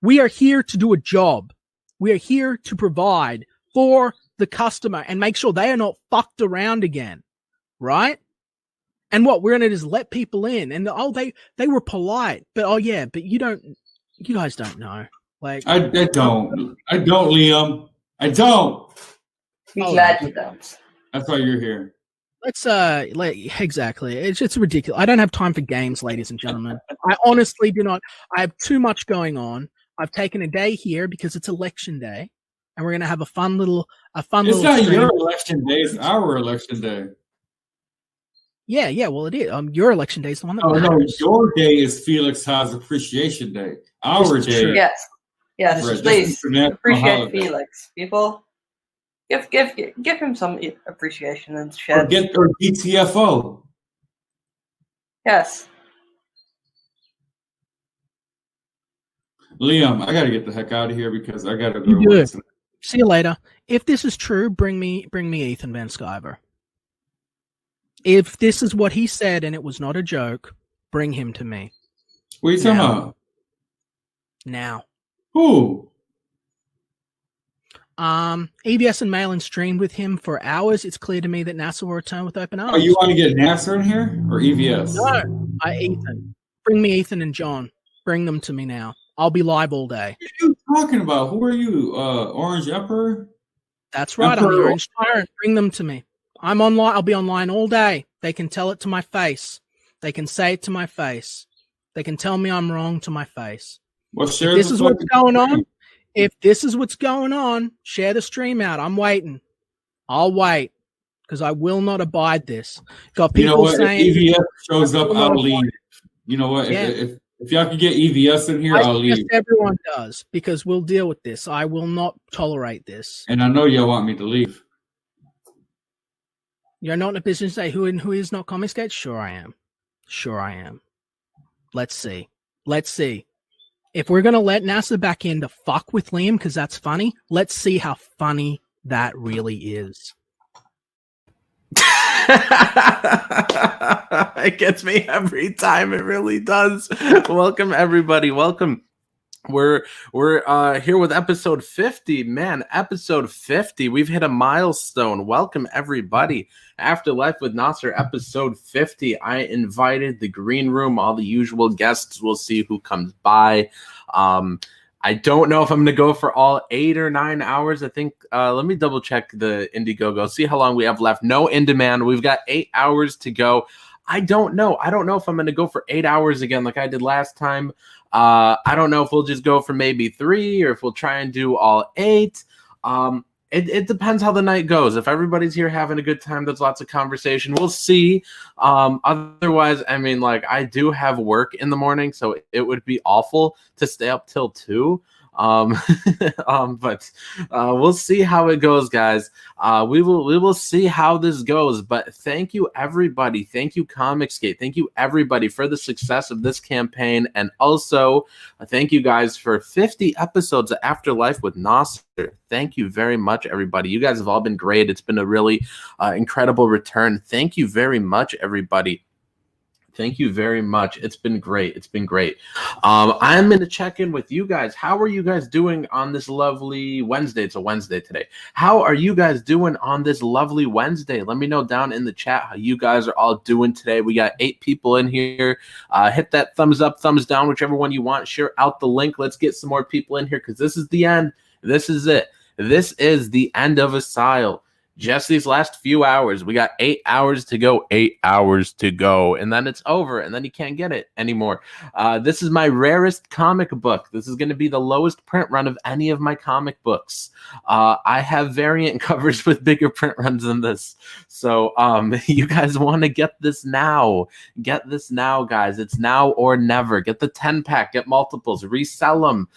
We are here to do a job. We are here to provide for the customer and make sure they are not fucked around again, right? And what we're gonna just let people in, and they were polite, but you guys don't know. Like I don't, Liam. I don't. Be glad you don't. That's why you're here. Let's exactly. It's ridiculous. I don't have time for games, ladies and gentlemen. I honestly do not. I have too much going on. I've taken a day here because it's election day, and we're gonna have a fun little. It's not stream. Your election day; it's our election day. Yeah. Well, it is. Your election day is the one that. Oh matters. No, your day is Felix Haas Appreciation Day. Our day. True. Yes. Right, please appreciate Felix, people. Give him some appreciation and shit. Or DTFO. Yes. Liam, I gotta get the heck out of here because I gotta go to work. See you later. If this is true, bring me Ethan Van Sciver. If this is what he said and it was not a joke, bring him to me. What are you talking about? Now. Who? EBS and Malin streamed with him for hours. It's clear to me that Nasser will return with open arms. Oh, you want to get Nasser in here or EVS? No, Ethan. Bring me Ethan and John. Bring them to me now. I'll be live all day. What are you talking about? Who are you? Orange Emperor? That's right. I'm the Orange Tyrant. Bring them to me. I'm online. I'll be online all day. They can tell it to my face. They can say it to my face. They can tell me I'm wrong to my face. Well, if this is what's going on. If this is what's going on, share the stream out. I'm waiting. I'll wait because I will not abide this. Got people saying if EVS shows up, I'll leave. You know what? Yeah. If y'all can get EVS in here, I'll leave. Everyone does because we'll deal with this. I will not tolerate this. And I know y'all want me to leave. You're not in a position to say who is not Comicsgate? Sure I am. Sure I am. Let's see. If we're going to let Nasser back in to fuck with Liam because that's funny, let's see how funny that really is. It gets me every time. It really does. Welcome, everybody. Welcome. We're here with episode 50. Man, episode 50. We've hit a milestone. Welcome, everybody. Afterlife with Nasser, episode 50. I invited the green room, all the usual guests. We'll see who comes by. I don't know if I'm going to go for all 8 or 9 hours. I think, let me double check the Indiegogo, see how long we have left. No in demand. We've got 8 hours to go. I don't know if I'm going to go for 8 hours again like I did last time. I don't know if we'll just go for maybe 3 or if we'll try and do all 8. It depends how the night goes. If everybody's here having a good time, there's lots of conversation. We'll see. Otherwise, I mean, like, I do have work in the morning, so it would be awful to stay up till 2. But we'll see how it goes, guys. We will see how this goes. But thank you, everybody. Thank you, Comicsgate. Thank you, everybody, for the success of this campaign. And also, thank you guys for 50 episodes of Afterlife with Nasser. Thank you very much, everybody. You guys have all been great. It's been a really incredible return. Thank you very much, everybody. Thank you very much. It's been great. It's been great. I'm going to check in with you guys. How are you guys doing on this lovely Wednesday? It's a Wednesday today. How are you guys doing on this lovely Wednesday? Let me know down in the chat how you guys are all doing today. We got 8 people in here. Hit that thumbs up, thumbs down, whichever one you want. Share out the link. Let's get some more people in here because this is the end. This is it. This is the end of Asyl. Just these last few hours. We got 8 hours to go. 8 hours to go. And then it's over. And then you can't get it anymore. This is my rarest comic book. This is going to be the lowest print run of any of my comic books. I have variant covers with bigger print runs than this. So you guys want to get this now. Get this now, guys. It's now or never. Get the 10-pack. Get multiples. Resell them.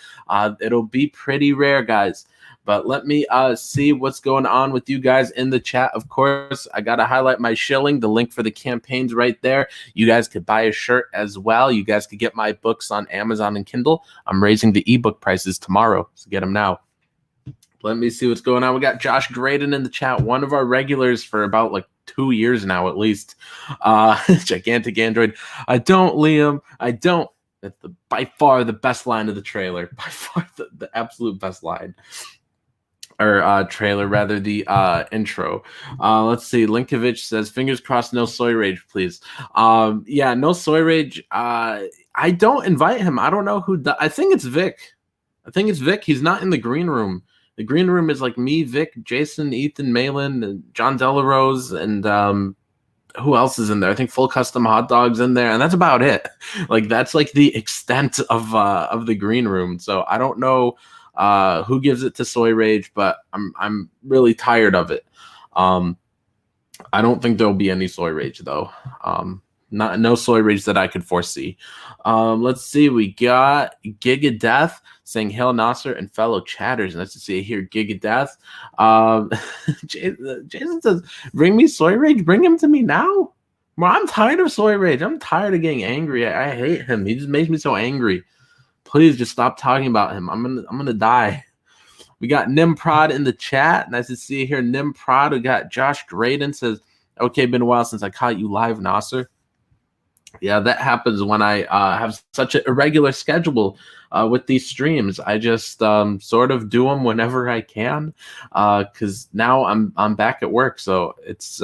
It'll be pretty rare, guys. But let me see what's going on with you guys in the chat. Of course, I got to highlight my shilling. The link for the campaign's right there. You guys could buy a shirt as well. You guys could get my books on Amazon and Kindle. I'm raising the ebook prices tomorrow, so get them now. Let me see what's going on. We got Josh Graydon in the chat, one of our regulars for about like 2 years now at least. Gigantic Android. I don't, Liam. I don't. That's by far the best line of the trailer. By far the absolute best line. Or trailer, rather, the intro. Let's see. Linkovich says, fingers crossed, no soy rage, please. Yeah, no soy rage. I don't invite him. I don't know who. I think it's Vic. He's not in the green room. The green room is like me, Vic, Jason, Ethan, Malin, and John Delarose, and who else is in there? I think Full Custom Hot Dogs in there, and that's about it. Like, that's like the extent of the green room. So I don't know who gives it to soy rage, but I'm really tired of it. I don't think there'll be any soy rage though. No soy rage that I could foresee. Let's see. We got Giga Death saying Hail Nasser and fellow chatters. Nice to see you here, Giga Death. Jason says, bring me soy rage. Bring him to me now. Well, I'm tired of soy rage. I'm tired of getting angry. I hate him. He just makes me so angry. Please just stop talking about him. I'm gonna die. We got Nimprod in the chat. Nice to see you here, Nimprod. We got Josh Graydon says, okay, been a while since I caught you live, Nasser. Yeah, that happens when I have such an irregular schedule with these streams. I just sort of do them whenever I can, because now I'm back at work. So it's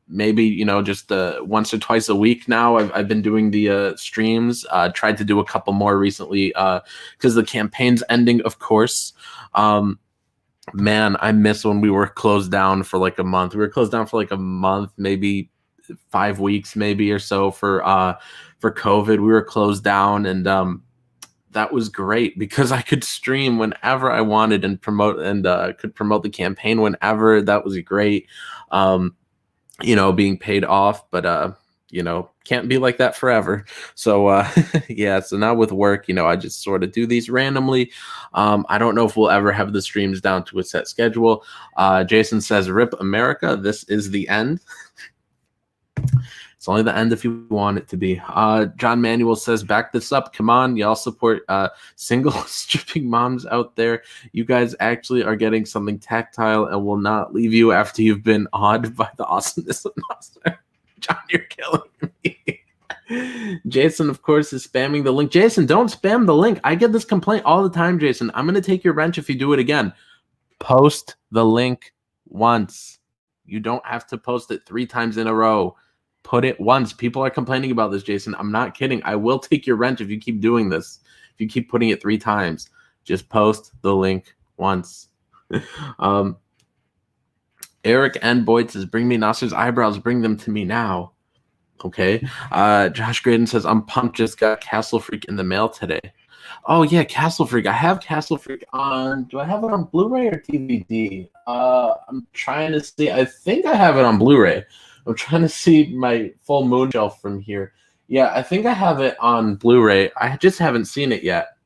maybe, just once or twice a week now. I've been doing the streams. Tried to do a couple more recently because the campaign's ending, of course. Man, I miss when we were closed down for like a month. We were closed down for like a month, maybe 5 weeks, maybe or so for COVID. We were closed down, and that was great because I could stream whenever I wanted and could promote the campaign whenever. That was great. Being paid off, but can't be like that forever. So yeah, so now with work, I just sort of do these randomly. I don't know if we'll ever have the streams down to a set schedule. Jason says, rip America, this is the end. It's only the end if you want it to be. John Manuel says, back this up. Come on, y'all support single stripping moms out there. You guys actually are getting something tactile and will not leave you after you've been awed by the awesomeness of Nasser. John, you're killing me. Jason, of course, is spamming the link. Jason, don't spam the link. I get this complaint all the time, Jason. I'm going to take your wrench if you do it again. Post the link once. You don't have to post it 3 times in a row. Put it once. People are complaining about this, Jason. I'm not kidding. I will take your wrench if you keep doing this. If you keep putting it 3 times. Just post the link once. Eric N. Boyd says, bring me Nasser's eyebrows. Bring them to me now. Okay. Josh Graydon says, I'm pumped. Just got Castle Freak in the mail today. Oh, yeah, Castle Freak. I have Castle Freak on... Do I have it on Blu-ray or DVD? I'm trying to see. I think I have it on Blu-ray. I'm trying to see my full moon shelf from here. Yeah, I think I have it on Blu-ray. I just haven't seen it yet.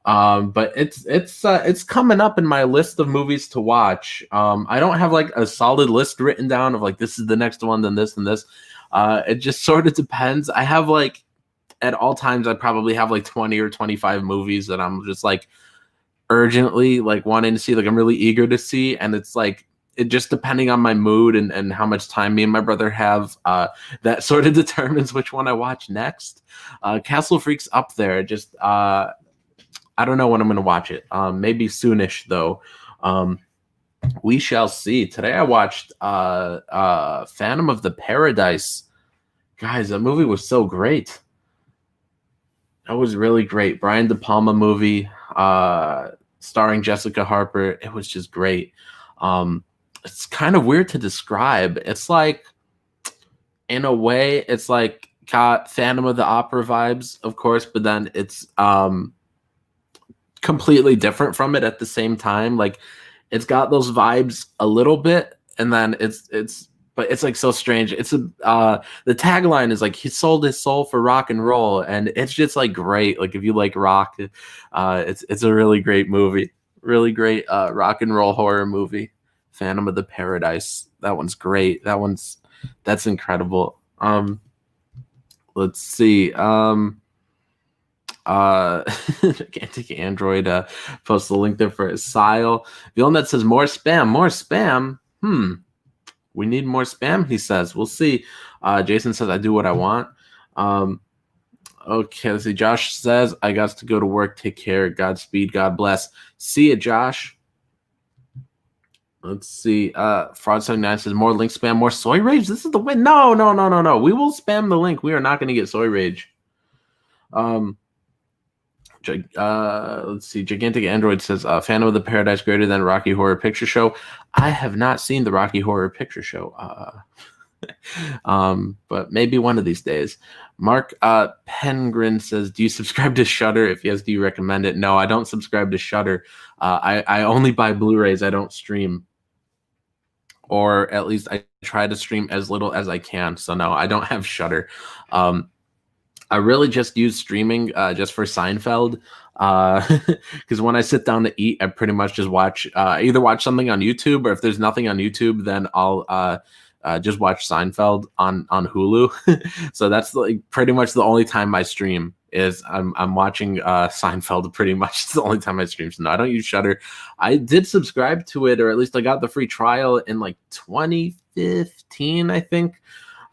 But it's coming up in my list of movies to watch. I don't have like a solid list written down of like this is the next one, then this and this. It just sort of depends. I have like at all times I probably have like 20 or 25 movies that I'm just like urgently like wanting to see, like I'm really eager to see, and it's like it just depending on my mood and how much time me and my brother have, that sort of determines which one I watch next. Castle Freak's up there. Just I don't know when I'm going to watch it. Maybe soonish though. We shall see. Today I watched Phantom of the Paradise. Guys, that movie was so great. That was really great. Brian De Palma movie, starring Jessica Harper. It was just great. It's kind of weird to describe. It's like, in a way, it's like got Phantom of the Opera vibes, of course, but then it's completely different from it at the same time. Like, it's got those vibes a little bit, and then but it's like so strange. It's the tagline is like he sold his soul for rock and roll, and it's just like great. Like if you like rock, it's a really great movie, really great rock and roll horror movie. Phantom of the Paradise. That one's great. That's incredible. Let's see. Gigantic Android post the link there for Asyl. Vilnet says more spam. We need more spam, he says. We'll see. Jason says I do what I want. Okay, let's see. Josh says, I got to go to work. Take care. Godspeed. God bless. See you, Josh. Let's see. Fraud79 says, more link spam, more soy rage. This is the win. No. We will spam the link. We are not going to get soy rage. Let's see. Gigantic Android says, Phantom of the Paradise greater than Rocky Horror Picture Show. I have not seen the Rocky Horror Picture Show. But maybe one of these days. Mark Pengrin says, do you subscribe to Shudder? If yes, do you recommend it? No, I don't subscribe to Shudder. I only buy Blu-rays. I don't stream. Or at least I try to stream as little as I can. So no, I don't have Shudder. I really just use streaming just for Seinfeld. Because when I sit down to eat, I pretty much just watch either watch something on YouTube, or if there's nothing on YouTube, then I'll just watch Seinfeld on Hulu. So that's like pretty much the only time I stream is I'm watching Seinfeld. Pretty much it's the only time I stream. So no, I don't use Shudder. I did subscribe to it, or at least I got the free trial in like 2015, I think.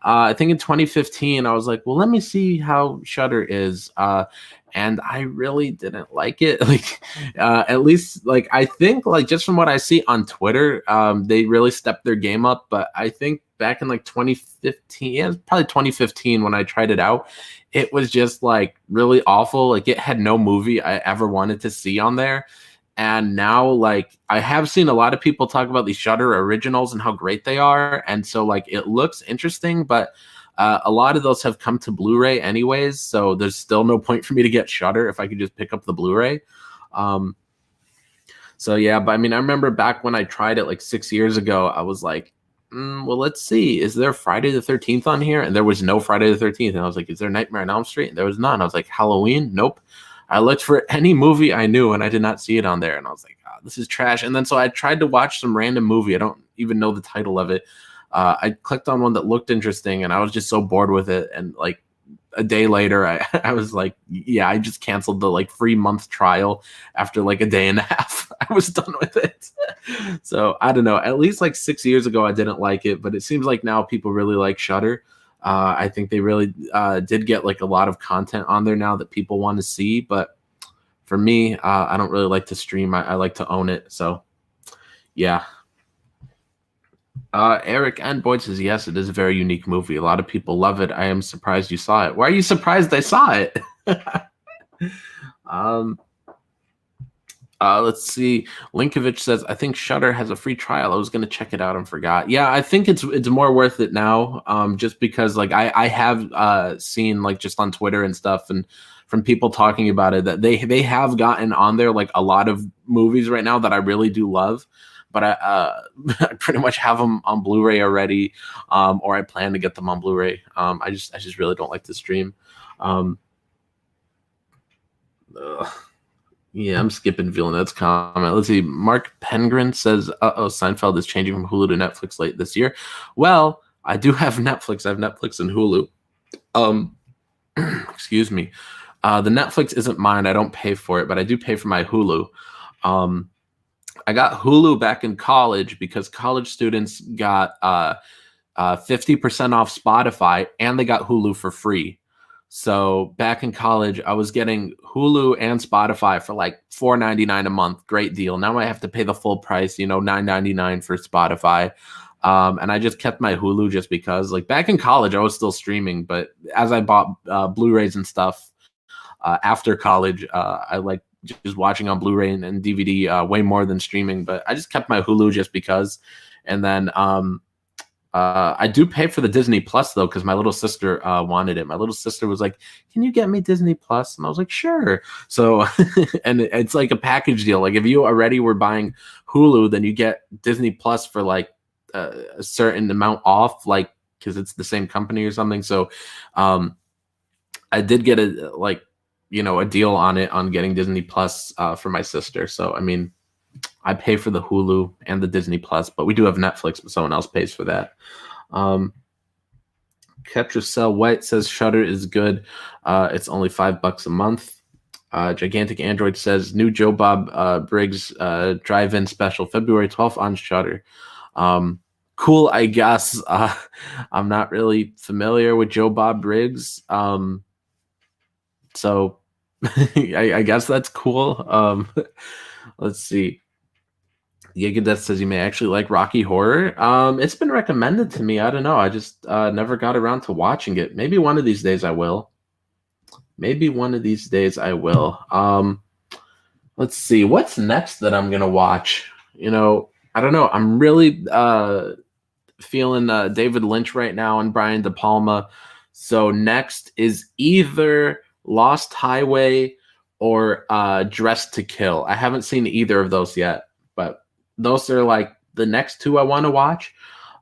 I think in 2015, I was like, well, let me see how Shudder is. And I really didn't like it. Like, at least, like, I think, like, just from what I see on Twitter, they really stepped their game up. But I think back in, like, 2015, yeah, it was probably 2015 when I tried it out, it was just, like, really awful. Like, it had no movie I ever wanted to see on there. And now, like, I have seen a lot of people talk about these Shudder originals and how great they are. And so, like, it looks interesting, but a lot of those have come to Blu-ray anyways. So there's still no point for me to get Shudder if I could just pick up the Blu-ray. So, yeah, but I mean, I remember back when I tried it like 6 years ago, I was like, well, let's see. Is there Friday the 13th on here? And there was no Friday the 13th. And I was like, is there Nightmare on Elm Street? And there was none. I was like, Halloween? Nope. I looked for any movie I knew, and I did not see it on there. And I was like, oh, this is trash. And then so I tried to watch some random movie. I don't even know the title of it. I clicked on one that looked interesting, and I was just so bored with it. And like a day later, I was like, yeah, I just canceled the like free month trial after like a day and a half. I was done with it. So I don't know. At least like 6 years ago, I didn't like it, but it seems like now people really like Shudder. I think they really did get like a lot of content on there now that people want to see. But for me, I don't really like to stream. I like to own it. So, yeah. Eric and Boyd says, yes, it is a very unique movie. A lot of people love it. I am surprised you saw it. Why are you surprised I saw it? Let's see. Linkovich says, I think Shudder has a free trial. I was going to check it out and forgot. Yeah, I think it's more worth it now, just because like I have seen like just on Twitter and stuff and from people talking about it that they have gotten on there like a lot of movies right now that I really do love. But I pretty much have them on Blu-ray already, or I plan to get them on Blu-ray. I just really don't like to stream. Yeah, I'm skipping Villeneuve's comment. Let's see. Mark Pengrin says, Seinfeld is changing from Hulu to Netflix late this year. Well, I do have Netflix. I have Netflix and Hulu. Excuse me. The Netflix isn't mine. I don't pay for it, but I do pay for my Hulu. I got Hulu back in college because college students got 50% off Spotify, and they got Hulu for free. So back in college, I was getting Hulu and Spotify for like $4.99 a month. Great deal. Now I have to pay the full price, $9.99 for Spotify. And I just kept my Hulu just because, like, back in college, I was still streaming. But as I bought Blu-rays and stuff after college, I like just watching on Blu-ray and DVD way more than streaming. But I just kept my Hulu just because. And then I do pay for the Disney Plus, though, because my little sister wanted it. My little sister was like, can you get me Disney Plus? And I was like, sure. So, and it's like a package deal. Like if you already were buying Hulu, then you get Disney Plus for like a certain amount off, like, because it's the same company or something. So I did get a deal on it on getting Disney Plus for my sister. So, I mean, I pay for the Hulu and the Disney Plus, but we do have Netflix, but someone else pays for that. Ketracel White says Shudder is good. It's only $5 a month. Gigantic Android says new Joe Bob Briggs drive-in special February 12th on Shudder. Cool, I guess. I'm not really familiar with Joe Bob Briggs. So I guess that's cool. Let's see. Gigadeath says you may actually like Rocky Horror. It's been recommended to me. I don't know. I just never got around to watching it. Maybe one of these days I will. Let's see. What's next that I'm gonna watch? I don't know. I'm really feeling David Lynch right now and Brian De Palma. So next is either Lost Highway or Dressed to Kill. I haven't seen either of those yet, but those are like the next two I want to watch.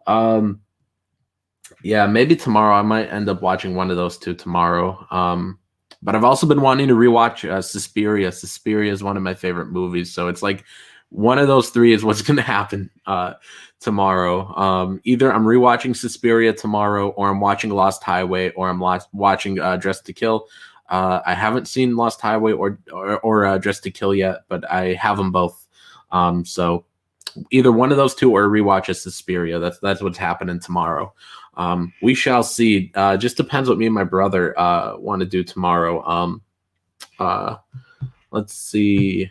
Yeah, maybe tomorrow I might end up watching one of those two tomorrow. But I've also been wanting to rewatch Suspiria. Suspiria is one of my favorite movies, so it's like one of those three is what's going to happen tomorrow. Either I'm rewatching Suspiria tomorrow, or I'm watching Lost Highway, or I'm watching Dressed to Kill. I haven't seen Lost Highway or Dressed to Kill yet, but I have them both. So either one of those two or rewatch of Suspiria. That's what's happening tomorrow. We shall see. Just depends what me and my brother want to do tomorrow. Let's see.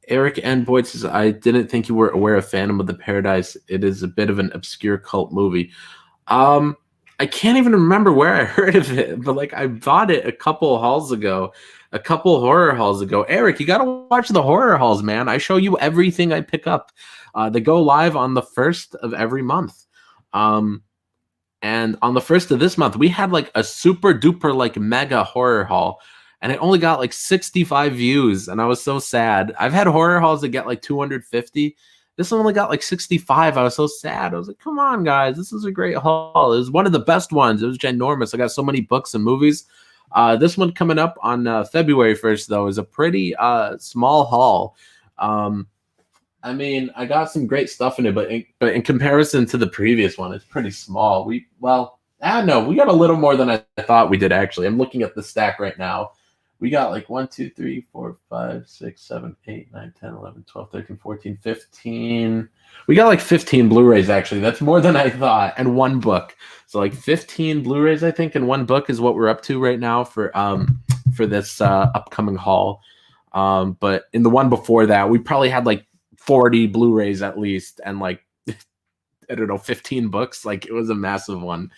Eric N. Boyd says, I didn't think you were aware of Phantom of the Paradise. It is a bit of an obscure cult movie. I can't even remember where I heard of it, but like I bought it a couple horror halls ago. Eric, you got to watch the horror halls, man. I show you everything I pick up. They go live on the 1st of every month. And on the 1st of this month, we had like a super duper like mega horror hall, and it only got like 65 views, and I was so sad. I've had horror halls that get like 250. This one only got like 65. I was so sad. I was like, come on, guys. This is a great hall. It was one of the best ones. It was ginormous. I got so many books and movies. This one coming up on February 1st, though, is a pretty small hall. I mean, I got some great stuff in it, but in comparison to the previous one, it's pretty small. I don't know. We got a little more than I thought we did, actually. I'm looking at the stack right now. We got like 1, 2, 3, 4, 5, 6, 7, 8, 9, 10, 11, 12, 13, 14, 15. We got like 15 Blu-rays, actually. That's more than I thought. And one book. So like 15 Blu-rays, I think, and one book is what we're up to right now for this upcoming haul. But in the one before that, we probably had like 40 Blu-rays at least, and like, I don't know, 15 books. Like, it was a massive one.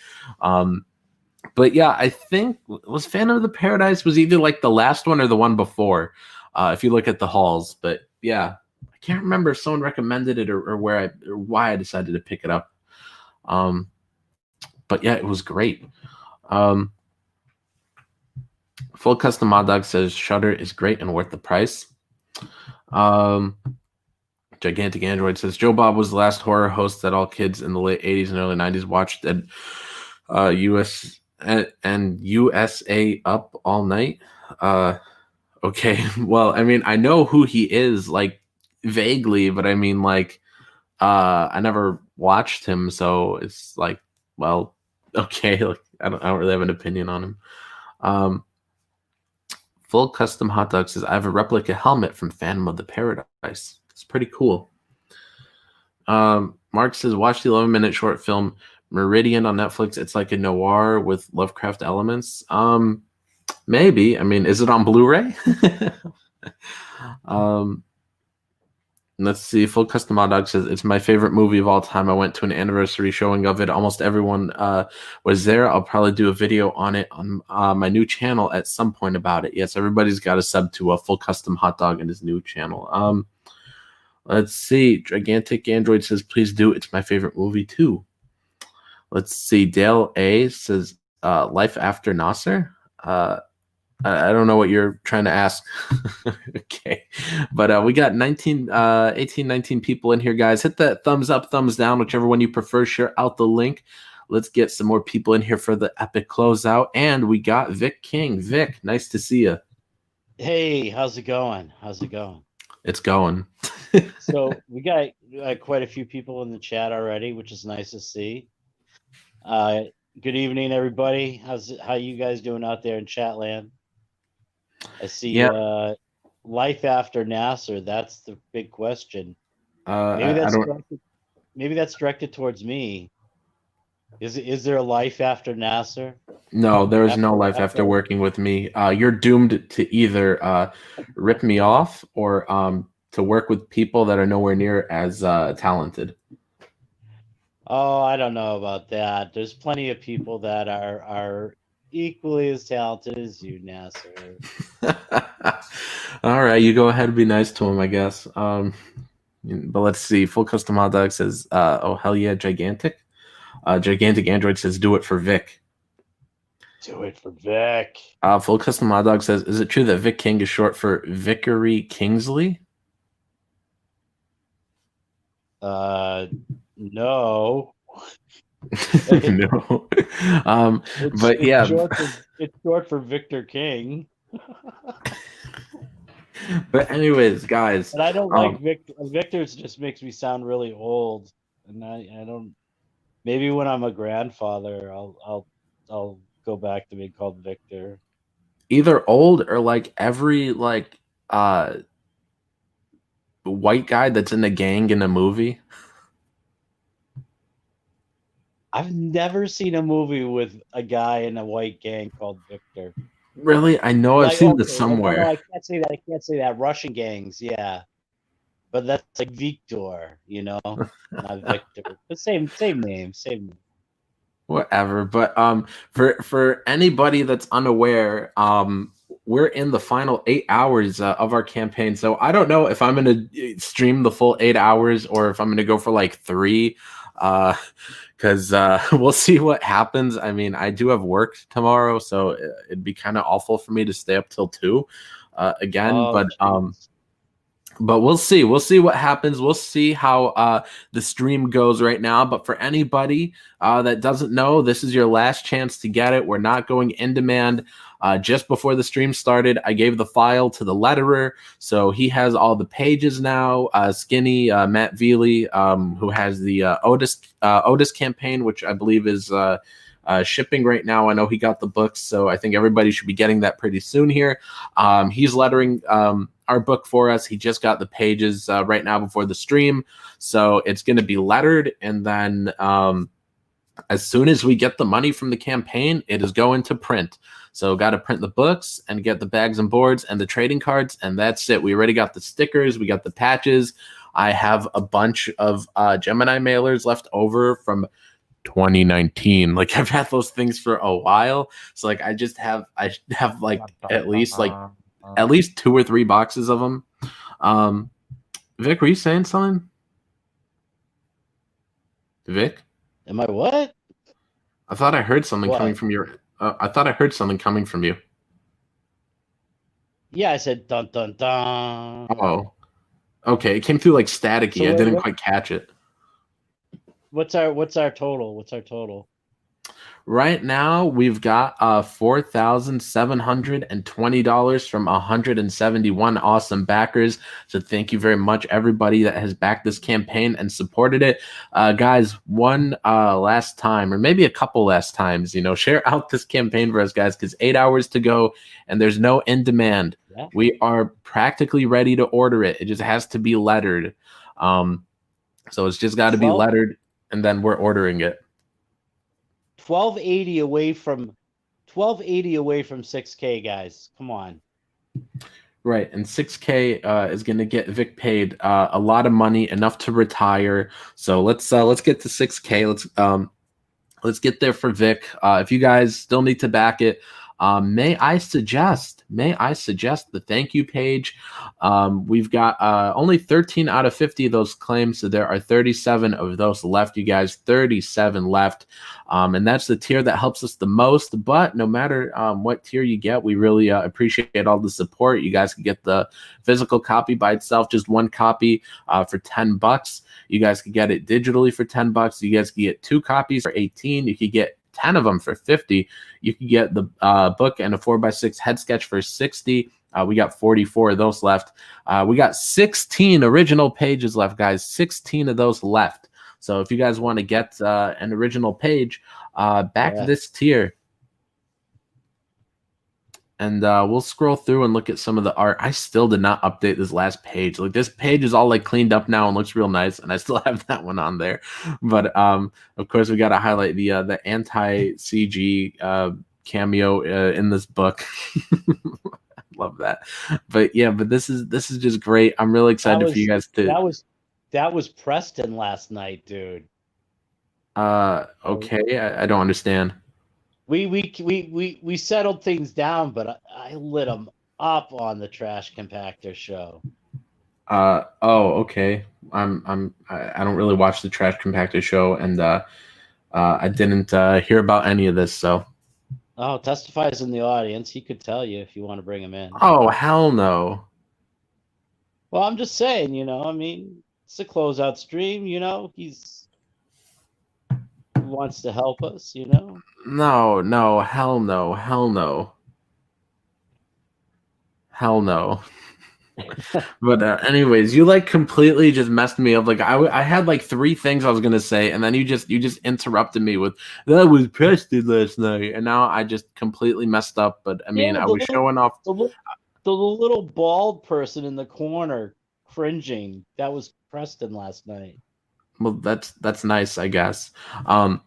But yeah, I think was Phantom of the Paradise was either like the last one or the one before, if you look at the halls. But yeah, I can't remember if someone recommended it or why I decided to pick it up. But yeah, it was great. Full Custom Hot Dog says Shudder is great and worth the price. Gigantic Android says Joe Bob was the last horror host that all kids in the late 80s and early 90s watched at USA Up All Night. Okay, well, I mean, I know who he is, like, vaguely, but I mean, like, I never watched him, so it's like, well, okay, like, I don't really have an opinion on him. Full Custom Hot Dog says I have a replica helmet from Phantom of the Paradise. It's pretty cool. Mark says, watch the 11-minute short film Meridian on Netflix. It's like a noir with Lovecraft elements. Maybe. I mean, is it on Blu-ray? Let's see. Full Custom Hot Dog says it's my favorite movie of all time. I went to an anniversary showing of it. Almost everyone was there. I'll probably do a video on it on my new channel at some point about it. Yes, everybody's got a sub to a Full Custom Hot Dog in his new channel. Let's see. Gigantic Android says, please do. It's my favorite movie too. Let's see. Dale A says, Life After Nasser. I don't know what you're trying to ask. Okay. But we got 19 people in here, guys. Hit that thumbs up, thumbs down, whichever one you prefer. Share out the link. Let's get some more people in here for the epic closeout. And we got Vic King. Vic, nice to see you. Hey, how's it going? It's going. So we got quite a few people in the chat already, which is nice to see. Good evening, everybody. How you guys doing out there in chat land? I see Life After Nasser. That's the big question. Maybe that's directed towards me. Is there a life after Nasser? No, there is no life after working with me. You're doomed to either rip me off or to work with people that are nowhere near as talented. Oh, I don't know about that. There's plenty of people that are equally as talented as you, Nasser. All right, you go ahead and be nice to him, I guess. But let's see. Full Custom Hot Dog says, "Oh hell yeah, gigantic." Gigantic Android says, "Do it for Vic." Do it for Vic. Full Custom Hot Dog says, "Is it true that Vic King is short for Vickery Kingsley?" No. No. But yeah, it's short for Victor King. But anyways, guys, but I don't like Victor. Victor's just makes me sound really old, and I don't. Maybe when I'm a grandfather, I'll go back to being called Victor. Either old or like every like white guy that's in a gang in a movie. I've never seen a movie with a guy in a white gang called Victor. Really? I know I've seen this somewhere. No, I can't say that. I can't say that. Russian gangs, yeah. But that's like Victor, you know, not Victor. But same name. Whatever. But for anybody that's unaware, we're in the final 8 hours of our campaign. So I don't know if I'm gonna stream the full 8 hours or if I'm gonna go for like 3. Because we'll see what happens. I mean, I do have work tomorrow, so it'd be kind of awful for me to stay up till 2 again. But we'll see. We'll see what happens. We'll see how the stream goes right now. But for anybody that doesn't know, this is your last chance to get it. We're not going in demand. Just before the stream started, I gave the file to the letterer, so he has all the pages now. Skinny Matt Veely, who has the Otis campaign, which I believe is shipping right now. I know he got the books, so I think everybody should be getting that pretty soon here. He's lettering our book for us. He just got the pages right now before the stream, so it's going to be lettered, and then as soon as we get the money from the campaign, it is going to print. So got to print the books and get the bags and boards and the trading cards, and that's it. We already got the stickers. We got the patches. I have a bunch of Gemini mailers left over from 2019. Like I've had those things for a while. So like I have like at least 2 or 3 boxes of them. Vic, were you saying something? Vic? Am I what? I thought I heard something coming from your. I thought I heard something coming from you. Yeah, I said dun dun dun. Oh, okay. It came through like staticky. So I didn't quite catch it. What's our total? What's our total? Right now, we've got $4,720 from 171 awesome backers. So thank you very much, everybody that has backed this campaign and supported it. Guys, one last time, or maybe a couple last times, share out this campaign for us, guys, because 8 hours to go, and there's no in demand. Yeah. We are practically ready to order it. It just has to be lettered. So it's just got to be lettered, and then we're ordering it. 1280 away from 6K, guys. Come on. Right, and 6K is going to get Vic paid a lot of money, enough to retire. So let's get to 6K. Let's get there for Vic. If you guys still need to back it, may I suggest the thank you page. We've got only 13 out of 50 of those claims, so there are 37 of those left, you guys. 37 left, and that's the tier that helps us the most. But no matter what tier you get, we really appreciate all the support. You guys can get the physical copy by itself, just one copy for $10. You guys can get it digitally for $10. You guys can get 2 copies for $18. You could get 10 of them for $50. You can get the book and a 4x6 head sketch for $60. We got 44 of those left. We got 16 original pages left, guys. 16 of those left. So if you guys want to get an original page, back this tier. and we'll scroll through and look at some of the art. I still did not update this last page. Like, this page is all like cleaned up now and looks real nice, and I still have that one on there. But of course, we got to highlight the anti-CG cameo in this book. Love that. But yeah, but this is just great. I'm really excited for you guys to. That was Preston last night, dude. Okay, I don't understand. We settled things down, but I lit them up on the Trash Compactor show. Oh, okay. I don't really watch the Trash Compactor show, and I didn't hear about any of this. So. Oh, Testify's in the audience. He could tell you if you want to bring him in. Oh, hell no. Well, I'm just saying, I mean, it's a closeout stream, he wants to help us, No, hell no, hell no. Hell no. But anyways, you like completely just messed me up. Like I had like 3 things I was gonna say, and then you just interrupted me with that was Preston last night, and now I just completely messed up. But I mean, I was showing off the little bald person in the corner cringing. That was Preston last night. Well, that's nice, I guess. That's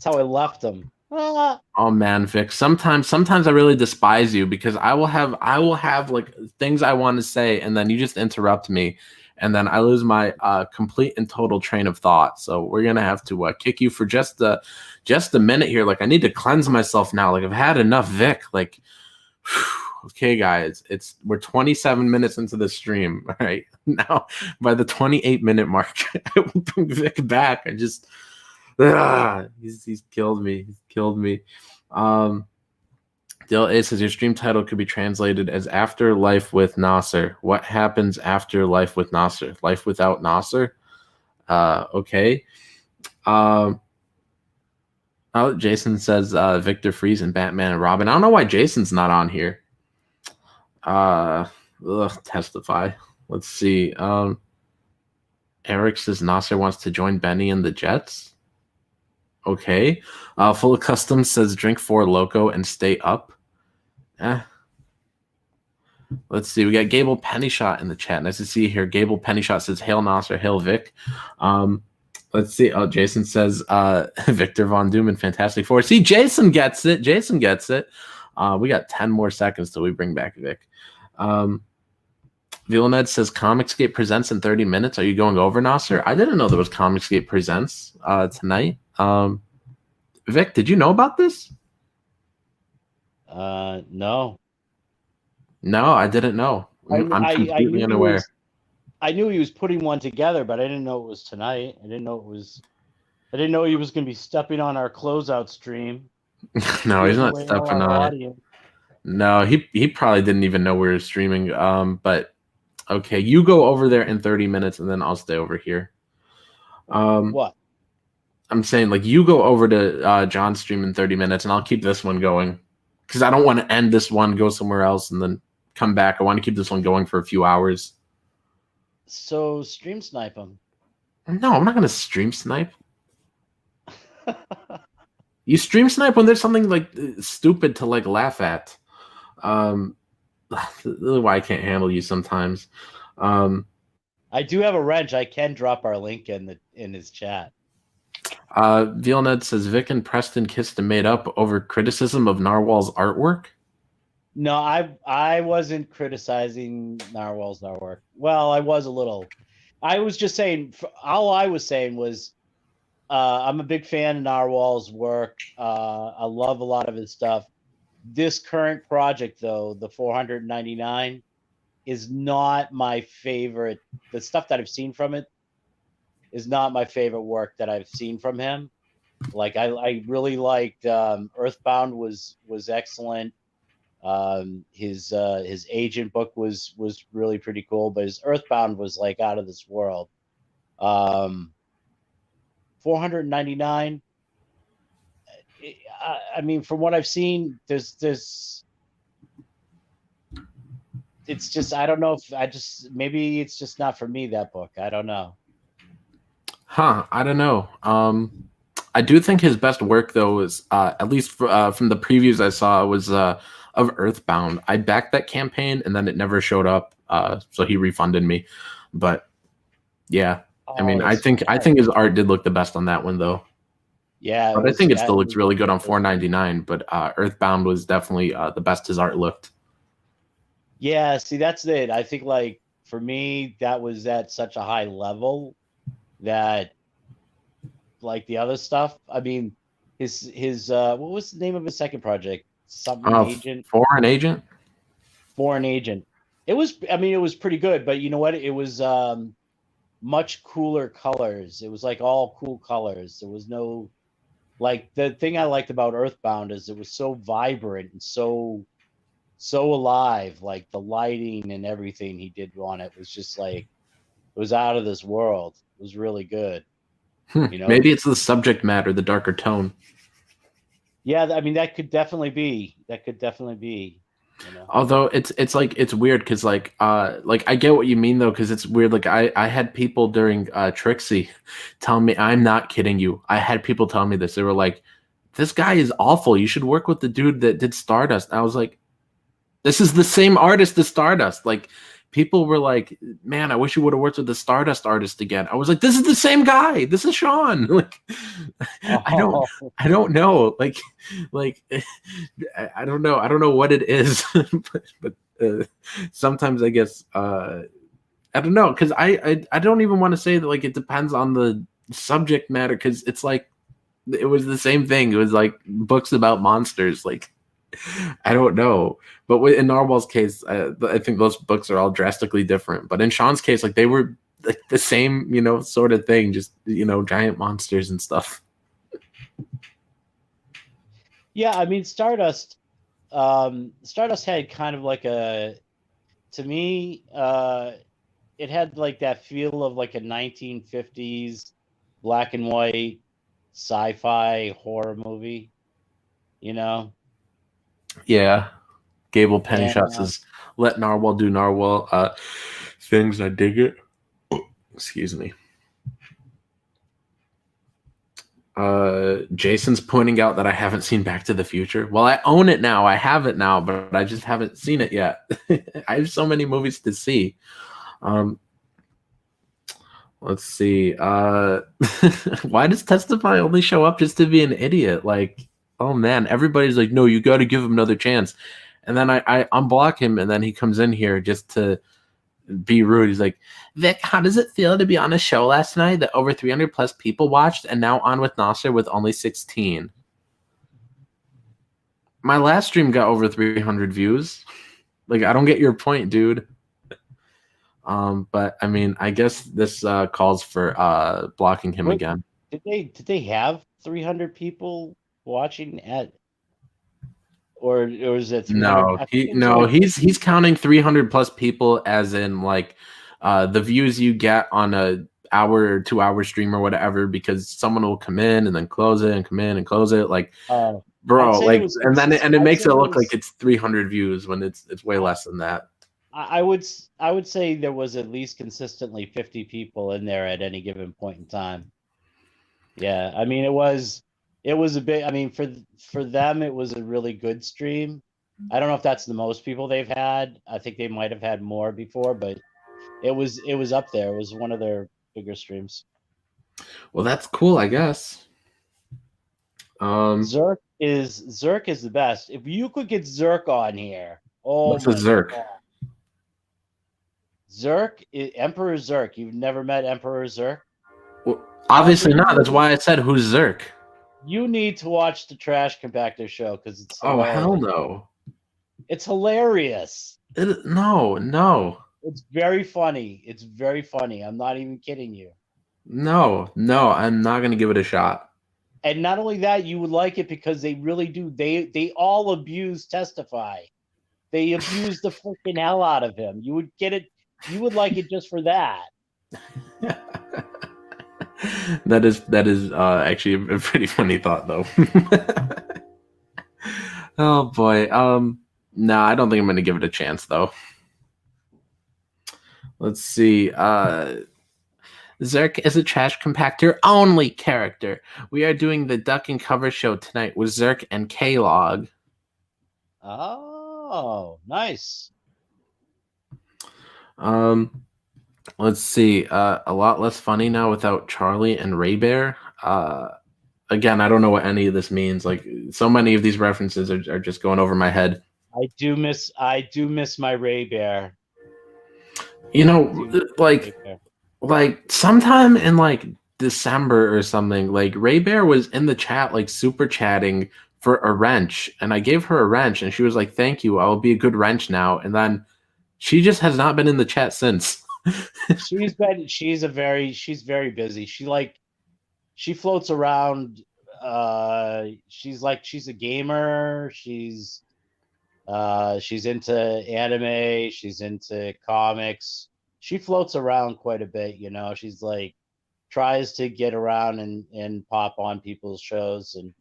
how I left him. Oh man, Vic. Sometimes I really despise you because I will have like things I want to say, and then you just interrupt me, and then I lose my complete and total train of thought. So we're gonna have to kick you for just a minute here. Like, I need to cleanse myself now. Like, I've had enough, Vic. Like, okay, guys, we're 27 minutes into the stream. All right, now by the 28-minute mark, I will bring Vic back. I just. He's killed me. He's killed me. Dale A says your stream title could be translated as Afterlife with Nasser. What happens after life with Nasser? Life without Nasser? Okay. Oh, Jason says Victor Freeze and Batman and Robin. I don't know why Jason's not on here. Testify. Let's see. Eric says Nasser wants to join Benny and the Jets. Okay. Full of Custom says drink 4 Loco and stay up. Let's see. We got Gable Pennyshot in the chat. Nice to see you here. Gable Pennyshot says hail Nasser, hail Vic. Let's see. Oh, Jason says Victor Von Doom in Fantastic Four. See, Jason gets it. Jason gets it. We got 10 more seconds till we bring back Vic. Villaned says Comicsgate presents in 30 minutes. Are you going over, Nasser? I didn't know there was Comicsgate presents tonight. Vic, did you know about this? No. No, I didn't know. I'm completely unaware. I knew he was putting one together, but I didn't know it was tonight. I didn't know he was going to be stepping on our closeout stream. No, he's not stepping on it. No, he probably didn't even know we were streaming. But okay, you go over there in 30 minutes, and then I'll stay over here. What? I'm saying, like, you go over to John's stream in 30 minutes, and I'll keep this one going because I don't want to end this one, go somewhere else, and then come back. I want to keep this one going for a few hours. So stream snipe him. No, I'm not going to stream snipe. You stream snipe when there's something like stupid to like laugh at. Why I can't handle you sometimes. I do have a wrench. I can drop our link in his chat. Vilned says Vic and Preston kissed and made up over criticism of Narwhal's artwork. No, I wasn't criticizing Narwhal's artwork. Well, I was a little. I was just saying. All I was saying was, I'm a big fan of Narwhal's work. I love a lot of his stuff. This current project, though, the 499, is not my favorite. The stuff that I've seen from it is not my favorite work that I've seen from him. Like I really liked Earthbound was excellent. His Agent book was really pretty cool, but his Earthbound was like out of this world. 499. I mean, from what I've seen, there's it's just, I don't know if maybe it's just not for me, that book. I don't know. I don't know. I do think his best work, though, is at least from the previews I saw, was of Earthbound. I backed that campaign and then it never showed up. So he refunded me. But yeah, I mean, I think his art did look the best on that one though. Yeah, but I think it still looks really good on $4.99. But Earthbound was definitely the best his art looked. Yeah, see, that's it. I think like for me, that was at such a high level that like the other stuff. I mean, his what was the name of his second project? Something Agent. Foreign Agent. Foreign Agent. It was. I mean, it was pretty good, but you know what? It was much cooler colors. It was like all cool colors. There was no like the thing I liked about Earthbound is it was so vibrant and so alive. Like the lighting and everything he did on it was just like it was out of this world. It was really good. You know, maybe it's the subject matter, the darker tone. Yeah, I mean that could definitely be. You know? Although it's like it's weird because like I get what you mean though, because it's weird. Like I had people during Trixie telling me, I'm not kidding you. I had people telling me this. They were like, "This guy is awful. You should work with the dude that did Stardust." And I was like, "This is the same artist as Stardust." Like people were like, "Man, I wish you would have worked with the Stardust artist again." I was like, "This is the same guy. This is Sean." Like I don't know. Like I don't know. I don't know what it is, but sometimes I guess I don't know, because I don't even want to say that like it depends on the subject matter, because it's like it was the same thing. It was like books about monsters. Like I don't know, but in Narwhal's case, I think those books are all drastically different. But in Sean's case, like they were like the same, sort of thing, just giant monsters and stuff. Yeah, I mean Stardust had kind of like to me, it had like that feel of like a 1950s black and white sci-fi horror movie, Yeah. Gable Pennyshot says, let Narwhal do Narwhal things. I dig it. Excuse me. Jason's pointing out that I haven't seen Back to the Future. Well, I own it now. I have it now, but I just haven't seen it yet. I have so many movies to see. Let's see. Why does Testify only show up just to be an idiot? Like, oh man, everybody's like, no, you got to give him another chance. And then I unblock him, and then he comes in here just to be rude. He's like, Vic, how does it feel to be on a show last night that over 300 plus people watched, and now on with Nasser with only 16? My last stream got over 300 views. Like, I don't get your point, dude. But I mean, I guess this calls for blocking him again. Did they have 300 people watching at, or is it 300? No, he's counting 300 plus people as in like the views you get on a hour or 2 hour stream or whatever, because someone will come in and then close it and come in and close it, like bro, like it makes it look like it's 300 views when it's way less than that. I would say there was at least consistently 50 people in there at any given point in time. Yeah, I mean it was a bit. I mean for them it was a really good stream. I don't know if that's the most people they've had. I think they might have had more before, but it was up there. It was one of their bigger streams. Well, that's cool, I guess. Zerk is the best. If you could get Zerk on here, what's a Zerk? God. Zerk, Emperor Zerk. You've never met Emperor Zerk? Well, obviously not. That's why I said, who's Zerk? You need to watch the Trash Compactor show because it's hilarious. Hell no. It's hilarious. No. It's very funny. I'm not even kidding you. No, I'm not gonna give it a shot. And not only that, you would like it because they really do. They all abuse Testify. They abuse the freaking hell out of him. You would get it. You would like it just for that. That is actually a pretty funny thought, though. Oh boy. No, I don't think I'm going to give it a chance, though. Let's see. Zerk is a Trash Compactor only character. We are doing the Duck and Cover show tonight with Zerk and K-Log. Oh. Oh, nice. Let's see. A lot less funny now without Charlie and Ray Bear. Again, I don't know what any of this means. Like, so many of these references are just going over my head. I do miss my Ray Bear. You know, like sometime in like December or something, like Ray Bear was in the chat, like super chatting for a wrench, and I gave her a wrench, and she was like, "Thank you, I will be a good wrench now." And then she just has not been in the chat since. She's very busy. She floats around. She's a gamer. She's into anime. She's into comics. She floats around quite a bit. You know, she's like tries to get around and pop on people's shows, and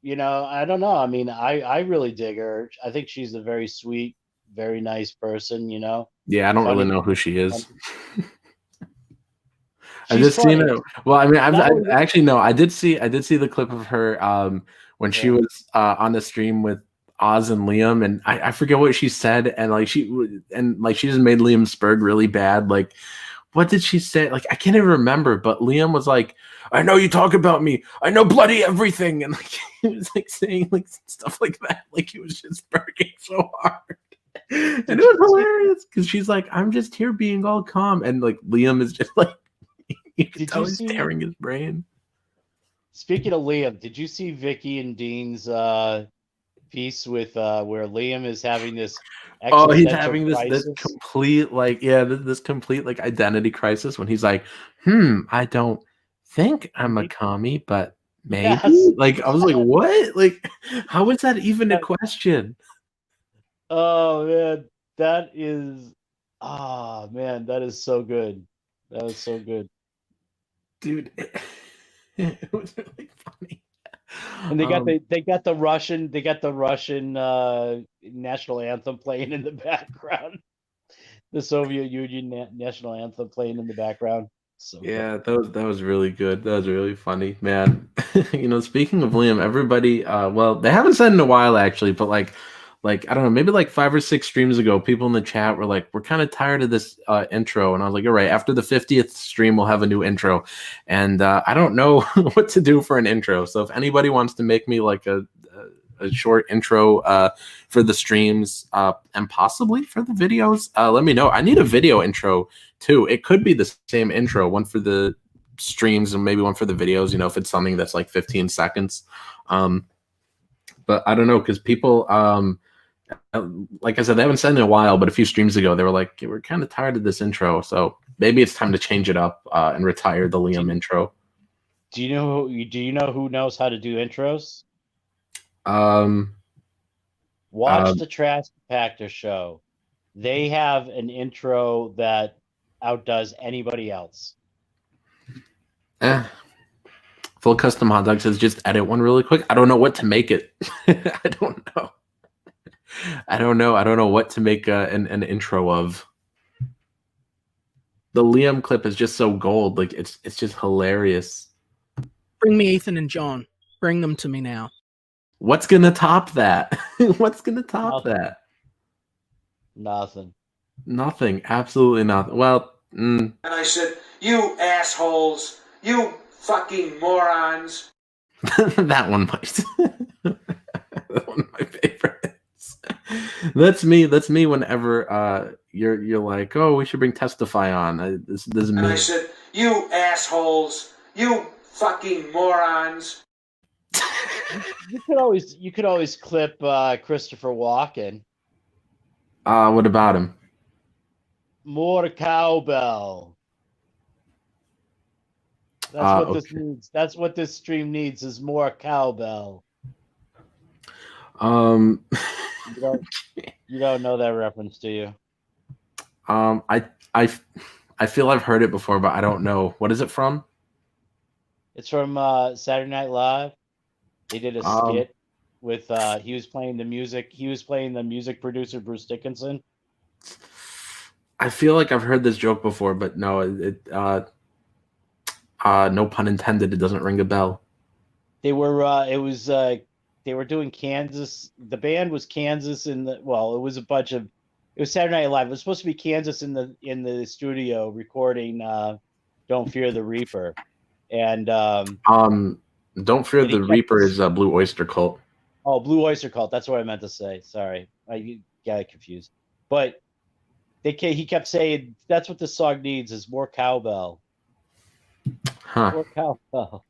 you know, I don't know. I mean, I really dig her. I think she's a very sweet, very nice person. You know. Yeah, I don't really know who she is. I She's just funny. seen it. Well, I mean, I actually no. I did see the clip of her when she was on the stream with Oz and Liam, and I forget what she said, and she just made Liam Spurg really bad. Like, what did she say? Like, I can't even remember. But Liam was like, "I know you talk about me. I know bloody everything," and like he was like saying like stuff like that. Like he was just Spurging so hard. And it was hilarious because she's like, "I'm just here being all calm," and like Liam is just like, you can tell he's tearing his brain. Speaking of Liam, did you see Vicky and Dean's piece with where Liam is having this? He's having this complete this complete like identity crisis when he's like, I don't think I'm a commie, but maybe. Yes. Like I was like, what? Like, how is that even a question? Oh man, that is so good. That was so good, dude. It was really funny. And they got the Russian national anthem playing in the background. The Soviet Union national anthem playing in the background. So yeah, that was really good. That was really funny, man. You know, speaking of Liam, everybody well, they haven't said in a while actually, but like I don't know, maybe like 5 or 6 streams ago, people in the chat were like, we're kind of tired of this intro. And I was like, all right, after the 50th stream, we'll have a new intro. And I don't know what to do for an intro. So if anybody wants to make me like a short intro for the streams and possibly for the videos, let me know. I need a video intro too. It could be the same intro, one for the streams and maybe one for the videos, you know, if it's something that's like 15 seconds. But I don't know, because people... like I said, they haven't said in a while, but a few streams ago, they were like, we're kind of tired of this intro. So maybe it's time to change it up and retire the Liam intro. Do you know who knows how to do intros? Watch the Trash Compactor show. They have an intro that outdoes anybody else. Full Custom Hot Dog says, just edit one really quick. I don't know what to make it. I don't know. I don't know what to make an intro of. The Liam clip is just so gold. Like it's just hilarious. Bring me Ethan and John. Bring them to me now. What's gonna top that? What's gonna top that? Nothing. Absolutely nothing. Well, And I said, "You assholes! You fucking morons!" That one might. That one of my favorites. That's me whenever you're like, oh, we should bring Testify on. This is me. And I said, "You assholes! You fucking morons!" You could always clip Christopher Walken. What about him? More cowbell. That's what this needs. That's what this stream needs is more cowbell. You don't know that reference, do you? I feel I've heard it before, but I don't know. What is it from? It's from Saturday Night Live. They did a skit with he was playing the music producer Bruce Dickinson. I feel like I've heard this joke before, but no, no pun intended. It doesn't ring a bell. They were they were doing Kansas. The band was Kansas it was it was Saturday Night Live. It was supposed to be Kansas in the studio recording Don't Fear the Reaper. And Don't Fear the Reaper is a Blue Oyster Cult. Oh, Blue Oyster Cult. That's what I meant to say. Sorry. I got confused. But he kept saying that's what this song needs is more cowbell. Huh. More cowbell.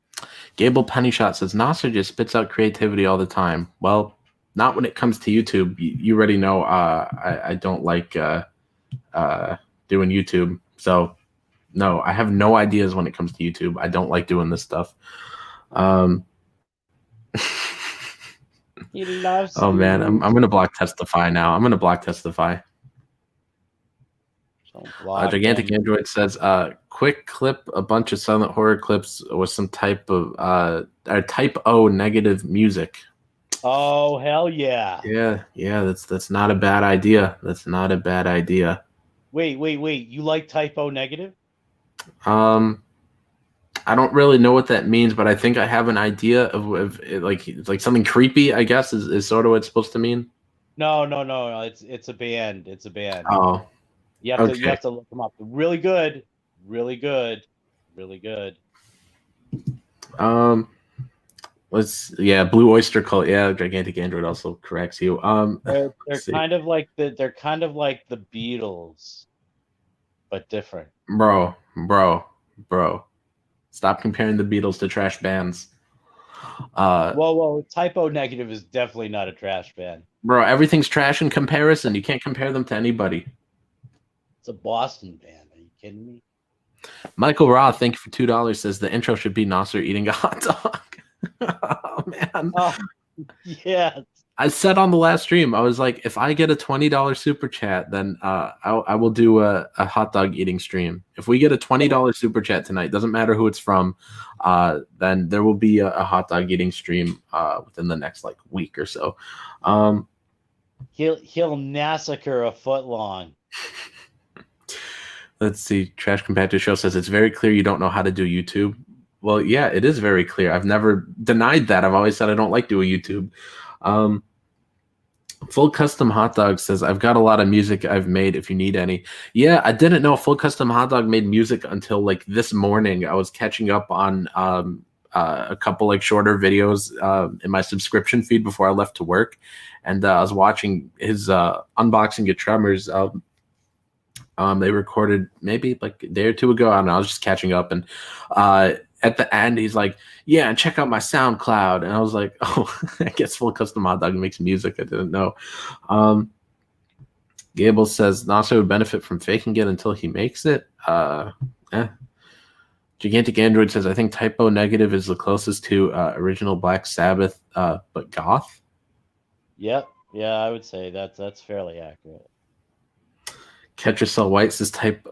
Gable Pennyshot says Nasser just spits out creativity all the time. Well, not when it comes to YouTube. You already know I don't like doing YouTube. So no, I have no ideas when it comes to YouTube. I don't like doing this stuff. He loves oh man, I'm gonna block Testify now. I'm gonna block Testify. Gigantic Android says, quick clip a bunch of silent horror clips with some type of type O negative music. Oh hell yeah. Yeah, that's not a bad idea. That's not a bad idea. Wait. You like type O negative? I don't really know what that means, but I think I have an idea of it, like something creepy, I guess is sort of what it's supposed to mean. No. It's a band. It's a band. Oh. You have to look them up. Really good. Really good. Really good. Blue Oyster Cult. Yeah, Gigantic Android also corrects you. They're kind of like the Beatles, but different. Bro. Stop comparing the Beatles to trash bands. Whoa. Type O negative is definitely not a trash band. Bro, everything's trash in comparison. You can't compare them to anybody. It's a Boston band. Are you kidding me? Michael Roth, thank you for $2. Says the intro should be Nasser eating a hot dog. Oh man. Oh, yes. I said on the last stream, I was like, if I get a $20 super chat, then I will do a hot dog eating stream. If we get a $20 super chat tonight, doesn't matter who it's from, then there will be a hot dog eating stream within the next week or so. He'll massacre a foot long. Let's see. Trash Compactor Show says it's very clear you don't know how to do YouTube. Well, yeah, it is very clear. I've never denied that. I've always said I don't like doing YouTube. Full Custom Hot Dog says, I've got a lot of music I've made if you need any. Yeah, I didn't know Full Custom Hot Dog made music until this morning. I was catching up on a couple shorter videos in my subscription feed before I left to work. And I was watching his Unboxing Your Tremors. They recorded maybe a day or two ago. I don't know. I was just catching up. And at the end, he's like, yeah, and check out my SoundCloud. And I was like, oh, I guess Full Custom Hot Dog makes music. I didn't know. Gable says, Nasser would benefit from faking it until he makes it. Gigantic Android says, I think typo negative is the closest to original Black Sabbath, but goth. Yep. Yeah, I would say that's fairly accurate. Ketracel White says type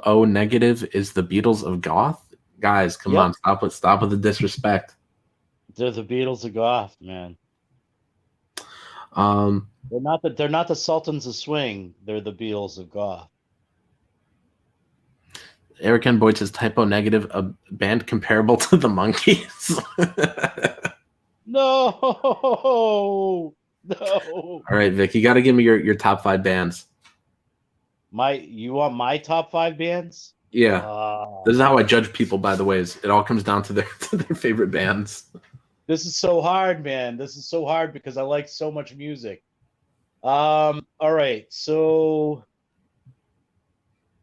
O negative is the Beatles of goth. Guys, come on, stop with the disrespect. They're the Beatles of goth, man. They're not the Sultans of Swing. They're the Beatles of goth. Eric N. Boyd says typo negative, a band comparable to the Monkees. No. All right, Vic, you got to give me your top 5 bands. You want my top 5 bands? Yeah. This is how I judge people, by the way. It all comes down to their favorite bands. This is so hard, man. This is so hard because I like so much music. All right. So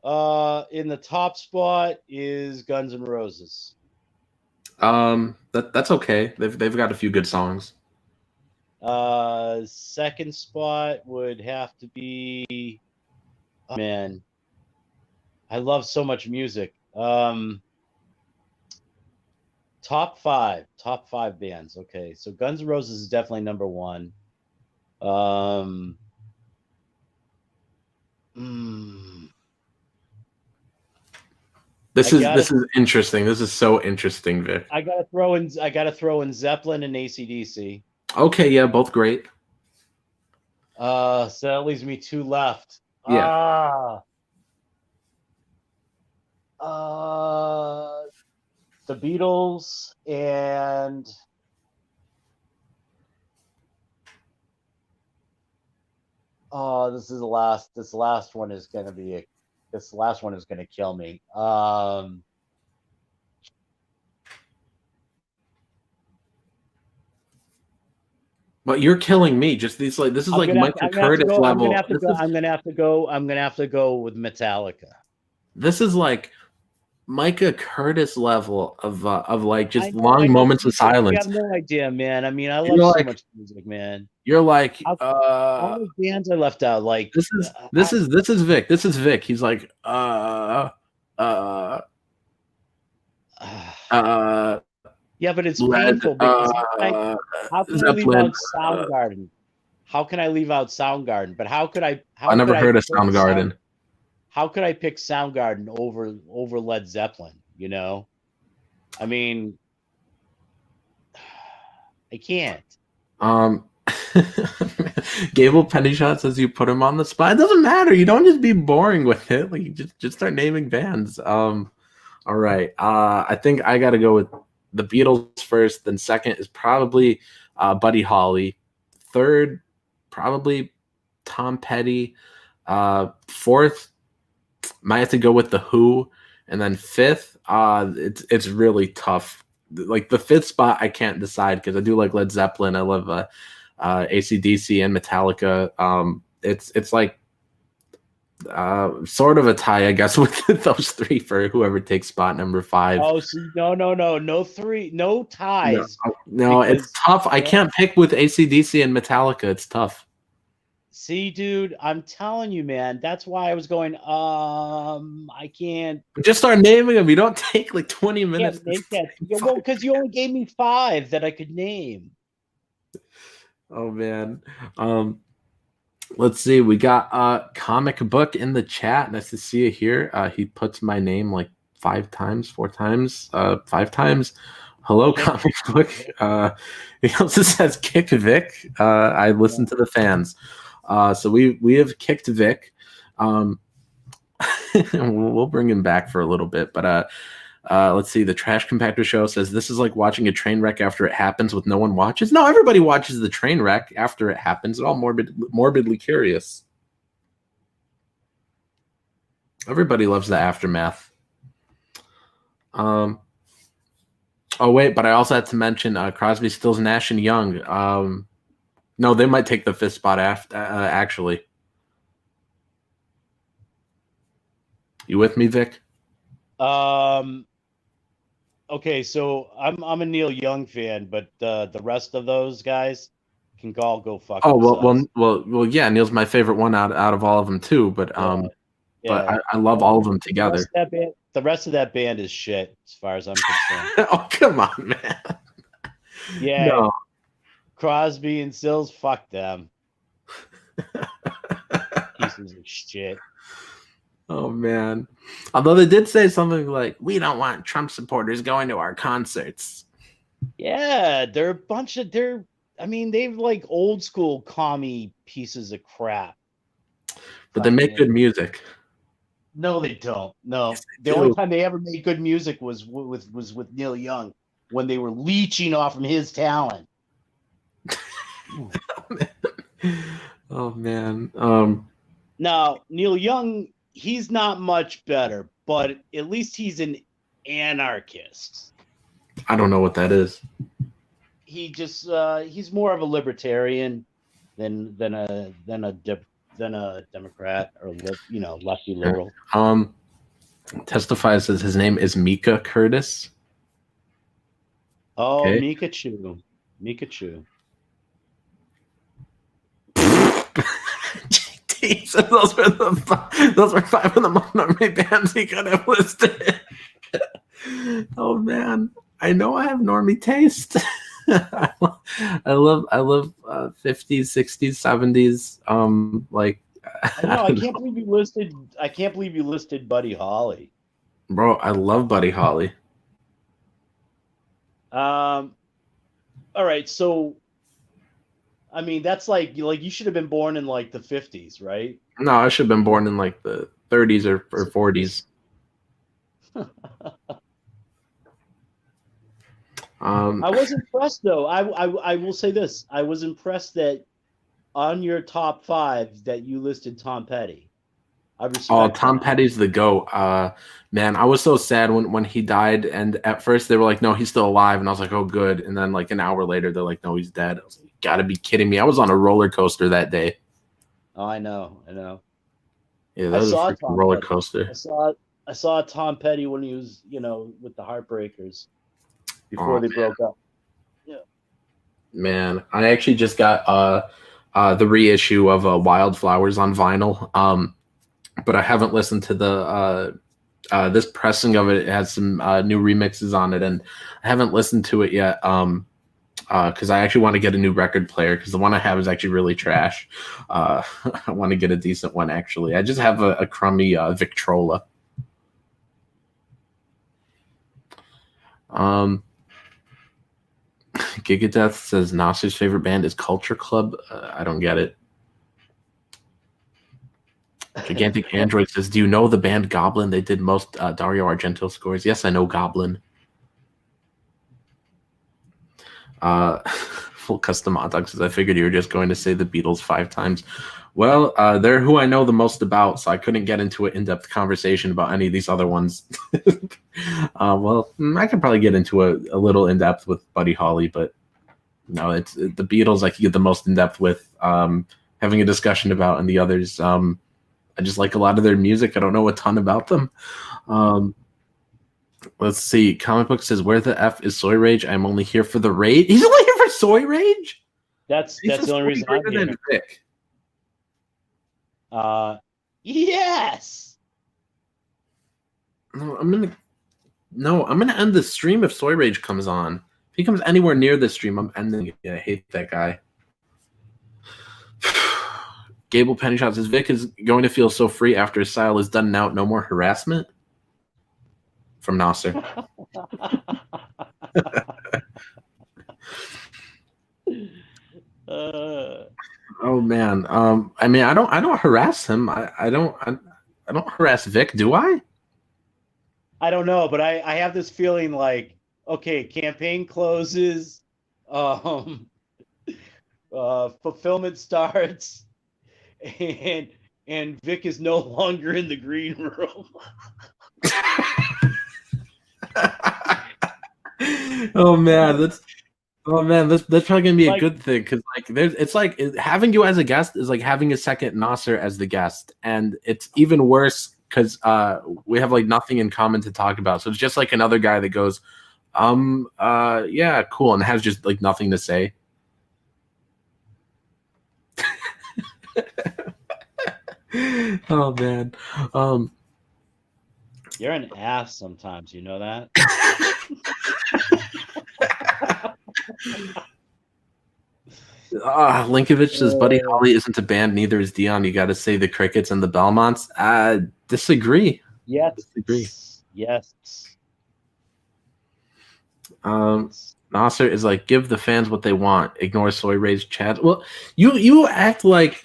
in the top spot is Guns N' Roses. That's okay. They've got a few good songs. Second spot would have to be man, I love so much music. Top five bands. Okay, so Guns N' Roses is definitely number 1. This is interesting. This is so interesting, Vic. I gotta throw in Zeppelin and AC/DC. Okay, yeah, both great. So that leaves me 2 left. Yeah. The Beatles and Oh, this last one is gonna kill me. But you're killing me. Just these like this is like Micah Curtis level. I'm gonna have to go with Metallica. This is like Micah Curtis level of like just long moments of silence. You have no idea, man. I mean, I love so much music, man. You're like all the bands I left out. Like this is Vic. This is Vic. He's like yeah, but it's painful because how can I leave out Soundgarden? How can I leave out Soundgarden? But how could I? I never heard of Soundgarden. How could I pick Soundgarden over Led Zeppelin? You know, I mean, I can't. Gable Pennyshot says you put him on the spot. It doesn't matter. You don't just be boring with it. Like you just start naming bands. All right. I think I got to go with the Beatles first. Then second is probably Buddy Holly. Third, probably Tom Petty. Fourth, might have to go with the Who. And then fifth, it's really tough. Like the fifth spot, I can't decide because I do like Led Zeppelin. I love AC/DC and Metallica. It's like sort of a tie, I guess, with those three for whoever takes spot number 5. Oh, so no ties. No, it's tough. I can't pick with AC/DC and Metallica. It's tough. See, dude, I'm telling you, man. That's why I was going. I can't. Just start naming them. You don't take like 20 minutes. Well, because you only gave me 5 that I could name. Oh man. Let's see. We got Comic Book in the chat. Nice to see you here. He puts my name like 4 times. 5 times. Hello, Comic Book. He also says kick Vic. I listen to the fans. So we have kicked Vic. We'll bring him back for a little bit, but let's see. The Trash Compactor Show says this is like watching a train wreck after it happens with no one watches. No, everybody watches the train wreck after it happens. It's all morbidly curious. Everybody loves the aftermath. Oh wait, but I also had to mention Crosby, Stills, Nash, and Young. No, they might take the 5th spot after. Actually, you with me, Vic? Okay, so I'm a Neil Young fan, but the rest of those guys can all go fuck. Oh well, yeah. Neil's my favorite one out of all of them too. But but I love all of them together. The rest of that band is shit, as far as I'm concerned. Oh come on, man. Yeah. No. Crosby and Stills, fuck them. Pieces of shit. Oh man. Although they did say something like, we don't want Trump supporters going to our concerts. Yeah, they're a bunch of they've like old school commie pieces of crap. But they make good music. No, they don't. No. Yes, the only time they ever made good music was with Neil Young when they were leeching off from his talent. Oh man. Now Neil Young, he's not much better, but at least he's an anarchist. I don't know what that is. He just he's more of a libertarian than a Democrat or lefty liberal. Testifies that his name is Mika Curtis. Oh, okay. Mikachu. So those were 5 of the most normally bands he could have listed. Oh man, I know I have normie taste. I love 50s, 60s, 70s. Like I can't believe you listed Buddy Holly. Bro, I love Buddy Holly. All right, so I mean, that's like you should have been born in like the 50s, right? No, I should have been born in like the 30s or 40s. I was impressed though. I will say this. I was impressed that on your top 5 that you listed Tom Petty. I respect Oh, Tom that. Petty's the GOAT. Man, I was so sad when he died, and at first they were like, no, he's still alive, and I was like, oh, good. And then like an hour later, they're like, no, he's dead. I was like, you gotta be kidding me. I was on a roller coaster that day. Oh, I know. Yeah, that was a freaking roller coaster. I saw Tom Petty when he was, with the Heartbreakers before they broke up. Yeah. Man, I actually just got the reissue of Wildflowers on vinyl. But I haven't listened to the this pressing of it. It has some new remixes on it, and I haven't listened to it yet. Because I actually want to get a new record player because the one I have is actually really trash. I want to get a decent one actually. I just have a crummy Victrola. Gigadeath says Nasser's favorite band is Culture Club. I don't get it. Gigantic Android says, do you know the band Goblin? They did most Dario Argento scores. Yes, I know Goblin. Full Custom Hot Dog says, I figured you were just going to say the Beatles 5 times. Well, they're who I know the most about, so I couldn't get into an in-depth conversation about any of these other ones. Well, I could probably get into a little in-depth with Buddy Holly, but no, it's the Beatles I could get the most in-depth with, having a discussion about, and the others, I just like a lot of their music. I don't know a ton about them. Let's see. Comic Book says, where the F is Soy Rage? I'm only here for the raid. He's only here for Soy Rage? That's the only reason I'm here. Vic. Yes. No, I'm gonna end the stream if Soy Rage comes on. If he comes anywhere near the stream, I'm ending it. Yeah, I hate that guy. Gable Pennyshot says, Vic is going to feel so free after Asyl is done and out. No more harassment? From Nasser. Oh man. I mean, I don't harass him. I don't harass Vic, do I? I don't know, but I have this feeling like, okay, campaign closes, fulfillment starts, and Vic is no longer in the green room. Oh man, that's probably gonna be a good thing because having you as a guest is like having a second Nasser as the guest, and it's even worse because we have like nothing in common to talk about. So it's just like another guy that goes, yeah, cool, and has just like nothing to say. Oh man. You're an ass sometimes, you know that? Linkovich says, Buddy Holly isn't a band, neither is Dion. You got to say the Crickets and the Belmonts. Disagree. Yes. Disagree. Yes. Nasser is like, give the fans what they want. Ignore Soy Rage Chad. Well, you act like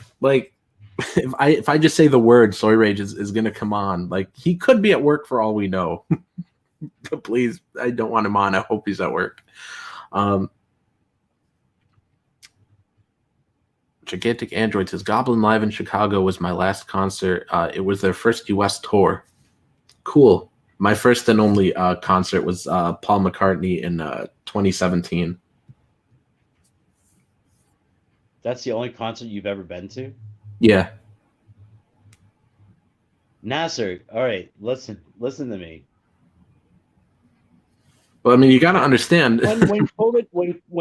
if I just say the word, Soy Rage is gonna come on. Like, he could be at work for all we know. But please, I don't want him on. I hope he's at work. Gigantic Android says, Goblin Live in Chicago was my last concert. It was their first US tour. Cool. My first and only concert was Paul McCartney in 2017. That's the only concert you've ever been to? Yeah. Nasser, all right, listen to me. Well, I mean, you got to understand. when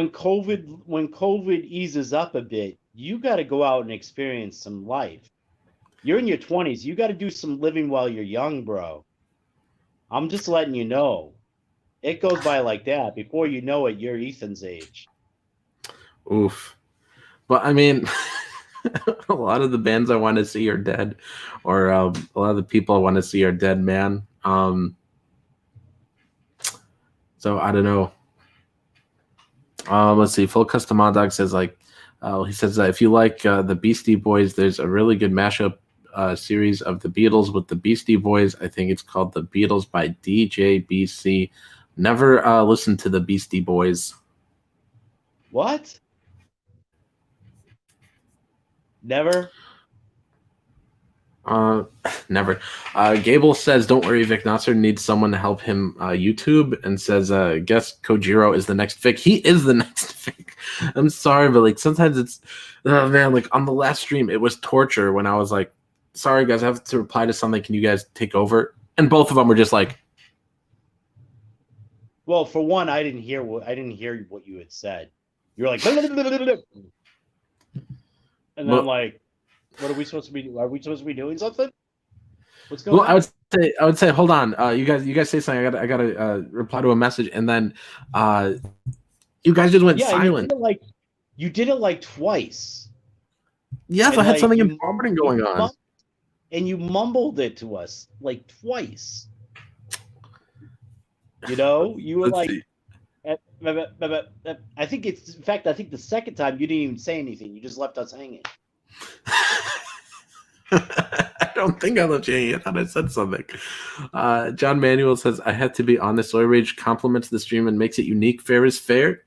COVID eases up a bit, you got to go out and experience some life. You're in your 20s. You got to do some living while you're young, bro. I'm just letting you know. It goes by like that. Before you know it, you're Ethan's age. Oof. But I mean, a lot of the bands I want to see are dead, or a lot of the people I want to see are dead, man. So I don't know. Let's see. Full Custom Hot Dog says, like, he says that if you like the Beastie Boys, there's a really good mashup series of the Beatles with the Beastie Boys. I think it's called The Beatles by DJBC. Never listened to the Beastie Boys. What? Never. Never. Gable says, "Don't worry, Vic Nasser needs someone to help him YouTube," and says, "Guess Kojiro is the next Vic." He is the next Vic. I'm sorry, but like sometimes it's, oh man, like on the last stream, it was torture when I was like, "Sorry guys, I have to reply to something. Can you guys take over?" And both of them were just like, "Well, for one, I didn't hear what you had said. You're like, and then I'm like, what are we supposed to be? Are we supposed to be doing something? What's going on? I would say, hold on. You guys say something. I gotta reply to a message, and then you guys just went silent. You did it like twice. Yes, and I had something important going on. And you mumbled it to us like twice. You know, you were like, I think it's, in fact, I think the second time you didn't even say anything. You just left us hanging. I don't think I left you hanging. I thought I said something. John Manuel says, "I have to be honest. Soy Rage compliments the stream and makes it unique. Fair is fair."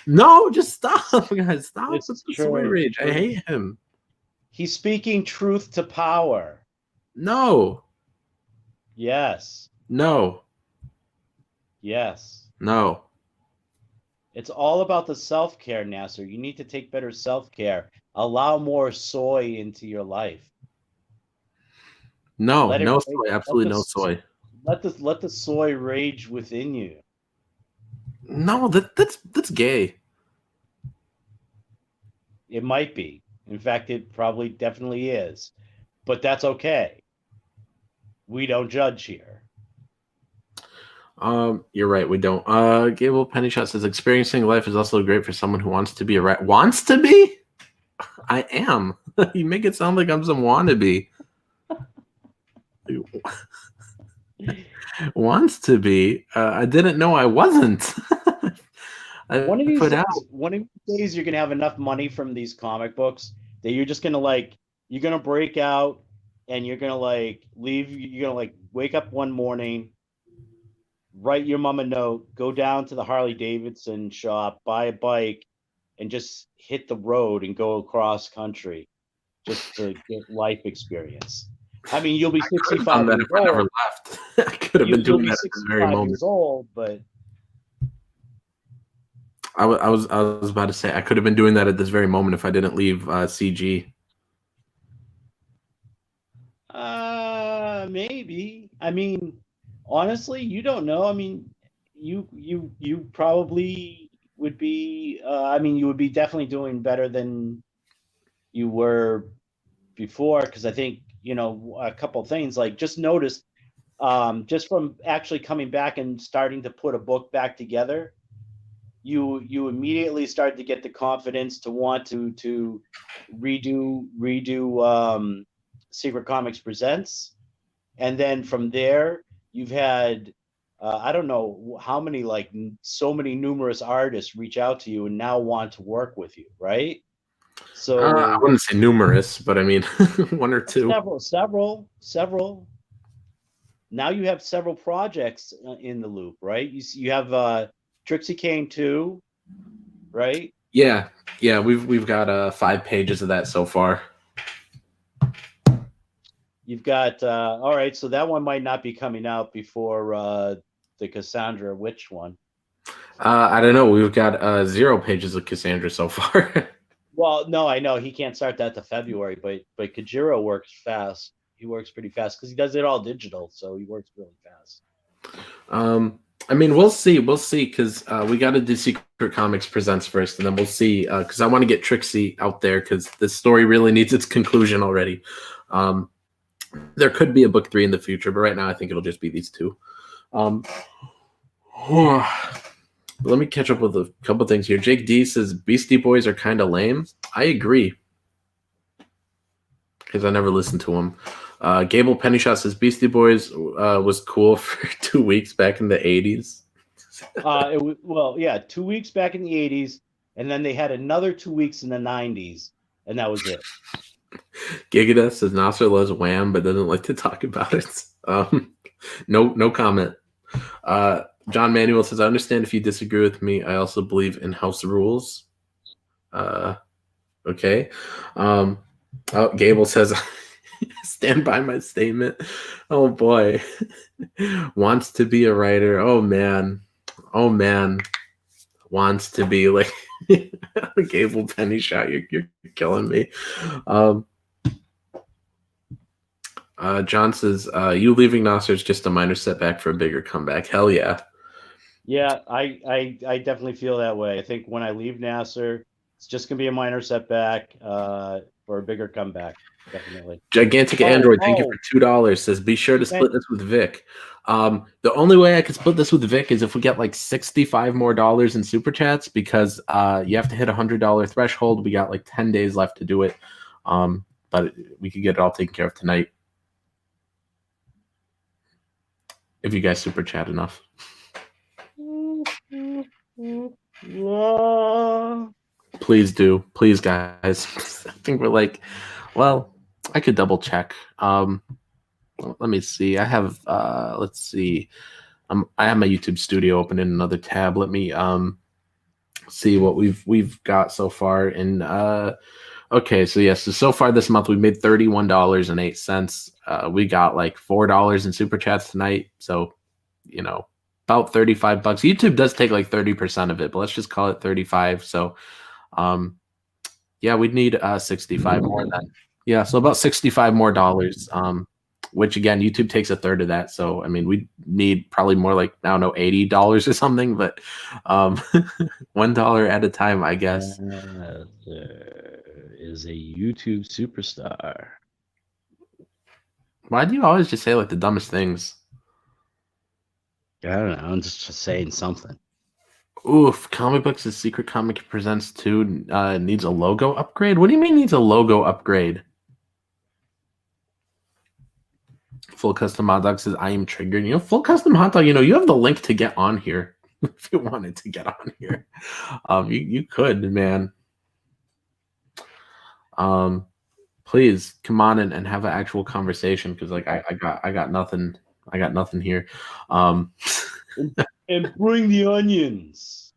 No, just stop, guys. Stop with the Soy Rage. I hate him. He's speaking truth to power. No. Yes. No. Yes. No. It's all about the self-care, Nasser. You need to take better self-care. Allow more soy into your life. No, no soy. Absolutely no soy. Let the soy rage within you. No, that's gay. It might be. In fact, it probably definitely is. But that's okay. We don't judge here. You're right. We don't. Gable Pennyshot says, "Experiencing life is also great for someone who wants to be a rat." Wants to be? I am. You make it sound like I'm some wannabe. Wants to be. I didn't know I wasn't. One of these days, you're gonna have enough money from these comic books that you're just gonna you're gonna break out, and you're gonna leave. You're gonna wake up one morning, write your mom a note, go down to the Harley Davidson shop, buy a bike, and just hit the road and go across country just to get life experience. I mean, you'll be 65 years old. I never left. I could have been doing that at this very moment. Years old, but I was about to say I could have been doing that at this very moment if I didn't leave CG. Maybe. I mean, honestly, you don't know. I mean, you probably would be. You would be definitely doing better than you were before, because I think a couple of things. Just notice, just from actually coming back and starting to put a book back together, you immediately start to get the confidence to want to redo Secret Comics Presents, and then from there you've had I don't know how many so many numerous artists reach out to you and now want to work with you, right? So I wouldn't say numerous, but I mean one or two. Several. Now you have several projects in the loop, right? You have Trixie Kane 2, right? Yeah. We've got 5 pages of that so far. You've got all right, so that one might not be coming out before the Cassandra Witch one. I don't know. We've got 0 pages of Cassandra so far. Well, no, I know he can't start that to February, but Kojiro works fast. He works pretty fast because he does it all digital, so he works really fast. I mean, we'll see, because we got to do Secret Comics Presents first, and then we'll see, because I want to get Trixie out there, because this story really needs its conclusion already. There could be a book 3 in the future, but right now I think it'll just be these 2. Let me catch up with a couple things here. Jake D says Beastie Boys are kind of lame. I agree, because I never listened to them. Gable Pennyshot says Beastie Boys was cool for 2 weeks back in the 80s. 2 weeks back in the 80s, and then they had another 2 weeks in the 90s, and that was it. Gigadeath says Nasser loves Wham, but doesn't like to talk about it. No comment. John Manuel says, I understand if you disagree with me. I also believe in house rules. Okay. Oh, Gable says, stand by my statement. Oh boy. Wants to be a writer. Oh man. Wants to be like Gable penny shot. You're killing me. John says, you leaving Nasser is just a minor setback for a bigger comeback. Hell yeah. Yeah, I definitely feel that way. I think when I leave Nasser, it's just gonna be a minor setback for a bigger comeback. Definitely. Gigantic Android, thank you for $2. Says, be sure to split this with Vic. The only way I could split this with Vic is if we get like $65 more in super chats, because you have to hit $100 threshold. We got like 10 days left to do it, but we could get it all taken care of tonight if you guys super chat enough. Please do, please, guys. I think we're like, well, I could double check. Let me see. I have let's see. I have my YouTube studio open in another tab. Let me see what we've got so far. And okay, so yes, so far this month we made $31.08. We got like $4 in super chats tonight. So, you know, about $35. YouTube does take like 30% of it, but let's just call it 35. So yeah, we'd need 65 more than. Yeah, so about $65 more, which again, YouTube takes a third of that. So I mean, we need probably more like, I don't know, $80 or something, but $1 at a time, I guess. There is a YouTube superstar. Why do you always just say like the dumbest things? I don't know. I'm just saying something. Oof, Comic Books is Secret Comic Presents 2 needs a logo upgrade? What do you mean needs a logo upgrade? Full Custom Hot Dog says, I am triggered. You know, Full Custom Hot Dog, you know, you have the link to get on here if you wanted to get on here. You could, man. Please come on and have an actual conversation, because like I got nothing here. And bring the onions.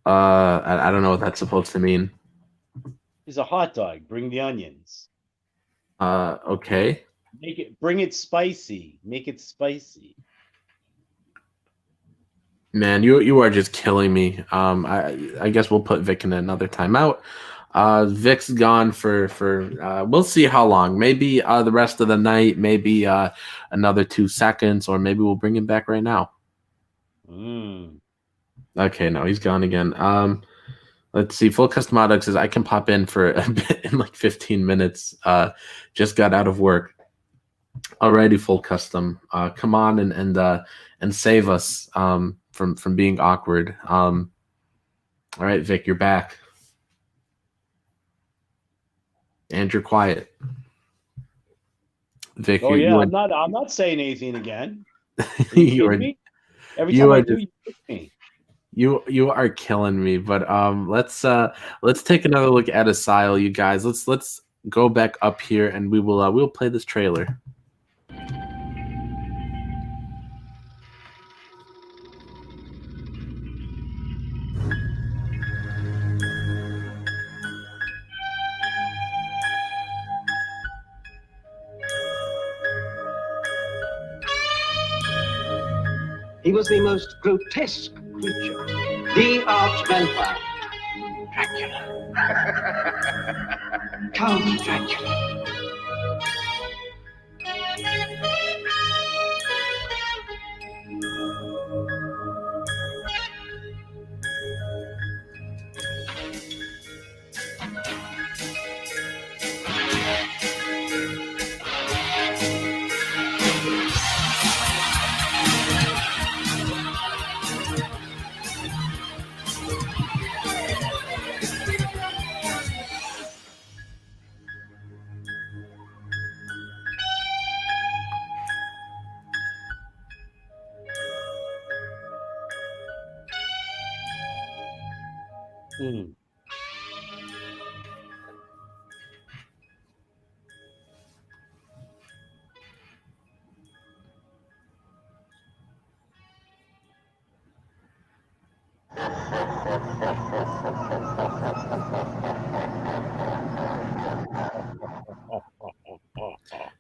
I don't know what that's supposed to mean. He's a hot dog. Bring the onions. Okay. Bring it spicy. Make it spicy. Man, you are just killing me. I guess we'll put Vic in another timeout. Vic's gone for we'll see how long. Maybe the rest of the night, maybe another 2 seconds, or maybe we'll bring him back right now. Okay, no, he's gone again. Let's see. Full Custom Hot Dog says, I can pop in for a bit in like 15 minutes. Just got out of work. Alrighty, Full Custom. Come on and save us from being awkward. All right, Vic, you're back. And you're quiet. Vic, I'm not saying anything again. You are, every time I do, you pick me. You are killing me. But let's take another look at Asyl, you guys. Let's go back up here and we'll play this trailer. He was the most grotesque creature, the arch-vampire, Dracula. Count Dracula.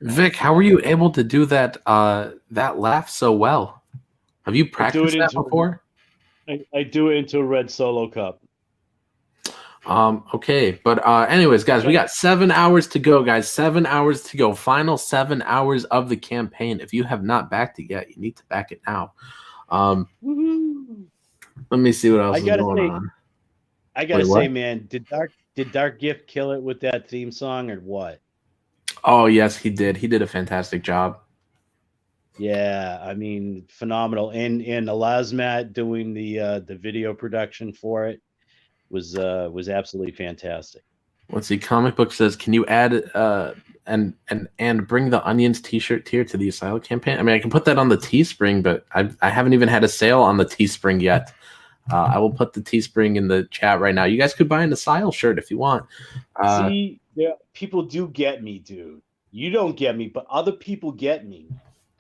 Vic, how were you able to do that that laugh so well? Have you practiced that before? I do it into a red Solo cup. Okay, but anyways, guys, we got 7 hours to go, guys. 7 hours to go. Final 7 hours of the campaign. If you have not backed it yet, you need to back it now. Let me see what else is going on. I gotta say, man, did Dark Gift kill it with that theme song or what? Oh yes, he did. He did a fantastic job. Yeah, I mean, phenomenal. And Elazmat doing the video production for it was absolutely fantastic. Let's see. Comic Book says, can you add and bring the Onions T-shirt tier to the Asyl campaign? I mean, I can put that on the Teespring, but I haven't even had a sale on the Teespring yet. I will put the Teespring in the chat right now. You guys could buy an Asyl shirt if you want. See, people do get me, dude. You don't get me, but other people get me.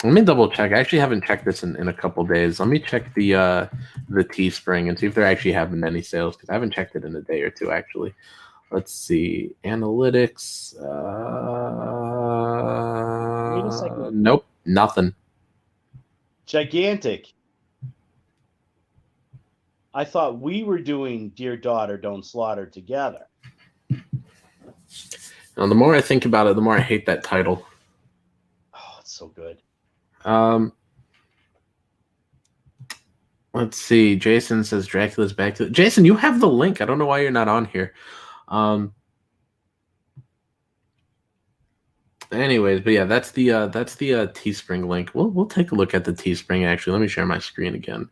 Let me double check. I actually haven't checked this in a couple days. Let me check the Teespring and see if they're actually having any sales, because I haven't checked it in a day or two, actually. Let's see. Analytics. Wait a second. Nope. Nothing. Gigantic. I thought we were doing Dear Daughter, Don't Slaughter together. Now, the more I think about it, the more I hate that title. Oh, it's so good. Let's see. Jason says Dracula's back to Jason, you have the link. I don't know why you're not on here. Anyways, but yeah, that's the Teespring link. We'll take a look at the Teespring. Actually, let me share my screen again.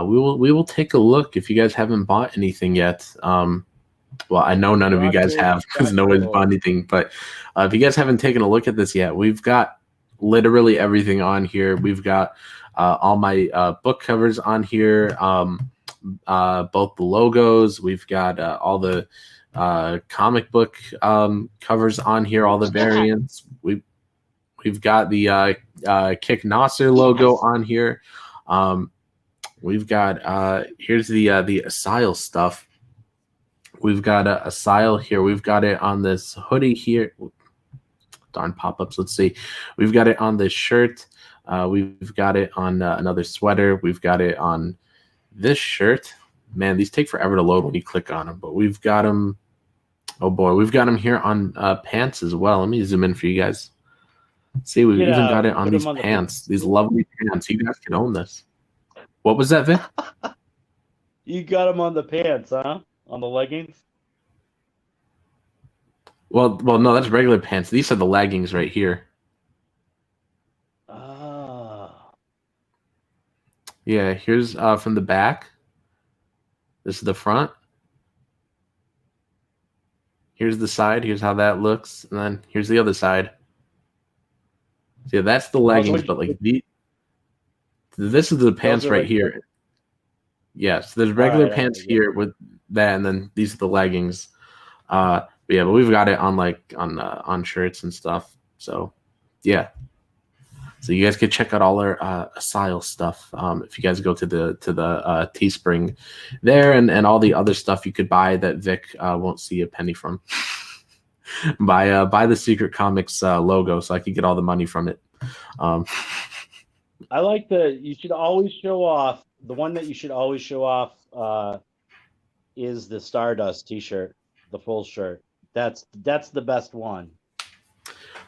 We will take a look if you guys haven't bought anything yet. Well, I know none of you guys have because no one's bought anything. But if you guys haven't taken a look at this yet, we've got literally everything on here. We've got all my book covers on here, both the logos. We've got all the comic book covers on here, all the variants. We've got the Kick Nasser logo on here. We've got here's the Asyl stuff. We've got Asyl here. We've got it on this hoodie here. Darn pop-ups. Let's see. We've got it on this shirt. We've got it on another sweater. We've got it on this shirt. Man, these take forever to load when you click on them. But we've got them. Oh boy, we've got them here on pants as well. Let me zoom in for you guys. See, we've even got it on these pants. These lovely pants. You guys can own this. What was that, Vic? You got them on the pants, huh? On the leggings? Well, no, that's regular pants. These are the leggings right here. Ah. Yeah, here's from the back. This is the front. Here's the side. Here's how that looks. And then here's the other side. So yeah, that's the leggings, but like this is the pants right here. Yes, there's regular pants here with that, and then these are the leggings. But yeah, but we've got it on like on shirts and stuff. So yeah. So you guys could check out all our Asyl stuff if you guys go to the Teespring there, and all the other stuff you could buy that Vic won't see a penny from. buy the Secret Comics logo so I could get all the money from it. I like you should always show off. The one that you should always show off is the Stardust T-shirt, the full shirt. That's the best one.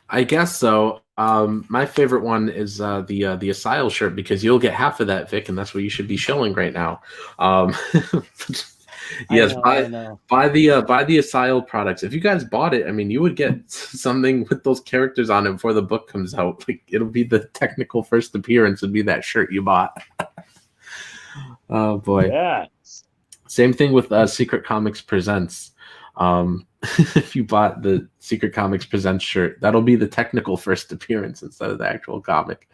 I guess so. My favorite one is the Asyl shirt, because you'll get half of that, Vic, and that's what you should be showing right now. Yes, buy the Asyl products. If you guys bought it, I mean, you would get something with those characters on it before the book comes out. Like, it'll be the technical first appearance would be that shirt you bought. Oh boy. Yeah. Same thing with Secret Comics Presents. If you bought the Secret Comics Presents shirt, that'll be the technical first appearance instead of the actual comic.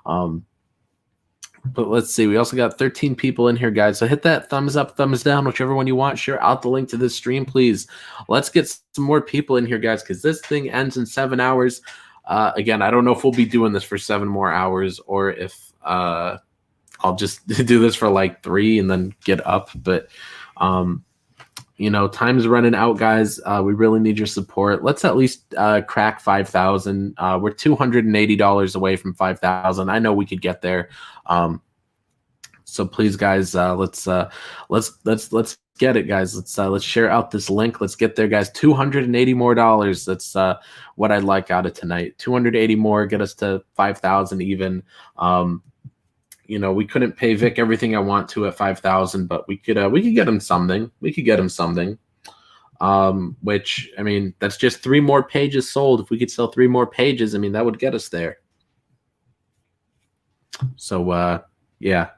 But let's see. We also got 13 people in here, guys. So hit that thumbs up, thumbs down, whichever one you want. Share out the link to this stream, please. Let's get some more people in here, guys, because this thing ends in 7 hours. Again, I don't know if we'll be doing this for 7 more hours, or if I'll just do this for like 3 and then get up. But time's running out, guys. We really need your support. Let's at least crack 5,000. We're $280 away from 5,000. I know we could get there. So please, guys, let's get it, guys. Let's share out this link. Let's get there, guys. $280 more. That's what I'd like out of tonight. 280 more, get us to 5,000 even. We couldn't pay Vic everything I want to at 5,000, but we could get him something. We could get him something. Which, I mean, that's just 3 more pages sold. If we could sell 3 more pages, I mean, that would get us there. So yeah.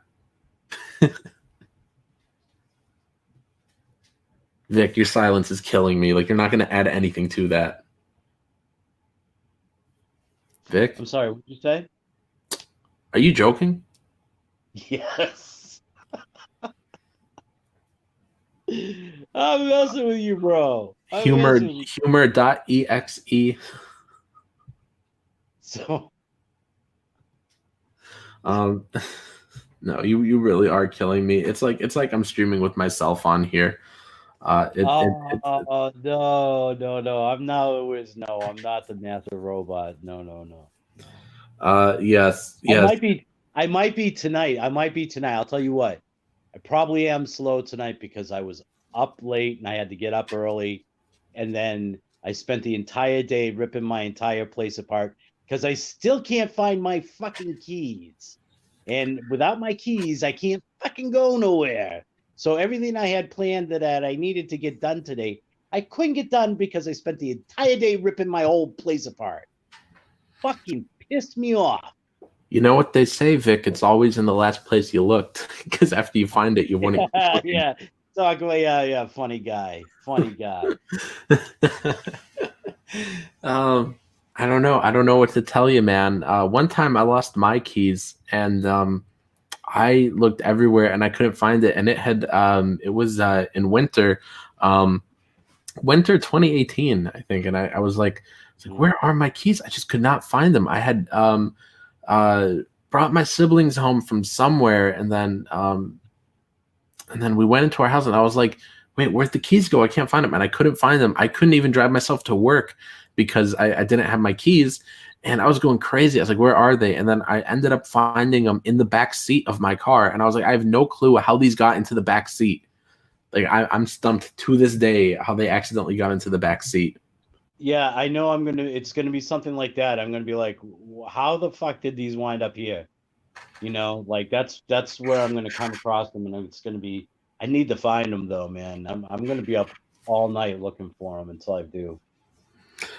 Vic, your silence is killing me. Like, you're not going to add anything to that. Vic? I'm sorry, what did you say? Are you joking? Yes. I'm messing with you, bro. Humor.exe. So no, you really are killing me. It's like I'm streaming with myself on here. no. I'm not the Nasser Robot. No. Yes. I might be tonight. I'll tell you what. I probably am slow tonight because I was up late and I had to get up early, and then I spent the entire day ripping my entire place apart because I still can't find my fucking keys. And without my keys, I can't fucking go nowhere. So everything I had planned that I needed to get done today, I couldn't get done because I spent the entire day ripping my whole place apart. Fucking pissed me off. You know what they say, Vic? It's always in the last place you looked, because after you find it, you want to. Yeah. Talk about funny guy. I don't know what to tell you, man. One time I lost my keys, and I looked everywhere and I couldn't find it. And it was in winter 2018, I think. And I was like, where are my keys? I just could not find them. I had brought my siblings home from somewhere, and then we went into our house, and I was like, wait, where'd the keys go? I can't find them. And I couldn't find them. I couldn't even drive myself to work because I didn't have my keys, and I was going crazy. I was like, where are they? And then I ended up finding them in the back seat of my car. And I was like, I have no clue how these got into the back seat. Like, I'm stumped to this day how they accidentally got into the back seat. Yeah, I know it's going to be something like that. I'm going to be like, how the fuck did these wind up here? Like that's where I'm going to come across them. And it's going to be, I need to find them though, man. I'm going to be up all night looking for them until I do.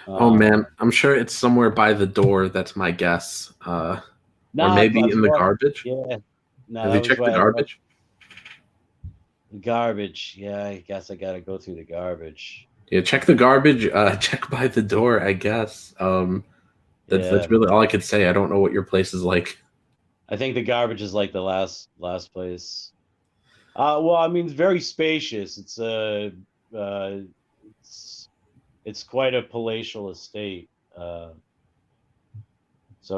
Oh man, I'm sure it's somewhere by the door. That's my guess. Or maybe in the garbage. Yeah. No, have you checked the garbage? Garbage. Yeah, I guess I got to go through the garbage. Yeah, check the garbage. Check by the door, I guess. That's really all I could say. I don't know what your place is like. I think the garbage is like the last place. Well, I mean, it's very spacious. It's quite a palatial estate. So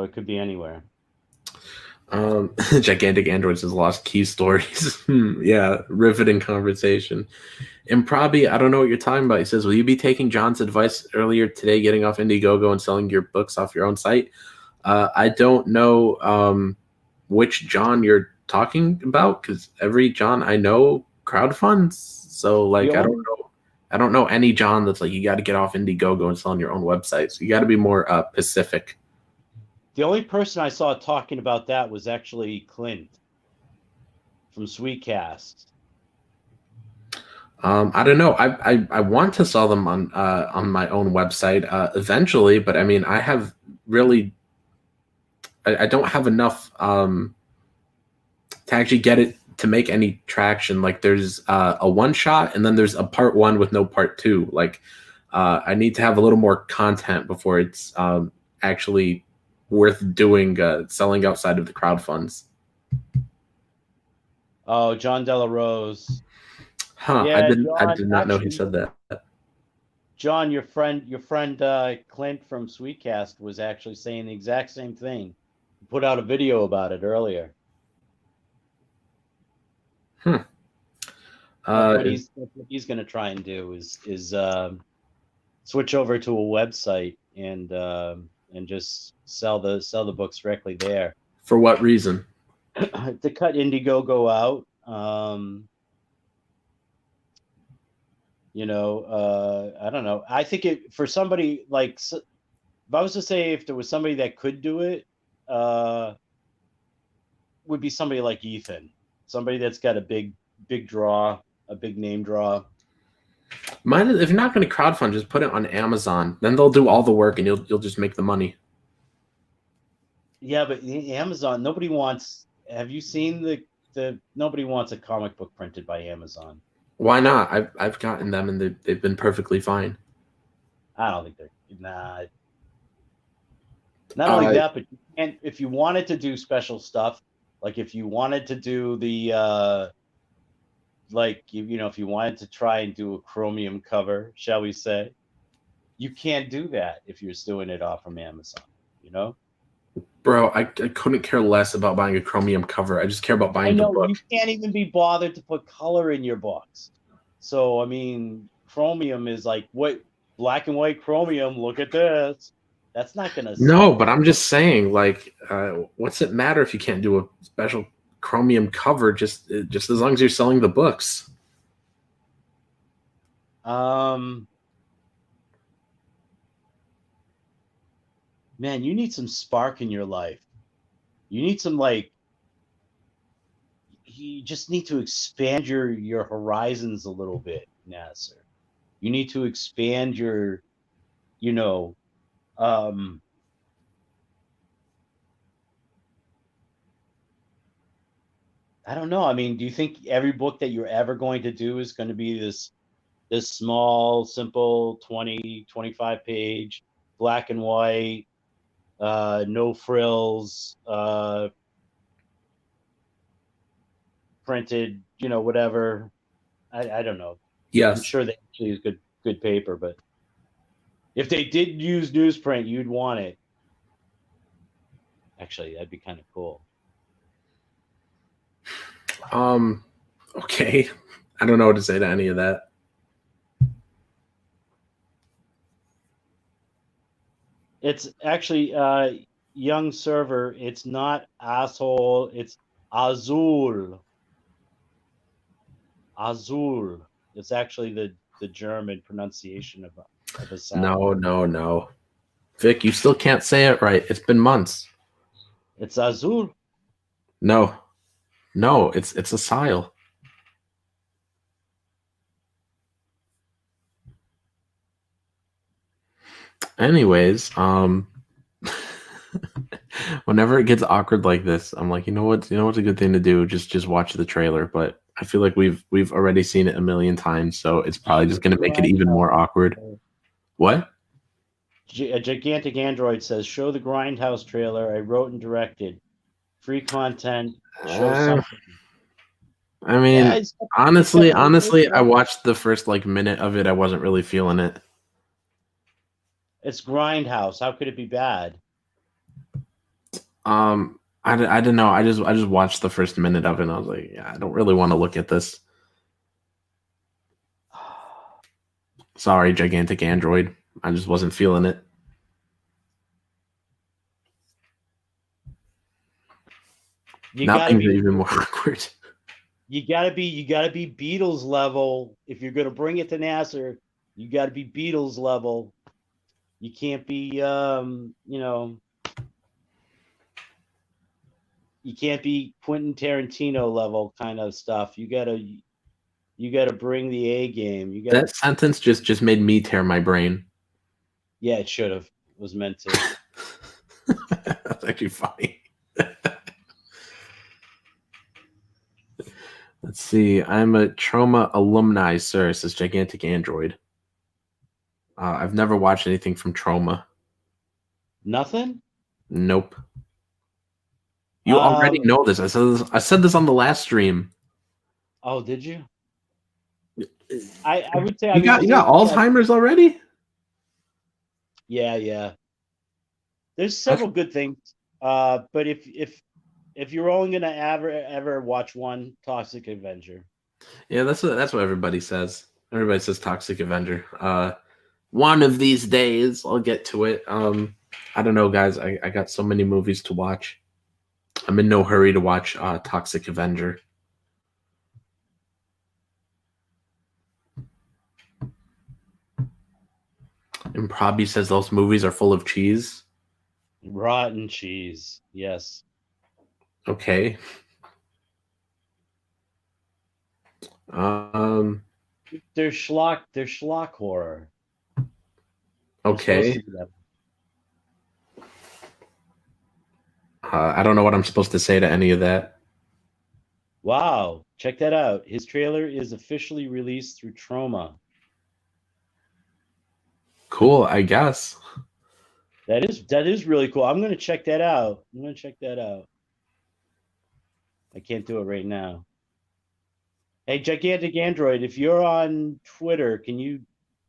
it could be anywhere. Gigantic Androids has lost key stories. Yeah, riveting conversation. Improbi, I don't know what you're talking about. He says, will you be taking John's advice earlier today, getting off Indiegogo and selling your books off your own site? I don't know which John you're talking about, because every John I know crowdfunds. So like, I don't know any John that's like, you got to get off Indiegogo and sell on your own website. So you got to be more Pacific. The only person I saw talking about that was actually Clint from Sweetcast. I don't know. I want to sell them on my own website eventually, but I mean, I have really, I don't have enough to actually get it to make any traction. Like there's a one shot, and then there's a part 1 with no part 2. Like I need to have a little more content before it's actually worth doing, selling outside of the crowdfunds. Oh, John Della Rose. Huh? Yeah, I did not know he said that. John, your friend Clint from Sweetcast was actually saying the exact same thing. He put out a video about it earlier. That's what he's going to try and do is switch over to a website and just sell the books directly there. For what reason? To cut Indiegogo out. I don't know. I think for somebody like, if I was to say if there was somebody that could do it, would be somebody like Ethan, somebody that's got a big draw, a big name draw. If you're not going to crowdfund, just put it on Amazon. Then they'll do all the work, and you'll just make the money. Yeah, but Amazon, nobody wants. Have you seen the? Nobody wants a comic book printed by Amazon. Why not? I've gotten them, and they've been perfectly fine. I don't think they're not. Not only that, but you can't. If you wanted to do special stuff, like if you wanted to do the, if you wanted to try and do a chromium cover, shall we say, you can't do that if you're doing it off from Amazon. Bro, I couldn't care less about buying a chromium cover. I just care about buying the book. You can't even be bothered to put color in your books. So, I mean, chromium is like, what, black and white chromium, look at this. That's not going to... No, but I'm just saying, like, what's it matter if you can't do a special chromium cover just as long as you're selling the books? Man, you need some spark in your life. You need some, you just need to expand your horizons a little bit, Nasser. You need to expand your, I don't know. I mean, do you think every book that you're ever going to do is going to be this small, simple 20, 25 page, black and white, no frills, printed, whatever. I don't know. Yes. I'm sure they actually use good paper, but if they did use newsprint, you'd want it. Actually, that'd be kind of cool. Okay. I don't know what to say to any of that. It's actually young server. It's not asshole. It's Asyl. Asyl. It's actually the German pronunciation of a sound. No. Vic, you still can't say it right. It's been months. It's Asyl. No, it's Asyl. Anyways, whenever it gets awkward like this, I'm like, what's a good thing to do? Just watch the trailer. But I feel like we've already seen it a million times, so it's probably just gonna make it even more awkward. What? A Gigantic Android says, "Show the Grindhouse trailer. I wrote and directed. Free content. Show something." I mean, honestly, I watched the first minute of it. I wasn't really feeling it. It's Grindhouse. How could it be bad? I don't know. I just watched the first minute of it, and I was like, yeah, I don't really want to look at this. Sorry, Gigantic Android. I just wasn't feeling it. Nothing's even more awkward. You gotta be Beatles level. If you're gonna bring it to Nasser, you gotta be Beatles level. You can't be you can't be Quentin Tarantino level kind of stuff. You gotta bring the A game. That sentence just made me tear my brain. Yeah, it should have. It was meant to. That's actually funny. Let's see. I'm a Trauma alumni, sir, says Gigantic Android. I've never watched anything from Trauma. Nothing? Nope. You already know this. I said this on the last stream. Oh, did you? I would say you got Alzheimer's already? Yeah. There's several good things. But if you're only gonna ever watch one, Toxic Avenger. Yeah, that's what everybody says. Everybody says Toxic Avenger. One of these days I'll get to it. I don't know, guys. I got so many movies to watch. I'm in no hurry to watch Toxic Avenger. And Probby says those movies are full of cheese. Rotten cheese. Yes. Okay. They're schlock. They're schlock horror. Okay. I don't know what I'm supposed to say to any of that. Wow, check that out. His trailer is officially released through Troma. Cool, I guess. That is really cool. I'm gonna check that out. I can't do it right now. Hey, Gigantic Android, if you're on Twitter, can you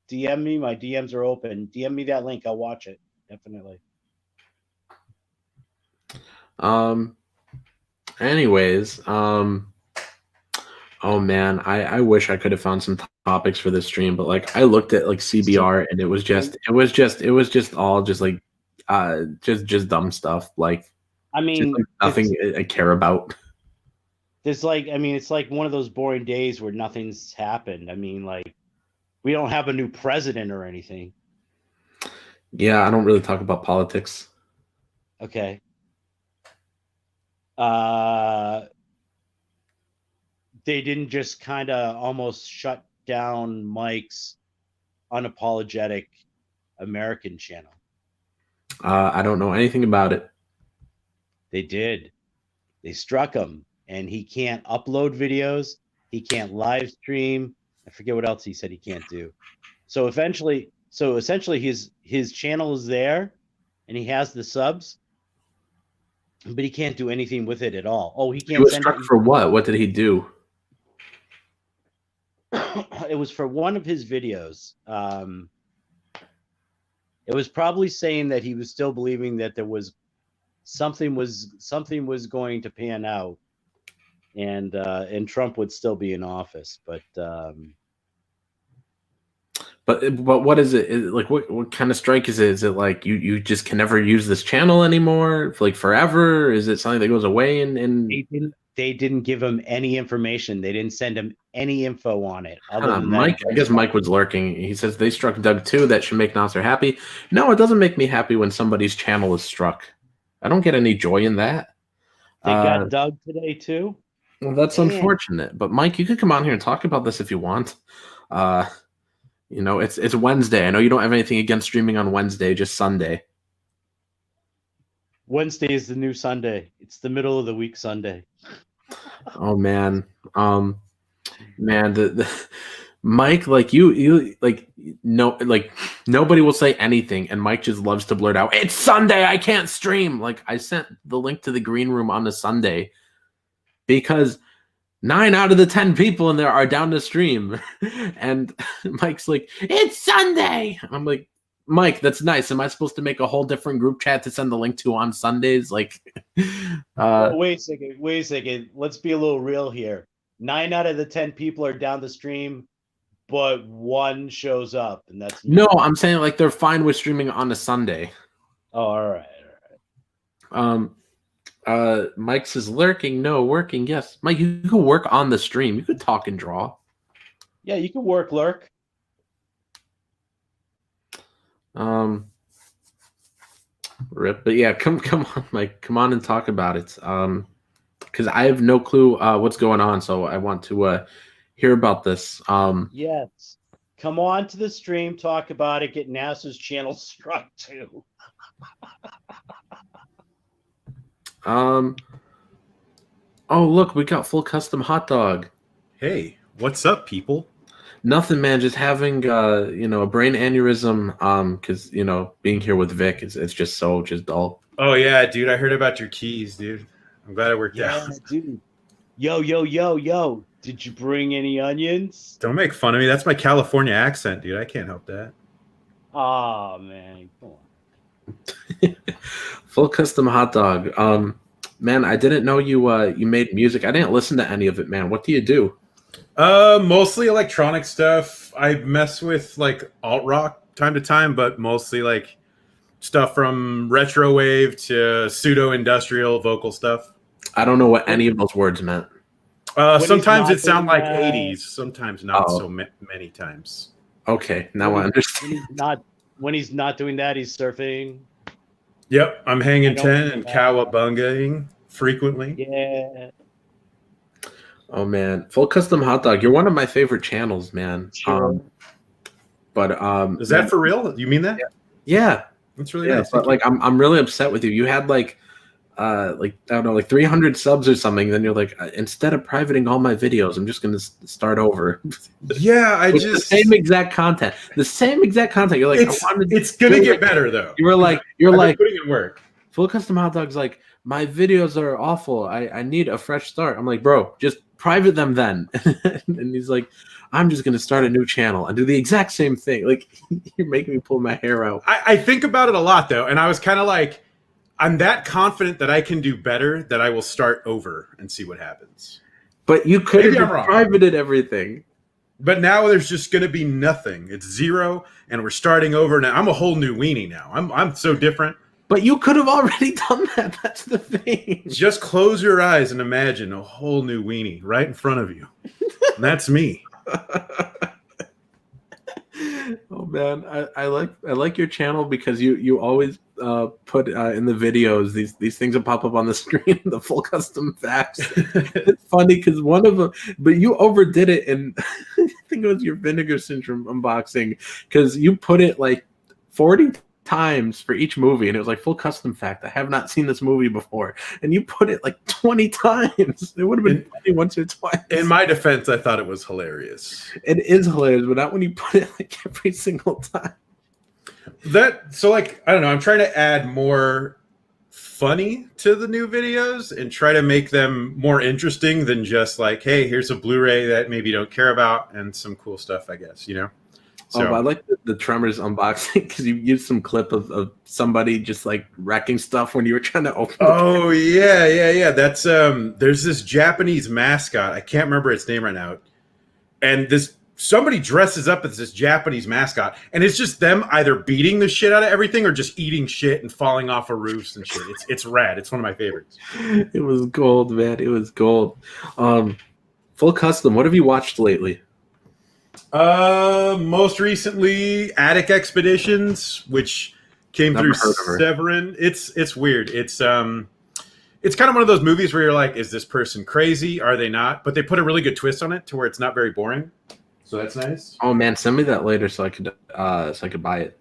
DM me? My DMs are open. DM me that link. I'll watch it. Definitely. Anyways, oh man, I wish I could have found some topics for this stream, but like I looked at like CBR and it was just all just like just dumb stuff. Like I mean, like nothing I care about. There's like, I mean, it's like one of those boring days where nothing's happened. I mean, like we don't have a new president or anything. Yeah, I don't really talk about politics. Okay. They didn't just kind of almost shut down Mike's unapologetic American channel. I don't know anything about it. They did. They struck him, and he can't upload videos. He can't live stream. I forget what else he said he can't do. So essentially his channel is there, and he has the subs, but he can't do anything with it at all. Oh, he can't. He was struck for what? What did he do? It was for one of his videos. It was probably saying that he was still believing that there was something was going to pan out, and Trump would still be in office. But what is it? Like what kind of strike is it? Is it like you just can never use this channel anymore, like forever? Is it something that goes away? And they didn't give him any information. They didn't send him any info on it. Other than Mike, I guess Mike was lurking. He says they struck Doug too. That should make Nasser happy. No, it doesn't make me happy when somebody's channel is struck. I don't get any joy in that. They got Doug today too. Well, that's unfortunate. But Mike, you could come on here and talk about this if you want. You know, it's Wednesday. I know you don't have anything against streaming on Wednesday, just Sunday. Wednesday is the new Sunday. It's the middle of the week Sunday. Oh man. Man, the Mike, like you like no, like nobody will say anything, and Mike just loves to blurt out, "It's Sunday, I can't stream." Like I sent the link to the green room on a Sunday because 9 out of the 10 people in there are down to stream, and Mike's like, "It's Sunday." I'm like, Mike, that's nice. Am I supposed to make a whole different group chat to send the link to on Sundays? Like, wait a second. Let's be a little real here. 9 out of the 10 people are down the stream, but 1 shows up, and that's me. No, I'm saying like they're fine with streaming on a Sunday. Oh, all right. Mike says lurking, no, working, yes. Mike, you could work on the stream. You could talk and draw. Yeah, you can work lurk. Rip, but yeah, come on, Mike, come on and talk about it. Because I have no clue what's going on, so I want to hear about this. Yes, come on to the stream, talk about it, get Nasser's channel struck too. Oh look, we got full custom hot dog. Hey, what's up, people? Nothing, man. Just having a brain aneurysm. Because being here with Vic, it's just dull. Oh yeah, dude. I heard about your keys, dude. I'm glad it worked out. Dude. Yo. Did you bring any onions? Don't make fun of me. That's my California accent, dude. I can't help that. Oh man, come on. Full custom hot dog. Man, I didn't know you made music. I didn't listen to any of it, man. What do you do? Mostly electronic stuff. I mess with like alt rock time to time, but mostly like stuff from retro wave to pseudo industrial vocal stuff. I don't know what any of those words meant. Sometimes it sounds like 80s, sometimes not so many times. Okay, now I understand. When he's not doing that, he's surfing. Yep, I'm hanging 10 and cowabungaing frequently. Yeah. Oh man, Full Custom Hot Dog, you're one of my favorite channels, man. Sure. Is that for real? You mean that? Yeah. That's really nice. But like I'm really upset with you. You had like I don't know, like 300 subs or something. Then you're like, instead of privating all my videos, I'm just gonna start over. Yeah, the same exact content. The same exact content. You're like, it's gonna get better though. You're like putting in work. Full Custom Hot Dog's like, my videos are awful. I need a fresh start. I'm like, bro, just private them then. And he's like, I'm just gonna start a new channel and do the exact same thing. Like, you're making me pull my hair out. I think about it a lot though, and I was kind of like, I'm that confident that I can do better that I will start over and see what happens. But you could have privated everything. But now there's just going to be nothing. It's zero, and we're starting over now. I'm a whole new weenie now. I'm so different. But you could have already done that. That's the thing. Just close your eyes and imagine a whole new weenie right in front of you. And that's me. Oh man, I like your channel because you always put in the videos these things that pop up on the screen, the full custom facts. It's funny because one of them, but you overdid it in I think it was your Vinegar Syndrome unboxing, because you put it like 40 times for each movie, and it was like full custom fact, I have not seen this movie before, and you put it like 20 times. It would have been funny once or twice. In my defense, I thought it was hilarious. It is hilarious, but not when you put it like every single time. So like, I don't know, I'm trying to add more funny to the new videos and try to make them more interesting than just like, hey, here's a Blu-ray that maybe you don't care about and some cool stuff, I guess, you know. So, I like the Tremors unboxing because you used some clip of somebody just like wrecking stuff when you were trying to open. Oh yeah. That's there's this Japanese mascot. I can't remember its name right now, and somebody dresses up as this Japanese mascot, and it's just them either beating the shit out of everything or just eating shit and falling off of roofs and shit. It's rad. It's one of my favorites. It was gold, man. It was gold. Full custom. What have you watched lately? Most recently, Attic Expeditions, which came through Severin. It's weird. It's kind of one of those movies where you're like, is this person crazy? Are they not? But they put a really good twist on it to where it's not very boring. So that's nice. Oh man, send me that later so I could buy it.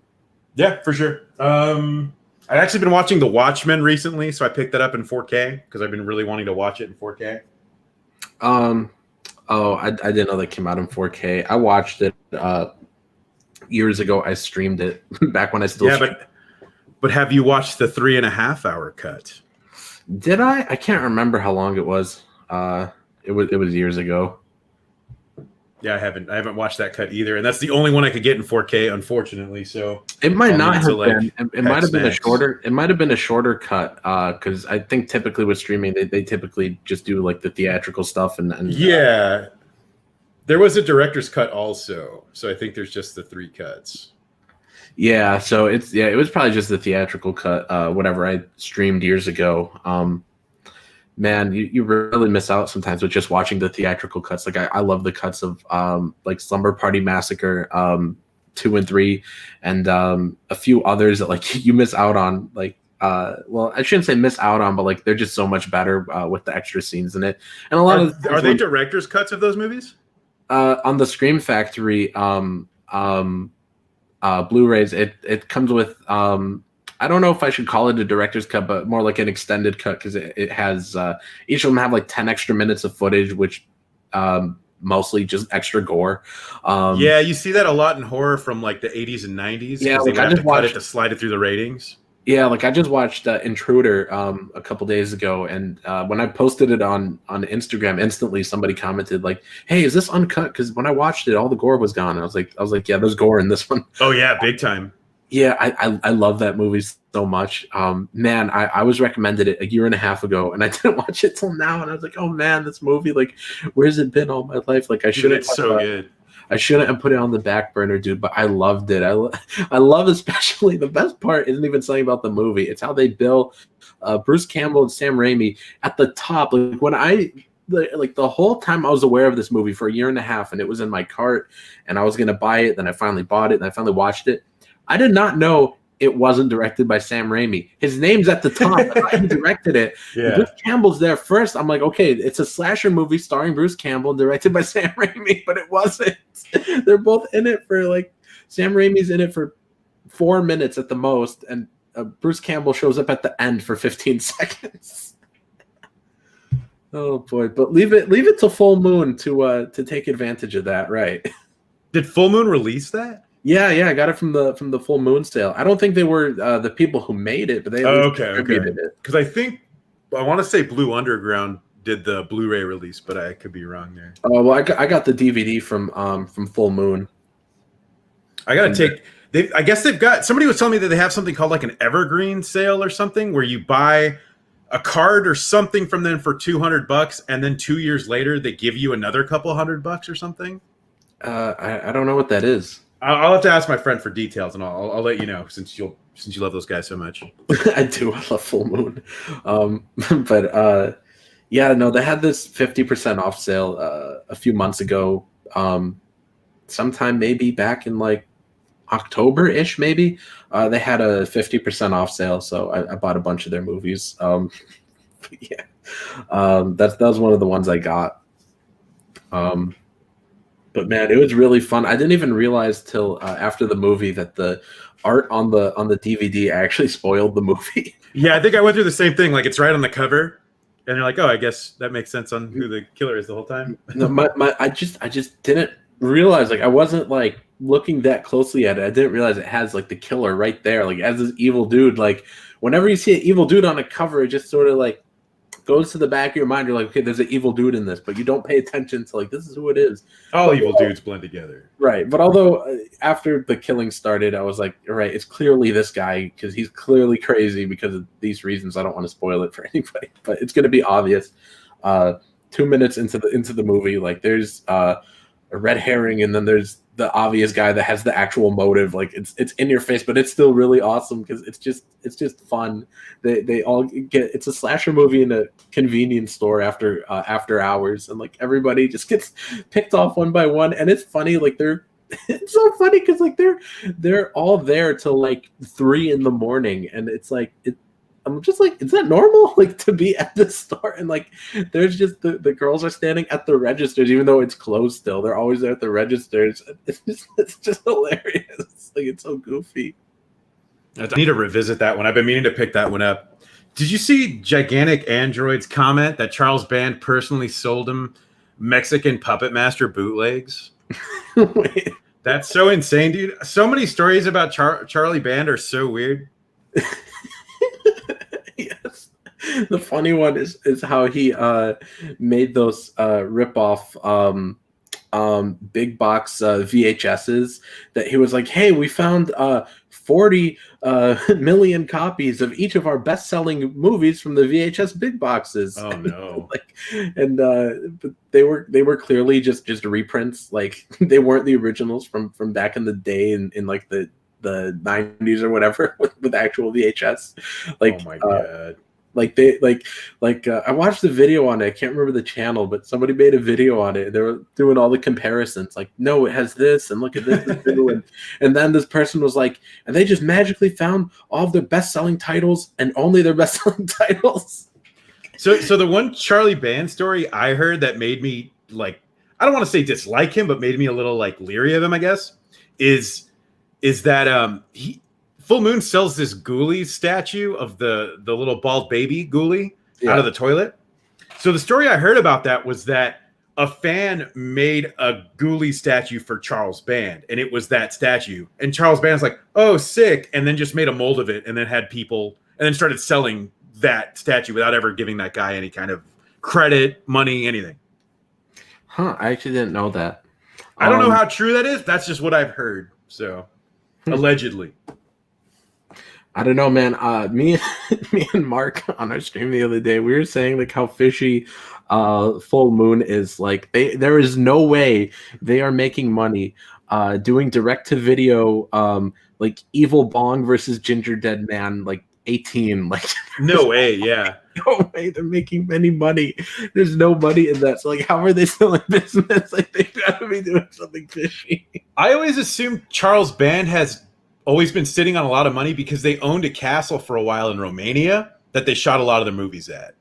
Yeah, for sure. I've actually been watching The Watchmen recently, so I picked that up in 4K because I've been really wanting to watch it in 4K. Oh, I didn't know that came out in 4K. I watched it years ago. I streamed it back when I still. Yeah, but have you watched the 3.5 hour cut? Did I? I can't remember how long it was. It was years ago. Yeah, I haven't watched that cut either, and that's the only one I could get in 4K, unfortunately. So it might not have been. It might have been a shorter. It might have been a shorter cut because I think typically with streaming they typically just do like the theatrical stuff and yeah. There was a director's cut also, so I think there's just the 3 cuts. Yeah, so it was probably just the theatrical cut. Whatever I streamed years ago. Man, you really miss out sometimes with just watching the theatrical cuts. Like I love the cuts of like Slumber Party Massacre 2 and 3, and a few others that like you miss out on. Like well, I shouldn't say miss out on, but like they're just so much better with the extra scenes in it. And a lot are they director's cuts of those movies? On the Scream Factory Blu-rays, it comes with I don't know if I should call it a director's cut, but more like an extended cut because it has each of them have like 10 extra minutes of footage, which mostly just extra gore. Yeah, you see that a lot in horror from like the 80s and 90s. Yeah, like I just cut it to slide it through the ratings. Yeah, like I just watched Intruder a couple days ago, and when I posted it on Instagram, instantly somebody commented like, "Hey, is this uncut?" Because when I watched it, all the gore was gone. I was like, yeah, there's gore in this one. Oh yeah, big time. Yeah, I love that movie so much. Man, I was recommended it a year and a half ago, and I didn't watch it till now. And I was like, oh man, this movie, like, where's it been all my life? Like, I should have. It's so good. I shouldn't have put it on the back burner, dude. But I loved it. I love especially the best part isn't even something about the movie. It's how they bill Bruce Campbell and Sam Raimi at the top. Like when the whole time I was aware of this movie for a year and a half, and it was in my cart, and I was gonna buy it. Then I finally bought it, and I finally watched it. I did not know it wasn't directed by Sam Raimi. His name's at the top. I thought he directed it. Yeah. Bruce Campbell's there first. I'm like, okay, it's a slasher movie starring Bruce Campbell, directed by Sam Raimi, but it wasn't. They're both in it for like Sam Raimi's in it for 4 minutes at the most, and Bruce Campbell shows up at the end for 15 seconds. Oh boy! But leave it to Full Moon to take advantage of that, right? Did Full Moon release that? Yeah, I got it from the Full Moon sale. I don't think they were the people who made it, but they distributed it. Because I want to say Blue Underground did the Blu-ray release, but I could be wrong there. Oh well, I got the DVD from Full Moon. I guess they've got. Somebody was telling me that they have something called like an evergreen sale or something, where you buy a card or something from them for $200, and then 2 years later they give you another couple $100 or something. I don't know what that is. I'll have to ask my friend for details, and I'll let you know since you love those guys so much. I do. I love Full Moon. But yeah, no, they had this 50% off sale a few months ago. Sometime maybe back in like October-ish, maybe. They had a 50% off sale, so I bought a bunch of their movies. Yeah, that was one of the ones I got. But man, it was really fun. I didn't even realize till after the movie that the art on the DVD actually spoiled the movie. Yeah, I think I went through the same thing. Like it's right on the cover, and you're like, oh, I guess that makes sense on who the killer is the whole time. No, I just didn't realize. Like I wasn't like looking that closely at it. I didn't realize it has like the killer right there, like as this evil dude. Like whenever you see an evil dude on a cover, it just sort of like goes to the back of your mind. You're like, okay, there's an evil dude in this, but you don't pay attention to like this is who it is. All evil dudes blend together, right? But although after the killing started, I was like, all right, it's clearly this guy because he's clearly crazy because of these reasons. I don't want to spoil it for anybody, but it's going to be obvious. 2 minutes into the movie, like there's a red herring, and then there's the obvious guy that has the actual motive. Like it's in your face, but it's still really awesome because it's just fun. They all get, it's a slasher movie in a convenience store after hours, and like everybody just gets picked off one by one, and it's funny. Like it's so funny because like they're all there till like 3 a.m, and it's like I'm just like, is that normal? Like to be at the store and like there's just the girls are standing at the registers even though it's closed still. They're always there at the registers. It's just hilarious. Like it's so goofy. I need to revisit that one. I've been meaning to pick that one up. Did you see Gigantic Android's comment that Charles Band personally sold him Mexican Puppet Master bootlegs? Wait. That's so insane, dude. So many stories about Charlie Band are so weird. Yes. The funny one is how he made those rip-off big box VHSs that he was like, hey, we found 40 million copies of each of our best-selling movies from the VHS big boxes. Oh no. But they were clearly just reprints. Like they weren't the originals from back in the day in like the 90s or whatever with actual VHS. Like, oh my god. I watched the video on it. I can't remember the channel, but somebody made a video on it. They were doing all the comparisons. Like, no, it has this, and look at this too. And then this person was like, and they just magically found all of their best-selling titles and only their best-selling titles. So the one Charlie Band story I heard that made me like, I don't want to say dislike him, but made me a little like leery of him, I guess, is that Full Moon sells this Ghoulie statue of the little bald baby Ghoulie out of the toilet. So the story I heard about that was that a fan made a Ghoulie statue for Charles Band, and it was that statue. And Charles Band's like, oh, sick, and then just made a mold of it, and then had people, and then started selling that statue without ever giving that guy any kind of credit, money, anything. Huh, I actually didn't know that. I don't know how true that is. That's just what I've heard. So, allegedly. I don't know, man. Me and Mark on our stream the other day, we were saying like how fishy Full Moon is. Like there is no way they are making money doing direct to video like Evil Bong versus Ginger Dead Man like 18. Like no way, yeah. No way they're making any money. There's no money in that. So like how are they still in business? Like they've got to be doing something fishy. I always assumed Charles Band has always been sitting on a lot of money because they owned a castle for a while in Romania that they shot a lot of their movies at.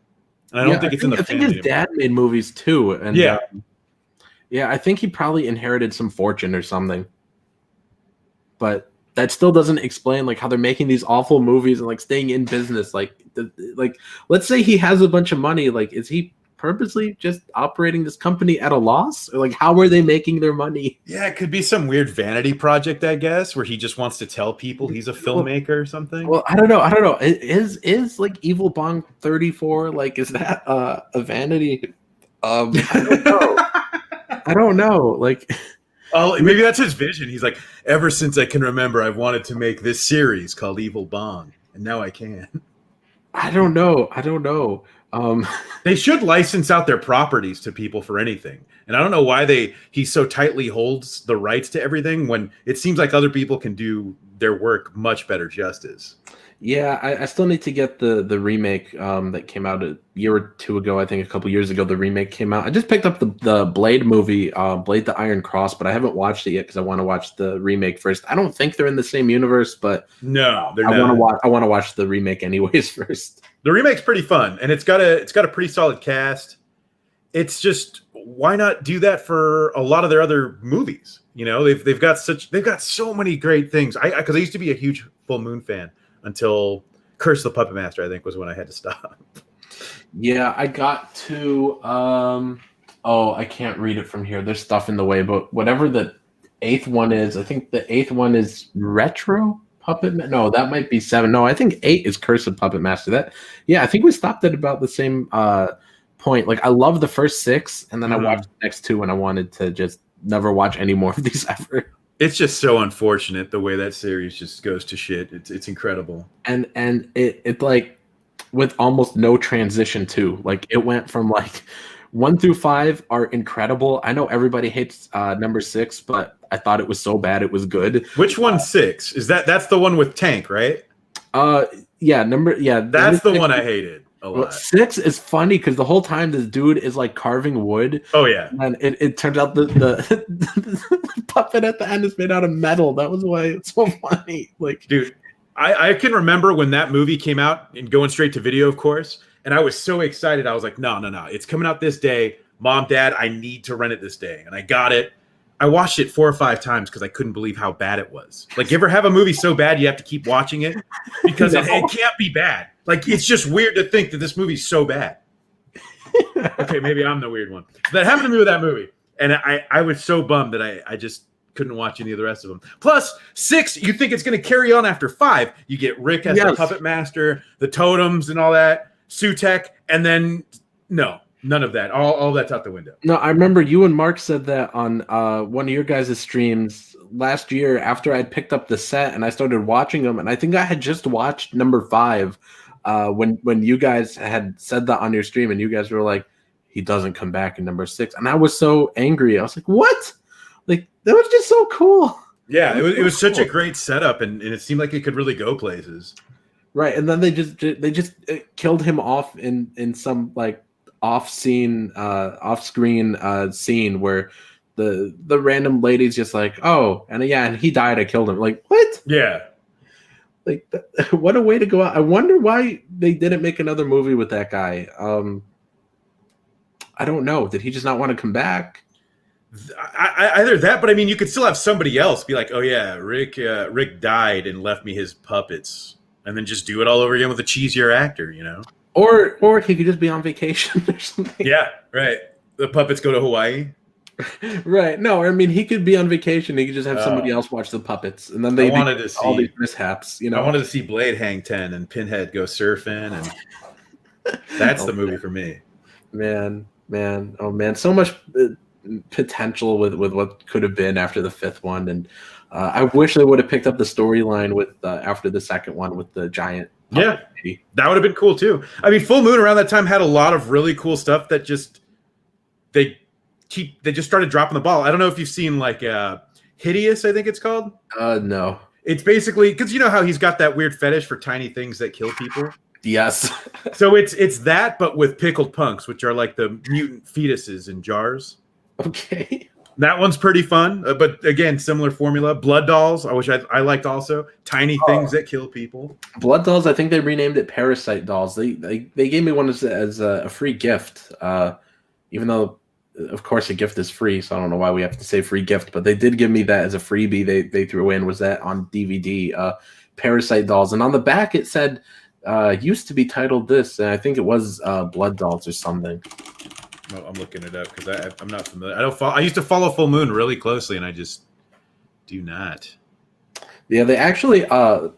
And I don't think it's in the family. I think his dad made movies too. And yeah. Yeah, I think he probably inherited some fortune or something. But that still doesn't explain like how they're making these awful movies and like staying in business. Like let's say he has a bunch of money. Like, is he purposely just operating this company at a loss? Or like how are they making their money? Yeah, it could be some weird vanity project, I guess, where he just wants to tell people he's a filmmaker or something. Well, I don't know. Is like Evil Bong 34 like is that a vanity? I don't know. I don't know. Like, oh, maybe that's his vision. He's like, ever since I can remember, I've wanted to make this series called Evil Bong, and now I can. I don't know. They should license out their properties to people for anything, and I don't know why he so tightly holds the rights to everything when it seems like other people can do their work much better justice. Yeah, I still need to get the remake that came out a year or two ago. I think a couple years ago the remake came out. I just picked up the Blade movie, Blade the Iron Cross, but I haven't watched it yet because I want to watch the remake first. I don't think they're in the same universe, but no, they're not. I want to watch the remake anyways first. The remake's pretty fun, and it's got a pretty solid cast. It's just, why not do that for a lot of their other movies? You know, they've got so many great things. Because I used to be a huge Full Moon fan until Curse the Puppet Master, I think, was when I had to stop. Yeah, I got to I can't read it from here. There's stuff in the way, but whatever the 8th one is, I think the 8th one is Retro Puppet. No, that might be 7. No, I think 8 is Curse of Puppet Master. I think we stopped at about the same point. Like, I love the first 6, and then I watched the next 2, and I wanted to just never watch any more of these ever. It's just so unfortunate the way that series just goes to shit. It's incredible. And it like with almost no transition too. Like it went from like 1 through 5 are incredible. I know everybody hates number 6, but I thought it was so bad it was good. Which one's 6? Is that's the one with Tank, right? That's the one I hated. Well, 6 is funny because the whole time this dude is like carving wood. Oh yeah, and it turns out the puppet at the end is made out of metal. That was why it's so funny. Like, dude, I can remember when that movie came out and going straight to video, of course. And I was so excited. I was like, no, it's coming out this day. Mom, Dad, I need to rent it this day, and I got it. I watched it 4 or 5 times because I couldn't believe how bad it was. Like, you ever have a movie so bad you have to keep watching it because it can't be bad. Like, it's just weird to think that this movie's so bad. Okay, maybe I'm the weird one. That happened to me with that movie, and I was so bummed that I just couldn't watch any of the rest of them. Plus, 6, you think it's going to carry on after 5. You get Rick as the Puppet Master, the totems and all that, Sutek, and then no. None of that. All that's out the window. No, I remember you and Mark said that on one of your guys' streams last year after I'd picked up the set and I started watching them. And I think I had just watched number 5 when you guys had said that on your stream and you guys were like, he doesn't come back in number 6. And I was so angry. I was like, what? Like, that was just so cool. Yeah, it was such a great setup and it seemed like it could really go places. Right. And then they just killed him off in some like off-screen scene where the random lady's just like, oh, and he died, I killed him. Like, what? Yeah. Like, what a way to go out. I wonder why they didn't make another movie with that guy. I don't know. Did he just not want to come back? Either that, but I mean, you could still have somebody else be like, oh yeah, Rick died and left me his puppets, and then just do it all over again with a cheesier actor, you know? Or he could just be on vacation or something. Yeah, right. The puppets go to Hawaii. Right. No, I mean, he could be on vacation. He could just have somebody else watch the puppets, and then they wanted to see all these mishaps. You know, I wanted to see Blade hang 10 and Pinhead go surfing, and that's the movie for me. Man, oh man, so much. potential with what could have been after the fifth one, and I wish they would have picked up the storyline with after the second one with the giant. Yeah, that would have been cool too. I mean, Full Moon around that time had a lot of really cool stuff that just they just started dropping the ball. I don't know if you've seen like Hideous, I think it's called. No. It's basically because you know how he's got that weird fetish for tiny things that kill people. Yes. So it's that, but with pickled punks, which are like the mutant fetuses in jars. Okay. That one's pretty fun, but again, similar formula. Blood dolls, which I liked also. Tiny things that kill people. Blood dolls, I think they renamed it Parasite dolls. They gave me one as a free gift, even though, of course, a gift is free, so I don't know why we have to say free gift, but they did give me that as a freebie they threw in, was that on DVD, Parasite dolls. And on the back it said, used to be titled this, and I think it was Blood dolls or something. Oh, I'm looking it up because I'm not familiar. I used to follow Full Moon really closely, and I just do not. Yeah, they actually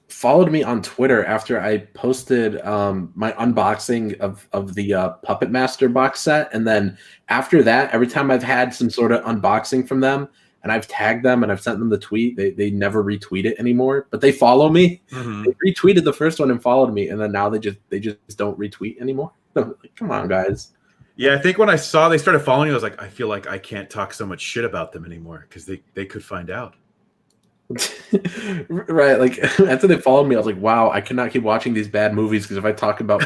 followed me on Twitter after I posted my unboxing of the Puppet Master box set, and then after that, every time I've had some sort of unboxing from them, and I've tagged them and I've sent them the tweet, they never retweet it anymore. But they follow me. Mm-hmm. They retweeted the first one and followed me, and then now they just don't retweet anymore. Like, come on, guys. Yeah, I think when I saw they started following you, I was like, I feel like I can't talk so much shit about them anymore because they could find out. Right, like after they followed me, I was like, wow, I cannot keep watching these bad movies because if I talk about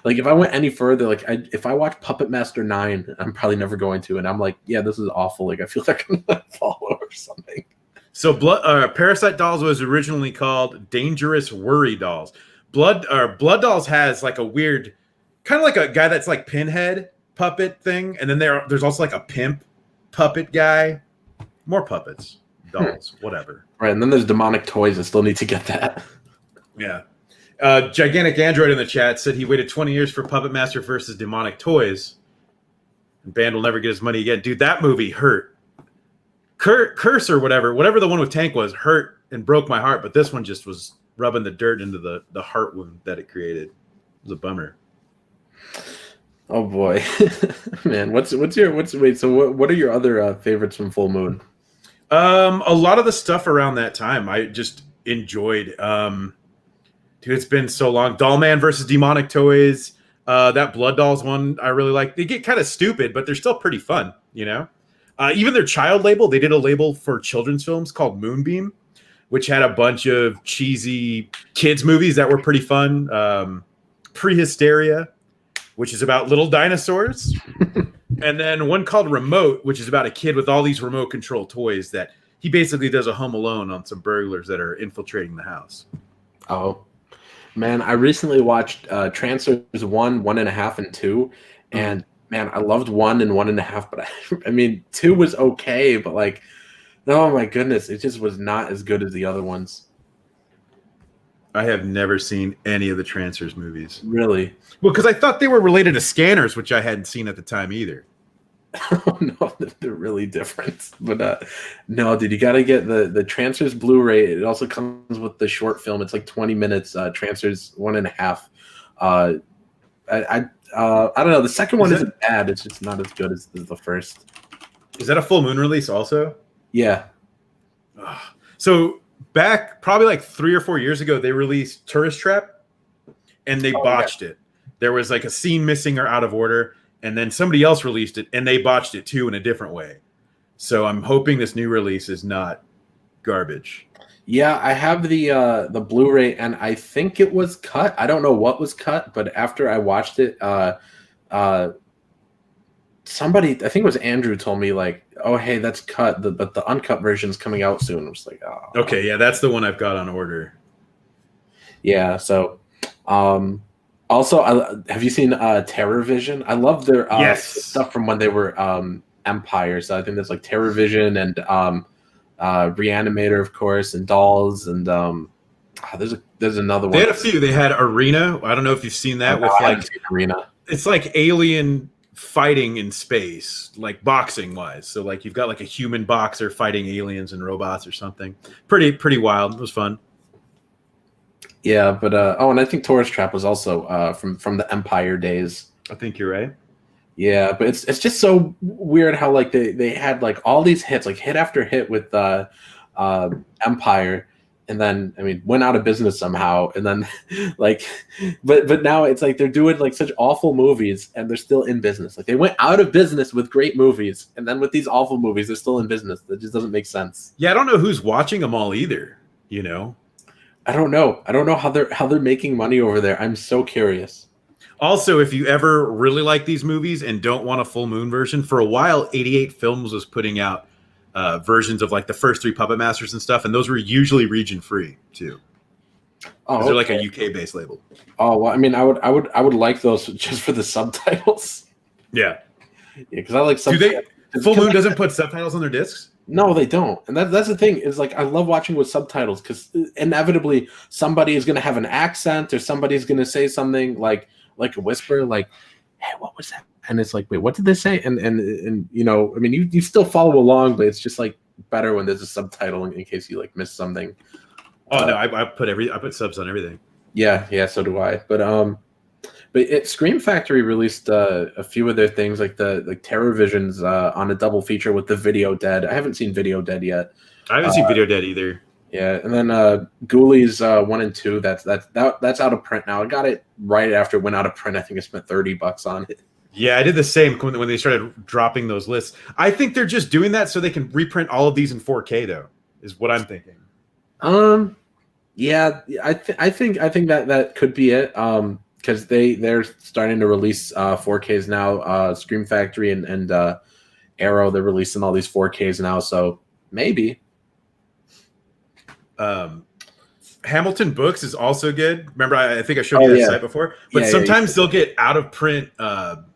like if I went any further, like if I watch Puppet Master 9, I'm probably never going to, and I'm like, yeah, this is awful. Like I feel like I'm gonna follow or something. So Parasite dolls was originally called Dangerous Worry dolls. Blood dolls has like a weird, kind of like a guy that's like Pinhead puppet thing, and then there's also like a pimp puppet guy. More puppets. Dolls, whatever. Right, and then there's demonic toys. I still need to get that. Yeah. Gigantic Android in the chat said he waited 20 years for Puppet Master versus Demonic Toys. And Band will never get his money again. Dude, that movie hurt. Curse or whatever the one with Tank was, hurt and broke my heart. But this one just was rubbing the dirt into the heart wound that it created. It was a bummer. Oh boy, man. Wait? So what are your other favorites from Full Moon? A lot of the stuff around that time I just enjoyed. Dude, it's been so long. Dollman versus Demonic Toys. That Blood Dolls one I really like. They get kind of stupid, but they're still pretty fun, you know? Even their child label, they did a label for children's films called Moonbeam, which had a bunch of cheesy kids movies that were pretty fun. Prehysteria, which is about little dinosaurs. And then one called Remote, which is about a kid with all these remote control toys that he basically does a Home Alone on some burglars that are infiltrating the house. Oh, man. I recently watched Transfers 1, 1.5, and 2. And, man, I loved 1 and 1.5. But, I mean, 2 was okay. But, like, oh, my goodness. It just was not as good as the other ones. I have never seen any of the Transfers movies. Really? Well, because I thought they were related to Scanners, which I hadn't seen at the time either. Oh, no, they're really different. But no, dude, you got to get the Transfers Blu-ray. It also comes with the short film. It's like 20 minutes. Transfers 1.5. I don't know. The second one isn't bad. It's just not as good as the first. Is that a Full Moon release also? Yeah. So back probably like 3 or 4 years ago, they released Tourist Trap, and they botched it. There was like a scene missing or out of order, and then somebody else released it, and they botched it too in a different way. So I'm hoping this new release is not garbage. Yeah, I have the Blu-ray, and I think it was cut. I don't know what was cut, but after I watched it, somebody, I think it was Andrew, told me like, "Oh, hey, that's cut, but the uncut version's coming out soon." I was like, "Oh." Okay, yeah, that's the one I've got on order. Yeah. So, also, have you seen Terror Vision? I love their stuff from when they were Empire. So I think there's like Terror Vision and Reanimator, of course, and Dolls, and there's another one. They had a few. They had Arena. I don't know if you've seen that with like Arena. It's like alien fighting in space, like boxing wise. So like you've got like a human boxer fighting aliens and robots or something. Pretty wild. It was fun. Yeah, but and I think Tourist Trap was also from the Empire days. I think you're right. Yeah, but it's just so weird how like they had like all these hits, like hit after hit with Empire, and then I mean went out of business somehow, and then like but now it's like they're doing like such awful movies and they're still in business. Like they went out of business with great movies, and then with these awful movies they're still in business. That just doesn't make sense. Yeah, I don't know who's watching them all either, you know. I don't know how they're making money over there. I'm so curious. Also, if you ever really like these movies and don't want a full moon version, for a while 88 Films was putting out versions of like the first 3 Puppet Masters and stuff, and those were usually region free too. Oh, they're like a UK based label. Oh well, I mean, I would like those just for the subtitles. Yeah, because I like subtitles. Full Moon doesn't put subtitles on their discs? No, they don't, and that's the thing. Is like I love watching with subtitles because inevitably somebody is going to have an accent or somebody's going to say something like a whisper, like, "Hey, what was that?" And it's like, "Wait, what did they say?" And you know, I mean, you still follow along, but it's just like better when there's a subtitle in case you like miss something. Oh no, I put subs on everything. Yeah, so do I. But Scream Factory released a few of their things, like Terror Visions on a double feature with the Video Dead. I haven't seen Video Dead yet. I haven't seen Video Dead either. Yeah, and then Ghoulies 1 and 2. That's out of print now. I got it right after it went out of print. I think I spent $30 on it. Yeah, I did the same when they started dropping those lists. I think they're just doing that so they can reprint all of these in 4K, though. Is what I'm thinking. Yeah, I think that could be it. Because they're starting to release 4Ks now. Scream Factory and Arrow, they're releasing all these 4Ks now. So maybe. Hamilton Books is also good. Remember, I think I showed you that site before. But sometimes they'll get out of print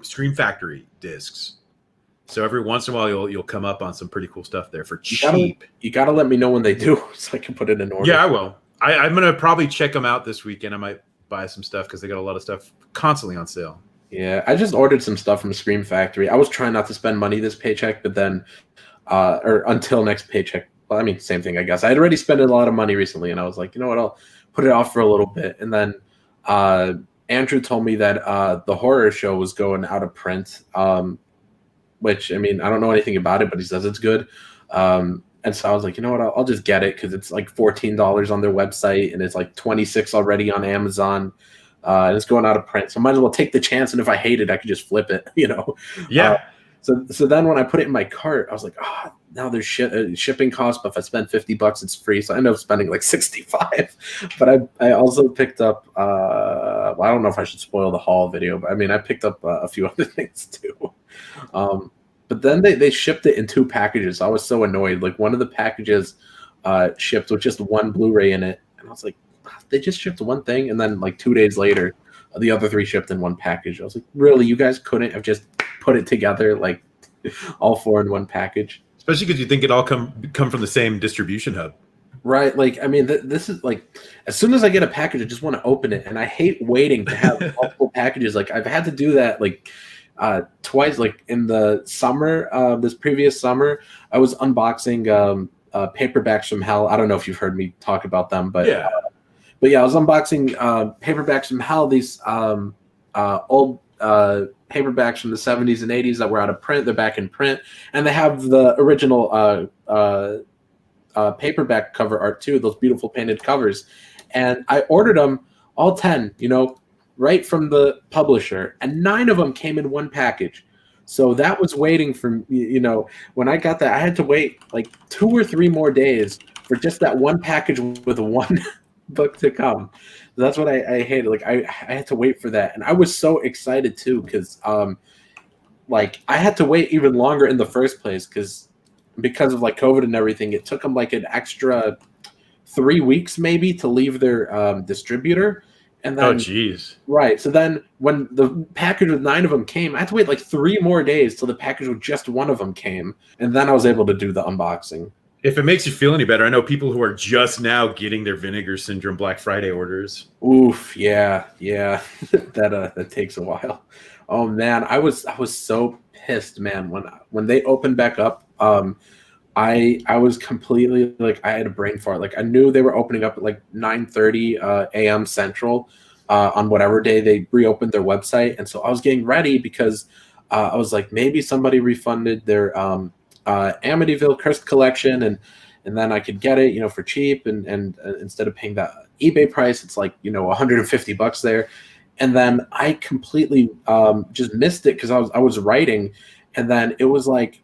Scream Factory discs. So every once in a while, you'll come up on some pretty cool stuff there for cheap. You gotta let me know when they do, so I can put it in order. Yeah, I will. I'm gonna probably check them out this weekend. I might buy some stuff because they got a lot of stuff constantly on sale. Yeah, I just ordered some stuff from Scream Factory. I was trying not to spend money this paycheck, but then, or until next paycheck. Well, I mean, same thing, I guess. I had already spent a lot of money recently, and I was like, you know what, I'll put it off for a little bit. And then Andrew told me that the horror show was going out of print, which, I mean, I don't know anything about it, but he says it's good. And so I was like, you know what, I'll just get it because it's like $14 on their website, and it's like $26 already on Amazon. And it's going out of print. So I might as well take the chance, and if I hate it, I could just flip it, you know? Yeah. So then when I put it in my cart, I was like, now there's shipping costs, but if I spend $50, it's free. So I ended up spending like $65. But I also picked up, well, I don't know if I should spoil the haul video, but I mean, I picked up a few other things too. But then they shipped it in 2 packages. I was so annoyed. Like one of the packages shipped with just 1 Blu-ray in it. And I was like, they just shipped one thing. And then like 2 days later, the other 3 shipped in 1 package. I was like, really? You guys couldn't have just put it together, like all 4 in 1 package? Especially because you think it all come from the same distribution hub. Right. Like, I mean, this is like, as soon as I get a package, I just want to open it. And I hate waiting to have multiple packages. Like I've had to do that like twice, like in the summer, this previous summer, I was unboxing paperbacks from hell. I don't know if you've heard me talk about them, but yeah. But yeah, I was unboxing paperbacks from hell, these old paperbacks from the 70s and 80s that were out of print. They're back in print, and they have the original paperback cover art too, those beautiful painted covers. And I ordered them all 10, you know, right from the publisher, and 9 of them came in 1 package. So that was waiting for, you know, when I got that, I had to wait like 2 or 3 more days for just that 1 package with 1 book to come. That's what I hated. Like I had to wait for that, and I was so excited too because like I had to wait even longer in the first place because of like COVID and everything. It took them like an extra 3 weeks maybe to leave their distributor. And then, oh geez, right. So then when the package with 9 of them came, I had to wait like 3 more days till the package with just 1 of them came, and then I was able to do the unboxing. If it makes you feel any better, I know people who are just now getting their Vinegar Syndrome Black Friday orders. Oof, yeah. that takes a while. Oh man, I was so pissed, man, when they opened back up. I was completely like, I had a brain fart. Like I knew they were opening up at like 9:30 a.m. Central on whatever day they reopened their website, and so I was getting ready because I was like, maybe somebody refunded their Amityville Cursed Collection, and then I could get it, for cheap, and instead of paying that eBay price, it's like $150 there. And then I completely just missed it because I was writing, and then it was like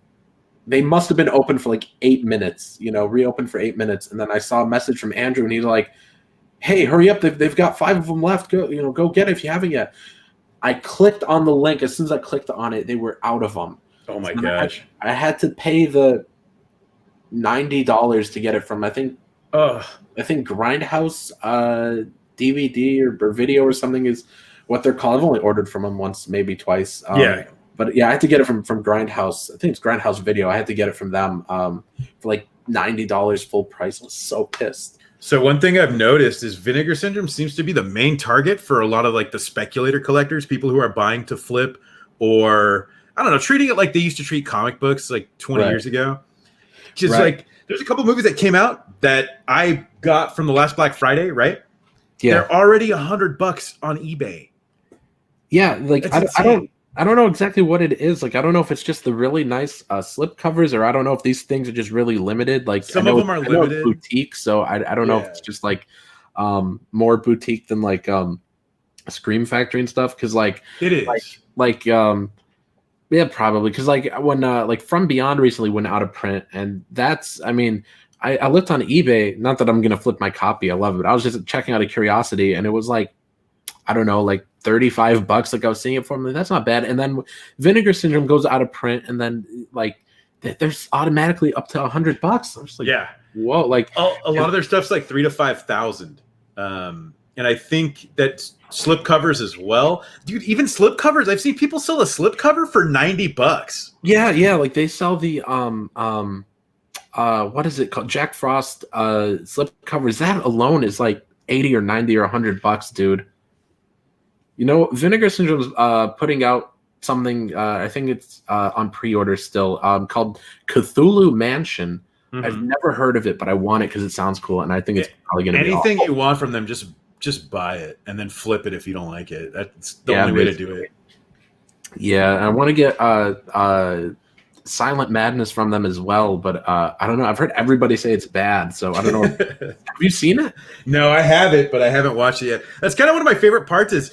they must have been open for like 8 minutes, reopened for 8 minutes, and then I saw a message from Andrew, and he's like, "Hey, hurry up! They've got 5 of them left. Go get it if you haven't yet." I clicked on the link. As soon as I clicked on it, they were out of them. Oh my gosh! I had to pay the $90 to get it from I think Grindhouse DVD or video or something is what they're called. I've only ordered from them once, maybe twice. But yeah, I had to get it from Grindhouse. I think it's Grindhouse Video. I had to get it from them for like $90 full price. I was so pissed. So one thing I've noticed is Vinegar Syndrome seems to be the main target for a lot of like the speculator collectors, people who are buying to flip, or I don't know, treating it like they used to treat comic books like 20 years ago. Just like there's a couple movies that came out that I got from the last Black Friday, right? Yeah. They're already $100 on eBay. Yeah, like I don't know exactly what it is. Like I don't know if it's just the really nice slip covers, or I don't know if these things are just really limited. Like some of them are limited, boutique. So I don't know if it's just like more boutique than like Scream Factory and stuff. Because like it is yeah, probably because like when like From Beyond recently went out of print, and that's I looked on eBay. Not that I'm gonna flip my copy. I love it. I was just checking out of curiosity, and it was like I don't know, like $35. Like I was seeing it for me. That's not bad. And then Vinegar Syndrome goes out of print, and then like there's automatically up to $100. I was like, yeah, whoa! Like a lot of their stuff's like $3,000 to $5,000, and I think that slip covers as well, dude. Even slip covers, I've seen people sell a slip cover for $90. Yeah, like they sell the what is it called? Jack Frost slip covers. That alone is like $80 or $90 or $100, dude. Vinegar Syndrome is putting out something, I think it's on pre-order still, called Cthulhu Mansion. Mm-hmm. I've never heard of it, but I want it because it sounds cool, and I think it's probably going to be anything awful. You want from them, just buy it and then flip it if you don't like it. That's the only way to do it. Yeah, I want to get Silent Madness from them as well, but I don't know. I've heard everybody say it's bad, so I don't know. Have you seen it? No, I haven't, but I haven't watched it yet. That's kind of one of my favorite parts is,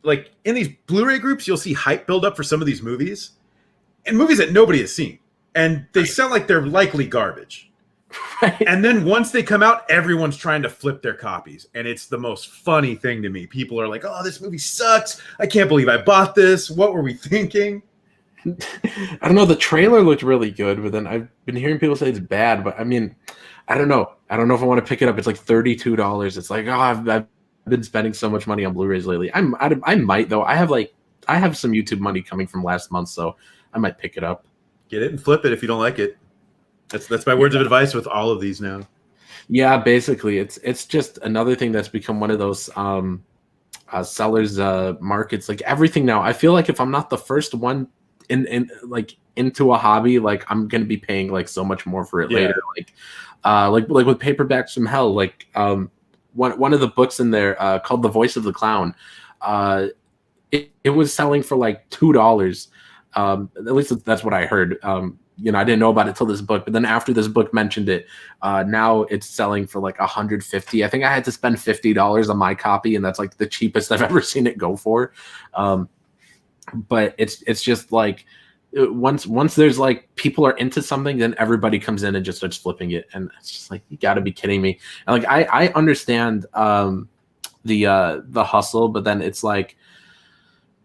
like, in these Blu-ray groups, you'll see hype build up for some of these movies, and movies that nobody has seen, and they sound like they're likely garbage. Right. And then once they come out, everyone's trying to flip their copies, and it's the most funny thing to me. People are like, "Oh, this movie sucks! I can't believe I bought this. What were we thinking?" I don't know. The trailer looked really good, but then I've been hearing people say it's bad. But I mean, I don't know. I don't know if I want to pick it up. It's like $32. It's like, oh, I've been spending so much money on Blu-rays lately. I might though. I have some YouTube money coming from last month, so I might pick it up. Get it and flip it if you don't like it. That's my words of advice with all of these now. Yeah, basically, it's just another thing that's become one of those sellers markets. Like everything now, I feel like if I'm not the first one in like into a hobby, like I'm gonna be paying like so much more for it later. Like with Paperbacks from Hell, like one of the books in there called The Voice of the Clown, it was selling for like $2. At least that's what I heard. I didn't know about it till this book, but then after this book mentioned it, now it's selling for like $150. I think I had to spend $50 on my copy, and that's like the cheapest I've ever seen it go for. But it's just like once there's like people are into something, then everybody comes in and just starts flipping it, and it's just like, you got to be kidding me. And like I understand the hustle, but then it's like,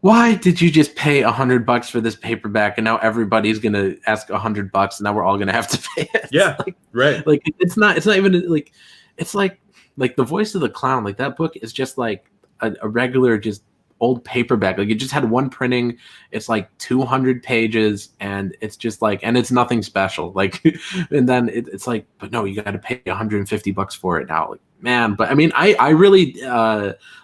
why did you just pay $100 for this paperback, and now everybody's gonna ask $100, and now we're all gonna have to pay it? Yeah, like, right. Like it's not even like, it's like The Voice of the Clown. Like that book is just like a regular just old paperback. Like it just had one printing. It's like 200 pages, and it's just like, and it's nothing special. Like, and then it's like, but no, you got to pay $150 for it now. Like, man, but I mean, I really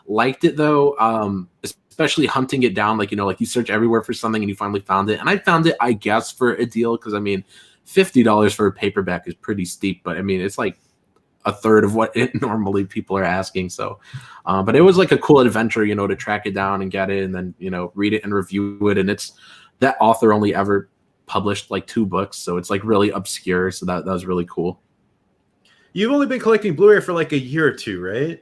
liked it though. Especially hunting it down, like you search everywhere for something and you finally found it. And I found it, I guess, for a deal, because I mean, $50 for a paperback is pretty steep, but I mean, it's like a third of what it normally people are asking. So, but it was like a cool adventure, to track it down and get it, and then read it and review it. And it's that author only ever published like 2 books, so it's like really obscure. So that was really cool. You've only been collecting Blu-ray for like a year or 2, right?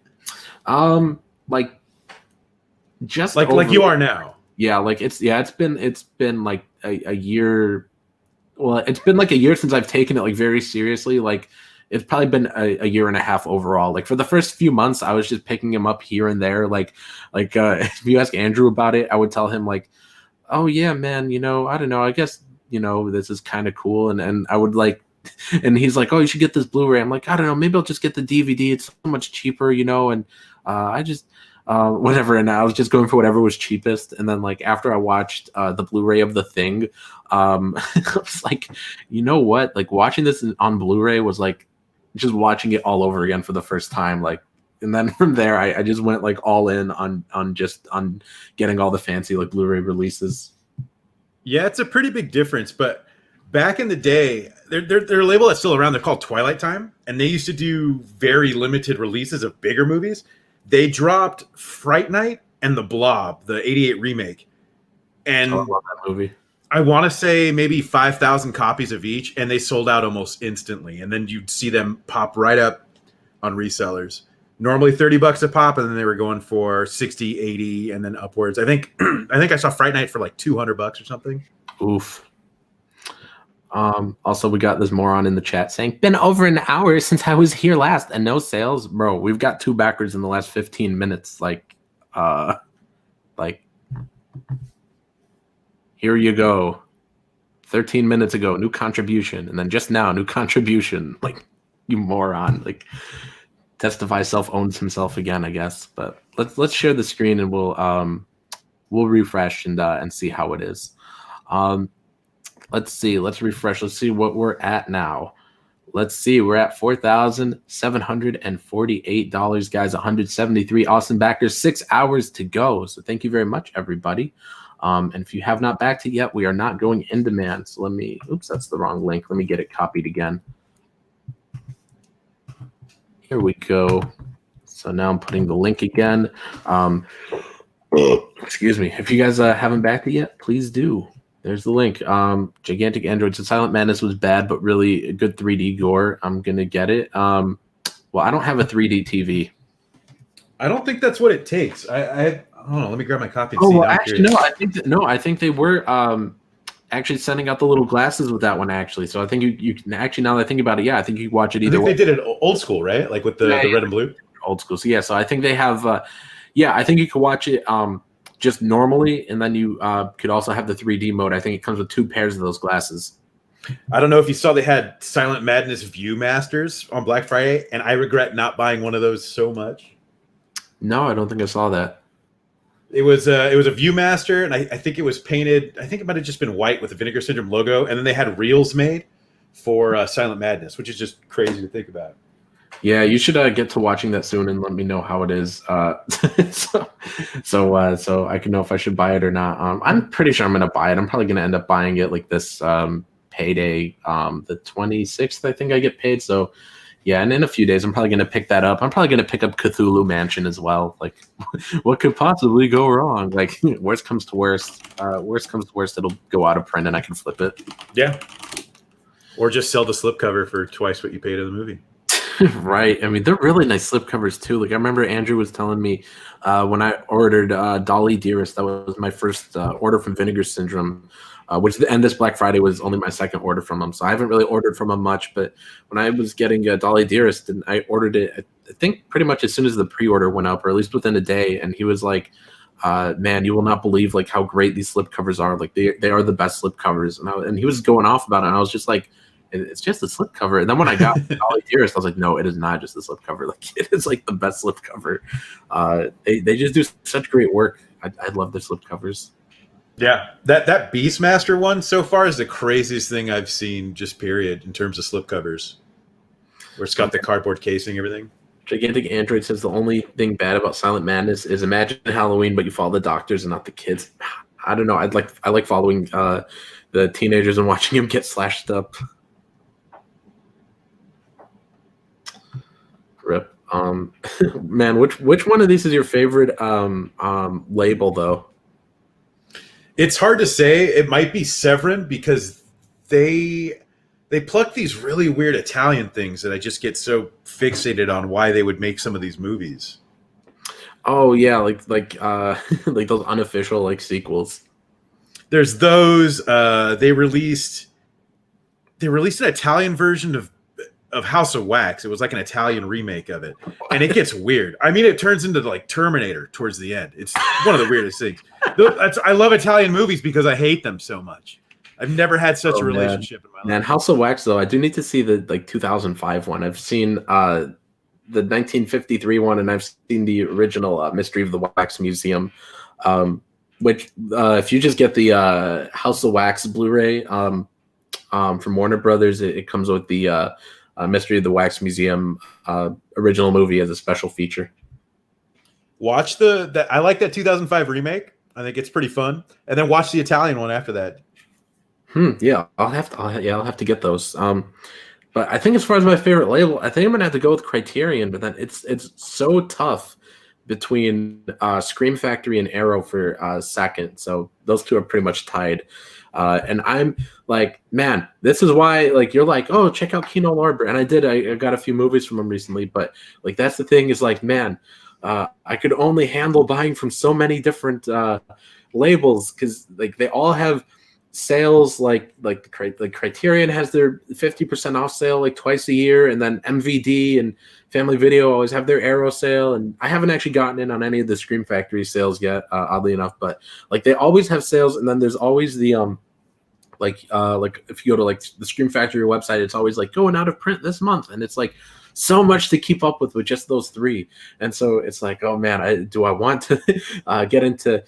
Like just like you are now. Yeah, like it's been like a year. Well, it's been like a year since I've taken it like very seriously. Like it's probably been a year and a half overall. Like for the first few months, I was just picking him up here and there. Like if you ask Andrew about it, I would tell him like, oh yeah, man, I don't know. I guess, this is kind of cool. And I would like, and he's like, oh, you should get this Blu-ray. I'm like, I don't know, maybe I'll just get the DVD. It's so much cheaper, and I just, whatever. And I was just going for whatever was cheapest. And then like after I watched the Blu-ray of The Thing, I was like, you know what? Like watching this on Blu-ray was like just watching it all over again for the first time. Like, and then from there, I just went like all in on getting all the fancy like Blu-ray releases. Yeah, it's a pretty big difference. But back in the day, they're a label that's still around. They're called Twilight Time, and they used to do very limited releases of bigger movies. They dropped Fright Night and The Blob, the '88 remake, and I love that movie. I want to say maybe 5,000 copies of each, and they sold out almost instantly. And then you'd see them pop right up on resellers. Normally $30 a pop, and then they were going for 60, 80, and then upwards. I think I saw Fright Night for like $200 or something. Oof. Also, we got this moron in the chat saying, been over an hour since I was here last and no sales. Bro, we've got 2 backers in the last 15 minutes. Like, here you go. 13 minutes ago, new contribution. And then just now, new contribution. Like, you moron. Like, Testify self-owns himself again, I guess. But let's share the screen and we'll refresh and see how it is. Let's see. Let's refresh. Let's see what we're at now. Let's see. We're at $4,748, guys. 173 awesome backers. 6 hours to go. So thank you very much, everybody. And if you have not backed it yet, we are not going in demand. So let me. Oops, that's the wrong link. Let me get it copied again. Here we go. So now I'm putting the link again. Excuse me. If you guys haven't backed it yet, please do. There's the link. Gigantic Androids. So Silent Madness was bad, but really good 3D gore. I'm going to get it. Well, I don't have a 3D TV. I don't think that's what it takes. I hold on. Let me grab my copy. And oh, see. Well, actually, no. I think they were actually sending out the little glasses with that one, actually. So I think you can actually, now that I think about it, yeah, I think you can watch it either way. They did it old school, right? Like with the red and blue? Old school. So yeah, so I think they have, I think you can watch it just normally, and then you could also have the 3D mode. I think it comes with 2 pairs of those glasses. I don't know if you saw they had Silent Madness Viewmasters on Black Friday, and I regret not buying one of those so much. No, I don't think I saw that. It was a Viewmaster, and I think it was painted. I think it might have just been white with the Vinegar Syndrome logo, and then they had reels made for Silent Madness, which is just crazy to think about. Yeah, you should get to watching that soon and let me know how it is. So I can know if I should buy it or not. I'm pretty sure I'm going to buy it. I'm probably going to end up buying it like this payday, the 26th. I think I get paid. So yeah, and in a few days, I'm probably going to pick that up. I'm probably going to pick up Cthulhu Mansion as well. Like, what could possibly go wrong? Like, worst comes to worst, it'll go out of print and I can flip it. Yeah. Or just sell the slipcover for twice what you paid in the movie. Right. I mean, they're really nice slipcovers too. Like I remember Andrew was telling me when I ordered Dolly Dearest, that was my first order from Vinegar Syndrome, and this Black Friday was only my second order from him. So I haven't really ordered from him much. But when I was getting Dolly Dearest, and I ordered it, I think pretty much as soon as the pre-order went up, or at least within a day, and he was like, man, you will not believe like how great these slipcovers are. Like they are the best slipcovers. And he was going off about it, and I was just like, it's just a slipcover. And then when I got Dolly Dearest, I was like, no, it is not just a slipcover. Like it is like the best slipcover. They just do such great work. I love their slipcovers. Yeah, that Beastmaster one so far is the craziest thing I've seen, just period, in terms of slipcovers. Where it's got the cardboard casing, everything. Gigantic Android says the only thing bad about Silent Madness is imagine Halloween, but you follow the doctors and not the kids. I don't know. I like following the teenagers and watching them get slashed up. Rip. Man, which one of these is your favorite label though? It's hard to say. It might be Severin because they pluck these really weird Italian things that I just get so fixated on why they would make some of these movies. Oh yeah, like like those unofficial like sequels. There's those. They released an Italian version of House of Wax. It was like an Italian remake of it, and it gets weird. I mean, it turns into like Terminator towards the end. It's one of the weirdest things. I love Italian movies because I hate them so much. I've never had such a relationship in my life. Man, House of Wax though, I do need to see the like 2005 one. I've seen the 1953 one, and I've seen the original Mystery of the Wax Museum. Which if you just get the House of Wax Blu-ray from Warner Brothers, it comes with the Mystery of the Wax Museum original movie as a special feature. Watch I like that 2005 remake. I think it's pretty fun. And then watch the Italian one after that. Yeah, I'll have to get those. But I think as far as my favorite label, I think I'm gonna have to go with Criterion. But then it's so tough between Scream Factory and Arrow for second. So those two are pretty much tied. And I'm like, man, this is why like you're like, oh, check out Kino Lorber. And I got a few movies from him recently, but like that's the thing is like, man, I could only handle buying from so many different labels because like they all have sales like the Criterion has their 50% off sale like twice a year, and then MVD and Family Video always have their Arrow sale, and I haven't actually gotten in on any of the Scream Factory sales yet, oddly enough, but like they always have sales, and then there's always the like if you go to like the Scream Factory website, it's always like going out of print this month, and it's like so much to keep up with just those three. And so it's like, oh man, do I want to get into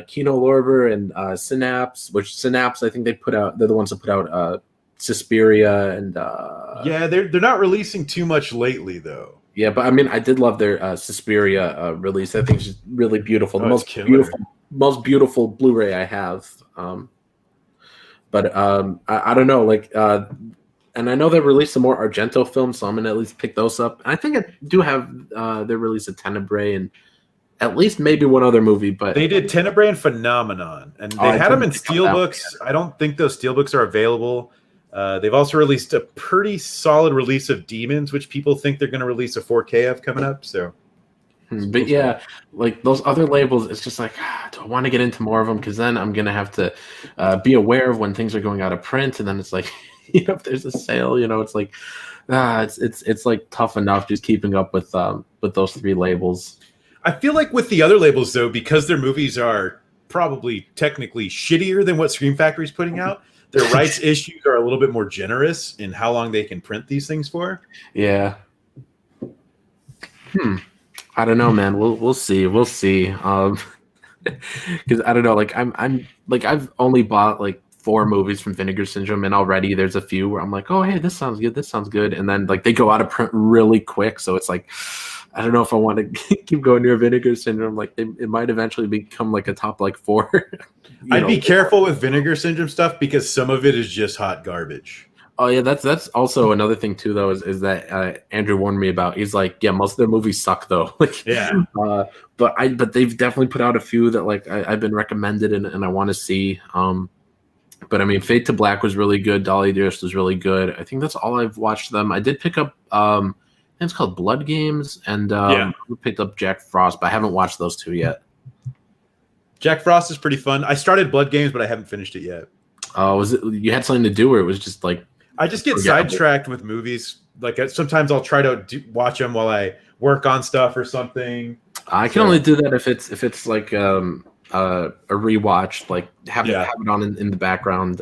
Kino Lorber and Synapse, which Synapse, I think they're the ones that put out Suspiria and yeah, they're not releasing too much lately though. Yeah, but I mean, I did love their Suspiria release. I think it's really beautiful. The most beautiful Blu-ray I have. But I don't know, like and I know they released some more Argento films, so I'm gonna at least pick those up. And I think I do have their release of Tenebrae and at least maybe one other movie. But they did Tenebrae and Phenomenon, and they had them in steelbooks. I don't think those steelbooks are available. They've also released a pretty solid release of Demons, which people think they're going to release a 4K of coming up. So, but yeah, like those other labels, it's just like, do I want to get into more of them? Because then I'm going to have to be aware of when things are going out of print, and then it's like, you know, if there's a sale, you know, it's like, it's like tough enough just keeping up with those three labels. I feel like with the other labels though, because their movies are probably technically shittier than what Scream Factory's putting out, their rights issues are a little bit more generous in how long they can print these things for. Yeah. I don't know, man. We'll see. We'll see. Because I don't know. Like I'm like I've only bought like 4 movies from Vinegar Syndrome, and already there's a few where I'm like, oh hey, this sounds good. This sounds good, and then like they go out of print really quick. So it's like, I don't know if I want to keep going near Vinegar Syndrome. Like it might eventually become like a top like 4. I'd be careful with Vinegar Syndrome stuff because some of it is just hot garbage. Oh yeah, that's also another thing too though is that Andrew warned me about. He's like, yeah, most of their movies suck though. Like, yeah. But they've definitely put out a few that like I've been recommended and I want to see. But I mean, Fade to Black was really good. Dolly Dearest was really good. I think that's all I've watched them. I did pick up. I think it's called Blood Games, and picked up Jack Frost, but I haven't watched those 2 yet. Jack Frost is pretty fun. I started Blood Games, but I haven't finished it yet. Was it you had something to do, or it was just like? I just get sidetracked with movies. Like sometimes I'll try to watch them while I work on stuff or something. I can only do that if it's like a rewatch, like have it on in the background.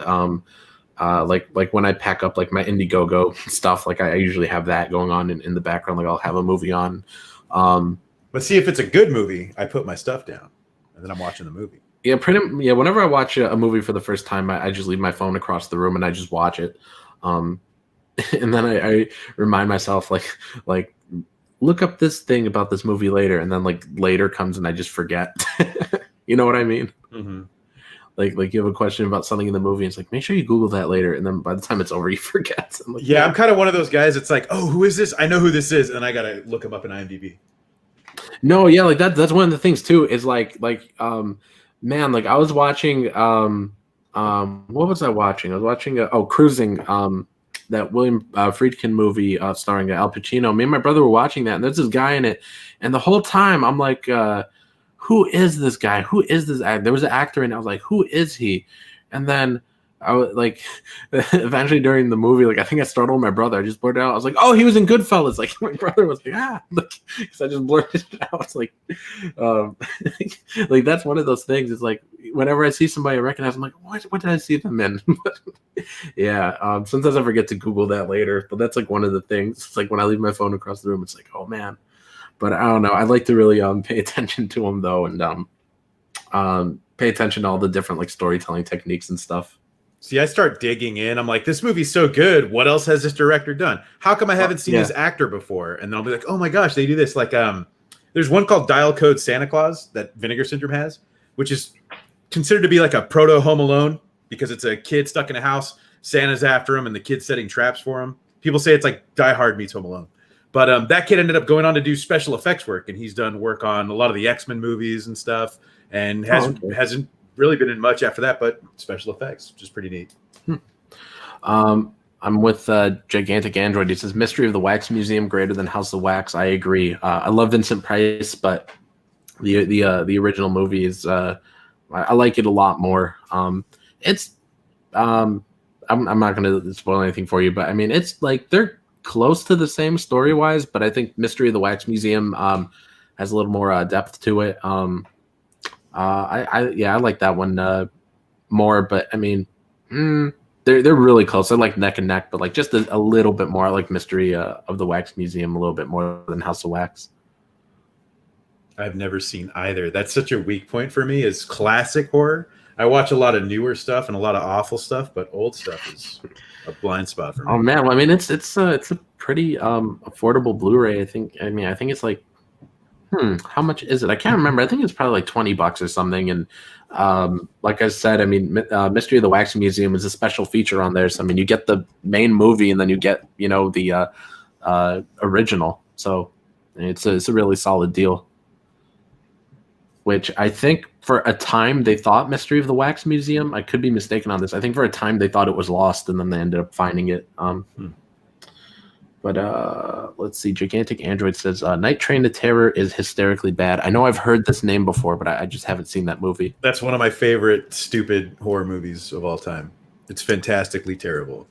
Like when I pack up like my Indiegogo stuff, like I usually have that going on in the background. Like I'll have a movie on. But see, if it's a good movie, I put my stuff down and then I'm watching the movie. Yeah, whenever I watch a movie for the first time, I just leave my phone across the room and I just watch it. And then I remind myself like look up this thing about this movie later, and then like later comes and I just forget. You know what I mean? Mm-hmm. Like you have a question about something in the movie, and it's like, make sure you Google that later, and then by the time it's over, you forget. I'm like, I'm kind of one of those guys. It's like, oh, who is this? I know who this is, and I gotta look him up in IMDb. No, yeah, like that's one of the things too. Is like man, like I was watching what was I watching? I was watching Cruising, that William Friedkin movie starring Al Pacino. Me and my brother were watching that, and there's this guy in it, and the whole time I'm like, who is this guy? Who is this actor? There was an actor, and I was like, who is he? And then I was like, eventually during the movie, like I think I startled my brother. I just blurted out. I was like, "Oh, he was in Goodfellas." Like my brother was like, because I just blurted it out. It's like, like that's one of those things. It's like whenever I see somebody I recognize, I'm like, what did I see them in? Yeah. Sometimes I forget to Google that later, but that's like one of the things. It's like when I leave my phone across the room, it's like, oh man. But I don't know. I like to really pay attention to them though, and pay attention to all the different like storytelling techniques and stuff. See, I start digging in. I'm like, this movie's so good. What else has this director done? How come I haven't seen this actor before? And then I'll be like, oh my gosh, they do this. Like, there's one called Dial Code Santa Claus that Vinegar Syndrome has, which is considered to be like a proto Home Alone because it's a kid stuck in a house. Santa's after him, and the kid's setting traps for him. People say it's like Die Hard meets Home Alone. But that kid ended up going on to do special effects work, and he's done work on a lot of the X-Men movies and stuff, and hasn't really been in much after that, but special effects, which is pretty neat. I'm with Gigantic Android. He says, Mystery of the Wax Museum greater than House of Wax. I agree. I love Vincent Price, but the original movie is I like it a lot more. It's I'm not going to spoil anything for you, but I mean it's like they're close to the same story wise, but I think Mystery of the Wax Museum has a little more depth to it. I like that one more, but I mean, they're really close. They're like neck and neck, but like just a little bit more. I like Mystery of the Wax Museum a little bit more than House of Wax. I've never seen either. That's such a weak point for me is classic horror. I watch a lot of newer stuff and a lot of awful stuff, but old stuff is a blind spot for me. Oh man, well, I mean it's a pretty affordable Blu-ray. I think it's like how much is it? I can't remember. I think it's probably like $20 or something. And like I said, I mean, Mystery of the Wax Museum is a special feature on there. So I mean, you get the main movie, and then you get the original. So it's a really solid deal. Which I think for a time they thought Mystery of the Wax Museum. I could be mistaken on this. I think for a time they thought it was lost, and then they ended up finding it. But let's see. Gigantic Android says, Night Train to Terror is hysterically bad. I know I've heard this name before, but I just haven't seen that movie. That's one of my favorite stupid horror movies of all time. It's fantastically terrible.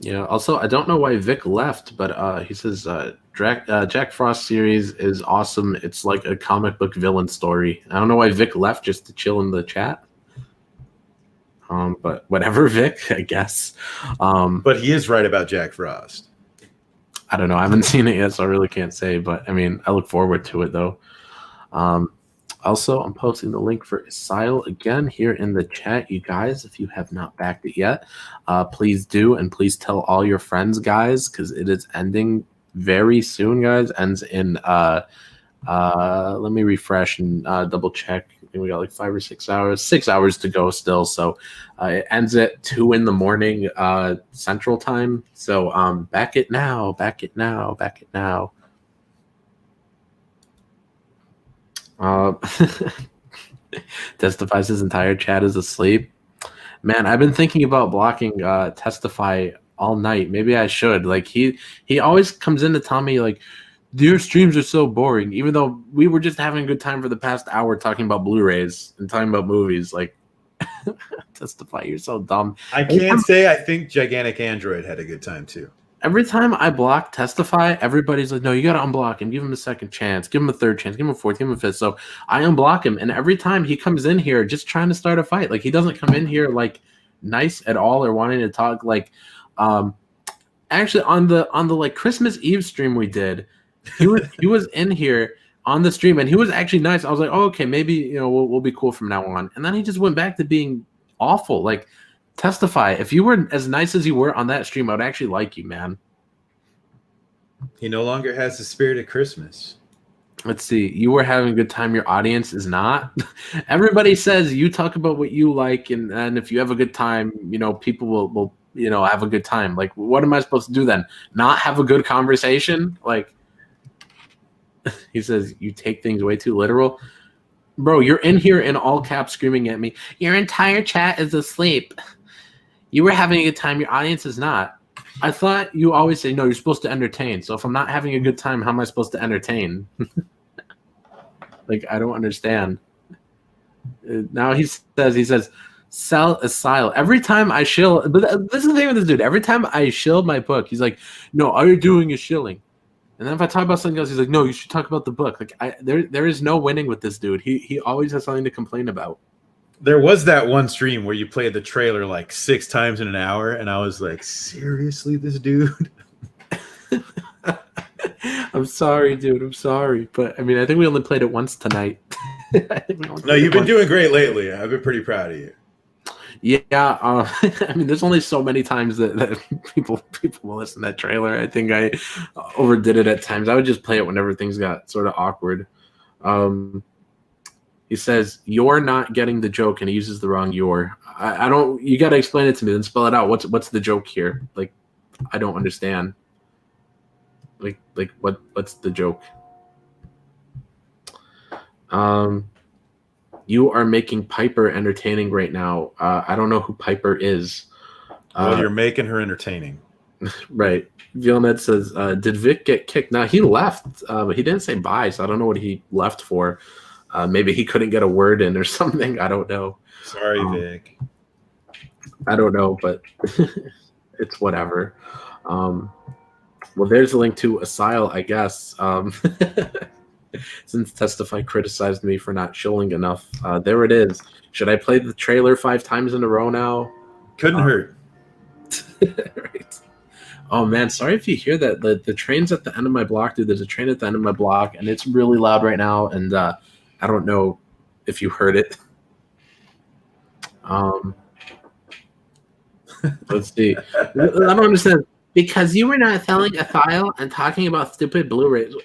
Yeah. Also, I don't know why Vic left, but he says Jack Frost series is awesome. It's like a comic book villain story. I don't know why Vic left, just to chill in the chat. But whatever, Vic, I guess. But he is right about Jack Frost. I don't know. I haven't seen it yet, so I really can't say. But I mean, I look forward to it though. Also, I'm posting the link for Asyl again here in the chat, you guys. If you have not backed it yet, please do, and please tell all your friends, guys, because it is ending very soon, guys. Ends in let me refresh and double check. I think we got like 5 or 6 hours. 6 hours to go still. So it ends at 2 a.m. Central Time. So back it now. Back it now. Back it now. Testifies his entire chat is asleep. Man, I've been thinking about blocking Testify all night. Maybe I should. Like he always comes in to tell me like your streams are so boring, even though we were just having a good time for the past hour talking about Blu-rays and talking about movies. Like Testify, you're so dumb. I can't say I think Gigantic Android had a good time too. Every time I block Testify, everybody's like, no, you got to unblock him. Give him a second chance. Give him a third chance. Give him a fourth. Give him a fifth. So I unblock him. And every time he comes in here just trying to start a fight. Like he doesn't come in here like nice at all or wanting to talk. Like actually on the like Christmas Eve stream we did, he was in here on the stream and he was actually nice. I was like, oh, okay, maybe we'll be cool from now on. And then he just went back to being awful. Like Testify, if you were as nice as you were on that stream, I would actually like you, man. He no longer has the spirit of Christmas. Let's see. You were having a good time. Your audience is not. Everybody says you talk about what you like, and if you have a good time, people will have a good time. Like, what am I supposed to do then? Not have a good conversation? Like, he says you take things way too literal. Bro, you're in here in all caps screaming at me. Your entire chat is asleep. You were having a good time. Your audience is not. I thought you always say, no, you're supposed to entertain. So if I'm not having a good time, how am I supposed to entertain? Like, I don't understand. Now he says, sell Asyl. Every time I shill, but this is the thing with this dude. Every time I shill my book, he's like, no, all you're doing is shilling. And then if I talk about something else, he's like, no, you should talk about the book. Like, there is no winning with this dude. He always has something to complain about. There was that one stream where you played the trailer like 6 times in an hour, and I was like, seriously, this dude? I'm sorry, dude. I'm sorry. But, I mean, I think we only played it once tonight. No, you've been doing great lately. I've been pretty proud of you. Yeah, I mean, there's only so many times that people will listen to that trailer. I think I overdid it at times. I would just play it whenever things got sort of awkward. He says, you're not getting the joke, and he uses the wrong "your." I don't. You got to explain it to me, then spell it out. What's the joke here? Like, I don't understand. Like what's the joke? You are making Piper entertaining right now. I don't know who Piper is. Well, you're making her entertaining. Right. Violet says, did Vic get kicked? Now, he left, but he didn't say bye, so I don't know what he left for. Maybe he couldn't get a word in or something. I don't know. Sorry, Vic. I don't know, but it's whatever. Well, there's a link to Asyl, I guess. Since Testify criticized me for not shilling enough. There it is. Should I play the trailer 5 times in a row now? Couldn't hurt. Right. Oh, man. Sorry if you hear that. The train's at the end of my block, dude. There's a train at the end of my block, and it's really loud right now, and I don't know if you heard it. Let's see. I don't understand. Because you were not selling a file and talking about stupid Blu-rays.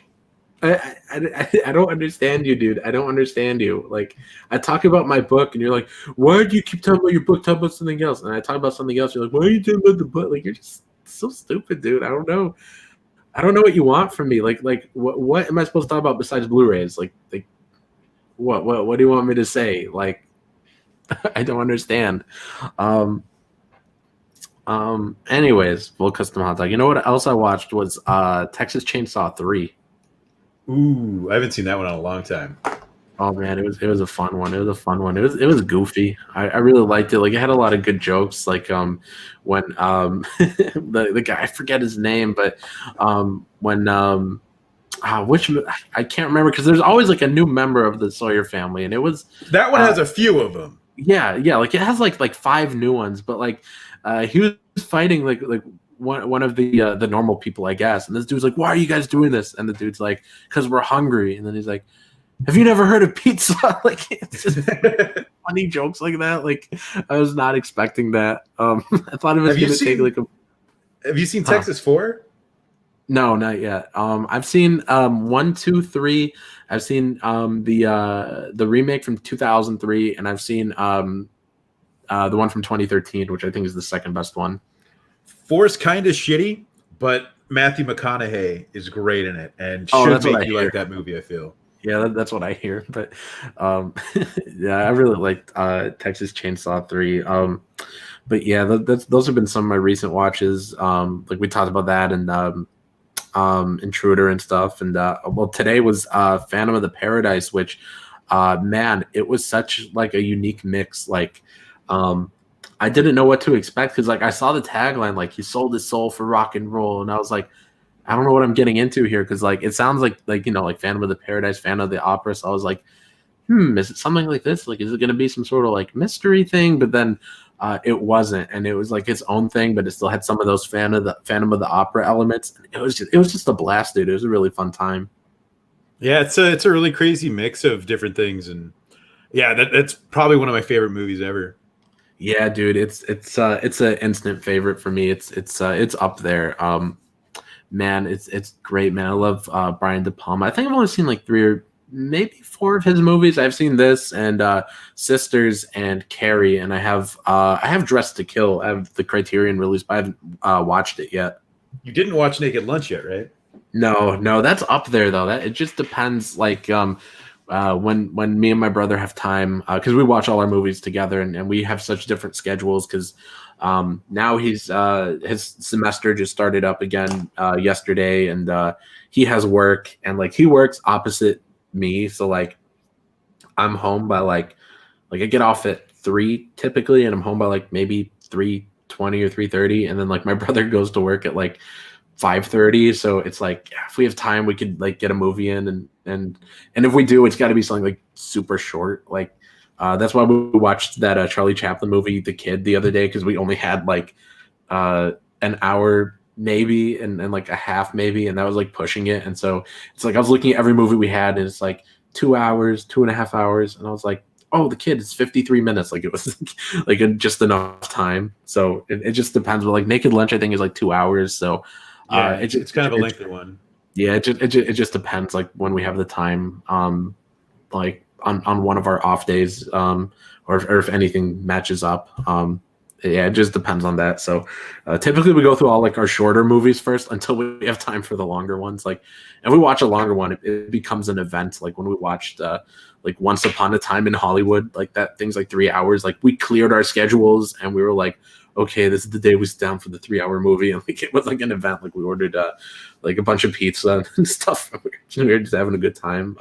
I don't understand you, dude. I don't understand you. Like, I talk about my book, and you're like, why do you keep talking about your book? Talk about something else. And I talk about something else. You're like, why are you talking about the book? Like, you're just so stupid, dude. I don't know. I don't know what you want from me. Like, what am I supposed to talk about besides Blu-rays? Like, what do you want me to say? Like, I don't understand. Anyways, full custom hot dog. You know what else I watched was Texas Chainsaw 3. Ooh, I haven't seen that one in a long time. Oh man, it was a fun one. It was goofy. I really liked it. Like, it had a lot of good jokes. Like when the guy, I forget his name, but when which I can't remember, because there's always like a new member of the Sawyer family, and it was that one has a few of them. Yeah, like it has like 5 new ones, but like he was fighting like one of the normal people, I guess. And this dude's like, why are you guys doing this? And the dude's like, because we're hungry. And then he's like, have you never heard of pizza? Like, it's just funny jokes like that. Like, I was not expecting that. I thought it was going to take like a... Have you seen Texas 4? No, not yet. I've seen 1, 2, 3. I've seen the remake from 2003, and I've seen the one from 2013, which I think is the second best one. 4's kind of shitty, but Matthew McConaughey is great in it, and should make you like that movie, I feel. Yeah, that's what I hear. But yeah, I really liked Texas Chainsaw 3. But yeah, those have been some of my recent watches. Like, we talked about that, and Intruder and stuff. And well, today was Phantom of the Paradise, which man, it was such like a unique mix. Like, I didn't know what to expect, because like I saw the tagline, like, he sold his soul for rock and roll, and I was like, I don't know what I'm getting into here, because like it sounds like you know, like Phantom of the Paradise, Phantom of the Opera. So I was like, is it something like this? Like, is it going to be some sort of like mystery thing? But then it wasn't, and it was like its own thing, but it still had some of those Phantom of the Opera elements. It was just a blast, dude. It was a really fun time. Yeah, it's a really crazy mix of different things, and yeah, that's probably one of my favorite movies ever. Yeah, dude, it's an instant favorite for me. It's up there. Man, it's great, man. I love Brian De Palma. I think I've only seen like 3 or maybe 4 of his movies. I've seen this and Sisters and Carrie, and I have Dressed to Kill. I have the Criterion release, but I haven't watched it yet. You didn't watch Naked Lunch yet, right? No, that's up there though. That it just depends. Like when me and my brother have time, because we watch all our movies together, and we have such different schedules. Because now his semester just started up again yesterday, and he has work, and like he works opposite me, so like I'm home by like I get off at 3 typically, and I'm home by like maybe 3:20 or 3:30, and then like my brother goes to work at like 5:30. So it's like, yeah, if we have time, we could like get a movie in, and if we do, it's got to be something like super short. Like that's why we watched that Charlie Chaplin movie, The Kid, the other day, because we only had like an hour maybe and like a half maybe, and that was like pushing it. And so it's like I was looking at every movie we had, and it's like 2 hours, 2.5 hours, and I was like, oh, The Kid is 53 minutes. Like it was like just enough time. So it just depends. But like Naked Lunch, I think is like 2 hours. So yeah, it's kind of a lengthy one. Yeah, it just depends like when we have the time. Like on one of our off days, or if anything matches up. Yeah, it just depends on that. So typically we go through all like our shorter movies first until we have time for the longer ones. Like, if we watch a longer one, it becomes an event. Like when we watched like Once Upon a Time in Hollywood, like that thing's like 3 hours. Like we cleared our schedules and we were like, okay, this is the day we sit down for the 3-hour movie, and like it was like an event. Like we ordered like a bunch of pizza and stuff. We were just having a good time.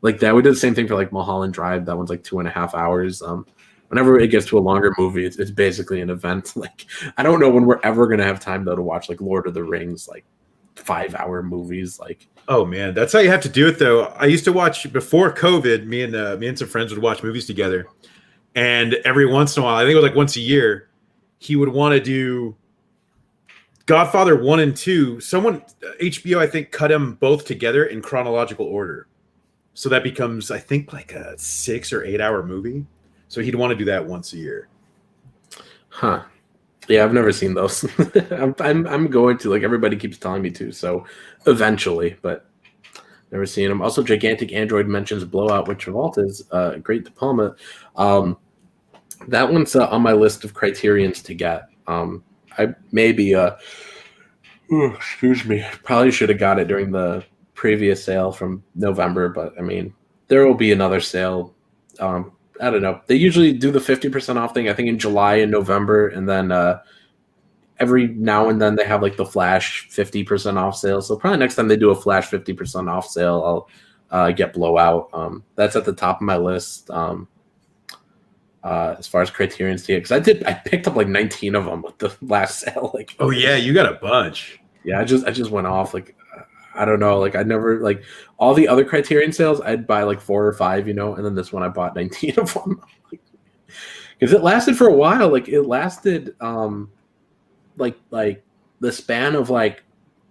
Like that, we did the same thing for like Mulholland Drive. That one's like 2.5 hours. Whenever it gets to a longer movie, it's basically an event. Like I don't know when we're ever gonna have time though to watch like Lord of the Rings, like 5-hour movies. Like, oh man, that's how you have to do it though. I used to watch before COVID. Me and some friends would watch movies together, and every once in a while, I think it was like once a year, he would want to do Godfather 1 and 2. Someone HBO, I think, cut them both together in chronological order, so that becomes, I think, like a 6 or 8 hour movie. So he'd want to do that once a year. Huh. Yeah, I've never seen those. I'm going to, like, everybody keeps telling me to, so eventually, but never seen them. Also, Gigantic Android mentions Blowout with Travolta's great diploma. That one's on my list of criterions to get. I maybe excuse me, probably should have got it during the previous sale from November, but I mean, there will be another sale. I don't know. They usually do the 50% off thing, I think, in July and November, and then every now and then they have like the flash 50% off sale. So probably next time they do a flash 50% off sale, I'll get Blowout. That's at the top of my list as far as criterions to get, because I picked up like 19 of them with the last sale. Like, oh yeah, you got a bunch. Yeah, I just went off like. I don't know, like I never, like all the other Criterion sales, I'd buy like 4 or 5, you know, and then this one I bought 19 of them. Because it lasted for a while. Like it lasted like the span of like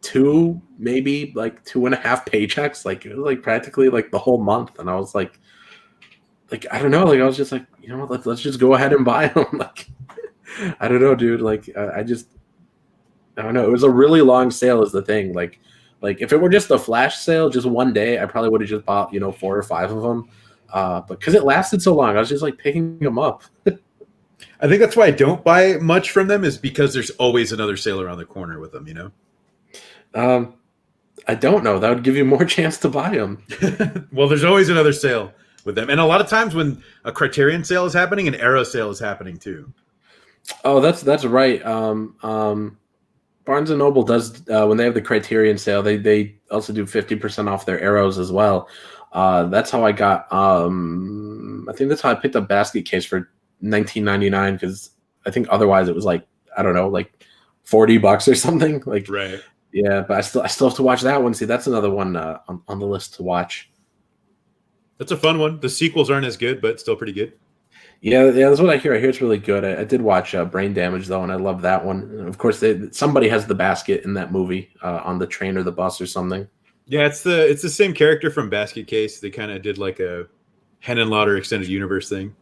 2, maybe like 2.5 paychecks. Like it was like practically like the whole month. And I was like I don't know, like I was just like, you know what, let's just go ahead and buy them. Like I don't know, dude. Like I don't know. It was a really long sale is the thing. Like if it were just a flash sale, just one day, I probably would have just bought, 4 or 5 of them. But because it lasted so long, I was just like picking them up. I think that's why I don't buy much from them, is because there's always another sale around the corner with them, you know? I don't know. That would give you more chance to buy them. Well, there's always another sale with them. And a lot of times when a Criterion sale is happening, an Arrow sale is happening too. Oh, that's right. Barnes & Noble does, when they have the Criterion sale, they also do 50% off their Arrows as well. That's how I got, I think that's how I picked up Basket Case for $19.99, because I think otherwise it was like, I don't know, like $40 or something. Like, right. Yeah, but I still have to watch that one. See, that's another one on the list to watch. That's a fun one. The sequels aren't as good, but still pretty good. Yeah, that's what I hear. I hear it's really good. I did watch Brain Damage though, and I love that one. And of course, somebody has the basket in that movie on the train or the bus or something. Yeah, it's the same character from Basket Case. They kind of did like a Henenlotter extended universe thing.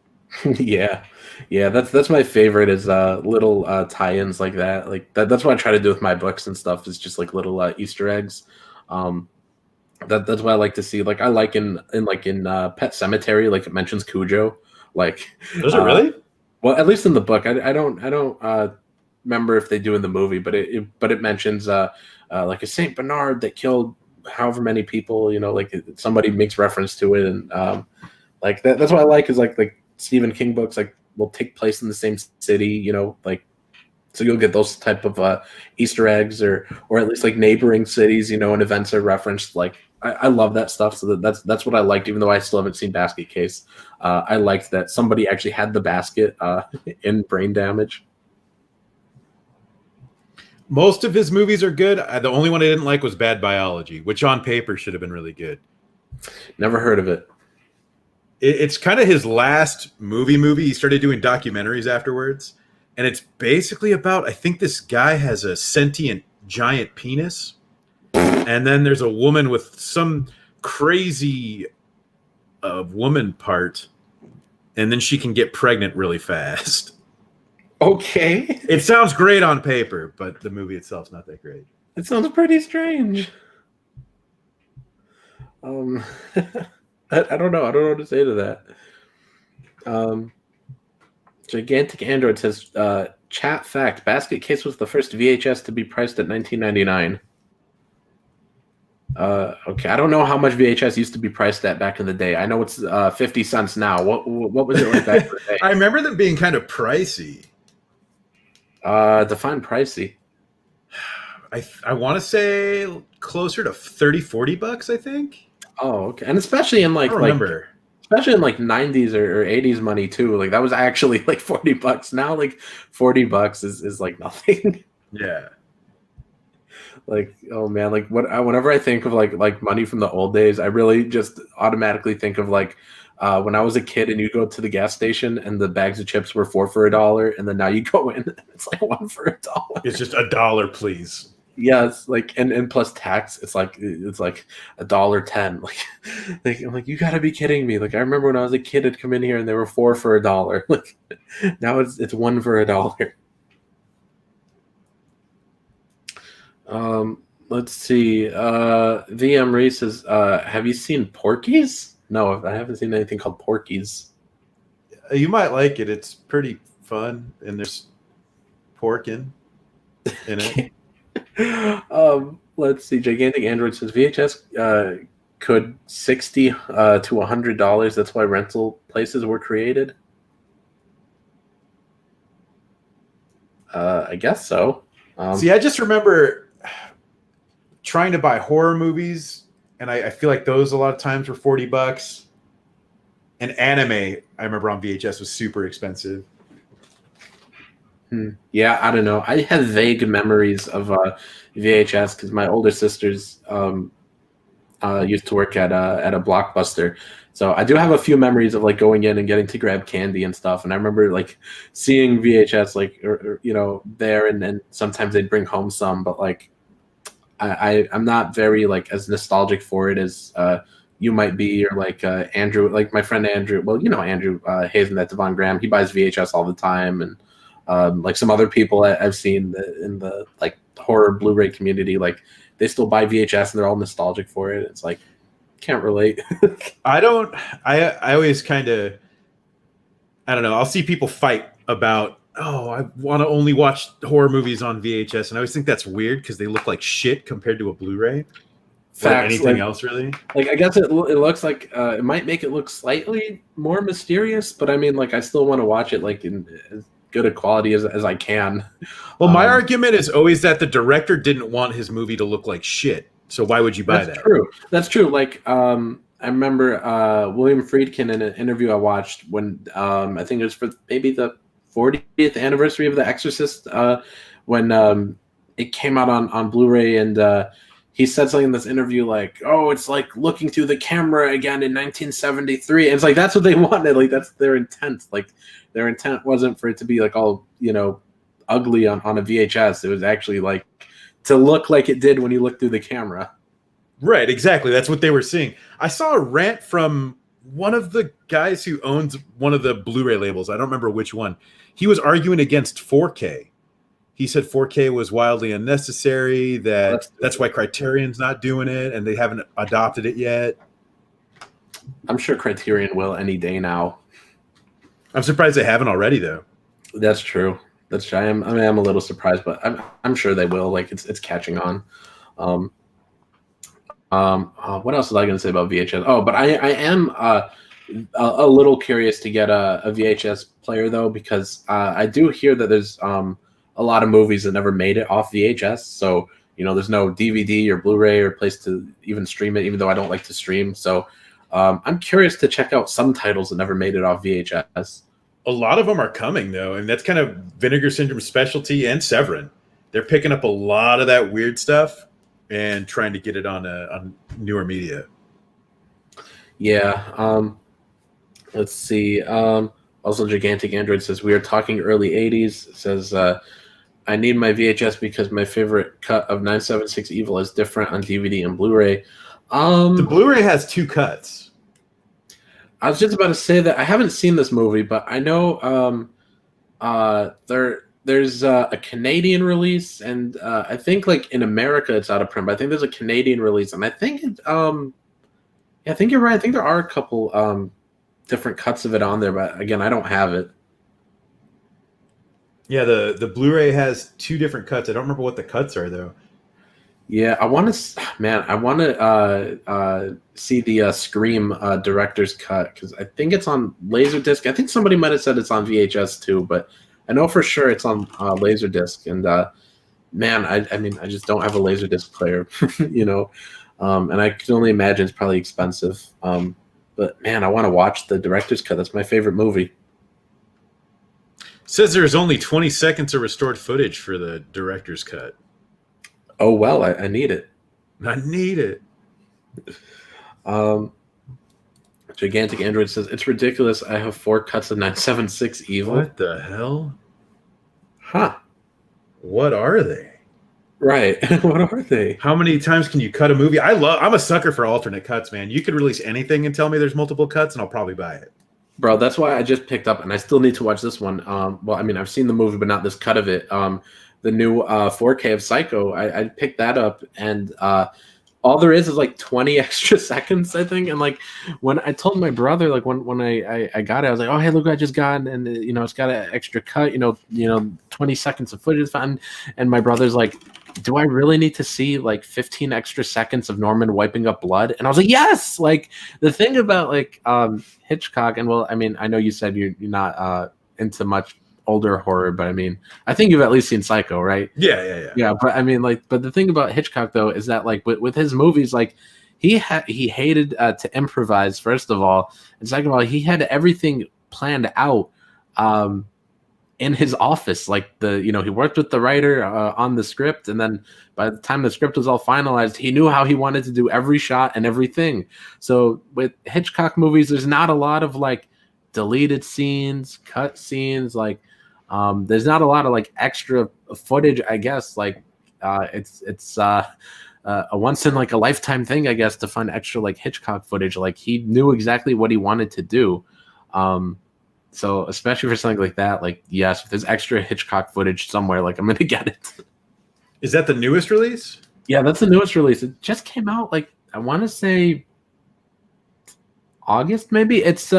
yeah, that's my favorite is little tie-ins like that. Like that's what I try to do with my books and stuff. Is just like little Easter eggs. That's what I like to see. Like I like in Pet Sematary, like it mentions Cujo. Like, does it really? Well, at least in the book, I don't remember if they do in the movie, but it mentions like a Saint Bernard that killed however many people, like somebody makes reference to it, and like that's what I like is like Stephen King books like will take place in the same city, like. So you'll get those type of Easter eggs, or at least like neighboring cities, and events are referenced. Like I love that stuff. So that's what I liked, even though I still haven't seen Basket Case. I liked that somebody actually had the basket in Brain Damage. Most of his movies are good. The only one I didn't like was Bad Biology, which on paper should have been really good. Never heard of it. It's kind of his last movie. He started doing documentaries afterwards. And it's basically about, I think this guy has a sentient giant penis. And then there's a woman with some crazy woman part. And then she can get pregnant really fast. Okay. It sounds great on paper, but the movie itself's not that great. It sounds pretty strange. I don't know. I don't know what to say to that. Gigantic Android says, chat fact, Basket Case was the first VHS to be priced at $19.99. Okay, I don't know how much VHS used to be priced at back in the day. I know it's 50 cents now. What was it like back in the day? I remember them being kind of pricey. Define pricey. I want to say closer to $30-$40, I think. Oh, okay. And especially in especially in like 90s or 80s money too. Like that was actually like $40. Now like $40 is like nothing. Yeah. Like, oh man, like whenever I think of like money from the old days, I really just automatically think of like when I was a kid and you go to the gas station and the bags of chips were 4 for $1, and then now you go in and it's like 1 for $1. It's just $1, please. Yeah, it's like and plus tax, it's like $1.10. Like I'm like, you gotta be kidding me. Like I remember when I was a kid, I'd come in here and they were 4 for $1. Like now it's 1 for $1. Let's see. VM Reese says, have you seen Porky's? No, I haven't seen anything called Porky's. You might like it. It's pretty fun, and there's pork in it. Let's see. Gigantic Android says VHS could $60 to $100. That's why rental places were created. I guess so. See, I just remember trying to buy horror movies, and I feel like those a lot of times were $40. And anime, I remember on VHS was super expensive. Yeah, I don't know. I have vague memories of VHS because my older sisters used to work at a Blockbuster. So I do have a few memories of like going in and getting to grab candy and stuff. And I remember like seeing VHS like or there, and then sometimes they'd bring home some, but like I'm not very like as nostalgic for it as you might be, or like Andrew, like my friend Andrew. Well, Andrew Hazen, that Devon Graham, he buys VHS all the time, and like some other people I've seen in the like horror Blu-ray community, like they still buy VHS and they're all nostalgic for it. It's like, can't relate. I always kind of, I don't know. I'll see people fight about, I want to only watch horror movies on VHS. And I always think that's weird because they look like shit compared to a Blu-ray. Or anything else, really? Like, I guess it looks like it might make it look slightly more mysterious, but I mean, like, I still want to watch it like in as good a quality as I can. Well, my argument is always that the director didn't want his movie to look like shit. So why would you buy that? True. That's true. Like, I remember William Friedkin in an interview I watched when I think it was for maybe the 40th anniversary of The Exorcist, when it came out on Blu-ray, and he said something in this interview like, "Oh, it's like looking through the camera again in 1973." And it's like that's what they wanted. Like that's their intent. Like their intent wasn't for it to be like all ugly on a VHS. It was actually like to look like it did when you look through the camera. Right, exactly. That's what they were seeing. I saw a rant from one of the guys who owns one of the Blu-ray labels. I don't remember which one. He was arguing against 4K. He said 4K was wildly unnecessary, that's why Criterion's not doing it, and they haven't adopted it yet. I'm sure Criterion will any day now. I'm surprised they haven't already, though. That's true. That's true. I'm a little surprised, but I'm sure they will. Like it's catching on. What else was I going to say about VHS? Oh, but I am a little curious to get a VHS player though, because I do hear that there's a lot of movies that never made it off VHS. So there's no DVD or Blu-ray or place to even stream it, even though I don't like to stream. So I'm curious to check out some titles that never made it off VHS. A lot of them are coming though, and that's kind of Vinegar Syndrome specialty and Severin. They're picking up a lot of that weird stuff and trying to get it on newer media. Yeah. Let's see. Also, Gigantic Android says, we are talking early 80s. It says, I need my VHS because my favorite cut of 976 Evil is different on DVD and Blu-ray. The Blu-ray has 2 cuts. I was just about to say that I haven't seen this movie, but I know there's a Canadian release, and I think like in America it's out of print, but I think there's a Canadian release, and I think I think you're right. I think there are a couple different cuts of it on there, but again, I don't have it. Yeah, the Blu-ray has 2 different cuts. I don't remember what the cuts are though. Yeah, I want to see the Scream director's cut, because I think it's on Laserdisc. I think somebody might have said it's on VHS too, but I know for sure it's on Laserdisc. And man, I mean, I just don't have a Laserdisc player, and I can only imagine it's probably expensive. But man, I want to watch the director's cut. That's my favorite movie. Says there's only 20 seconds of restored footage for the director's cut. Oh, well, I need it. I need it. Gigantic Android says, it's ridiculous. I have 4 cuts of 976 Evil. What the hell? Huh. What are they? Right. What are they? How many times can you cut a movie? I'm a sucker for alternate cuts, man. You could release anything and tell me there's multiple cuts, and I'll probably buy it. Bro, that's why I just picked up, and I still need to watch this one. Well, I mean, I've seen the movie, but not this cut of it. The new 4K of Psycho, I picked that up, and all there is like 20 extra seconds, I think. And like when I told my brother, like when I got it, I was like, oh, hey, look what I just got, and it's got an extra cut, 20 seconds of footage. And my brother's like, do I really need to see like 15 extra seconds of Norman wiping up blood? And I was like, yes. Like the thing about like Hitchcock, and well, I mean, I know you said you're not into much older horror, but I mean, I think you've at least seen Psycho, right? Yeah. But I mean, like, but the thing about Hitchcock though is that like with his movies, like he hated to improvise, first of all, and second of all, he had everything planned out in his office. Like he worked with the writer on the script, and then by the time the script was all finalized, he knew how he wanted to do every shot and everything. So with Hitchcock movies, there's not a lot of like deleted scenes, cut scenes, like there's not a lot of like extra footage, I guess. Like it's a once in like a lifetime thing, I guess, to find extra like Hitchcock footage. Like he knew exactly what he wanted to do. So especially for something like that, like yes, if there's extra Hitchcock footage somewhere, like I'm gonna get it. Is that the newest release? Yeah, that's the newest release. It just came out like I want to say August, maybe. It's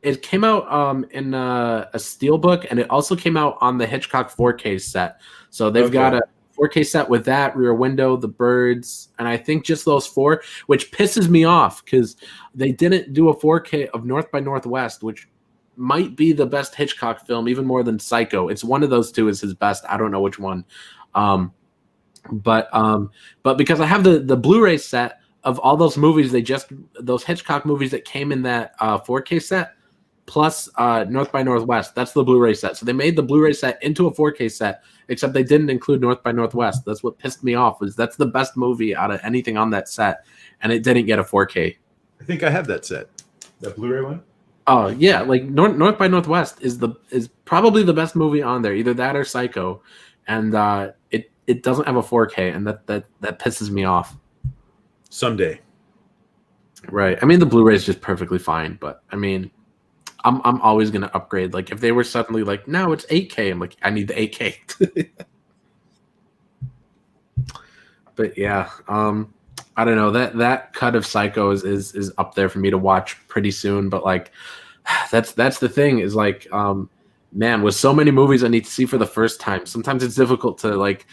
it came out in a steelbook, and it also came out on the Hitchcock 4K set. So they've got a 4K set with that, Rear Window, The Birds, and I think just those 4, which pisses me off because they didn't do a 4K of North by Northwest, which might be the best Hitchcock film, even more than Psycho. It's one of those two is his best. I don't know which one. But because I have the Blu-ray set of all those movies, those Hitchcock movies that came in that 4K set, plus North by Northwest. That's the Blu-ray set. So they made the Blu-ray set into a 4K set, except they didn't include North by Northwest. That's what pissed me off. Was that's the best movie out of anything on that set, and it didn't get a 4K. I think I have that set. That Blu-ray one? Oh yeah, like North by Northwest is probably the best movie on there, either that or Psycho, and it doesn't have a 4K, and that pisses me off. Someday. Right. I mean, the Blu-ray is just perfectly fine, but I mean, I'm always gonna upgrade. Like if they were suddenly like, no, it's 8K, I'm like, I need the 8K. But yeah, I don't know, that cut of Psycho is up there for me to watch pretty soon. But like, that's the thing is like, man, with so many movies I need to see for the first time, sometimes it's difficult to like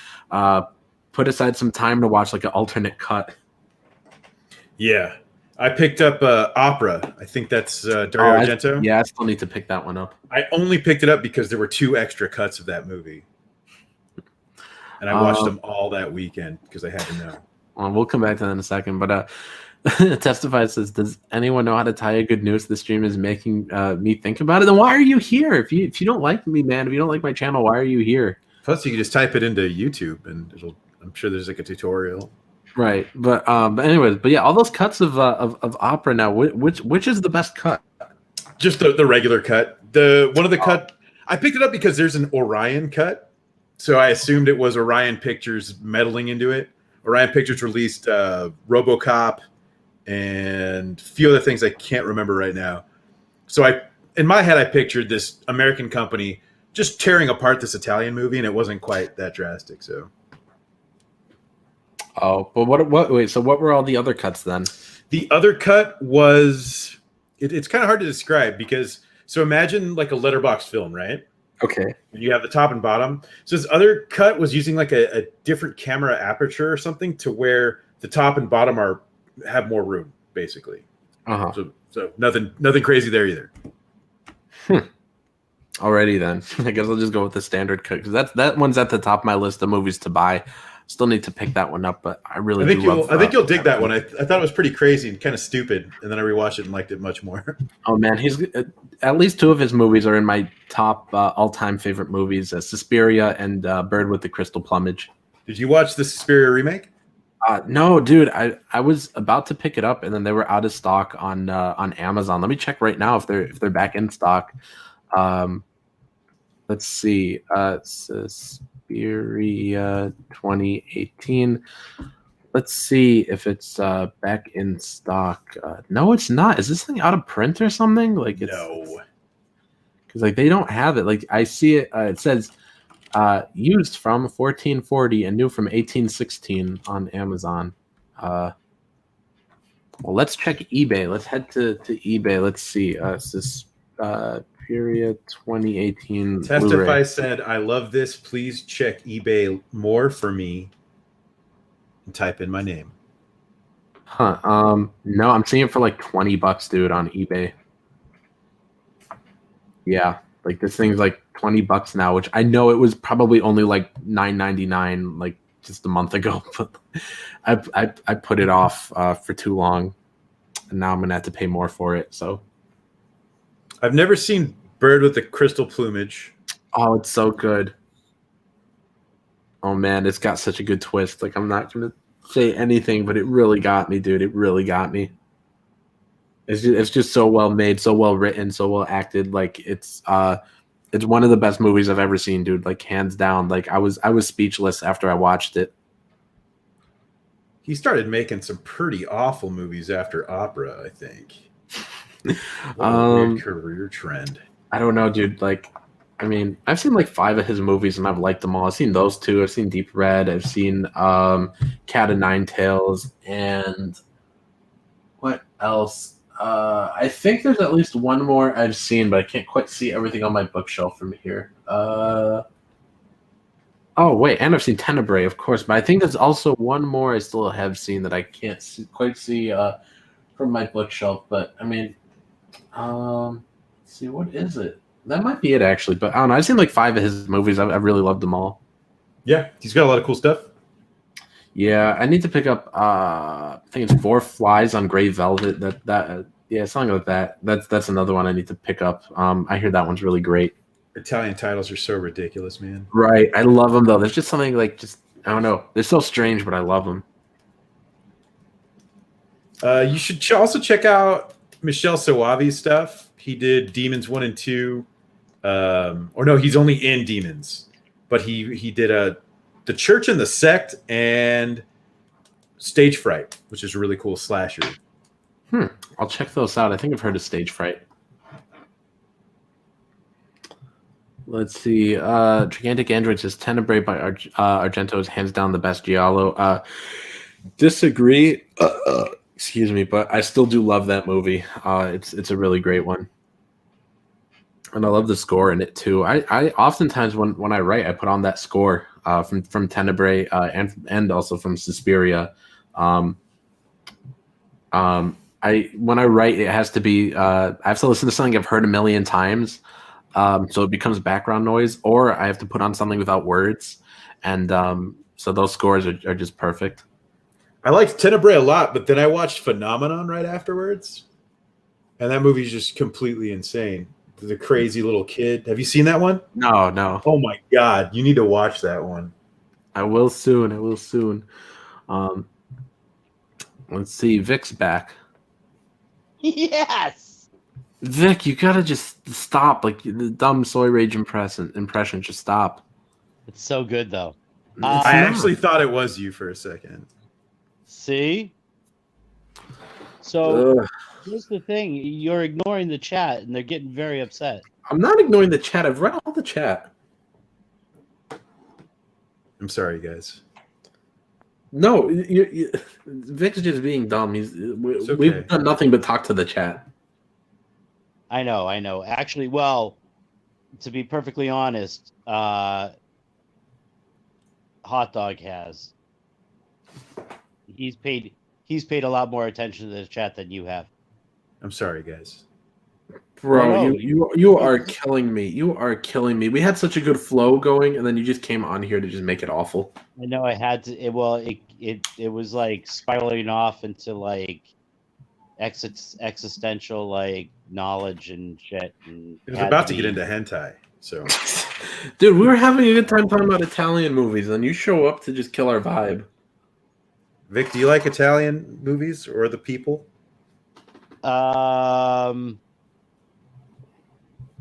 put aside some time to watch like an alternate cut. Yeah. I picked up Opera. I think that's Dario Argento. I still need to pick that one up. I only picked it up because there were 2 extra cuts of that movie. And I watched them all that weekend because I had to know. Well, we'll come back to that in a second. But Testify says, does anyone know how to tie a good news? The stream is making me think about it. Then why are you here? If you don't like me, man, if you don't like my channel, why are you here? Plus, you can just type it into YouTube, and I'm sure there's like a tutorial. Right, but anyways, but yeah, all those cuts of Opera now. Which is the best cut? Just the regular cut. I picked it up because there's an Orion cut, so I assumed it was Orion Pictures meddling into it. Orion Pictures released RoboCop and a few other things I can't remember right now. So in my head, I pictured this American company just tearing apart this Italian movie, and it wasn't quite that drastic. So. Oh, but what? Wait, so what were all the other cuts then? The other cut was it's kind of hard to describe because so imagine like a letterbox film, right? Okay. And you have the top and bottom. So this other cut was using like a different camera aperture or something to where the top and bottom have more room, basically. Uh-huh. So nothing crazy there either. Alrighty then. I guess I'll just go with the standard cut because that one's at the top of my list of movies to buy. Still need to pick that one up, but I think you'll dig that one. I thought it was pretty crazy and kind of stupid, and then I rewatched it and liked it much more. Oh man, he's at least 2 of his movies are in my top all-time favorite movies: Suspiria and Bird with the Crystal Plumage. Did you watch the Suspiria remake? No, dude. I was about to pick it up, and then they were out of stock on Amazon. Let me check right now if they're back in stock. Let's see. Suspiria 2018. Let's see if it's back in stock. No, it's not. Is this thing out of print or something? Like no, because like they don't have it. Like I see it. It says used from 1440 and new from 1816 on Amazon. Well, let's check eBay. Let's head to eBay. Let's see. Suspiria 2018. Testify Blu-ray. said, "I love this. Please check eBay more for me." And type in my name. Huh. No, I'm seeing it for like $20, dude, on eBay. Yeah, like this thing's like $20 now, which I know it was probably only like $9.99 like just a month ago, but I put it off for too long, and now I'm gonna have to pay more for it. So I've never seen Bird with the Crystal Plumage. Oh, it's so good. Oh man, it's got such a good twist. Like I'm not gonna say anything, but it really got me, dude. It really got me. It's just so well made, so well written, so well acted. Like it's one of the best movies I've ever seen, dude. Like hands down. Like I was speechless after I watched it. He started making some pretty awful movies after Opera, I think. Weird career trend. I don't know, dude. Like, I mean, I've seen like 5 of his movies and I've liked them all. I've seen those 2. I've seen Deep Red. I've seen Cat of Nine Tails, and what else? I think there's at least one more I've seen, but I can't quite see everything on my bookshelf from here. Oh wait, and I've seen Tenebrae, of course, but I think there's also one more I still have seen that I can't quite see from my bookshelf. But I mean, let's see, what is it? That might be it actually, but I don't know. I've seen like 5 of his movies. I've really loved them all. Yeah, he's got a lot of cool stuff. Yeah, I need to pick up. I think it's 4 Flies on Gray Velvet. Yeah, something like that. That's another one I need to pick up. I hear that one's really great. Italian titles are so ridiculous, man. Right, I love them though. There's just something like I don't know. They're so strange, but I love them. You should also check out Michel Soavi's stuff. He did Demons 1 and 2. Or no, he's only in Demons, but he did The Church and the Sect and Stage Fright, which is a really cool slasher. I'll check those out. I think I've heard of Stage Fright. Let's see. Gigantic Android says Tenebrae by Argento is hands down the best giallo. Disagree. Excuse me, but I still do love that movie. It's a really great one. And I love the score in it too. I oftentimes when I write, I put on that score from Tenebrae and also from Suspiria. When I write, it has to be I have to listen to something I've heard a million times, so it becomes background noise, or I have to put on something without words, and so those scores are just perfect. I liked Tenebrae a lot, but then I watched Phenomenon right afterwards, and that movie's just completely insane. The crazy little kid. Have you seen that one? No. Oh my god, you need to watch that one. I will soon. Let's see. Vic's back. Yes. Vic, you gotta just stop. Like the dumb soy rage impression. Just stop. It's so good though. I actually thought it was you for a second. See? So here's the thing. You're ignoring the chat and they're getting very upset. I'm not ignoring the chat. I've read all the chat. I'm sorry, guys. No, Vic's just being dumb. We've done nothing but talk to the chat. I know. Actually, well, to be perfectly honest, Hot Dog has. He's paid a lot more attention to the chat than you have. I'm sorry, guys. Bro, you are killing me. You are killing me. We had such a good flow going, and then you just came on here to just make it awful. I know I had to. It was like spiraling off into like existential like knowledge and shit. And it was about to get into hentai. So, dude, we were having a good time talking about Italian movies, and you show up to just kill our vibe. Vic, do you like Italian movies or the people?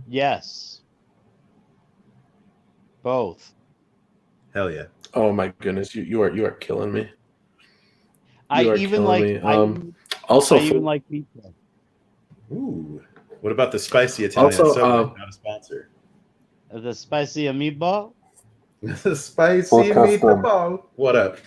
Yes. Both. Hell yeah. Oh my goodness, you are killing me. I even like pizza. Ooh. What about the spicy Italian soda? Not a sponsor. The spicy meatball? The spicy meatball. What up?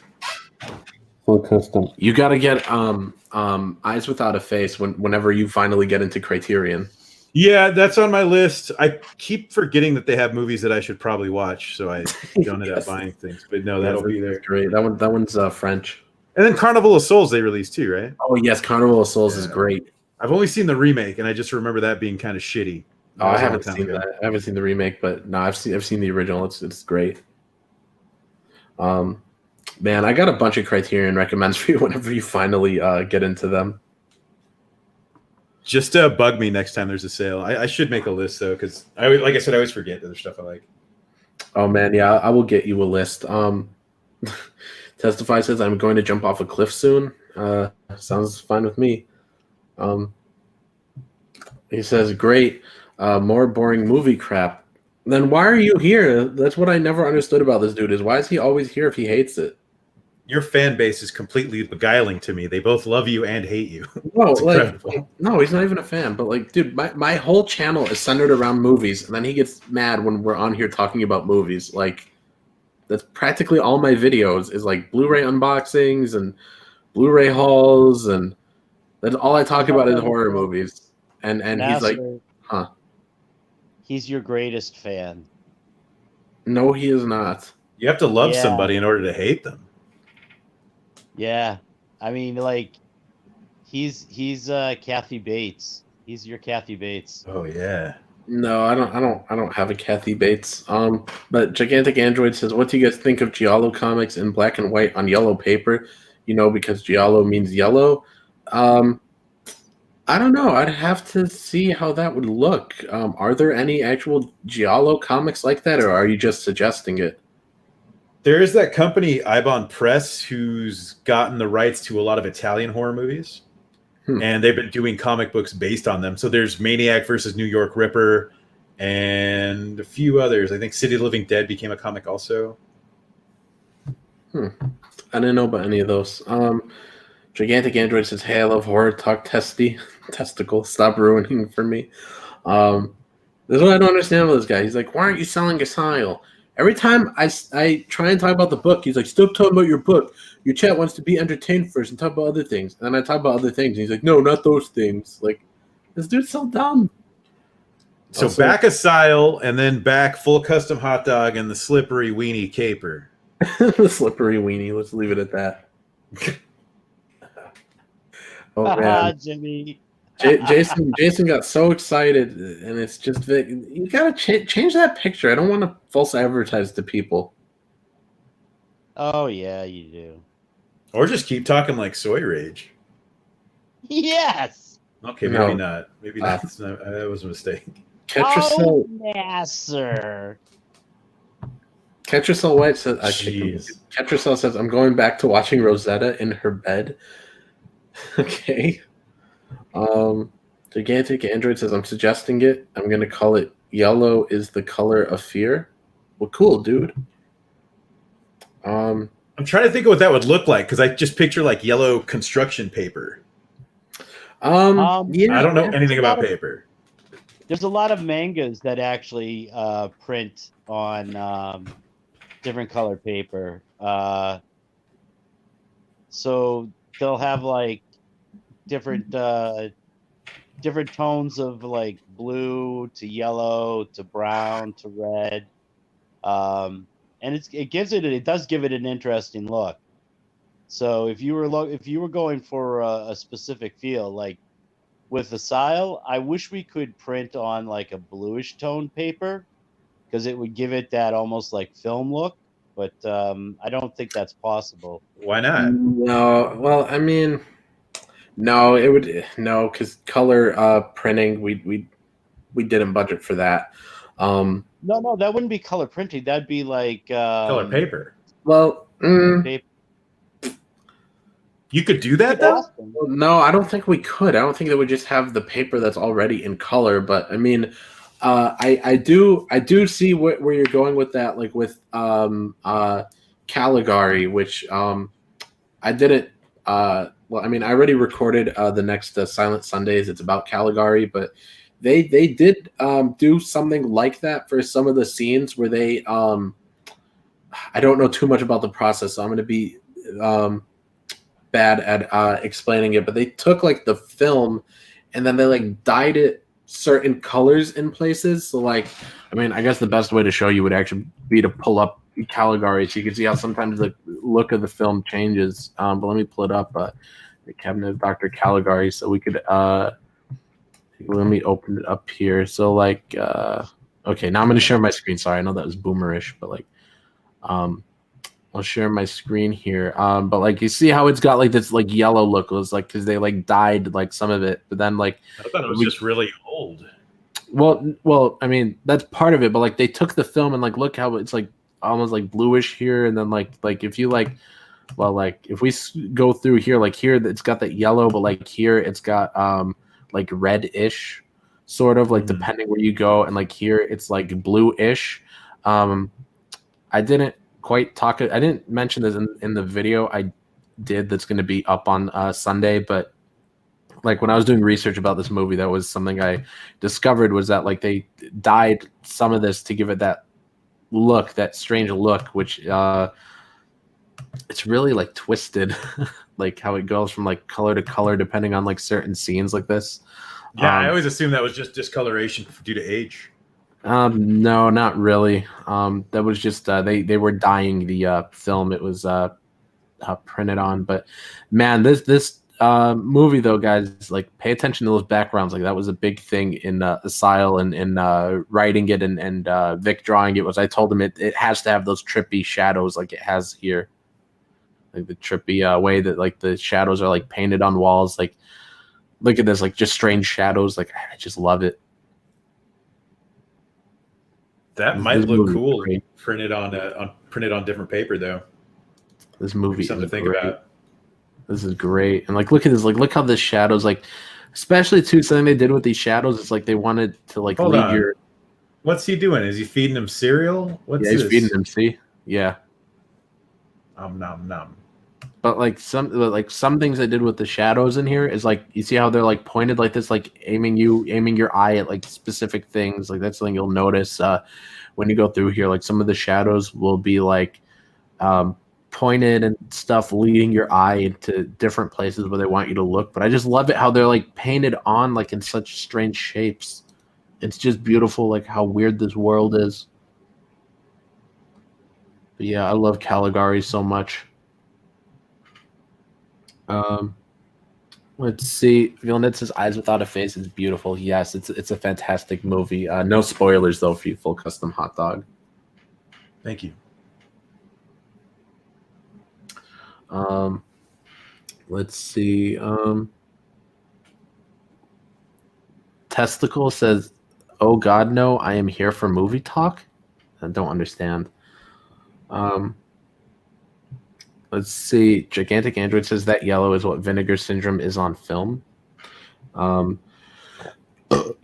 Full custom. You got to get Eyes Without a Face whenever you finally get into Criterion. Yeah, that's on my list. I keep forgetting that they have movies that I should probably watch, so I don't end up buying things. But no, that'll be there. Great. That one's French. And then Carnival of Souls they released too, right? Oh yes, Carnival of Souls is great. I've only seen the remake, and I just remember that being kind of shitty. Oh, I haven't seen that. I haven't seen the remake, but no, I've seen the original. It's great. Man, I got a bunch of Criterion recommends for you whenever you finally get into them. Just bug me next time there's a sale. I should make a list though, because like I said, I always forget that there's stuff I like. Oh man, yeah, I will get you a list. Testify says I'm going to jump off a cliff soon. Sounds fine with me. He says, great, more boring movie crap. Then why are you here? That's what I never understood about this dude is why is he always here if he hates it? Your fan base is completely beguiling to me. They both love you and hate you. No, he's not even a fan. But like, dude, my whole channel is centered around movies, and then he gets mad when we're on here talking about movies. Like, that's practically all my videos is like Blu-ray unboxings and Blu-ray hauls, and that's all I talk about is horror movies. And Nasser, he's like, huh? He's your greatest fan. No, he is not. You have to love somebody in order to hate them. Yeah, I mean, like, he's Kathy Bates. He's your Kathy Bates. Oh yeah. No, I don't have a Kathy Bates. But Gigantic Android says, what do you guys think of Giallo comics in black and white on yellow paper? You know, because Giallo means yellow. I don't know. I'd have to see how that would look. Are there any actual Giallo comics like that, or are you just suggesting it? There is that company, Ibon Press, who's gotten the rights to a lot of Italian horror movies. And they've been doing comic books based on them. So there's Maniac versus New York Ripper and a few others. I think City of the Living Dead became a comic also. I didn't know about any of those. Gigantic Android says, hey, I love horror talk testicle. Stop ruining for me. This is what I don't understand with this guy. He's like, why aren't you selling Asyl? Every time I try and talk about the book, he's like, stop talking about your book. Your chat wants to be entertained first and talk about other things. And then I talk about other things. And he's like, no, not those things. Like, this dude's so dumb. So also, back Asyl and then back Full Custom Hot Dog and the Slippery Weenie Caper. The Slippery Weenie. Let's leave it at that. Oh man, Jimmy. Jason got so excited, and it's just you gotta change that picture. I don't want to false advertise to people. Oh yeah, you do. Or just keep talking like Soy Rage. Yes. Okay, maybe not. Maybe not. That was a mistake. Oh, Nasser. Ketracel White says, Jeez. Ketracel says, I'm going back to watching Rosetta in her bed. Okay. Gigantic Android says, I'm suggesting it. I'm going to call it Yellow is the Color of Fear. Well, cool, dude. I'm trying to think of what that would look like because I just picture like yellow construction paper. Yeah, I don't know anything about paper. There's a lot of mangas that actually print on different color paper. So they'll have like different tones of like blue to yellow to brown to red. And it does give it an interesting look. So if you were going for a specific feel, like with Asyl, I wish we could print on like a bluish tone paper because it would give it that almost like film look. But I don't think that's possible. Why not? No, well, I mean, no, it would because color printing we didn't budget for that. No, that wouldn't be color printing. That'd be like Color paper. Well, paper. You could do that though? No, I don't think we could. I don't think they would just have the paper that's already in color. But I mean, I do see where you're going with that, like with Caligari, which I didn't. Well, I mean, I already recorded the next Silent Sundays. It's about Caligari, but they did do something like that for some of the scenes where they. I don't know too much about the process, so I'm going to be bad at explaining it. But they took like the film, and then they like dyed it certain colors in places. So like, I mean, I guess the best way to show you would actually be to pull up Caligari so you can see how sometimes the look of the film changes. But let me pull it up. The Cabinet of Dr. Caligari, so we could let me open it up here. So like okay, now I'm gonna share my screen. Sorry, I know that was boomerish, but like I'll share my screen here. But like you see how it's got like this like yellow look. It was like because they like dyed like some of it, but then like I thought it was just really old. Well, I mean that's part of it, but like they took the film and like look how it's like almost like bluish here, and then like if you like, well, like if we go through here, like here it's got that yellow, but like here it's got like red-ish, sort of like depending where you go, and like here it's like blue-ish. I didn't quite talk. I didn't mention this in the video I did that's going to be up on Sunday, but like when I was doing research about this movie, that was something I discovered was that like they dyed some of this to give it that look, that strange look, which it's really like twisted, like how it goes from like color to color depending on like certain scenes like this. Yeah, I always assumed that was just discoloration due to age. No, not really. That was just they were dyeing the film it was printed on. But man, this movie though, guys, like pay attention to those backgrounds. Like that was a big thing in Asyl and writing it and Vic drawing it. Was I told him it has to have those trippy shadows like it has here, like the trippy way that like the shadows are like painted on walls. Like look at this, like just strange shadows. Like I just love it. That might look cool printed on different paper though. This movie something to think about. This is great. And like look at this, like look how the shadows, like especially too something they did with these shadows is like they wanted to like Hold leave on. your What's he doing? Is he feeding him cereal? What's yeah, he's feeding them, see? Yeah. Nom nom. But like some things they did with the shadows in here is like you see how they're like pointed like this, like aiming your eye at like specific things. Like that's something you'll notice when you go through here. Like some of the shadows will be like pointed and stuff, leading your eye into different places where they want you to look. But I just love it how they're like painted on like in such strange shapes. It's just beautiful, like how weird this world is. But yeah, I love Caligari so much. Let's see. Villanette says Eyes Without a Face is beautiful. Yes, it's a fantastic movie. No spoilers though for you, Full Custom Hot Dog. Thank you. Let's see. Testicle says, "Oh God, no! I am here for movie talk." I don't understand. Let's see. Gigantic Android says that yellow is what Vinegar Syndrome is on film.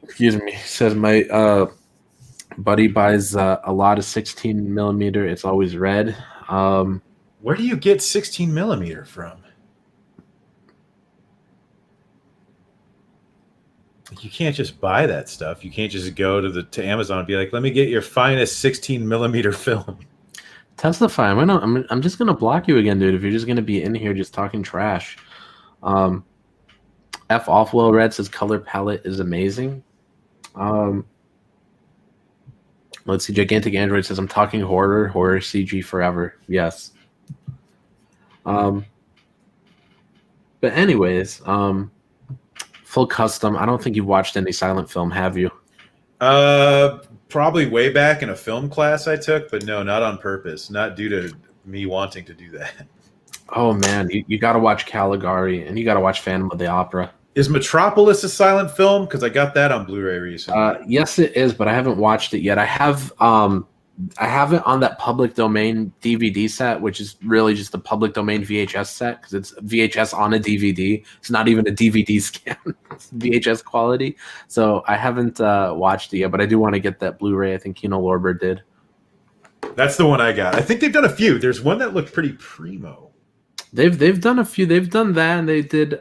Excuse me. He says my buddy buys a lot of 16 millimeter. It's always red. Where do you get 16 millimeter from? You can't just buy that stuff. You can't just go to Amazon and be like, "Let me get your finest 16 millimeter film." Testify. I'm just gonna block you again, dude. If you're just gonna be in here just talking trash. F Offwell Red says color palette is amazing. Let's see. Gigantic Android says I'm talking horror CG forever. Yes. But anyways, Full Custom. I don't think you've watched any silent film, have you? Probably way back in a film class I took, but no, not on purpose. Not due to me wanting to do that. Oh man, you got to watch Caligari and you got to watch Phantom of the Opera. Is Metropolis a silent film? Because I got that on Blu-ray recently. Yes, it is, but I haven't watched it yet. I have it on that public domain DVD set, which is really just a public domain VHS set because it's VHS on a DVD. It's not even a DVD scan. It's VHS quality. So I haven't watched it yet, but I do want to get that Blu-ray. I think Kino Lorber did. That's the one I got. I think they've done a few. There's one that looked pretty primo. They've done a few. They've done that, and they did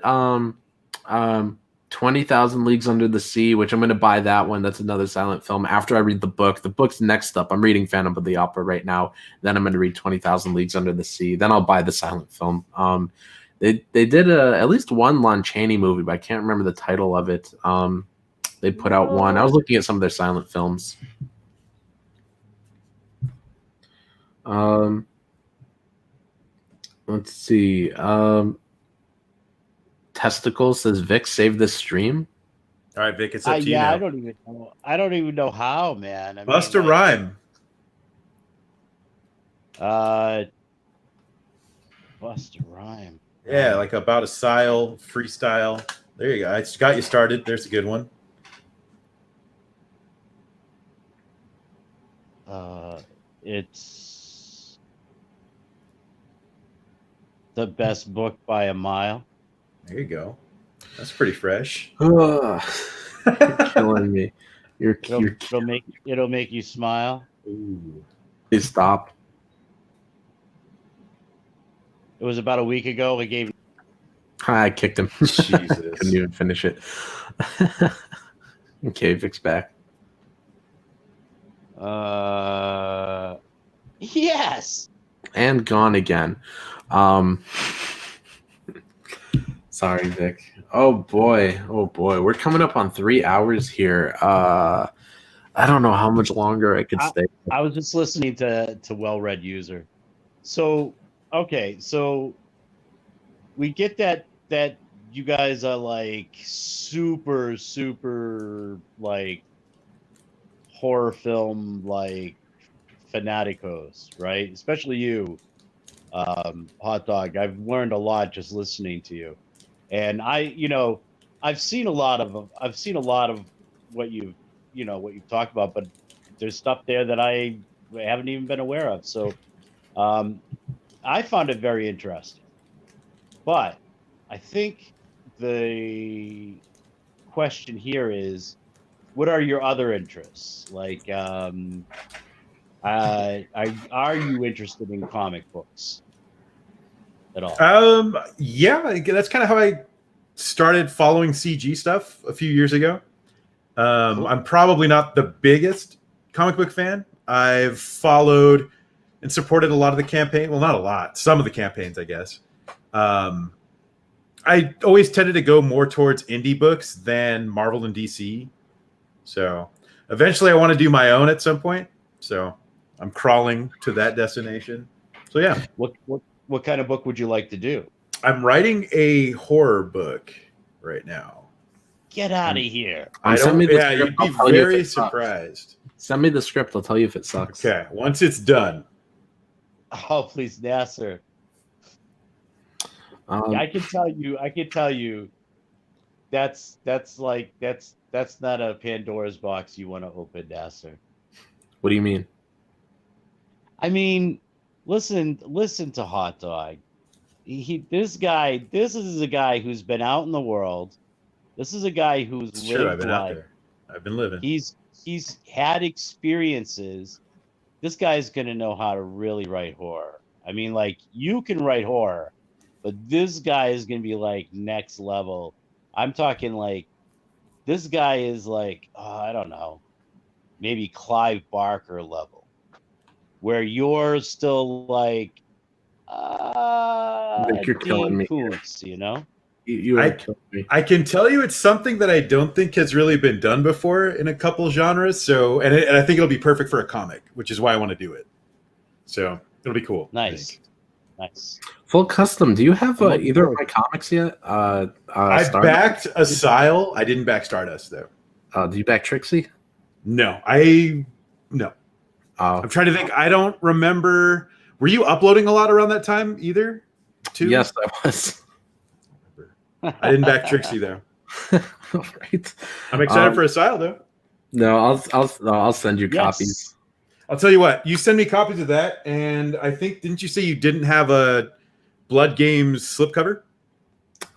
20,000 Leagues Under the Sea, which I'm going to buy that one. That's another silent film. After I read the book, the book's next up. I'm reading Phantom of the Opera right now. Then I'm going to read 20,000 Leagues Under the Sea. Then I'll buy the silent film. They did at least one Lon Chaney movie, but I can't remember the title of it. They put out one. I was looking at some of their silent films. Let's see. Testicle says Vic saved this stream. All right, Vic, it's up to you yeah, now. I don't even know how, man. Bust a rhyme. Bust a rhyme. Yeah, like about Asyl, freestyle. There you go. I just got you started. There's a good one. It's the best book by a mile. There you go. That's pretty fresh. You're killing me. It'll make you smile. Ooh. Please stop. It was about a week ago. I kicked him. Jesus. Couldn't even finish it. Okay, Vic's back. Yes. And gone again. Sorry, Vic. Oh boy. We're coming up on 3 hours here. I don't know how much longer I could stay. I was just listening to Well-Read User. So okay, so we get that you guys are like super like horror film like fanaticos, right? Especially you, Hot Dog. I've learned a lot just listening to you. And I've seen a lot of what you've talked about, but there's stuff there that I haven't even been aware of. So I found it very interesting. But I think the question here is, what are your other interests? Like, are you interested in comic books at all? Yeah, that's kind of how I started following CG stuff a few years ago. Cool. I'm probably not the biggest comic book fan. I've followed and supported a lot of the campaign. Well, not a lot. Some of the campaigns, I guess. I always tended to go more towards indie books than Marvel and DC. So eventually I want to do my own at some point. So I'm crawling to that destination. So yeah. What kind of book would you like to do? I'm writing a horror book. right now. Get out of here. I don't. Yeah, you'd be very surprised. Send me the script. I'll tell you if it sucks. Okay, once it's done. Oh, please, Nasser. I can tell you. That's not a Pandora's box you want to open, Nasser. What do you mean? I mean, listen to Hot Dog. This is a guy who's been out in the world. This is a guy who's It's lived true. I've been life. out there. I've been living. He's had experiences. This guy's gonna know how to really write horror. I mean, like, you can write horror, but this guy is gonna be like next level. I'm talking like, this guy is like, I don't know, maybe Clive Barker level, where you're still like, you're killing me. Koontz, you know? I can tell you it's something that I don't think has really been done before in a couple genres. So, and I think it'll be perfect for a comic, which is why I want to do it. So it'll be cool. Nice. Full custom. Do you have either of my comics yet? I backed Asyl. I didn't back Stardust though. Do you back Trixie? No. No. I'm trying to think. I don't remember. Were you uploading a lot around that time either? Too? Yes, I was. I didn't back Trixie though. Right. I'm excited for Asyl though. No, I'll send you copies. I'll tell you what. You send me copies of that, and I think didn't you say you didn't have a Blood Games slipcover?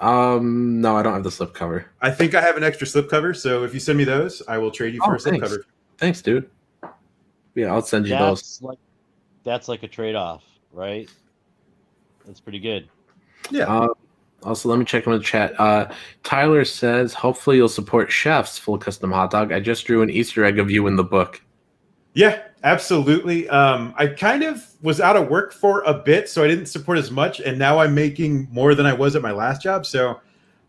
No, I don't have the slipcover. I think I have an extra slipcover, so if you send me those, I will trade you for a slipcover. Thanks, dude. Yeah, I'll send you those. That's like a trade-off, right? That's pretty good. Yeah. Also, let me check in the chat. Tyler says, hopefully you'll support Chef's Full Custom Hot Dog. I just drew an Easter egg of you in the book. Yeah, absolutely. I kind of was out of work for a bit, so I didn't support as much, and now I'm making more than I was at my last job, so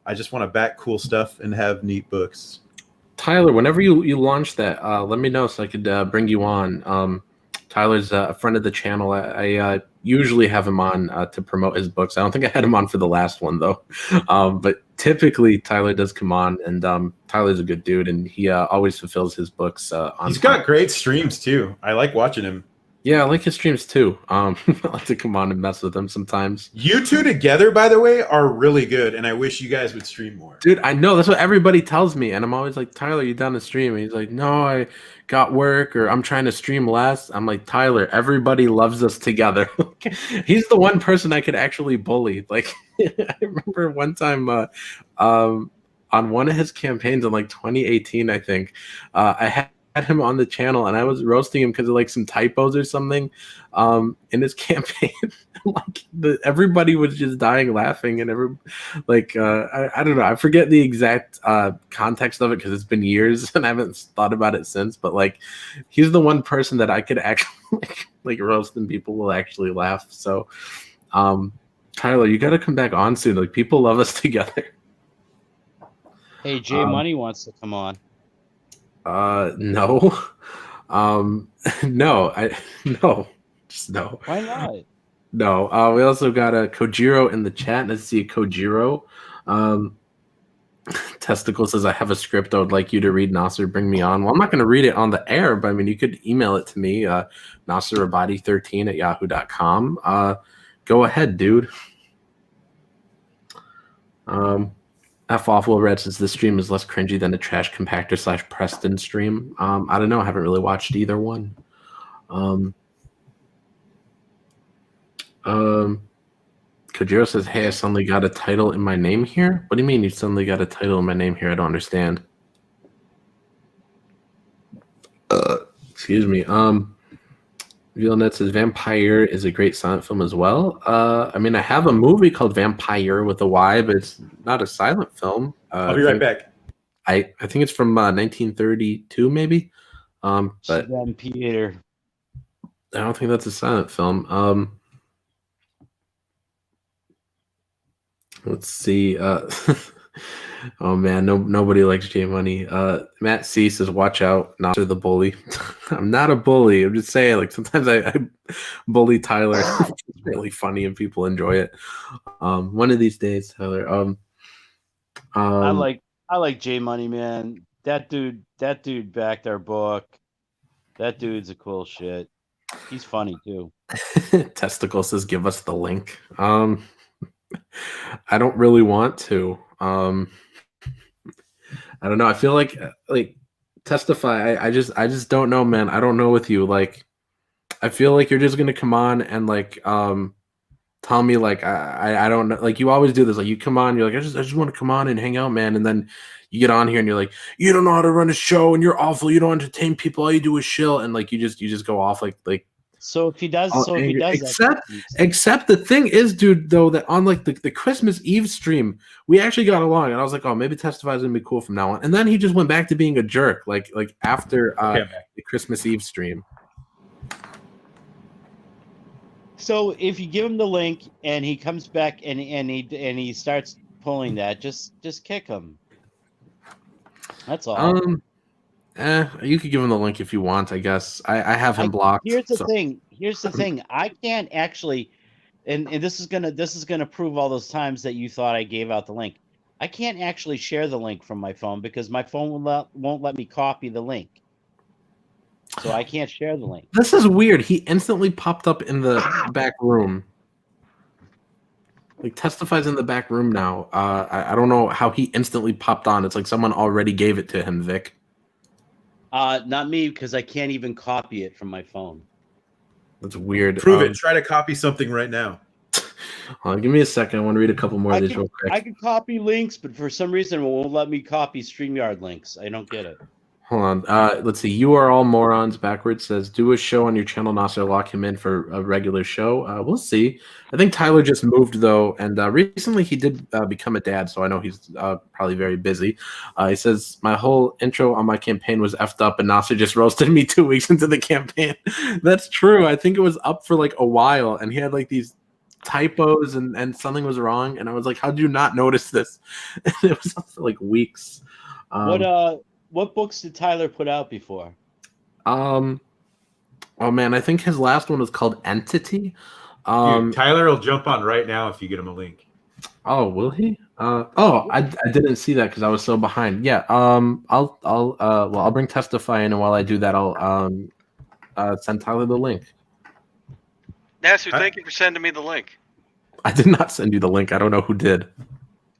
I just want to back cool stuff and have neat books. Tyler, whenever you launch that, let me know so I could bring you on. Tyler's a friend of the channel. I usually have him on to promote his books. I don't think I had him on for the last one, though. But typically, Tyler does come on, and Tyler's a good dude, and he always fulfills his books. He's got great streams, too. I like watching him. Yeah, I like his streams, too. I like to come on and mess with him sometimes. You two together, by the way, are really good, and I wish you guys would stream more. Dude, I know. That's what everybody tells me, and I'm always like, Tyler, you down to stream? And he's like, no, I got work, or I'm trying to stream less. I'm like, Tyler, everybody loves us together. He's the one person I could actually bully. Like, I remember one time on one of his campaigns in like 2018, I think, I had him on the channel, and I was roasting him because of like some typos or something in his campaign. Like everybody was just dying laughing, and I don't know. I forget the exact context of it because it's been years and I haven't thought about it since. But like, he's the one person that I could actually like roast, and people will actually laugh. So, Tyler, you got to come back on soon. Like, people love us together. Hey, Jay Money wants to come on. No. No. Just no. Why not? No. We also got a Kojiro in the chat. Let's see, Kojiro. Testicle says, I have a script I would like you to read, Nasser. Bring me on. Well, I'm not going to read it on the air, but I mean, you could email it to me, nasserrabadi13@yahoo.com. Go ahead, dude. F Awful Red says this stream is less cringy than a Trash Compactor / Preston stream. I don't know. I haven't really watched either one. Kojiro says, hey, I suddenly got a title in my name here. What do you mean you suddenly got a title in my name here? I don't understand. Excuse me. Violet says Vampire is a great silent film as well. I mean, I have a movie called Vampire with a Y, but it's not a silent film. I'll be right back. I think it's from 1932, maybe. But Vampire. I don't think that's a silent film. Let's see. Oh man, nobody likes J Money. Matt C says, "Watch out, Nasser the bully." I'm not a bully. I'm just saying, like, sometimes I bully Tyler. It's really funny and people enjoy it. One of these days, Tyler. I like J Money, man. That dude backed our book. That dude's a cool shit. He's funny too. Testicle says, "Give us the link." I don't really want to. I don't know. I feel like Testify. I just don't know, man. I don't know with you. Like, I feel like you're just gonna come on and like tell me like I don't know. Like you always do this. Like you come on, you're like I just want to come on and hang out, man. And then you get on here and you're like, you don't know how to run a show and you're awful. You don't entertain people. All you do is shill. And like you just go off like. So if he does, except the thing is, dude, though, that on like the Christmas Eve stream, we actually got along, and I was like, oh, maybe Testify is gonna be cool from now on. And then he just went back to being a jerk, like after the Christmas Eve stream. So if you give him the link and he comes back and he starts pulling that, just kick him. That's all. You could give him the link if you want, I guess. I have him blocked. Here's the thing. I can't actually, and this is gonna prove all those times that you thought I gave out the link. I can't actually share the link from my phone because my phone won't let me copy the link. So I can't share the link. This is weird. He instantly popped up in the back room. Like Testify's in the back room now. I don't know how he instantly popped on. It's like someone already gave it to him, Vic. Not me, because I can't even copy it from my phone. That's weird. Prove it. Try to copy something right now. Give me a second. I want to read a couple more of these real quick. I can copy links, but for some reason it won't let me copy StreamYard links. I don't get it. Hold on. Let's see. You are all morons. Backwards says, do a show on your channel, Nasser. Lock him in for a regular show. We'll see. I think Tyler just moved though, and recently he did become a dad, so I know he's probably very busy. He says my whole intro on my campaign was effed up, and Nasser just roasted me 2 weeks into the campaign. That's true. I think it was up for like a while, and he had like these typos and something was wrong, and I was like, how did you not notice this? And it was up for like weeks. What books did Tyler put out before? Oh man, I think his last one was called Entity. Dude, Tyler will jump on right now if you get him a link. Oh, will he? I didn't see that because I was so behind. Yeah. I'll bring Testify in, and while I do that, I'll send Tyler the link. Nasser, thank you for sending me the link. I did not send you the link. I don't know who did.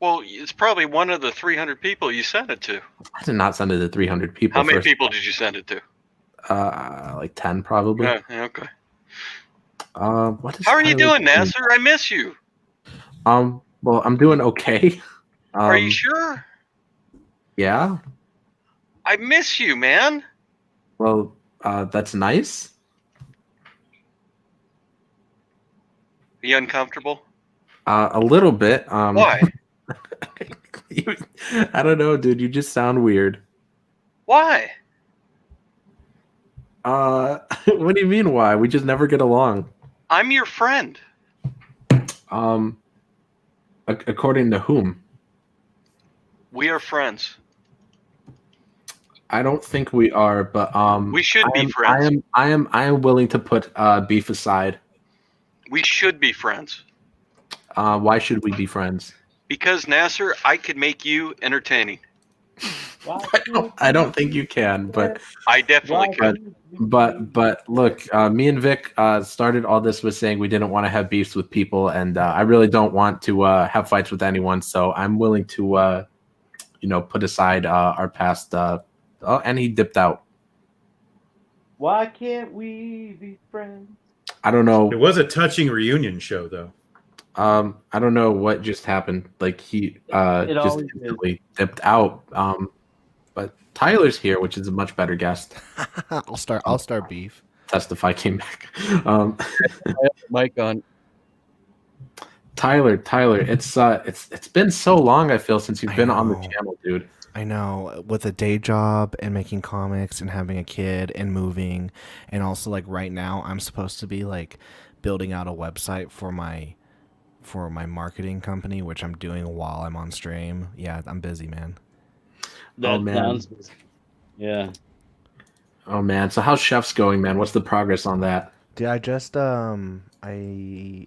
Well, it's probably one of the 300 people you sent it to. I did not send it to 300 people. How many people did you send it to? Like 10 probably. Okay. How are you doing, Nasser? I miss you. Well, I'm doing okay. Are you sure? Yeah. I miss you, man. Well, that's nice. Are you uncomfortable? A little bit. Why? I don't know, dude. You just sound weird. Why? What do you mean why? We just never get along. I'm your friend. According to whom? We are friends. I don't think we are, but we should be friends. I am willing to put beef aside. We should be friends. Why should we be friends? Because Nasser, I could make you entertaining. I don't think you can, but I definitely could. But look, me and Vic started all this with saying we didn't want to have beefs with people, and I really don't want to have fights with anyone. So I'm willing to, put aside our past. And he dipped out. Why can't we be friends? I don't know. It was a touching reunion show, though. I don't know what just happened. Like he just instantly dipped out. But Tyler's here, which is a much better guest. I'll start beef. Testify came back. Mic on. Tyler, it's been so long. I feel since you've been on the channel, dude. I know, with a day job and making comics and having a kid and moving, and also like right now I'm supposed to be like building out a website for my marketing company, which I'm doing while I'm on stream. Yeah, I'm busy, man. That sounds busy. Yeah. Oh man, so how's Chefs going, man? What's the progress on that? Dude, I just I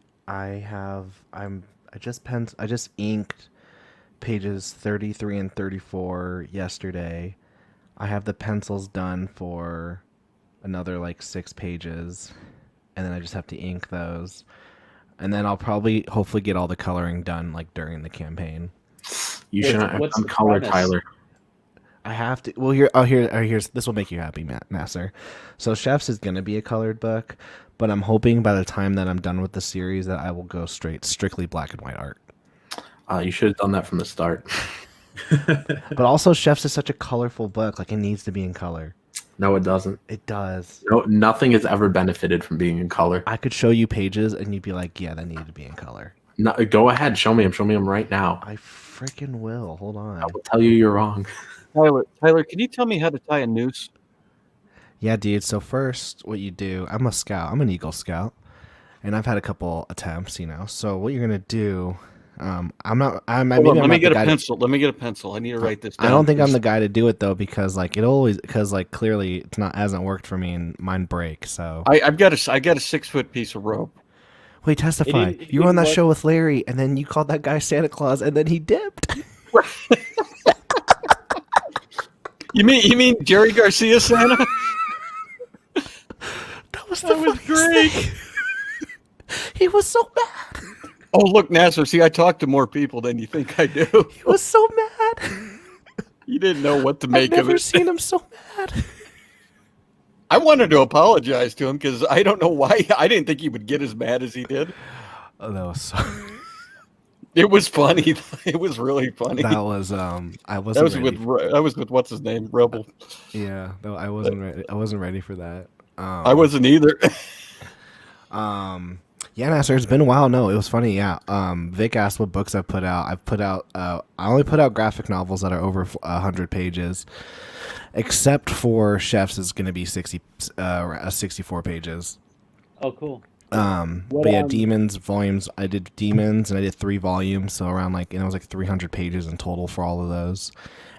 just inked pages 33 and 34 yesterday. I have the pencils done for another like 6 pages, and then I just have to ink those. And then I'll probably hopefully get all the coloring done like during the campaign. You shouldn't have done color, Tyler. I have to. Well, here's this will make you happy, Nasser. So Chefs is gonna be a colored book, but I'm hoping by the time that I'm done with the series that I will go strictly black and white art. You should have done that from the start. But also, Chefs is such a colorful book. Like, it needs to be in color. No, it doesn't. It does. No, nothing has ever benefited from being in color. I could show you pages, and you'd be like, "Yeah, that needed to be in color." No, go ahead. Show me them. Show me them right now. I freaking will. Hold on. I will tell you you're wrong. Tyler, can you tell me how to tie a noose? Yeah, dude. So first, what you do? I'm a scout. I'm an Eagle Scout, and I've had a couple attempts. So what you're gonna do? I'm not. Let me get a pencil. Let me get a pencil. I need to write this down. I don't think I'm the guy to do it though, because clearly it's not hasn't worked for me and mine break. So I got a 6-foot piece of rope. Wait, testify. You were on that show with Larry, and then you called that guy Santa Claus, and then he dipped. You mean Jerry Garcia Santa? That was great. He was so mad. Oh, look, Nasser. See, I talk to more people than you think I do. He was so mad. You didn't know what to make of it. I've never seen him so mad. I wanted to apologize to him because I don't know why. I didn't think he would get as mad as he did. Oh, that was so... It was funny. It was really funny. That was I wasn't. I was with what's his name, Rebel. Yeah, no, I wasn't ready. I wasn't ready for that. I wasn't either. Yeah, Nasser, it's been a while. No, it was funny. Yeah. Vic asked what books I've put out. I've put out. I only put out graphic novels that are over 100 pages, except for Chefs is going to be 64 pages. Oh, cool. But yeah, Demons volumes. I did Demons and I did 3 volumes, so around it was like 300 pages in total for all of those.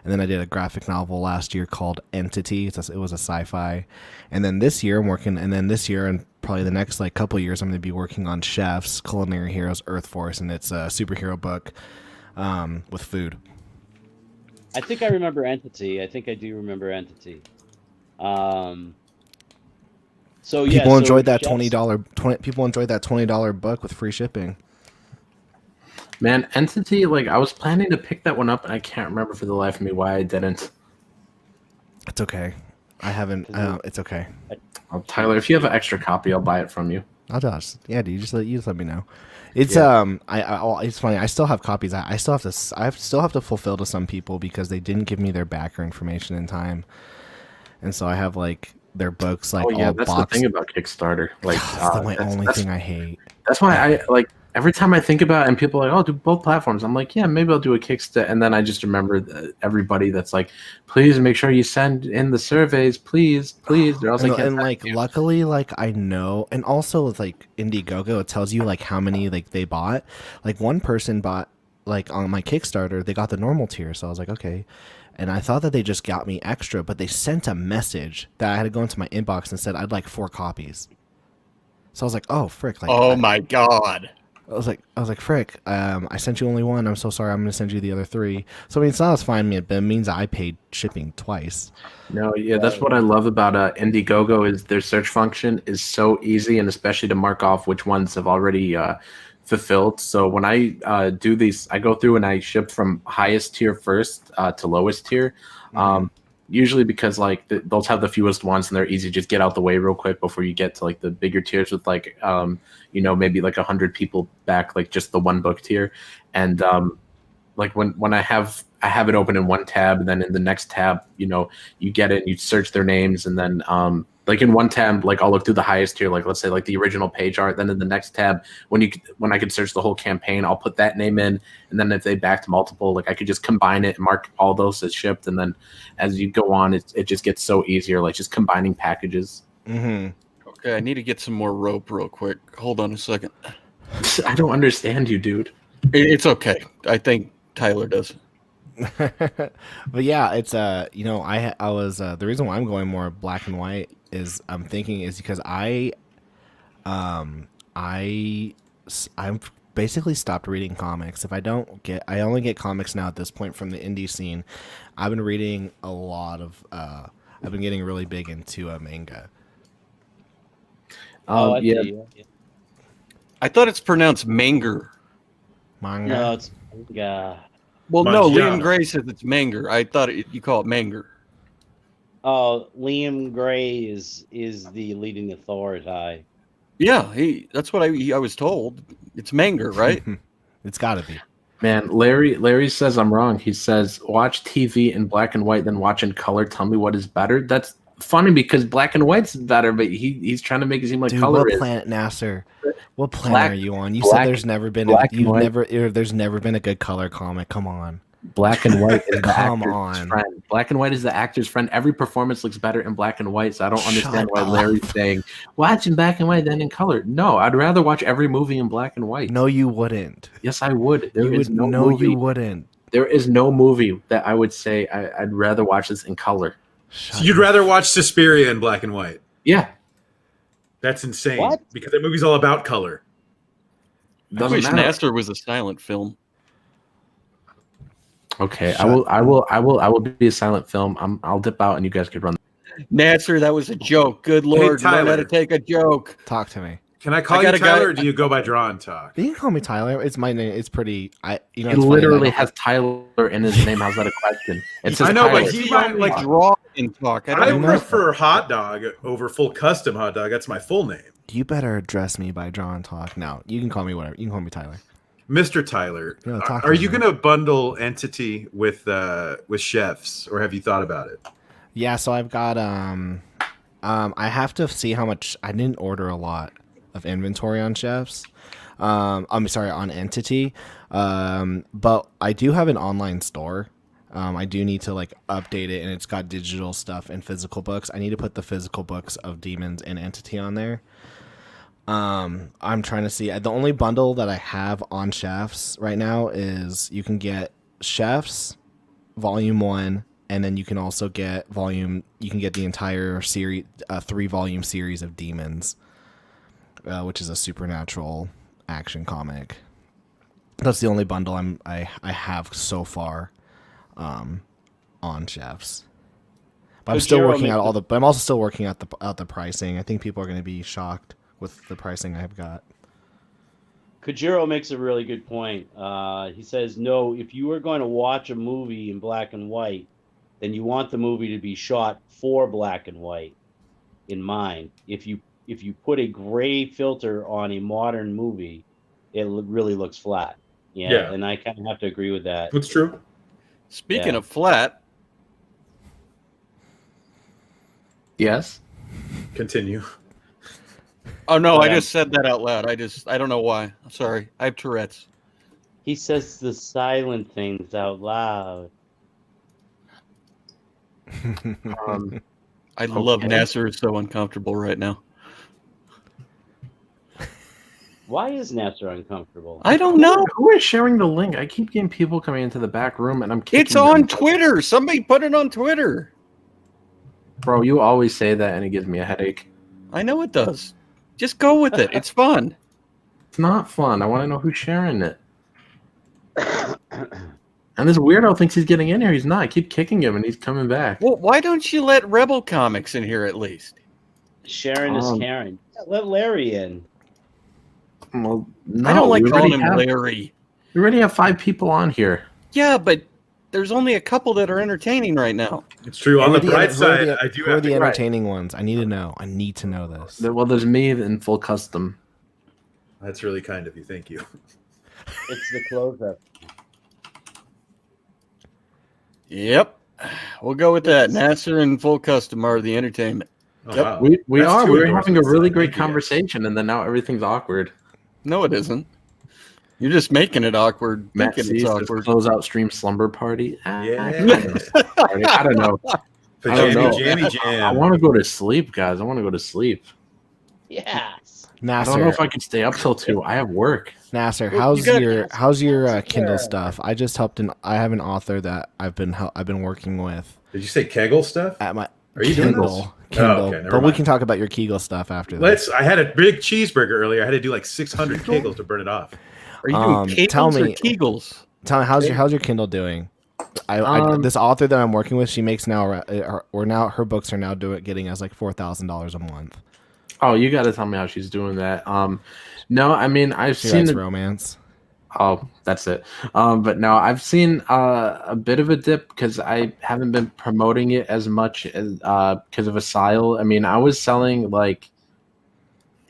And then I did a graphic novel last year called Entity. It was a sci-fi. And then this year I'm working. And then this year and probably the next couple of years I'm going to be working on Chefs, Culinary Heroes, Earth Force, and it's a superhero book with food. I think I remember Entity. I think I do remember Entity. So yeah, people enjoyed that People enjoyed that $20 book with free shipping. Man, Entity, I was planning to pick that one up, and I can't remember for the life of me why I didn't. It's okay. I haven't. It's okay. Tyler, if you have an extra copy, I'll buy it from you. I'll just. Yeah, dude. You just let me know. It's it's funny. I still have copies. I still have to fulfill to some people because they didn't give me their backer information in time, and so I have their books that's the thing about Kickstarter. That's my only thing I hate. That's why I every time I think about it and people are like, "Oh, do both platforms." I'm like, "Yeah, maybe I'll do a Kickstarter." And then I just remember everybody that's like, "Please make sure you send in the surveys, please." I was luckily, I know, and also with Indiegogo, it tells you how many they bought. One person bought on my Kickstarter, they got the normal tier, so I was like, okay. And I thought that they just got me extra, but they sent a message that I had to go into my inbox and said I'd like 4 copies. So I was like, oh frick! Oh my god! I was like, frick! I sent you only 1. I'm so sorry. I'm going to send you the other 3. So I mean, it's not as fine, but it means I paid shipping twice. No, yeah, that's what I love about Indiegogo is their search function is so easy, and especially to mark off which ones have already fulfilled. So when I do these, I go through and I ship from highest tier first to lowest tier. Usually because those have the fewest ones and they're easy to just get out the way real quick before you get to the bigger tiers with maybe 100 people back, just the 1 book tier. And when I have it open in one tab, and then in the next tab, you get it, you search their names, and then in one tab, I'll look through the highest tier, let's say the original page art. Then in the next tab, when I could search the whole campaign, I'll put that name in, and then if they backed multiple, I could just combine it and mark all those as shipped. And then as you go on, it just gets so easier, just combining packages. Mm-hmm. Okay, I need to get some more rope real quick. Hold on a second. I don't understand you, dude. It's okay. I think Tyler does. But yeah, it's I was the reason why I'm going more black and white is I'm thinking is because I'm basically stopped reading comics. I only get comics now at this point from the indie scene. I've been reading a lot of. I've been getting really big into manga. Yeah. I thought it's pronounced Manger. Manga. No, it's manga. Well, no, Mangiano. Liam Gray says it's Manger. I thought you call it Manger. Oh, Liam Gray is the leading authority. Yeah, that's what I was told. It's Manger, right? It's got to be. Man, Larry says I'm wrong. He says, watch TV in black and white, then watch in color. Tell me what is better. That's funny because black and white's better, but he's trying to make it seem like Dude, color what is. planet, Nasser? What planet are you on? You said there's never been there's never been a good color comic. Come on. Black and white is the Come actor's on. friend. Black and white is the actor's friend. Every performance looks better in black and white, so I don't understand why Larry's saying, watch in black and white than in color. No, I'd rather watch every movie in black and white. No, you wouldn't. Yes, I would. You wouldn't. There is no movie that I would say I'd rather watch this in color. So you'd rather watch Suspiria in black and white? Yeah. That's insane. What? Because that movie's all about color. I wish Nasser was a silent film. Okay, I will be a silent film. I'll dip out and you guys could run. Nasser, that was a joke. Good Lord, learn how to take a joke. Talk to me. Can I call you Tyler, or do you go by Draw and Talk? You can call me Tyler. It's my name. It's pretty. It literally has Tyler in his name. How's that a question? It says I know, Tyler. but he might like Draw and Talk. I prefer Hot Dog over Full Custom Hot Dog. That's my full name. You better address me by Draw and Talk. No, you can call me whatever. You can call me Tyler. Mr. Tyler, No, are you going to bundle Entity with Chefs, or have you thought about it? Yeah, so I've got I have to see how much. I didn't order a lot of inventory on Chefs. I'm sorry, on Entity. But I do have an online store. I do need to like update it, and it's got digital stuff and physical books. I need to put the physical books of Demons and Entity on there. I'm trying to see. The only bundle that I have on Chefs right now is you can get Chefs Volume 1, and then you can also get you can get the entire series, 3-volume series of Demons, which is a supernatural action comic. That's the only bundle I have so far on Chefs. But I'm still working out but I'm also still working out the pricing. I think people are going to be shocked with the pricing I've got. Kojiro makes a really good point. He says, no, if you are going to watch a movie in black and white, then you want the movie to be shot for black and white in mind. If you put a gray filter on a modern movie, it really looks flat. Yeah. And I kind of have to agree with that. That's true. Speaking of flat. Yes. Continue. Oh no, I just said that out loud. I don't know why. I'm sorry. I have Tourette's. He says the silent things out loud. I love Nasser is so uncomfortable right now. Why is Nasser uncomfortable? I don't know. Who is sharing the link? I keep getting people coming into the back room, and I'm kicking It's on them. Twitter. Somebody put it on Twitter. Bro, you always say that, and it gives me a headache. I know it does. Just go with it. It's fun. It's not fun. I want to know who's sharing it. And this weirdo thinks he's getting in here. He's not. I keep kicking him, and he's coming back. Well, why don't you let Rebel Comics in here at least? Sharon is Karen. Let Larry in. Well, no, I don't like we calling already him have- Larry. We already have 5 people on here. Yeah, but there's only a couple that are entertaining right now. It's true. On the bright side, I do who are have the to entertaining ones? I need to know. I need to know this. Well, there's me in full custom. That's really kind of you. Thank you. It's the close-up. Yep. We'll go with that. Nasser and Full Custom are the entertainment. Oh, Yep. wow. We That's are. 2 We're having a endorsements. really great Thank you, guys. conversation, and then now everything's awkward. No, it isn't. You're just making it awkward. Matt Thinking sees it's this awkward. Closeout stream slumber party. Yeah. I don't know. The I don't know. jammy I jam. want to go to sleep, guys. I want to go to sleep. Yes. I don't know Nasser, if I can stay up till 2. I have work. Nasser, Well, you gotta- how's your Kindle stuff? I just helped I have an author that I've been working with Did you say Kegel stuff? at my Are you doing Kindle. this? Kindle. Oh, okay, never But we mind. can talk about your Kegel stuff after this. I had a big cheeseburger earlier. I had to do like 600 Kegels to burn it off. Are you doing Kegels tell me, or Kegels? Tell me, how's your Kindle doing? This author that I'm working with, she makes now, her books are now getting us like $4,000 a month. Oh, you got to tell me how she's doing that. No, I mean I've seen romance. Oh, that's it. But no, I've seen a bit of a dip because I haven't been promoting it as much as because of Asyl. I mean, I was selling like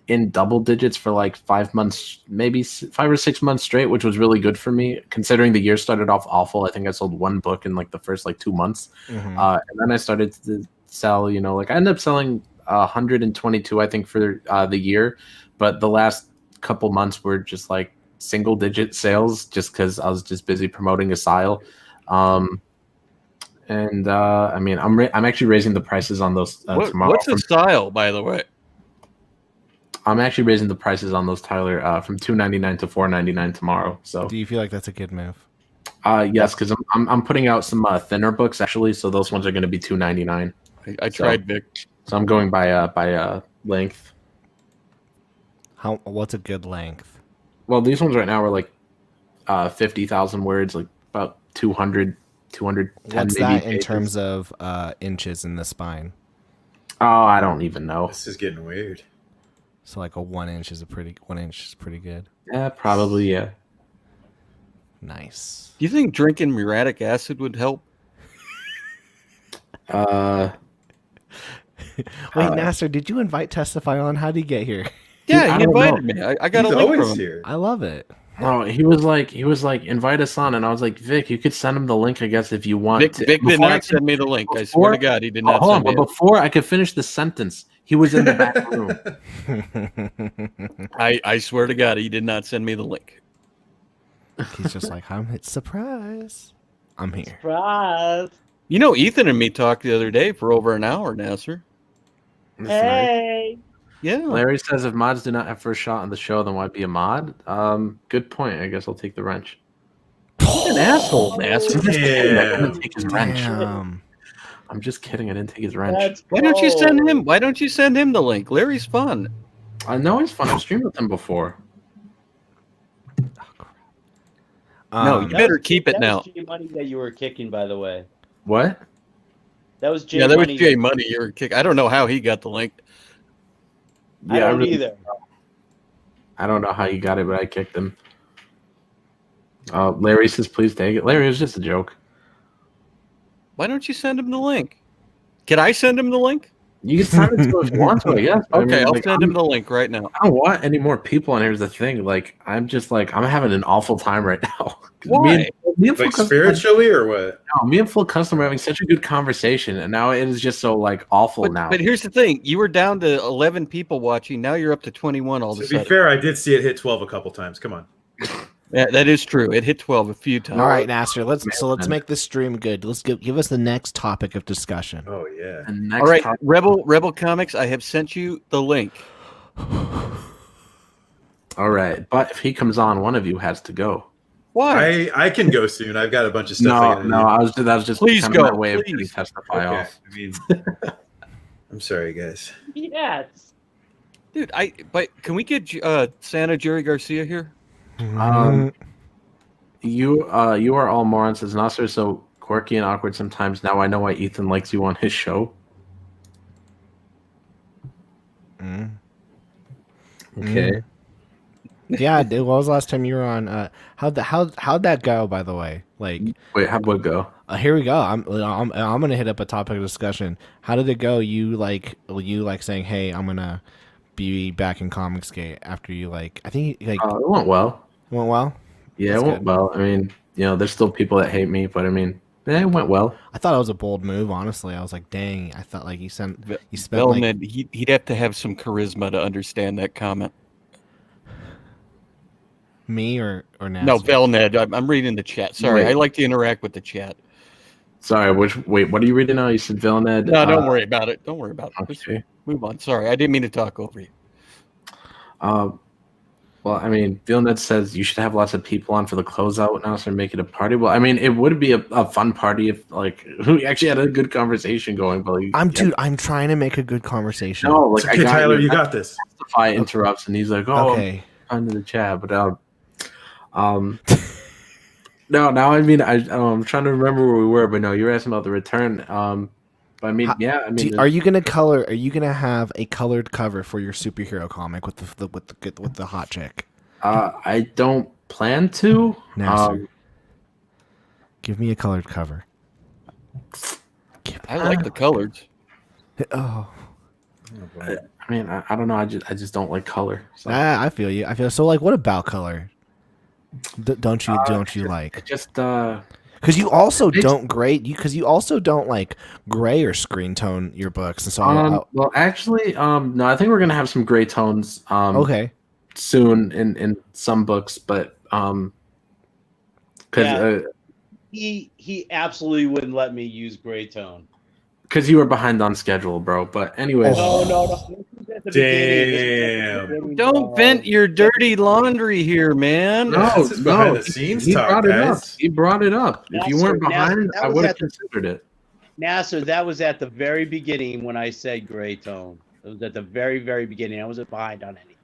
in double digits for like 5 months, maybe 5 or 6 months straight, which was really good for me considering the year started off awful. I think I sold one book in like the first like 2 months, and then I started to sell. Like I ended up selling 122, I think, for the year, but the last couple months were just like single digit sales just because I was just busy promoting Asyl. And I mean I'm actually raising the prices on those tomorrow. What's Asyl, by the way? I'm actually raising the prices on those, Tyler, from $2.99 to $4.99 tomorrow. So do you feel like that's a good move? Yes, because I'm putting out some thinner books actually, so those ones are going to be $2.99. I tried, Vic. So I'm going by length. What's a good length? Well, these ones right now are like 50,000 words, like about 200, 210. What's that in terms of inches in the spine? Oh, I don't even know. This is getting weird. So like a 1 inch is pretty good. Yeah, probably, yeah. Nice. Do you think drinking muriatic acid would help? Wait, Nasser, did you invite Testify on? How did he get here? Yeah, he invited me. I got a link from him. Here. I love it. Oh, he was like, invite us on, and I was like, Vic, you could send him the link, I guess, if you want. Vic did not send me the link. I swear to God, he did not send me it. But before I could finish the sentence, he was in the back room. I swear to God, he did not send me the link. He's just like, it's surprise. I'm here. Surprise. You know, Ethan and me talked the other day for over an hour, Nasser. Hey. Yeah. Larry says if mods do not have first shot on the show, then why be a mod? Good point. I guess I'll take the wrench. What an asshole, Nasser. I didn't take his wrench. I'm just kidding. I didn't take his wrench. Why don't you send him? Why don't you send him the link? Larry's fun. I know he's fun. I've streamed with him before. No, you better keep it now. That was J Money that you were kicking, by the way. What? That was J. Yeah, that was Money. J Money. You were kicking. I don't know how he got the link. I don't either. I don't know how you got it, but I kicked him. Larry says, please take it. Larry, it was just a joke. Why don't you send him the link? Can I send him the link? You can send it to us if you want to, yes. Okay, I'll send him the link right now. I don't want any more people on here is the thing. Like, I'm having an awful time right now. Why? Me and like spiritually or what? No, me and Full Custom are having such a good conversation, and now it is just so like awful now. But here's the thing: you were down to 11 people watching. Now you're up to 21 all of a sudden. To be fair, I did see it hit 12 a couple times. Come on. Yeah, that is true. It hit 12 a few times. All right, Nasser. Let's make this stream good. Let's give us the next topic of discussion. Oh yeah. All right, Rebel Comics. I have sent you the link. All right, but if he comes on, one of you has to go. Why? I can go soon. I've got a bunch of stuff. That was just please kind go. of my way of getting Testify off. I mean, I'm sorry, guys. Yes. Dude, but can we get Santa Jerry Garcia here? You are all morons, says Nasser, so quirky and awkward sometimes. Now I know why Ethan likes you on his show. Okay. Yeah, what was the last time you were on? How'd that go? By the way, like, wait, how'd it go? Here we go. I'm gonna hit up a topic of discussion. How did it go? You saying, "Hey, I'm gonna be back in Comicsgate" after you I think it went well. It went well. Yeah, it went well. I mean, there's still people that hate me, but I mean, it went well. I thought it was a bold move. Honestly, I was like, "Dang!" I thought you spent. Velned, he'd have to have some charisma to understand that comment. Me or Nasser? No, Velned. I'm reading the chat. Sorry, I like to interact with the chat. Sorry, what are you reading now? You said Velned? No, don't worry about it. Don't worry about it. Okay. Just move on. Sorry, I didn't mean to talk over you. Well, I mean, Vilnet says you should have lots of people on for the closeout now, so make it a party. Well, I mean, it would be a fun party if we actually had a good conversation going. But I'm trying to make a good conversation. No, okay, Tyler, you got this. Testify interrupts, and he's like, "Oh, okay, under the chat." But No, now I mean I'm trying to remember where we were, but no, you were asking about the return. But I mean, are you gonna color? Are you gonna have a colored cover for your superhero comic with the hot chick? I don't plan to. Nasser, give me a colored cover. I like the colors. Oh. I mean, I don't know. I just don't like color. So. I feel you. I feel so. Like, what about color? Don't you like? Just because you also don't grade you also don't like gray or screen tone your books, and so well, actually, no, I think we're gonna have some gray tones. Okay. Soon in some books, but because he absolutely wouldn't let me use gray tone. Because you were behind on schedule, bro. But anyways. No. Damn. Don't vent your dirty laundry here, man. No, this is behind the scenes he talk, brought it up. guys. He brought it up. If you weren't Nasser, behind, I would have considered it. Nasser, that was at the very beginning when I said gray tone. It was at the very, very beginning. I wasn't behind on anything.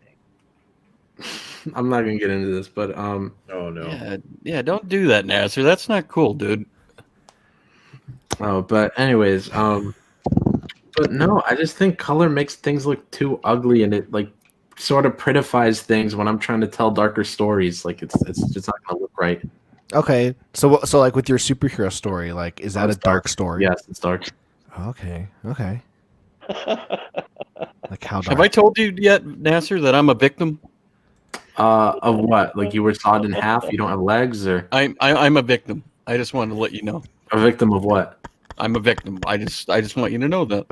I'm not gonna get into this, but Oh no. Yeah, don't do that, Nasser. That's not cool, dude. Oh, but anyways, but no, I just think color makes things look too ugly, and it like sort of prettifies things when I'm trying to tell darker stories. Like it's just not gonna look right. Okay, so like with your superhero story, like is that a dark story? Yes, it's dark. Okay. Like how dark? Have I told you yet, Nasser, that I'm a victim? Of what? Like you were sawed in half? You don't have legs, or I'm a victim. I just wanted to let you know. A victim of what? I'm a victim. I just want you to know that.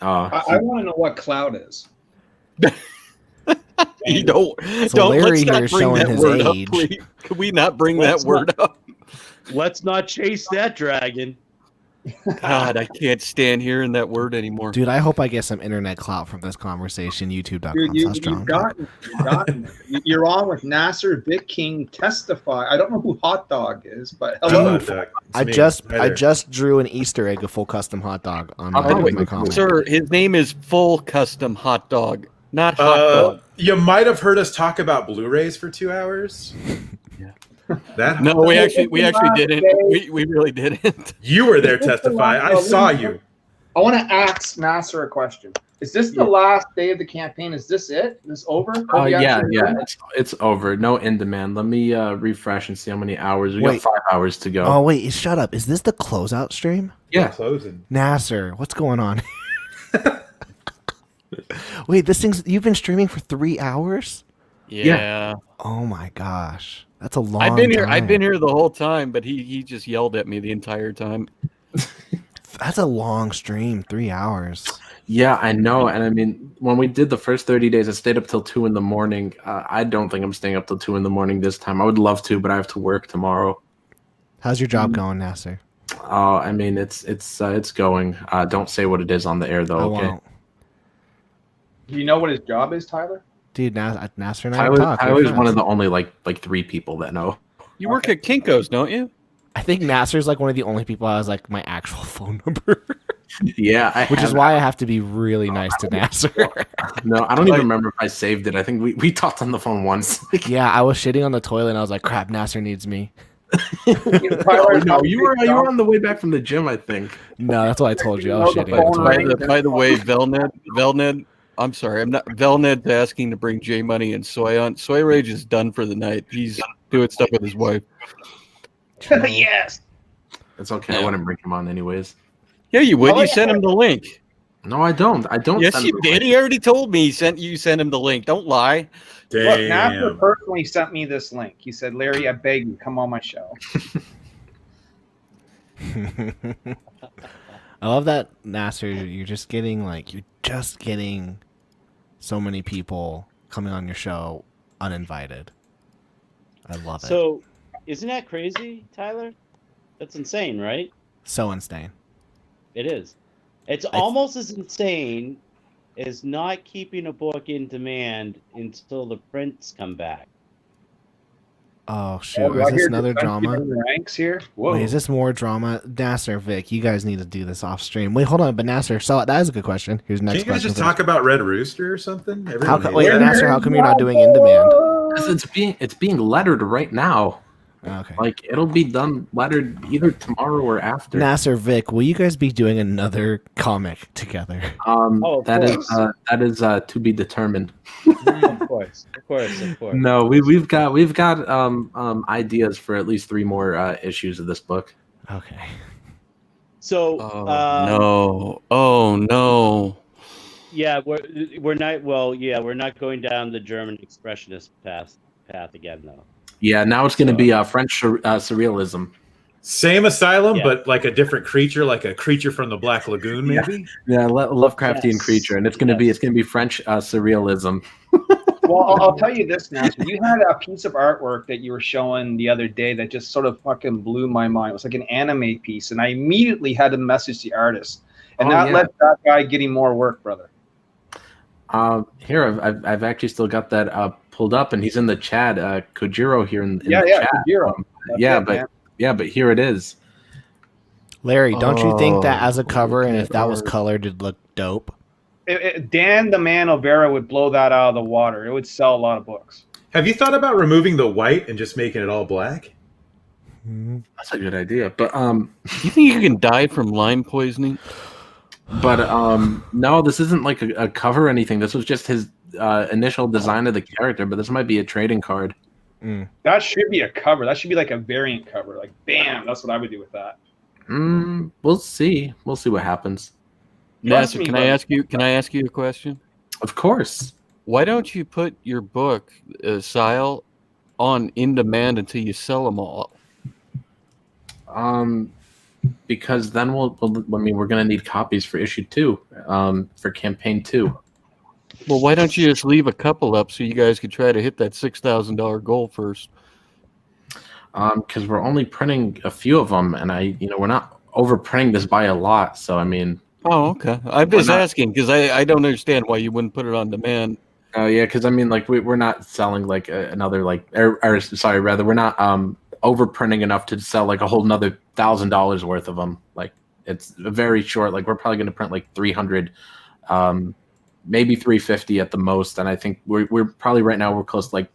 I want to know what cloud is. You don't. So Larry let's here not bring showing that his word age. up, please. Could we not bring that word up? Let's not chase that dragon. God, I can't stand hearing that word anymore. Dude, I hope I get some internet clout from this conversation. YouTube.com. Dude, you've gotten it. You're on with Nasser, Vic King, Testify. I don't know who Hot Dog is, but hello. I just drew an Easter egg, a full custom hot dog on my comic. Sir, his name is Full Custom Hot Dog, not Hot Dog. You might have heard us talk about Blu-rays for 2 hours. That no, we actually didn't. We really didn't. You were there, Testify. I saw you. I want to ask Nasser a question. Is this the last day of the campaign? Is this it? Is this over? Yeah, it's over. No in demand. Let me refresh and see how many hours. We got 5 hours to go. Oh wait, shut up. Is this the closeout stream? Yeah, closing. Nasser, what's going on? Wait, you've been streaming for 3 hours? Yeah. Oh my gosh. That's a long I've been here. time. I've been here the whole time, but he just yelled at me the entire time. That's a long stream, 3 hours. Yeah, I know. And I mean, when we did the first 30 days, I stayed up till 2 a.m. I don't think I'm staying up till 2 a.m. this time. I would love to, but I have to work tomorrow. How's your job going, Nasser? I mean, it's going. Don't say what it is on the air, though. Okay. Do you know what his job is, Tyler? Dude, Nasser and I Tyler's one of the only like 3 people that know. You work at Kinko's, don't you? I think Nasser's like one of the only people I was like my actual phone number. Yeah, which is why I have to be really nice to Nasser. No, I don't even remember if I saved it. I think we talked on the phone once. Yeah, I was shitting on the toilet and I was like, "Crap, Nasser needs me." No, you were on the way back from the gym, I think. No, that's what I told you. I was shitting on the toilet. By the way, Velned. I'm sorry, I'm not. Velned's asking to bring J Money and Soy on. Soy Rage is done for the night. He's doing stuff with his wife. Yes. It's okay. I wouldn't bring him on anyways. Yeah, you would. You sent him the link. No, I don't. Yes, you did. He already told me sent him the link. Don't lie. Damn. Look, Nasser personally sent me this link. He said, "Larry, I beg you, come on my show." I love that, Nasser. You're just getting so many people coming on your show uninvited. I love it. So, isn't that crazy, Tyler? That's insane, right? So insane. It is. It's almost as insane as not keeping a book in demand until the prints come back. Oh shoot! Is this another drama? Ranks here. Whoa. Wait, is this more drama? Nasser, Vic, you guys need to do this off stream. Wait, hold on, but Nasser, so that is a good question. Here's the next question. Can you guys just talk about Red Rooster or something? Wait, Nasser, how come you're not doing in demand? It's being lettered right now. Okay. Like it'll be done lettered either tomorrow or after. Nasser, Vic, will you guys be doing another comic together? That is to be determined. Of course. No, we've got ideas for at least 3 more issues of this book. Okay. So no. Yeah, we're not. Well, yeah, we're not going down the German expressionist path again, though. Yeah, now it's going to be French surrealism. Same asylum, Yeah. but like a different creature, like a creature from the Black Lagoon, maybe. Yeah, Lovecraftian creature, and it's going to be French surrealism. Well, I'll tell you this now. So you had a piece of artwork that you were showing the other day that just sort of fucking blew my mind. It was like an anime piece, and I immediately had to message the artist, and that led that guy getting more work, brother. Here, I've actually still got that pulled up, and he's in the chat. Kojiro here in the chat. Kojiro. But here it is. Larry, don't you think that as a cover, and if that was colored, it'd look dope? Dan the Man Olvera would blow that out of the water. It would sell a lot of books. Have you thought about removing the white and just making it all black? That's a good idea. But you think you can die from lime poisoning? But no, this isn't like a cover or anything. This was just his initial design of the character. But this might be a trading card. That should be a cover. That should be like a variant cover. Like, bam, that's what I would do with that. We'll see. We'll see what happens. Nasser, can I ask you a question? Of course. Why don't you put your book, Asyl, on in demand until you sell them all? Because then we're going to need copies for issue 2, for campaign 2. Well, why don't you just leave a couple up so you guys could try to hit that $6,000 goal first? Because we're only printing a few of them, and we're not overprinting this by a lot. So I mean. Oh, okay. I'm just asking because I don't understand why you wouldn't put it on demand. Oh yeah, because I mean, like we're not selling like another like, we're not overprinting enough to sell like a whole another $1,000 worth of them. Like it's very short. Like we're probably going to print like 300, maybe 350 at the most. And I think we're probably right now we're close to like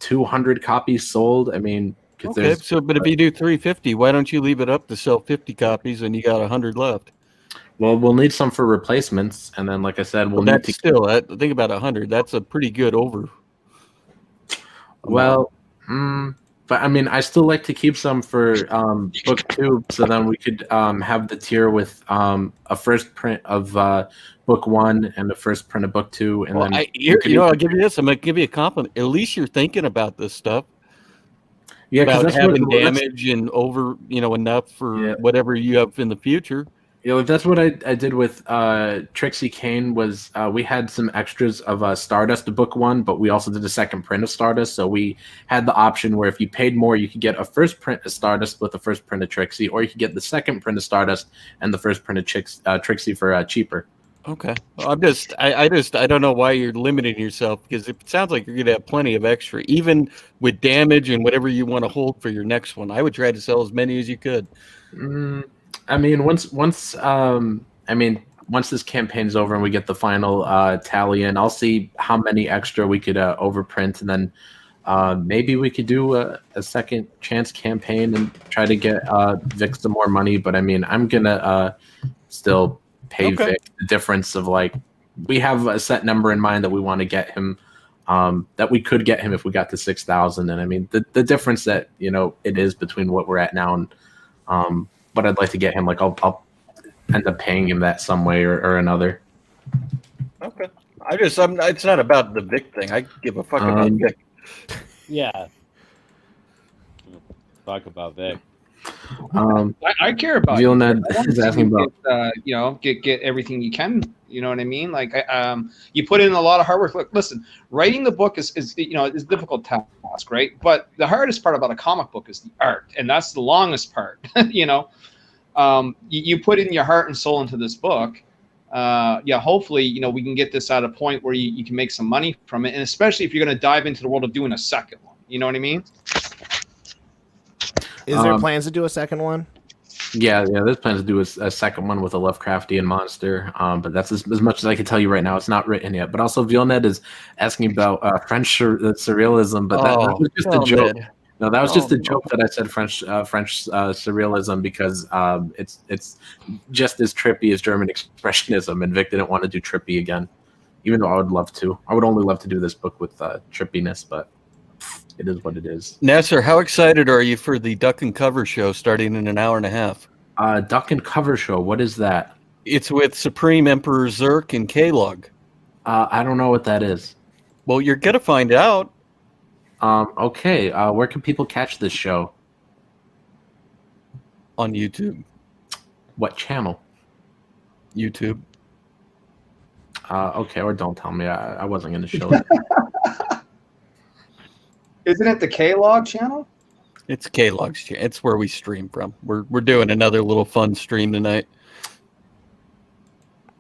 200 copies sold. I mean, okay. So, but if you do 350, why don't you leave it up to sell 50 copies and you got 100 left? Well, we'll need some for replacements, and then, like I said, we'll need to still. Think about 100. That's a pretty good over. Well, but I mean, I still like to keep some for book 2, so then we could have the tier with a first print of book 1 and a first print of book 2, and then I'll give you this. I'm gonna give you a compliment. At least you're thinking about this stuff. Yeah, about having damage and over, enough for whatever you have in the future. Yeah, that's what I did with Trixie Kane. Was we had some extras of Stardust to book 1, but we also did a second print of Stardust. So we had the option where if you paid more, you could get a first print of Stardust with the first print of Trixie, or you could get the second print of Stardust and the first print of Trixie for cheaper. Okay, well, I don't know why you're limiting yourself, because it sounds like you're gonna have plenty of extra, even with damage and whatever you want to hold for your next one. I would try to sell as many as you could. I mean, once this campaign's over and we get the final tally in, I'll see how many extra we could overprint, and then maybe we could do a second chance campaign and try to get Vic some more money. But I mean, I'm gonna still pay Vic the difference of, like, we have a set number in mind that we want to get him, that we could get him if we got to 6,000. And I mean, the difference that it is between what we're at now and but I'd like to get him, like, I'll end up paying him that some way or another. Okay. It's not about the Vic thing. I give a fuck about Vic. Yeah. Talk about Vic. I care about Vilned is asking about get everything you can. You know what I mean? Like, you put in a lot of hard work. Look, listen, writing the book is a difficult task, right? But the hardest part about a comic book is the art, and that's the longest part. You put in your heart and soul into this book. Hopefully, we can get this at a point where you can make some money from it, and especially if you're going to dive into the world of doing a second one. You know what I mean? Is there plans to do a second one? Yeah. There's plans to do a second one with a Lovecraftian monster, but that's as much as I can tell you right now. It's not written yet. But also, Villeneuve is asking about French surrealism, but that was just a joke. No, that was just a joke that I said French surrealism because it's just as trippy as German expressionism, and Vic didn't want to do trippy again, even though I would love to. I would only love to do this book with trippiness, but it is what it is. Nasser, how excited are you for the Duck and Cover show starting in an hour and a half? Duck and Cover show. What is that? It's with Supreme Emperor Zerk and K-Log. I don't know what that is. Well, you're gonna find out. Okay. Where can people catch this show? On YouTube. What channel? YouTube. Okay, or don't tell me. I wasn't going to show it. Isn't it the K-Log channel? It's K-Log's channel. It's where we stream from. We're doing another little fun stream tonight.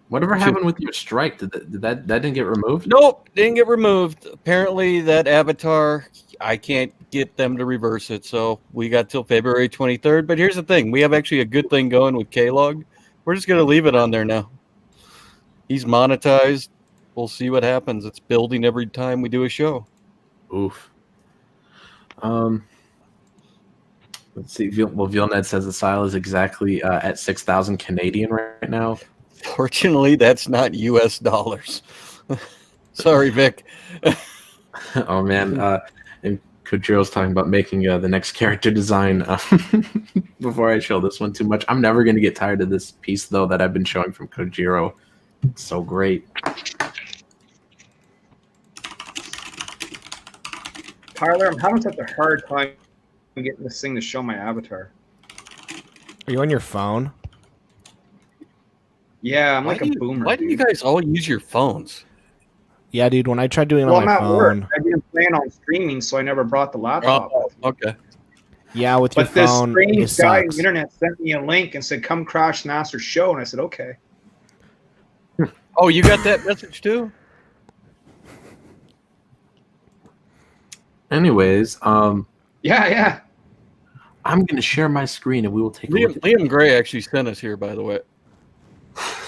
Whatever happened with your strike? Did that didn't get removed? Nope, didn't get removed. Apparently, that avatar, I can't get them to reverse it. So we got till February 23rd. But here's the thing: we have actually a good thing going with K-Log. We're just gonna leave it on there now. He's monetized. We'll see what happens. It's building every time we do a show. Oof. Let's see. Well, Villeneuve says Asyl is exactly at 6,000 Canadian right now. Fortunately, that's not U.S. dollars. Sorry, Vic. Oh man, and Kojiro's talking about making the next character design. Before I show this one too much, I'm never going to get tired of this piece though that I've been showing from Kojiro. It's so great. Tyler, I'm having such a hard time getting this thing to show my avatar. Are you on your phone? Yeah, I'm like a boomer. Why do you guys all use your phones? Yeah, dude. When I tried doing it Well, on I'm my at work. phone, I didn't plan on streaming, so I never brought the laptop. Oh, okay. Yeah, with your But this phone, strange it guy on sucks. the internet sent me a link and said, "Come crash Nasser's show," and I said, "Okay." Oh, you got that message too? Anyways, Yeah. I'm going to share my screen and we will take a look. Liam Gray actually sent us here, by the way.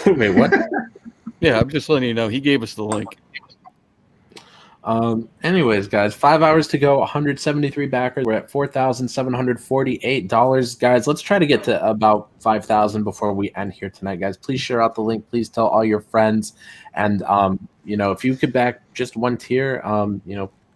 Wait, what? Yeah, I'm just letting you know. He gave us the link. Anyways, guys, 5 hours to go, 173 backers. We're at $4,748. Guys, let's try to get to about 5,000 before we end here tonight, guys. Please share out the link. Please tell all your friends. And, if you could back just one tier,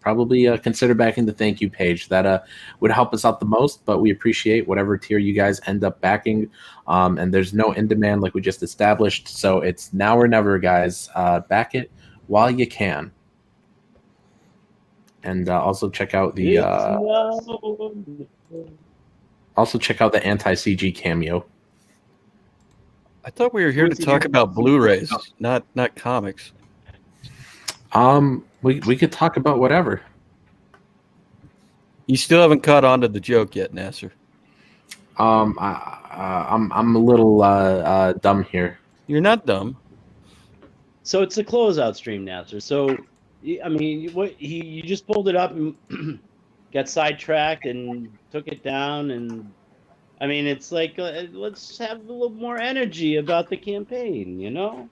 probably consider backing the thank you page. That would help us out the most, but we appreciate whatever tier you guys end up backing. And there's no in demand like we just established. So it's now or never, guys. Back it while you can. And also check out the anti-CG cameo. I thought we were here to talk about Blu-rays, not comics. We could talk about whatever. You still haven't caught on to the joke yet, Nasser. I'm a little dumb here. You're not dumb. So it's a closeout stream, Nasser. So, I mean, you just pulled it up and got sidetracked and took it down, and I mean, it's like let's have a little more energy about the campaign, you know.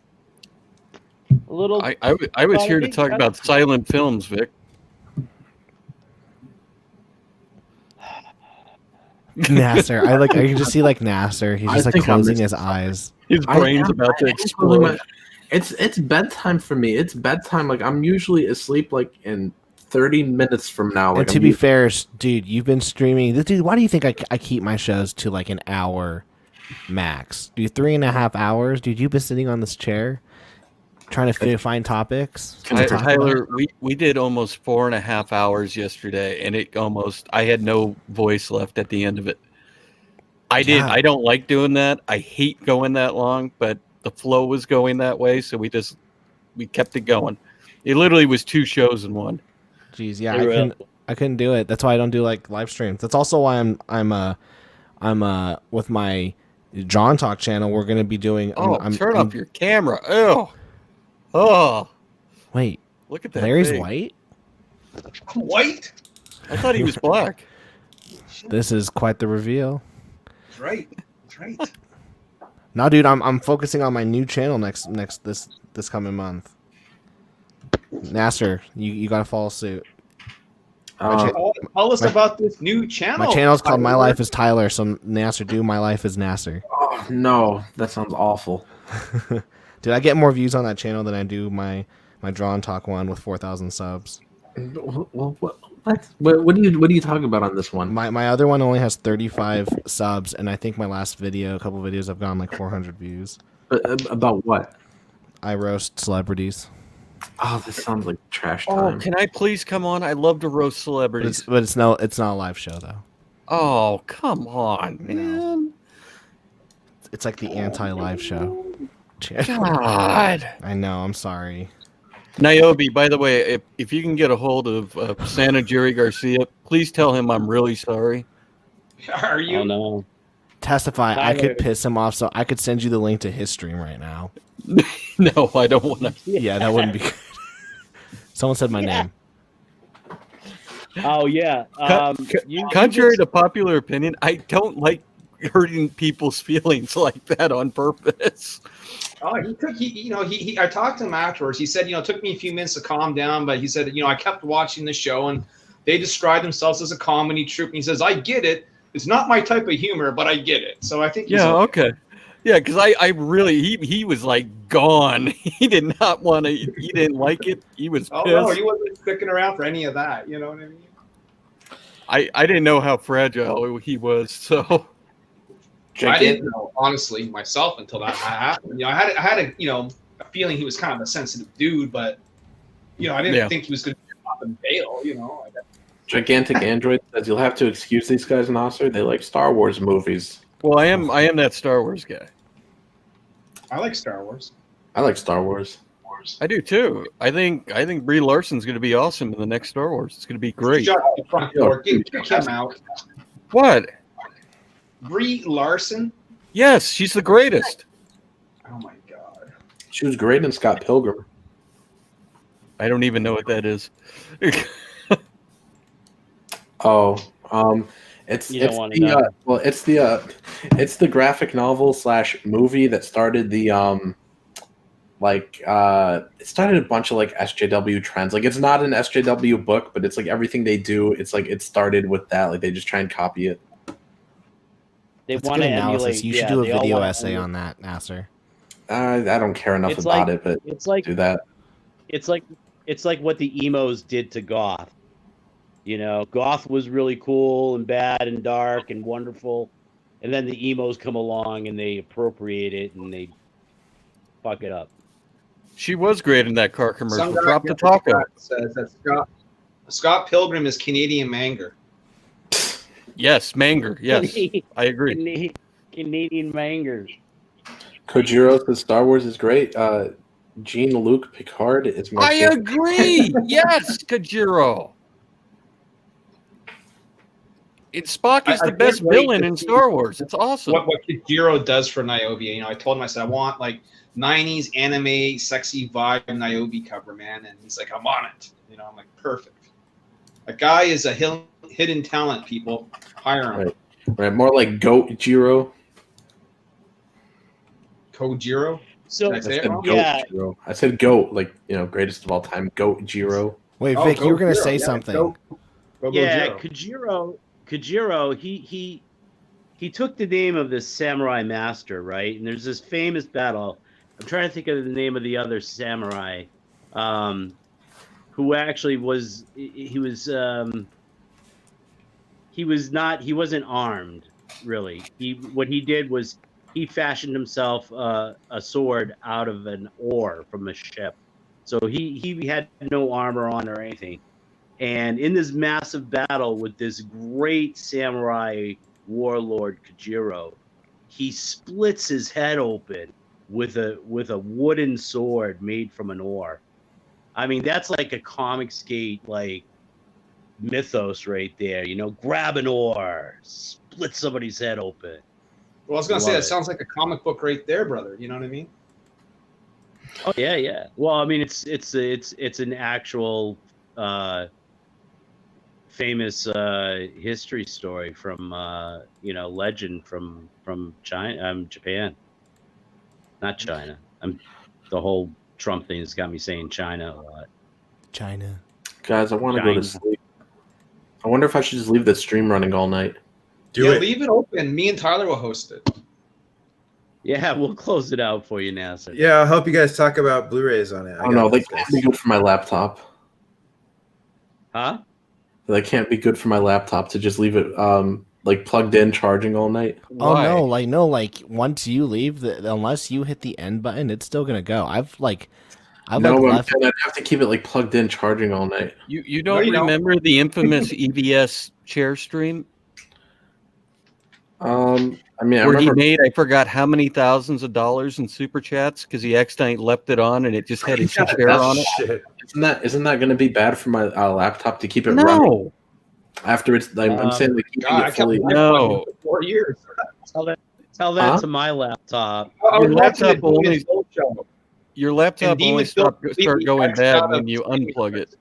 A little. I was here to talk about silent films, Vic. Nasser, I can just see Nasser. He's just closing his eyes. His brain's about to explode. It's bedtime for me. It's bedtime. I'm usually asleep in 30 minutes from now. And to be fair, dude, you've been streaming. Dude, why do you think I keep my shows to an hour max? Dude, 3.5 hours? Dude, you've been sitting on this chair trying to find topics. Tyler, we did almost 4.5 hours yesterday, and I had no voice left at the end of it. I don't like doing that. I hate going that long, but the flow was going that way, so we kept it going. It literally was 2 shows in one. Jeez, yeah, I couldn't do it. That's why I don't do live streams. That's also why I'm with my John Talk channel. We're gonna be doing. Turn off your camera. Oh, wait. Look at that. Larry's thing. white. White? I thought he was black. This is quite the reveal. That's right. That's right. No, dude, I'm focusing on my new channel this coming month. Nasser, you gotta follow suit. Tell us about this new channel. My channel's called My Life is Tyler, so Nasser, do My Life is Nasser. Oh, no, that sounds awful. Dude, I get more views on that channel than I do my Draw and Talk one with 4,000 subs. Well, what are you talking about on this one? My other one only has 35 subs, and I think my last video, a couple videos, I've gone like 400 views. About what? I roast celebrities. Oh, this sounds like trash time. Oh, can I please come on? I love to roast celebrities. But it's not a live show though. Oh, come on, man. It's like the anti-live show. God. I know, I'm sorry. Niobe, by the way, if you can get a hold of Santa Jerry Garcia, please tell him I'm really sorry. Are you? Oh, no. Testify, Tyler. I could piss him off, so I could send you the link to his stream right now. No, I don't want to. Yeah, that wouldn't be good. Someone said my name. Oh, yeah. Contrary to popular opinion, I don't like hurting people's feelings like that on purpose. Oh, I talked to him afterwards. He said, it took me a few minutes to calm down, but he said, I kept watching the show and they described themselves as a comedy troupe. And he says, I get it. It's not my type of humor, but I get it. So I think he's okay. Yeah, because I really, he was like gone. He did not want to, he didn't like it. He was pissed. Oh, no, he wasn't sticking around for any of that. You know what I mean? I didn't know how fragile he was, so. I didn't know, honestly, myself until that happened. I had a feeling he was kind of a sensitive dude, but I didn't think he was going to up and bail. Gigantic Android says you'll have to excuse these guys, Nasser. They like Star Wars movies. Well, I am that Star Wars guy. I like Star Wars. I like Star Wars. I do too. I think Brie Larson's going to be awesome in the next Star Wars. It's going to be great. Shut up, the front door. Get him out. What? Brie Larson? Yes, she's the greatest. Oh my god. She was great in Scott Pilgrim. I don't even know what that is. It's the graphic novel / movie that started the it started a bunch of SJW trends. It's not an SJW book, but it's everything they do. It's it started with that. They just try and copy it. They want to emulate. You should do a video essay on that, Nasser. I don't care enough about it, but do that. It's like what the emos did to goth. Goth was really cool and bad and dark and wonderful, and then the emos come along and they appropriate it and they fuck it up. She was great in that car commercial. Drop the taco. Says that Scott Pilgrim is Canadian Manger. Yes, Manger. Yes, I agree. Canadian Manger. Kojiro says Star Wars is great. Jean-Luc Picard is my favorite. Agree. Yes, Kojiro. Spock is the best villain in Star Wars. It's awesome. What Kojiro does for Niobe. I told him, I said, I want 90s anime, sexy vibe Niobe cover, man. And he's like, I'm on it. I'm like, perfect. A guy is a hidden talent, people. Hire him. Right. More like Goat Jiro. Kojiro? So I said Goat, greatest of all time. Goat Jiro. Wait, Vic, you were going to say something. Kojiro, he took the name of this samurai master, right? And there's this famous battle. I'm trying to think of the name of the other samurai, who actually he wasn't armed, really. What he did was he fashioned himself a sword out of an oar from a ship. So he had no armor on or anything. And in this massive battle with this great samurai warlord Kojiro, he splits his head open with a wooden sword made from an oar. I mean, that's like a Comicsgate mythos right there. Grab an oar, split somebody's head open. Well, I was gonna say that sounds like a comic book right there, brother. You know what I mean? Oh yeah. Well, I mean, it's an actual famous history story from legend from China, Japan, not China. The whole Trump thing has got me saying China a lot. China. Guys, I want to go to sleep. I wonder if I should just leave the stream running all night. Do it. Leave it open. Me and Tyler will host it. Yeah, we'll close it out for you, Nasser. Yeah, I'll help you guys talk about Blu-rays on it. I don't know. They can't be good for my laptop. Huh? They can't be good for my laptop to just leave it plugged in, charging all night. Oh no, once you leave, unless you hit the end button, it's still gonna go. I've left. I'd have to keep it plugged in, charging all night. You don't remember the infamous EVS chair stream? I mean, where he made, I forgot how many thousands of dollars in super chats because he accidentally left it on and it just had his chair on it. Shit. Isn't that going to be bad for my laptop to keep it running? After it's, I'm saying keeping it fully. No, 4 years. Tell that to my laptop. Your laptop only start going bad when you unplug it.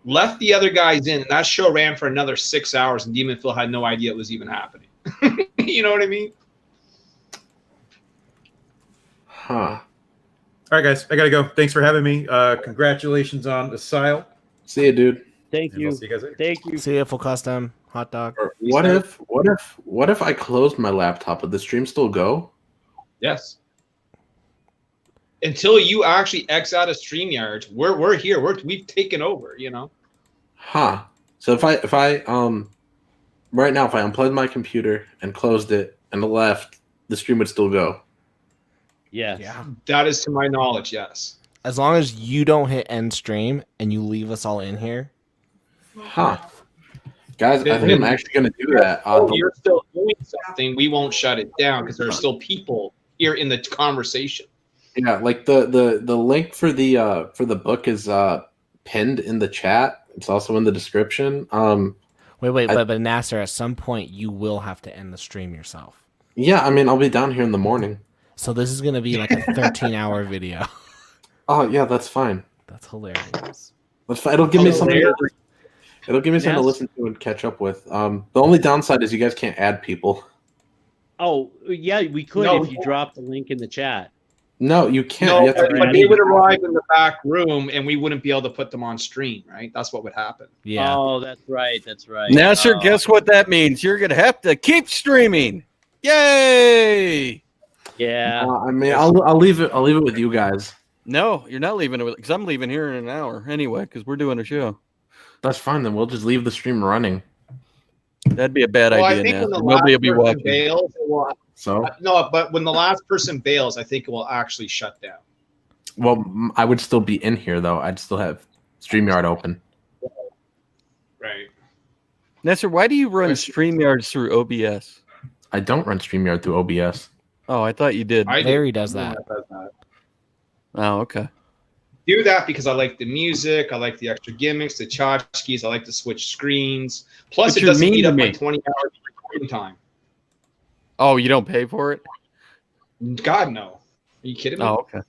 Left the other guys in, and that show ran for another 6 hours, and Demon Phil had no idea it was even happening. You know what I mean? Huh. All right, guys, I gotta go. Thanks for having me. Congratulations on Asyl. See you, dude. Thank you. We'll see you guys later. Thank you. See you, full custom hot dog. What if I closed my laptop? Would the stream still go? Yes. Until you actually X out of StreamYard, we're here. We've taken over. You know. Huh. So if I right now, if I unplugged my computer and closed it and left, the stream would still go. Yes. Yeah. That is to my knowledge, yes. As long as you don't hit end stream and you leave us all in here. Huh. Guys, I think I'm actually going to do that. You're still doing something. We won't shut it down because there are still people here in the conversation. Yeah, like the link for the book is pinned in the chat. It's also in the description. But Nasser, at some point you will have to end the stream yourself. Yeah, I mean, I'll be down here in the morning. So this is going to be like a 13-hour video. Oh yeah, that's fine. That's hilarious. That's fine. It'll give me something. It'll give me something to listen to and catch up with. The only downside is you guys can't add people. Oh yeah, we could if you drop the link in the chat. No, you can't. No, but they would arrive in the back room, and we wouldn't be able to put them on stream, right? That's what would happen. Yeah. Oh, that's right. That's right. Nasser, guess what that means? You're gonna have to keep streaming. Yay! Yeah. I mean, I'll leave it. I'll leave it with you guys. No, you're not leaving it because I'm leaving here in an hour anyway because we're doing a show. That's fine. Then we'll just leave the stream running. That'd be a bad idea. I think when the Nobody will be watching. Bails, So no, but when the last person bails, I think it will actually shut down. Well, I would still be in here though. I'd still have StreamYard open. Right. Nasser, why do you run StreamYards through OBS? I don't run StreamYard through OBS. Oh, I thought you did. Larry does that. Oh, okay. Do that because I like the music, I like the extra gimmicks, the tchotchkes, I like to switch screens. Plus, it doesn't eat up my 20 hours of recording time. Oh, you don't pay for it? God, no. Are you kidding me? Oh, okay.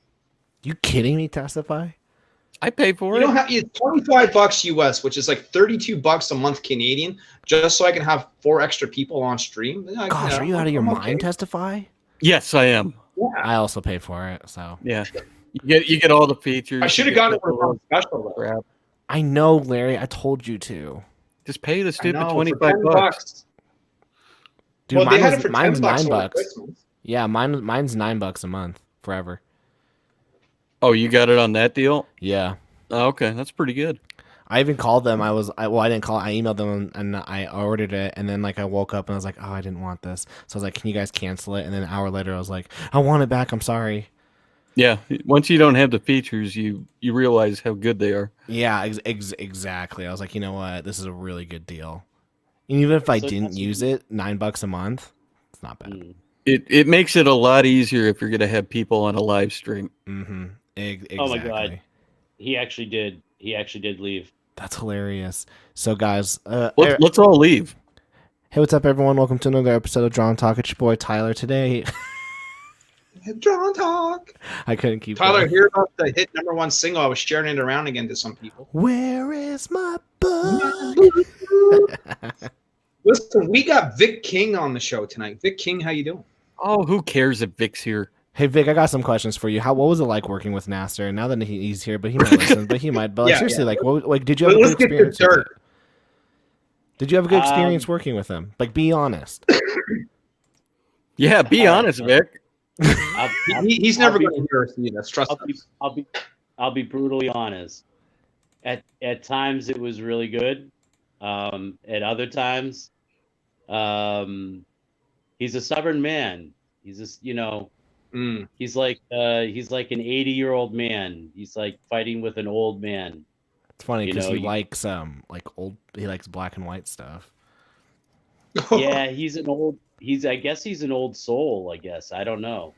You kidding me, Testify? I pay for it. You don't have it's $25 US, which is like $32 a month Canadian, just so I can have 4 extra people on stream. Gosh, are you out of your mind, Testify? Yes, I am. Yeah. I also pay for it, so yeah. You get all the features. I should have gotten it for special. Crap. I know, Larry. I told you to. Just pay the stupid $25. Dude, well, mine's $9. Christmas. Yeah, mine's $9 a month forever. Oh, you got it on that deal? Yeah. Oh, okay, that's pretty good. I even called them. I didn't call. I emailed them and I ordered it. And then I woke up and I was like, oh, I didn't want this. So I was like, can you guys cancel it? And then an hour later, I was like, I want it back. I'm sorry. Yeah, once you don't have the features, you realize how good they are. Yeah, exactly. I was like, you know what? This is a really good deal. And even if I didn't use it, $9 a month, it's not bad. It makes it a lot easier if you're going to have people on a live stream. Mm-hmm. Exactly. Oh my God, he actually did. He actually did leave. That's hilarious. So guys, let's all leave. Hey, what's up, everyone? Welcome to another episode of Drawn Talk. It's your boy Tyler today. Drawn Talk. I couldn't keep. Tyler, hear about the hit #1 single? I was sharing it around again to some people. Where is my book? Listen, we got Vic King on the show tonight. Vic King, how you doing? Oh, who cares if Vic's here? Hey Vic, I got some questions for you. What was it like working with Nasser? And now that he's here, but he might listen. But like, seriously, like, did you have a good experience? Did you have a good experience working with him? Like, be honest. Yeah, be honest, Vic. He's never going to hear us either. Trust us. I'll be brutally honest. At times it was really good. At other times, he's a stubborn man. He's just, he's like an 80-year-old man. He's like fighting with an old man. It's funny because he likes he likes black and white stuff. Yeah, I guess he's an old soul, I guess. I don't know.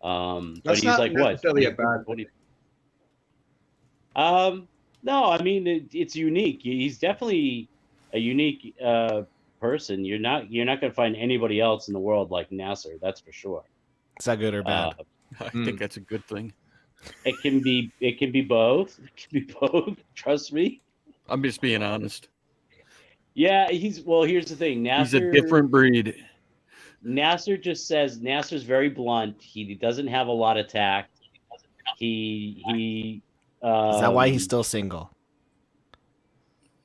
But he's like what? A bad. No, I mean it's unique. He's definitely a unique person. You're not gonna find anybody else in the world like Nasser. That's for sure. Is that good or bad? I think that's a good thing. It can be both. It can be both. Trust me. I'm just being honest. Yeah, here's the thing. Nasser, he's a different breed. Nasser just says Nasser's very blunt. He doesn't have a lot of tact. He is that why he's still single?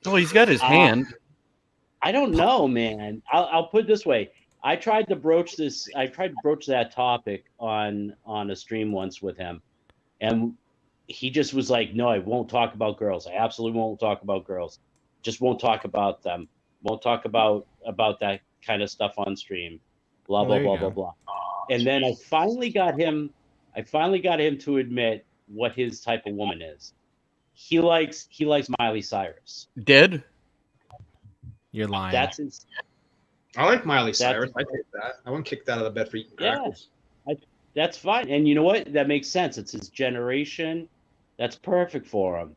Well, he's got his hand. I don't know, man. I'll put it this way. I tried to broach that topic on a stream once with him, and he just was like, "No, I won't talk about girls. I absolutely won't talk about girls. Just won't talk about them. Won't talk about that kind of stuff on stream. Blah blah blah blah blah." And then I finally got him to admit what his type of woman is. He likes Miley Cyrus. Dead? You're lying. That's his. I like Miley Cyrus. I take that. I wouldn't kick that out of bed for eating crackers. That's fine. And you know what? That makes sense. It's his generation. That's perfect for him.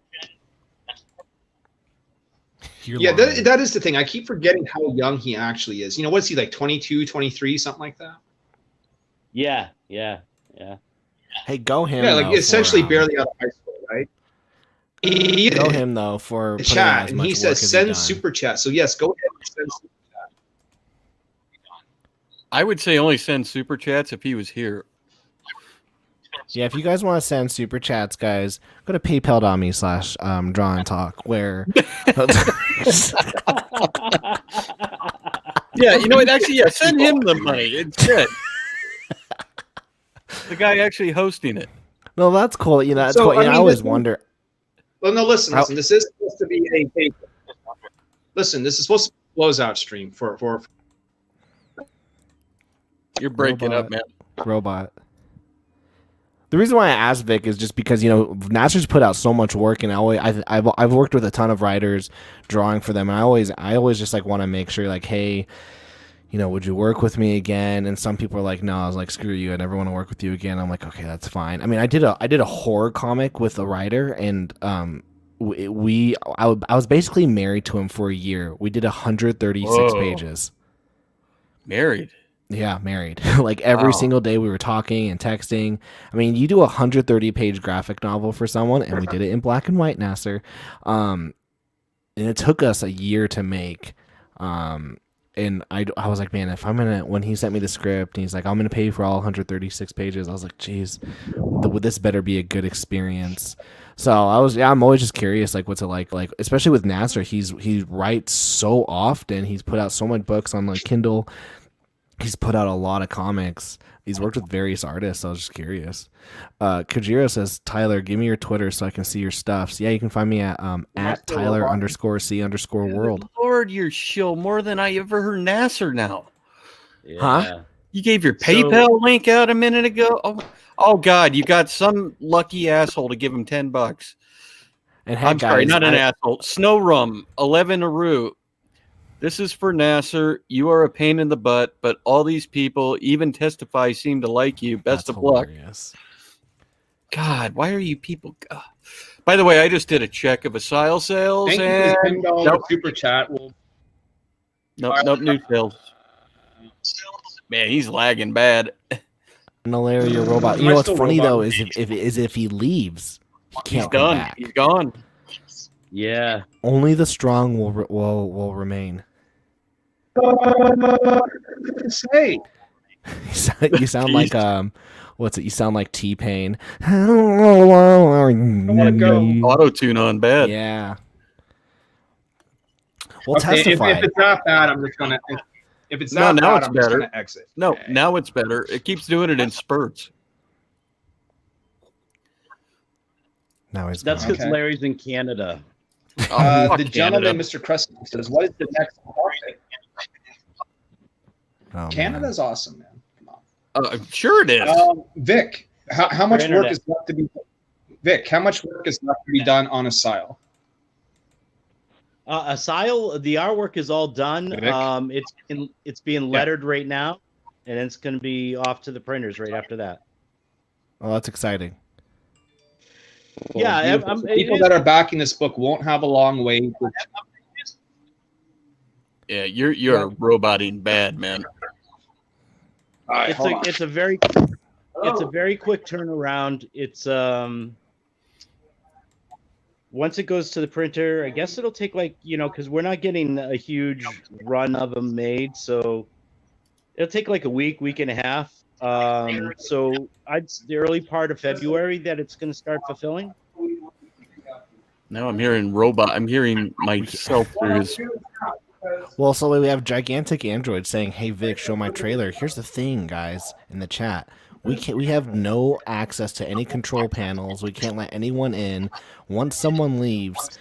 That is the thing. I keep forgetting how young he actually is. What is he, like 22, 23, something like that? Yeah. Hey, go him. Yeah, like essentially barely out of high school, right? Go him though for chat, and he says send super chat. So yes, go ahead and send super chat. I would say only send super chats if he was here. Yeah, if you guys want to send super chats, guys, go to paypal.me/draw and talk where. Yeah, send him the money instead. The guy actually hosting it. No, that's cool. That's cool. I always wonder. Well, no, listen. This is supposed to be a. Listen, this is supposed to be a closeout stream for. You're breaking up, man. Robot. The reason why I asked Vic is just because Nasser's put out so much work, and I've worked with a ton of writers drawing for them, and I always just like want to make sure like, hey, would you work with me again? And some people are like, no. I was like, screw you, I never want to work with you again. I'm like, okay, that's fine. I mean, I did a horror comic with a writer, and I was basically married to him for a year. We did 136 pages. Married. Yeah, married. Like every single day we were talking and texting. I mean, you do a 130-page graphic novel for someone, and we did it in black and white, Nasser. And it took us a year to make. And I was like, man, when he sent me the script, and he's like, I'm going to pay you for all 136 pages. I was like, geez, this better be a good experience. So I'm always just curious, like, what's it like, especially with Nasser, he writes so often. He's put out so many books on like Kindle. He's put out a lot of comics. He's worked with various artists. So I was just curious. Kajiro says, Tyler, give me your Twitter so I can see your stuff. So yeah, you can find me at Tyler_C_world. Lord, you're shill more than I ever heard Nasser now. Yeah. Huh? You gave your PayPal link out a minute ago. Oh God, you got some lucky asshole to give him $10. And I'm sorry, not an asshole. Snow Rum, 11 Aru. This is for Nasser. You are a pain in the butt, but all these people, even Testify, seem to like you. Best of luck. God, why are you people? By the way, I just did a check of Asyl sales. Thank you for the $10 super chat. Nope, new sales. Man, he's lagging bad. Malaria robot. You know what's funny though is if he leaves, he can't come back. He's gone. Yeah. Only the strong will remain. Say. You sound like what's it? You sound like T-Pain. Auto tune on bad. Yeah. Well, Okay, testify. if it's not bad, I'm just gonna. If it's No, not now bad, it's I'm just better. gonna exit. No, now it's better. It keeps doing it in spurts. Now it's That's because Larry's in Canada. The gentleman, Mr. Crescent, says, "What is the next topic?" Oh, Canada's awesome, man. Sure it is. Vic, how much internet. work is left to be? Vic, how much work is left to be done on Asyl? Asyl, the artwork is all done. Vic? It's being lettered right now, and it's going to be off to the printers right after that. Oh, that's exciting. Yeah, people that are backing this book won't have a long wait. Yeah, you're roboting bad, man. It's a very quick turnaround. It's once it goes to the printer, I guess it'll take because we're not getting a huge run of them made, so it'll take like a week and a half. So the early part of February that it's going to start fulfilling. Now I'm hearing robot. I'm hearing myself through his. Well, so we have gigantic Android saying, "Hey Vic, show my trailer." Here's the thing, guys, in the chat. We have no access to any control panels. We can't let anyone in. Once someone leaves,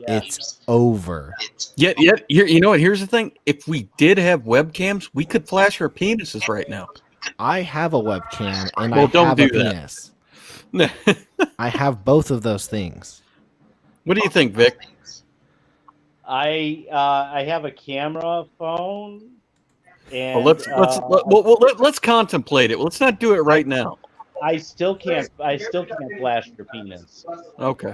it's over. Yet, you know what? Here's the thing. If we did have webcams, we could flash our penises right now. I have a webcam and Well, I don't have do a that. penis. I have both of those things. What do you think, Vic? I have a camera phone. And, let's contemplate it. Let's not do it right now. I still can't flash your penis. Okay.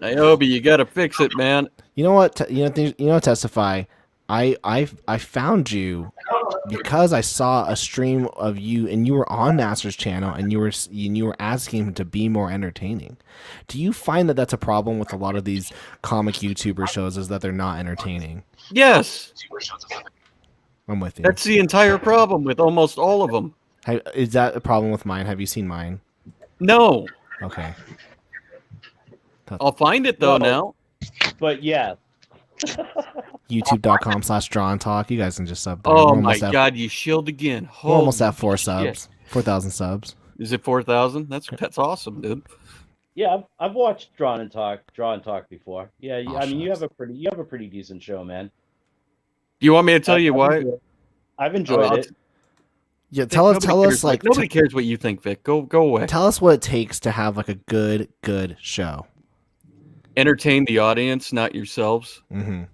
Niobe, you got to fix it, man. You know what? Testify. I found you because I saw a stream of you, and you were on Nasser's channel, and you were asking him to be more entertaining. Do you find that that's a problem with a lot of these comic YouTuber shows? Is that they're not entertaining? Yes. I'm with you. That's the entire problem with almost all of them. Is that a problem with mine? Have you seen mine? No. Okay. I'll find it though now. But yeah. YouTube.com/drawandtalk. You guys can just sub. There. Oh my God, you shilled again. We're almost at 4 subs. 4,000 subs. Is it 4,000? That's awesome, dude. Yeah, I've watched Draw and Talk before. Yeah, I mean you have a pretty decent show, man. Do you want me to tell you why? I've enjoyed it. Yeah, tell us like nobody cares what you think, Vic. Go away. Tell us what it takes to have like a good show. Entertain the audience, not yourselves. Mm-hmm.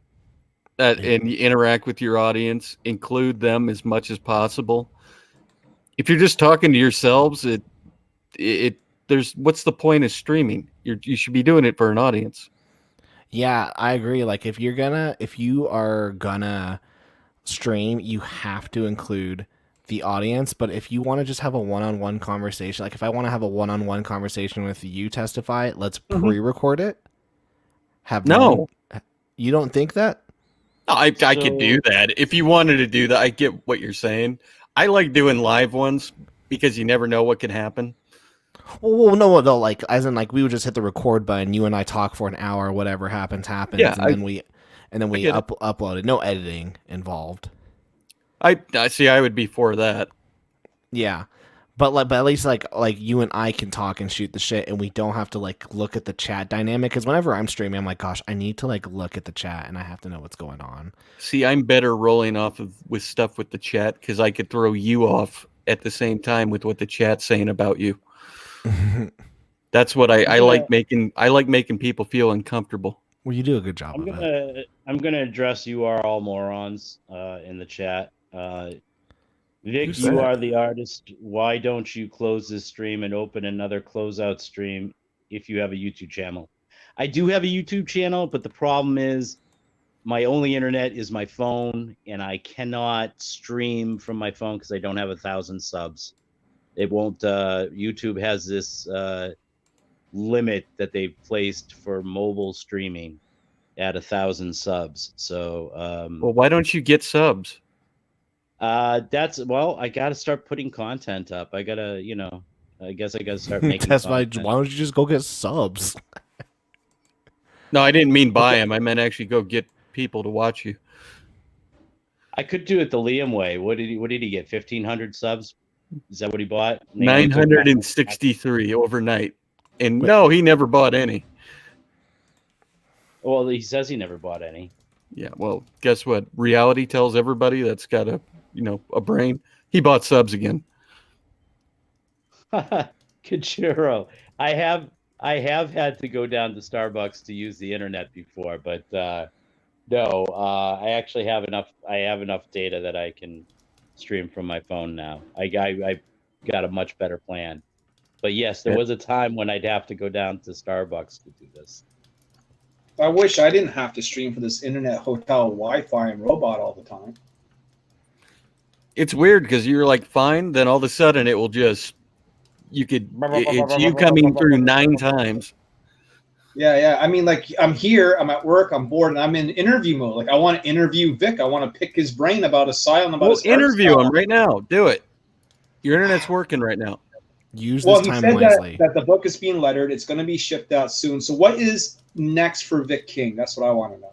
And interact with your audience. Include them as much as possible. If you're just talking to yourselves, there's what's the point of streaming? You should be doing it for an audience. Yeah, I agree. Like if you are gonna stream, you have to include the audience. But if you want to just have a one-on-one conversation, like if I want to have a one-on-one conversation with you, Testify, let's pre-record it. You don't think that? I could do that. If you wanted to do that, I get what you're saying. I like doing live ones because you never know what could happen. Well, no, like as in like we would just hit the record button, you and I talk for an hour, whatever happens, yeah, and then we upload it. No editing involved. I see. I would be for that. Yeah, but at least like you and I can talk and shoot the shit, and we don't have to like look at the chat dynamic. Because whenever I'm streaming, I'm like, gosh, I need to like look at the chat, and I have to know what's going on. See, I'm better rolling off with stuff with the chat because I could throw you off at the same time with what the chat's saying about you. That's what I like making. I like making people feel uncomfortable. Well, you do a good job. I'm gonna address you are all morons in the chat. Vic, you are the artist. Why don't you close this stream and open another closeout stream if you have a YouTube channel? I do have a YouTube channel, but the problem is my only internet is my phone, and I cannot stream from my phone because I don't have 1,000 subs. It won't. YouTube has this limit that they've placed for mobile streaming at 1,000 subs. So, well, why don't you get subs? I got to start putting content up. I gotta, I guess I gotta start making. That's why don't you just go get subs? No, I didn't mean buy them. I meant actually go get people to watch you. I could do it the Liam way. What did he get? 1,500 subs? Is that what he bought? 963 overnight. And no, he never bought any. Well, he says he never bought any. Yeah, well, guess what? Reality tells everybody that's got a brain. He bought subs again. Kachiro. I have had to go down to Starbucks to use the internet before, but no, I actually have enough. I have enough data that I can stream from my phone now. I got a much better plan. But yes, there was a time when I'd have to go down to Starbucks to do this. I wish I didn't have to stream for this internet hotel Wi-Fi and robot all the time. It's weird because you're like fine, then all of a sudden it will just it's you coming through 9 times. Yeah. I mean, like, I'm here, I'm at work, I'm bored, and I'm in interview mode. Like, I want to interview Vic. I want to pick his brain about Asyl, about his interview him right now. Do it. Your internet's working right now. Use this time wisely. That the book is being lettered. It's going to be shipped out soon. So what is next for Vic King? That's what I want to know.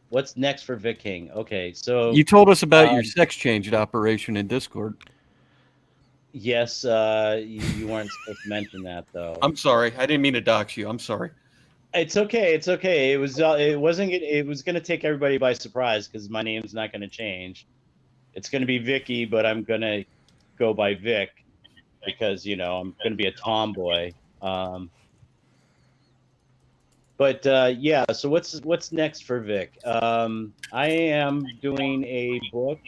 What's next for Vic King? Okay, so you told us about your sex change operation in Discord. Yes, you weren't supposed to mention that though. I'm sorry. I didn't mean to dox you. I'm sorry. It's okay. It's okay. It was going to take everybody by surprise because my name's not going to change. It's going to be Vicky, but I'm going to go by Vic because I'm going to be a tomboy. But yeah. So what's next for Vic? I am doing a book.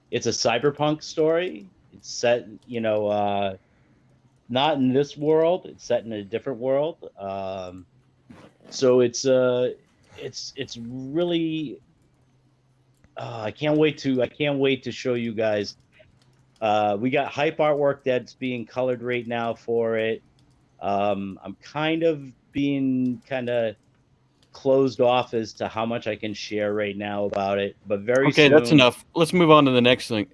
It's a cyberpunk story. It's set, not in this world. It's set in a different world. So it's really. I can't wait to show you guys. We got hype artwork that's being colored right now for it. I'm being closed off as to how much I can share right now about it, but soon. That's enough. Let's move on to the next thing.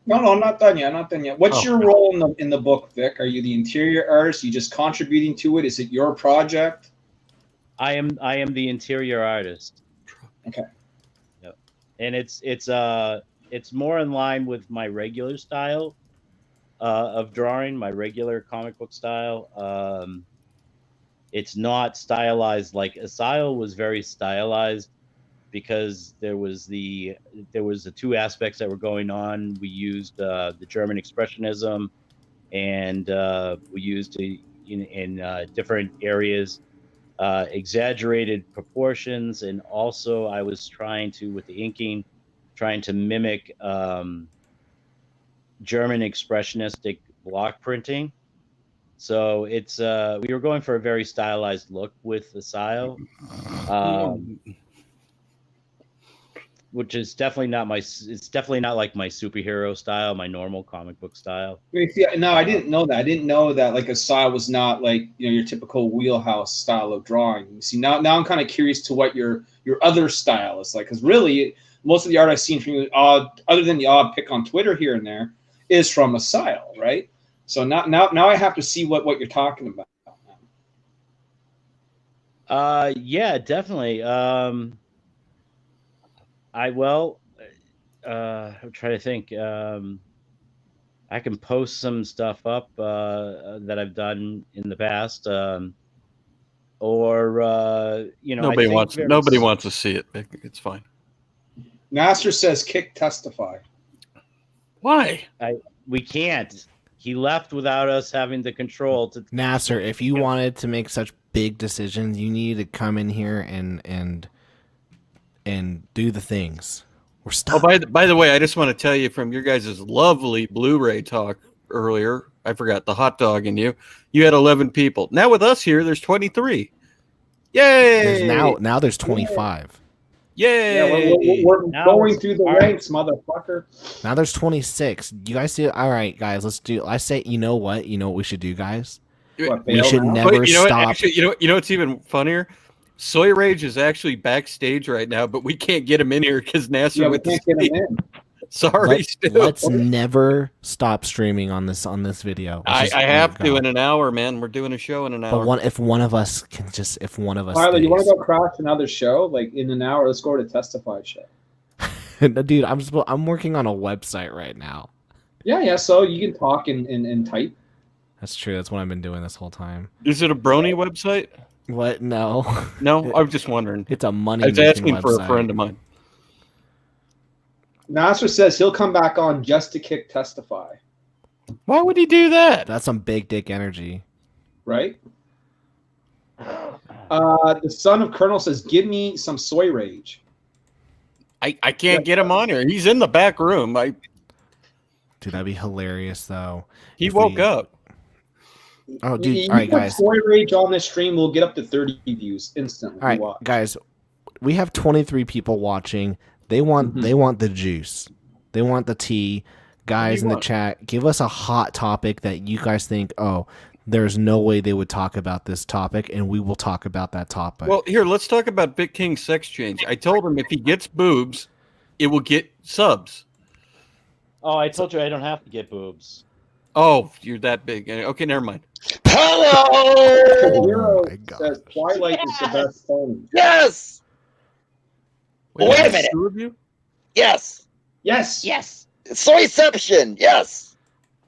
No, I'm not done yet. What's your role in the book, Vic? Are you the interior artist? Are you just contributing to it? Is it your project? I am the interior artist. Okay. Yep. And it's more in line with my regular style of drawing, my regular comic book style. It's not stylized like Asyl was very stylized because there was the 2 aspects that were going on. We used the German expressionism, and we used in different areas exaggerated proportions, and also I was trying to, with the inking, mimic German expressionistic block printing. So it's we were going for a very stylized look with Asyl, which is definitely not it's definitely not like my superhero style, my normal comic book style. No, I didn't know that. I didn't know that like Asyl was not like your typical wheelhouse style of drawing. See, now I'm kind of curious to what your other style is like, because really most of the art I've seen from you, other than the odd pick on Twitter here and there, is from Asyl, right? So now I have to see what you're talking about. Yeah, definitely. I'm trying to think. I can post some stuff up that I've done in the past, nobody wants to see it. It's fine. Nasser says, "Kick testify." Why? We can't. He left without us having the control to. Nasser, if you wanted to make such big decisions, you need to come in here and do the things. We're stuck. Oh, by the way, I just want to tell you from your guys' lovely Blu-ray talk earlier, I forgot the hot dog in you. You had 11 people. Now with us here, there's 23. Yay! Now there's 25. Yay! Yeah, we're going through the ranks, motherfucker. Now there's 26. You guys do all right, guys. Let's do. I say, you know what? You know what we should do, guys? We should never stop. Actually, you know what's even funnier? Soy Rage is actually backstage right now, but we can't get him in here because Nasser with the get him in. Sorry, let's never stop streaming on this video. I have to in an hour, man. We're doing a show in an hour. But if one of us can just, Tyler, you want to go crash another show like in an hour? Let's go to Testify show. Dude, I'm working on a website right now. Yeah. So you can talk and type. That's true. That's what I've been doing this whole time. Is it a brony website? What? No. No, I'm just wondering. It's a money. I was asking website. for a friend of mine. Nasser says he'll come back on just to kick Testify. Why would he do that? That's some big dick energy. Right? The son of Colonel says, give me some Soy Rage. I can't get him on here. He's in the back room. Dude, that'd be hilarious, though. He woke up. Oh, dude. You all right, put guys. Soy Rage on this stream, we'll get up to 30 views instantly. All right, guys. We have 23 people watching. They want the juice. They want the tea. Guys in the chat, give us a hot topic that you guys think, oh, there's no way they would talk about this topic, and we will talk about that topic. Well, here, let's talk about Vic King's sex change. I told him if he gets boobs, it will get subs. Oh, I told you I don't have to get boobs. Oh, you're that big. Okay, never mind. Hello! Hero says Twilight is the best phone. Yes! Wait a minute. Two of you? Yes. Yes. Yes. Soyception. Yes.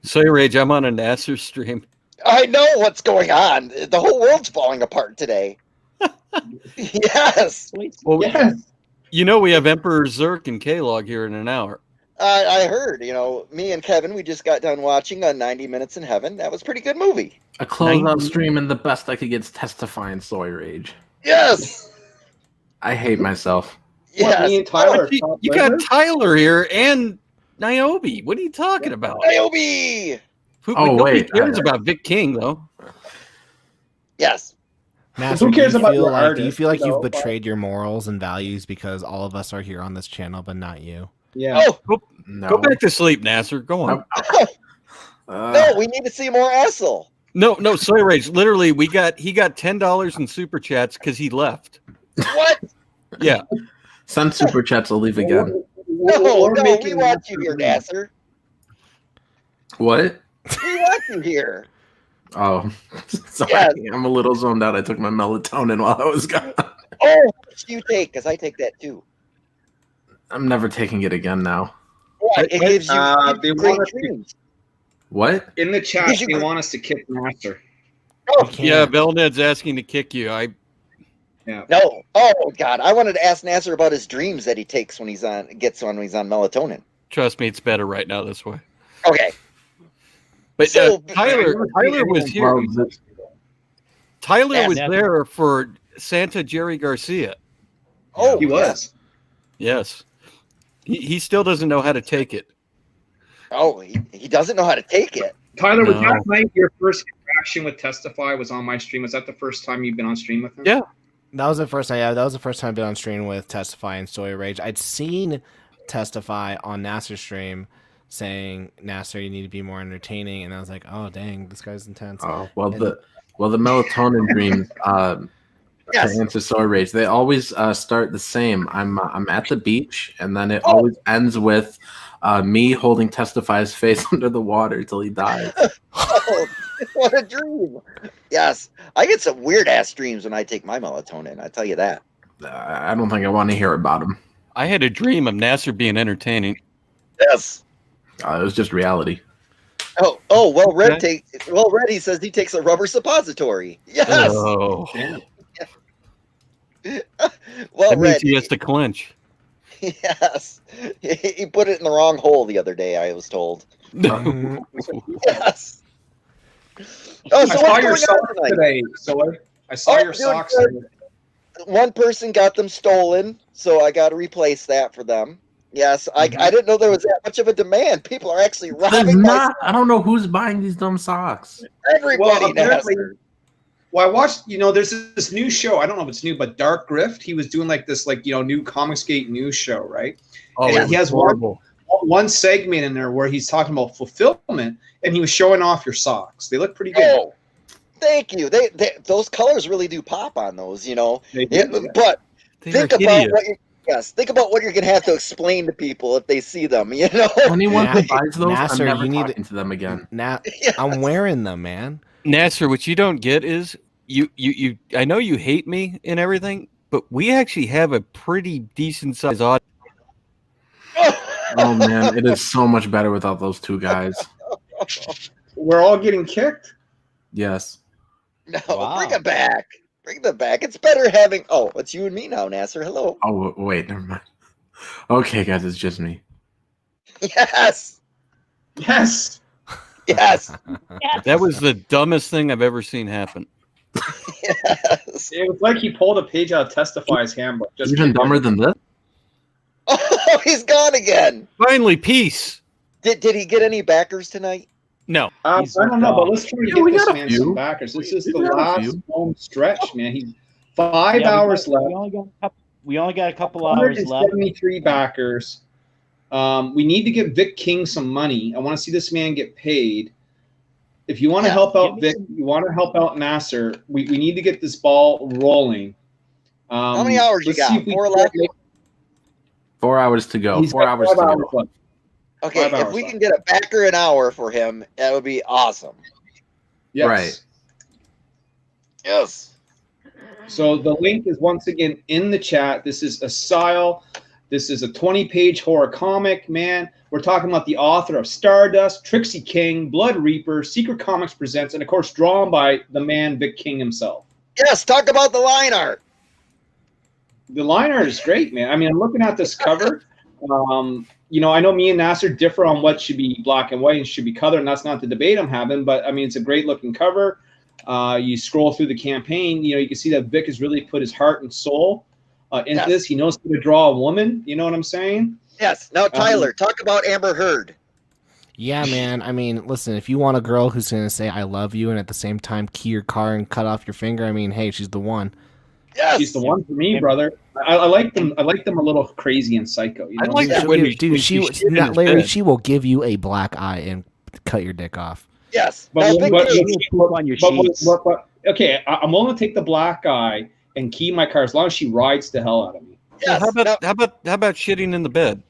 Soy Rage, I'm on a Nasser stream. I know what's going on. The whole world's falling apart today. Yes. Well, yes. You know we have Emperor Zerk and K-Log here in an hour. I heard, me and Kevin, we just got done watching 90 Minutes in Heaven. That was a pretty good movie. A closeout stream, and the best I could get is Testifying Soy Rage. Yes. I hate myself. Yes. Me and Tyler. You got Tyler here and Niobe. What are you talking about? Niobe! Nobody cares about Vic King, though. Yes. Nasser, who cares about your do artist? you feel like you've betrayed your morals and values because all of us are here on this channel, but not you? Yeah. Oh, Go back to sleep, Nasser. Go on. no, we need to see more Asyl. No, Soy Rage. Literally, he got $10 in super chats because he left. What? Yeah. Send super chats, I'll leave again. No, we want you here, Nasser. What? We want you here. Oh, sorry. Yes. I'm a little zoned out. I took my melatonin while I was gone. Oh, what do you take? Because I take that too. I'm never taking it again now. What? It gives you they great want us dreams. What? In the chat, they want us to kick Nasser. Oh, yeah, Belned's asking to kick you. Yeah. No. Oh God, I wanted to ask Nasser about his dreams that he takes when he's on melatonin. Trust me, it's better right now this way. Okay. But So, Tyler was here. Tyler was there for Santa Jerry Garcia. Oh, he was. Yes. He still doesn't know how to take it. Oh, he doesn't know how to take it. Tyler, was that night your first interaction with Testify was on my stream? Was that the first time you've been on stream with him? Yeah. That was the first time. Yeah, that was the first time I've been on stream with Testify and Soy Rage. I'd seen Testify on Nasser's stream saying, "Nasser, you need to be more entertaining," and I was like, "Oh, dang, this guy's intense." Oh well, the melatonin dreams. Yes. To answer Soy Rage, they always start the same. I'm at the beach, and then it always ends with me holding Testify's face under the water till he dies. Oh, what a dream! Yes, I get some weird ass dreams when I take my melatonin. I tell you that. I don't think I want to hear about him. I had a dream of Nasser being entertaining. Yes. It was just reality. Oh, well, Red he says he takes a rubber suppository. Yes. Oh. Well, that means Red, he has to clench. Yes. He put it in the wrong hole the other day, I was told. Yes. Oh, so I saw your socks today, Soy. I saw your socks. One person got them stolen, so I got to replace that for them. Yes, I didn't know there was that much of a demand. People are actually robbing. I don't know who's buying these dumb socks. Everybody. Well, I watched, there's this new show. I don't know if it's new, but Dark Grift. He was doing like this, new Comicsgate news show, right? Oh, and he has horrible. one segment in there where he's talking about fulfillment, and he was showing off your socks. They look pretty good. Oh, thank you. They those colors really do pop on those, They do, But think about think about what you're gonna have to explain to people if they see them. Anyone who buys those, Nasser, I'm never you need talking to them again. I'm wearing them, man. Nasser, what you don't get is you. I know you hate me and everything, but we actually have a pretty decent sized audience. Oh man, it is so much better without those two guys. We're all getting kicked? Yes. No, bring it back. Bring them back. It's better having. Oh, it's you and me now, Nasser. Hello. Oh wait, never mind. Okay, guys, it's just me. Yes. Yes. Yes. That was the dumbest thing I've ever seen happen. Yes. It was like he pulled a page out of Testify's handbook. Just Even dumber than this? Oh, he's gone again. Finally, peace. Did he get any backers tonight? No. I don't know, but let's try to get we this got a man few. some backers. This is We the got a last few. home stretch, man. He's 5 hours left. We only got a couple hours left. 173 backers. We need to give Vic King some money. I want to see this man get paid. If you want to help out Vic, you want to help out Nasser, we need to get this ball rolling. How many hours you got? 4 left? 4 hours to go. He's 4 got hours 5 to hours go. left. Okay, 5 if hours we left. can get a backer an hour for him, that would be awesome. Yes. Right. Yes. So the link is once again in the chat. This is Asyl. This is a 20-page horror comic, man. We're talking about the author of Stardust, Trixie King, Blood Reaper, Secret Comics Presents, and of course drawn by the man Vic King himself. Yes, talk about the line art. The line art is great, man. I mean, I'm looking at this cover. I know me and Nasser differ on what should be black and white and should be color, and that's not the debate I'm having, but I mean, it's a great looking cover. You scroll through the campaign, you can see that Vic has really put his heart and soul into this. He knows how to draw a woman. You know what I'm saying? Yes. Now, Tyler, talk about Amber Heard. Yeah, man. I mean, listen, if you want a girl who's going to say I love you and at the same time key your car and cut off your finger, I mean, hey, she's the one. Yes. She's the one for me, brother. I like them. I like them a little crazy and psycho. You know? I like that she will give you a black eye and cut your dick off. Yes. But, now, okay, I'm willing to take the black eye and key my car as long as she rides the hell out of me. Yes. How about shitting in the bed?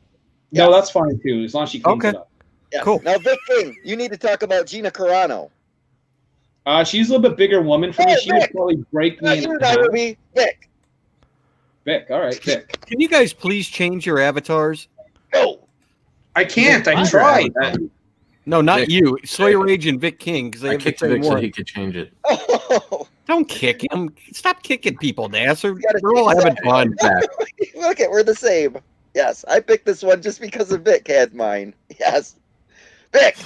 No, that's fine too, as long as she cleans it up. Yes. Cool. Now, Vic King, you need to talk about Gina Carano. She's a little bit bigger woman for me. She would probably break me in half. Vic. Vic, all right, Vic. Can you guys please change your avatars? No. I can't. I tried. No, not Vic. you. Sawyer Age and Vic King, because they I have the kicked same Vic so one. he could change it. Oh. Don't kick him. Stop kicking people, Nasser. gotta We're all change having that. fun. Look at, we're the same. Yes, I picked this one just because of Vic had mine. Yes. Vic,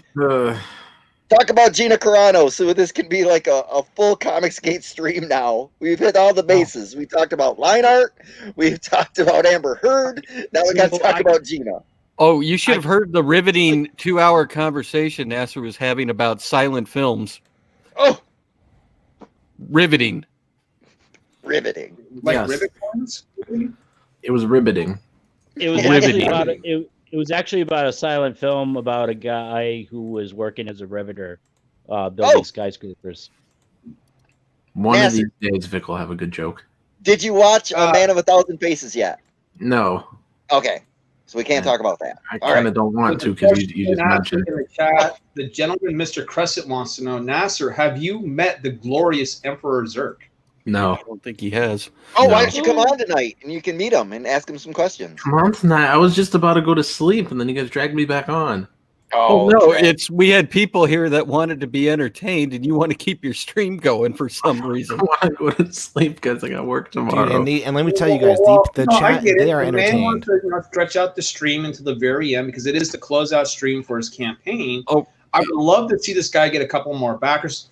talk about Gina Carano so this can be like a full Comicsgate stream now. We've hit all the bases. We talked about line art. We've talked about Amber Heard. Now we got to talk about Gina. Oh, you should have heard the riveting 2-hour conversation Nasser was having about silent films. Oh. Riveting. Riveting. Like Yes. rivet ones? It was riveting. It was actually about it was actually about a silent film about a guy who was working as a riveter, building skyscrapers. One Nasser. of these days, Vic will have a good joke. Did you watch A Man of a Thousand Faces yet? No, Okay. So we can't talk about that. I All kind right. of don't want to because you just mentioned in the chat. The gentleman, Mr. Crescent, wants to know, Nasser, have you met the glorious Emperor Zerk? no. I don't think he has. Oh, why No. don't you come on tonight and you can meet him and ask him some questions? Come on tonight. I was just about to go to sleep, and then you guys dragged me back on. Oh no, we had people here that wanted to be entertained, and you want to keep your stream going for some reason. I want to go to sleep because I got work tomorrow. Dude, and let me tell you guys, the I chat, get it. they are The man wants entertained. to stretch out the stream until the very end because it is the closeout stream for his campaign. Oh, I would love to see this guy get a couple more backers.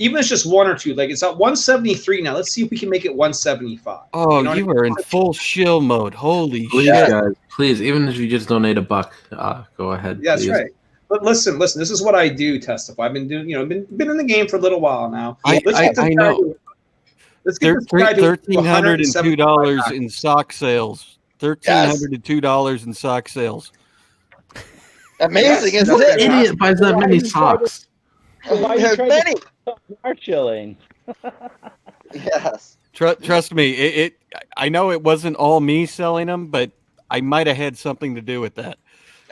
Even if it's just one or two. Like it's at 173 now. Let's see if we can make it 175. Oh, You know what I you are in full shill mode. Holy Please, shit. guys, please, even if you just donate $1, go ahead. Yeah, that's please. right. But listen. This is what I do. Testify. I've been doing. Been in the game for a little while now. I know. Let's get this guy to $1,302 in sock sales. $1,302 in sock sales. Amazing, isn't it? Idiot buys that many socks. Why There's many. Are chilling. Yes. Trust me, I know it wasn't all me selling them, but I might have had something to do with that.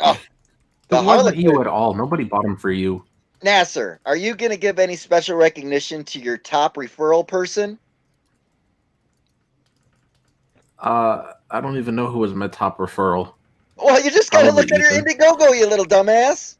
Oh, It wasn't you at all. Nobody bought them for you. Nasser, are you going to give any special recognition to your top referral person? I don't even know who was my top referral. Well, you just got to look at your Ethan. Indiegogo, you little dumbass.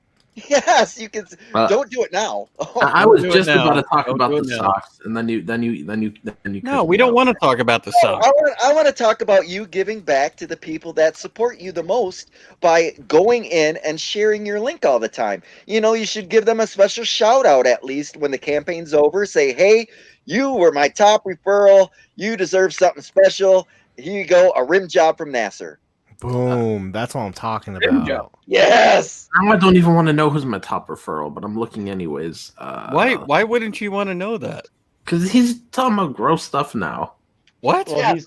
Yes, you can. Don't do it now. I was do it just now. about to talk Don't about do the it now. socks, and then you. No, we don't want to talk about the socks. I want to talk about you giving back to the people that support you the most by going in and sharing your link all the time. You should give them a special shout out at least when the campaign's over. Say, hey, you were my top referral. You deserve something special. Here you go, a rim job from Nasser. Boom. That's what I'm talking about. Yes. Now I don't even want to know who's my top referral, but I'm looking anyways. Why wouldn't you want to know that? Because he's talking about gross stuff now. What? Well,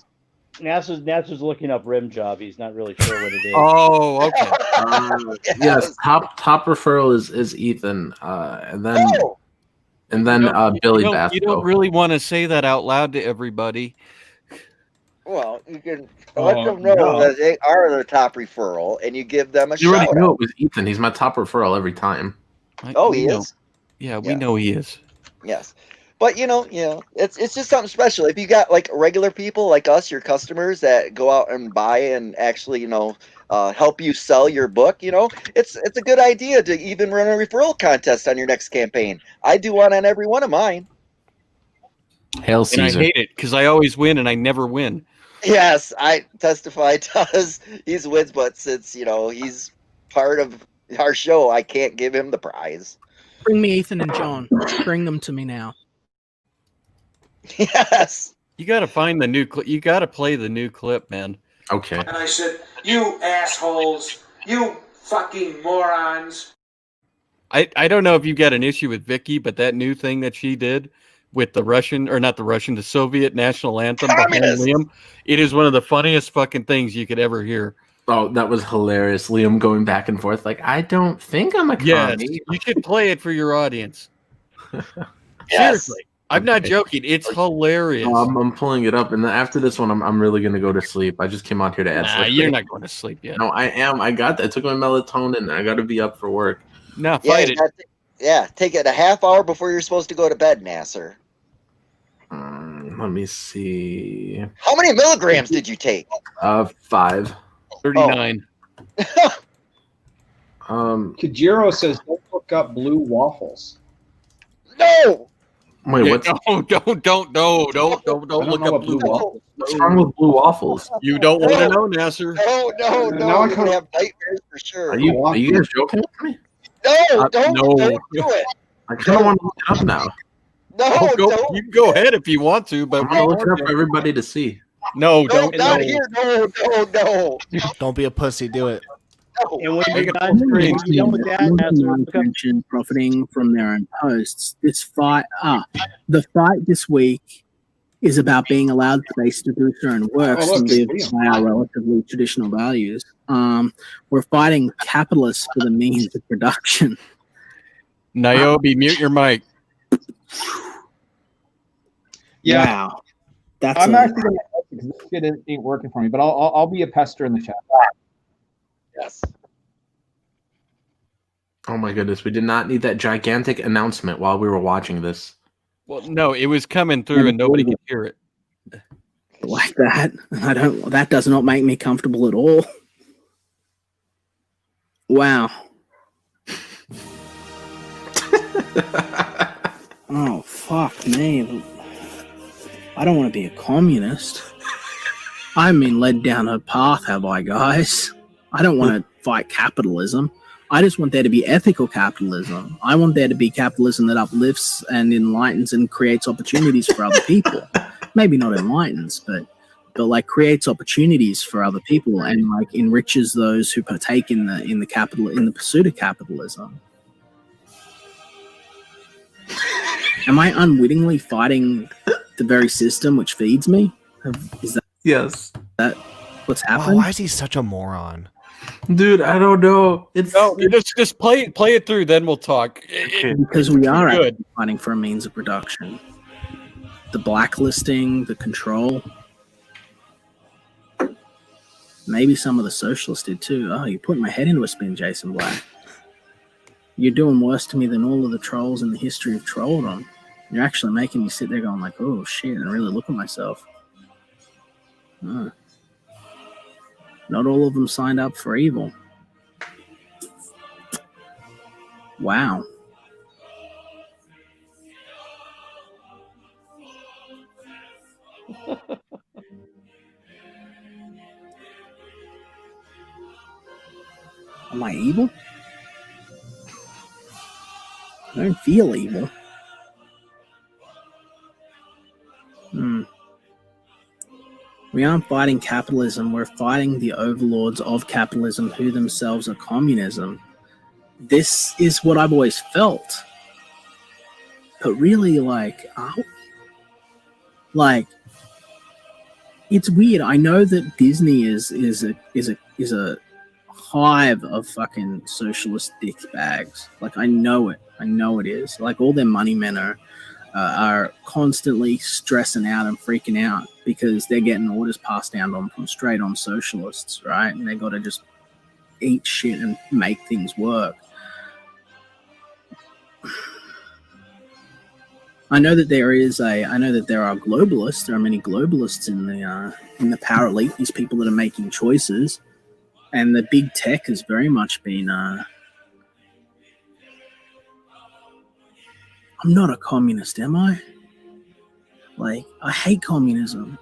Nasser's looking up rim job. He's not really sure what it is. Oh, okay. Yes, top referral is Ethan, and then Billy Basco. You don't really want to say that out loud to everybody. Well, you can let them know that they are the top referral, and you give them a You already shout knew out. it was Ethan. He's my top referral every time. He is? Yeah, we know he is. Yes. But it's just something special. If you got like regular people like us, your customers that go out and buy and actually, help you sell your book, it's a good idea to even run a referral contest on your next campaign. I do one on every one of mine. Hail Caesar. And I hate it because I always win and I never win. Yes, I testify does. He wins, but since he's part of our show, I can't give him the prize. Bring me Ethan and John. Bring them to me now. Yes. You got to find the new clip. You got to play the new clip, man. Okay. And I said, you assholes, you fucking morons. I don't know if you got an issue with Vicky, but that new thing that she did with the Soviet national anthem behind Liam, it is one of the funniest fucking things you could ever hear. Oh, that was hilarious. Liam going back and forth like, I don't think I'm a Yes, commie. you should play it for your audience. Yes. Seriously, I'm not joking. It's hilarious. I'm pulling it up, and then after this one, I'm really gonna go to sleep. I just came out here to add. Nah, you're not going to sleep yet. No, I am. I took my melatonin. I got to be up for work. No, fight it. Take it a half hour before you're supposed to go to bed, Nasser. Let me see. How many milligrams did you take? 5. 39. Kajiro says, don't look up blue waffles. No. Wait, Yeah, what's don't look up blue waffles. what's wrong with blue waffles? You don't want to know, Nasser. No. Now You're I going to have nightmares for sure. Are you guys joking with me? No, don't no. do it. I kind of want to look it up now. No, You can go ahead if you want to, but I want to look it up for everybody to see. no, No, don't. not No. here. No. Don't be a pussy. Do it. And when you're done with that, Nasser, look up Attention, profiting from their own posts. The fight this week is about being allowed space to do certain works and live by our relatively traditional values. We're fighting capitalists for the means of production. Niobe, mute your mic. Yeah. Wow. That's I'm a- actually going to because this shit ain't working for me, but I'll be a pester in the chat. Yes. Oh my goodness, we did not need that gigantic announcement while we were watching this. Well, no, it was coming through and nobody could hear it. like that. That does not make me comfortable at all. Wow. Oh, fuck me. I don't want to be a communist. I haven't been led down a path, have I, guys? I don't want to fight capitalism. I just want there to be ethical capitalism. I want there to be capitalism that uplifts and enlightens and creates opportunities for other people. Maybe not enlightens, but but like creates opportunities for other people and like enriches those who partake in the pursuit of capitalism. Am I unwittingly fighting the very system which feeds me? Is that that what's happening? Why is he such a moron? Dude, I don't know. Just play it through, then we'll talk. Because we are actually fighting for a means of production. The blacklisting, the control. Maybe some of the socialists did too. Oh, you're putting my head into a spin, Jason Black. You're doing worse to me than all of the trolls in the history of trolldom. You're actually making me sit there going like, oh shit, and really look at myself. Not all of them signed up for evil. Wow. Am I evil? I don't feel evil. We aren't fighting capitalism, we're fighting the overlords of capitalism who themselves are communism. This is what I've always felt. But really, it's weird. I know that Disney is a hive of fucking socialist dick bags. Like, I know it. I know it is. Like, all their money men are constantly stressing out and freaking out because they're getting orders passed down to them from straight on socialists, right? And they got to just eat shit and make things work. I know that there are globalists. There are many globalists in the power elite. These people that are making choices, and the big tech has very much been. I'm not a communist, am I? Like, I hate communism.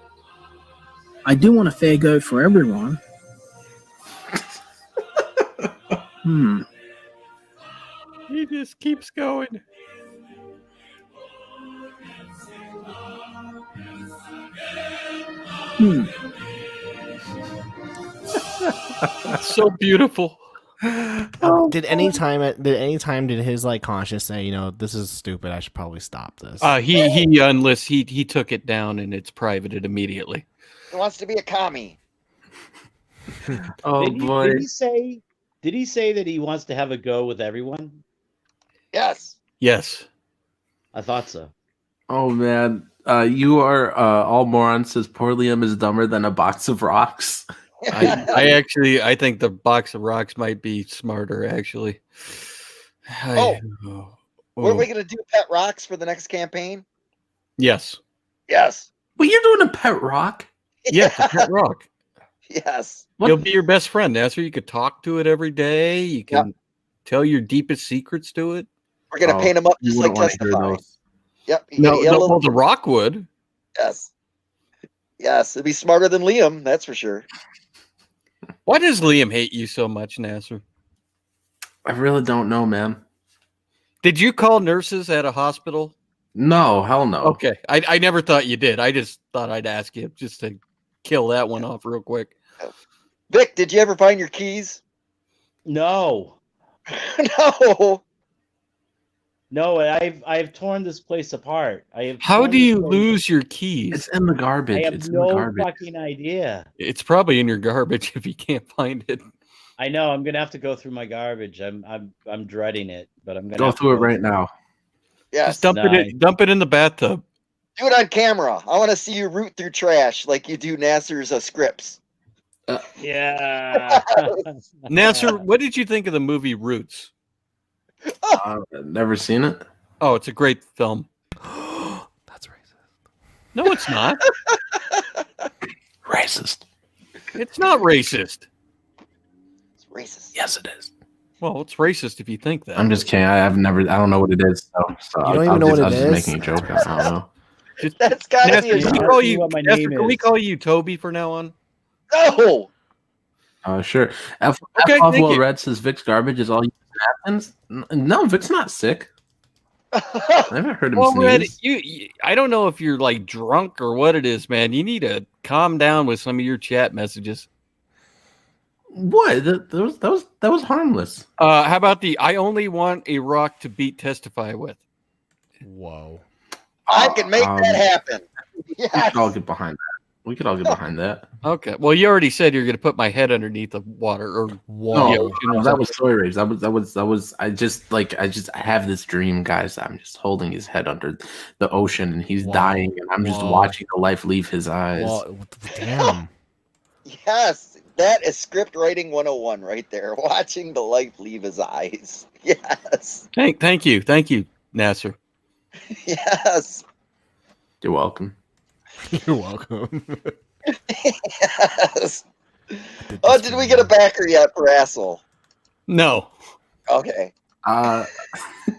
I do want a fair go for everyone. He just keeps going. It's so beautiful. Did any time did his like conscience say, this is stupid, I should probably stop this? He took it down and it's privated immediately. He wants to be a commie. Boy. Did he say that he wants to have a go with everyone? Yes. Yes. I thought so. Oh man. You are all morons says poor Liam is dumber than a box of rocks. I think the box of rocks might be smarter, actually. Were we going to do pet rocks for the next campaign? Yes. Yes. Well, you're doing a pet rock? Yeah, a pet rock. Yes. You'll be your best friend, Nasser. You could talk to it every day. You can tell your deepest secrets to it. We're going to paint them up just like Testify. Yep. No, the rock would. Yes. Yes, it'd be smarter than Liam, that's for sure. Why does Liam hate you so much, Nasser? I really don't know, man. Did you call nurses at a hospital? No, hell no. Okay. I never thought you did. I just thought I'd ask you just to kill that one off real quick. Vic, did you ever find your keys? No. No. No, I've torn this place apart. How do you lose your keys? It's in the garbage. I have no fucking idea. It's probably in your garbage if you can't find it. I know. I'm gonna have to go through my garbage. I'm dreading it, but I'm gonna go through it right now. Yes. Just dump it in the bathtub. Do it on camera. I want to see you root through trash like you do Nasser's scripts. Yeah. Nasser, what did you think of the movie Roots? Never seen it. Oh, it's a great film. That's racist. No, it's not. Racist. It's not racist. It's racist. Yes, it is. Well, it's racist if you think that. I'm just kidding. I don't know what it is. So you don't even know what it is? I was just making a joke. I don't know. That's gotta be a can we call you Toby for now on? No. Sure. Okay, Buffalo Red says Vic's garbage is all you napkins. No, Vic's not sick. I haven't heard him Well, Red, sneeze. I don't know if you're like drunk or what it is, man. You need to calm down with some of your chat messages. What? That was harmless. How about I only want a rock to beat Testify with? Whoa. I can make that happen. We could all get behind that. Okay. Well, you already said you're going to put my head underneath the water or No, that was Soy Rage. That was. I have this dream, guys. I'm just holding his head under the ocean, and he's dying, and I'm just watching the life leave his eyes. Damn. Yes, that is script writing 101 right there. Watching the life leave his eyes. Yes. Thank you, Nasser. Yes. You're welcome. You're welcome. Yes. Oh, did we get a backer yet for Asyl? No. Okay.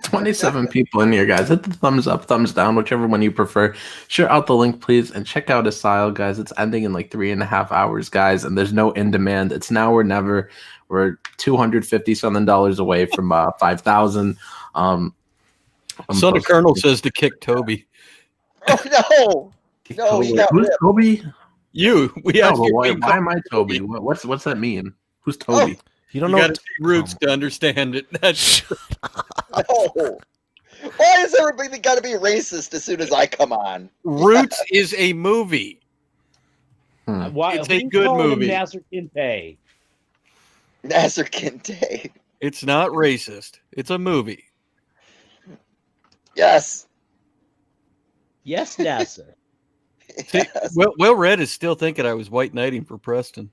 27 people in here, guys. Hit the thumbs up, thumbs down, whichever one you prefer. Share out the link, please, and check out Asyl, guys. It's ending in like 3.5 hours, guys, and there's no in demand. It's now or never. We're $250-something away from 5,000. Son of Colonel says to kick Toby. Oh no! No, he got Who's ripped. Toby? You. Why am I Toby? What's that mean? Who's Toby? You don't You know. got to see Roots to understand it. That's No. Why is everybody got to be racist as soon as I come on? Roots is a movie. Why, It's a who's good calling him movie. Nasser Kinte. Nasser Kinte. It's not racist. It's a movie. Yes. Yes, Nasser. Yes. Will Red is still thinking I was white knighting for Preston.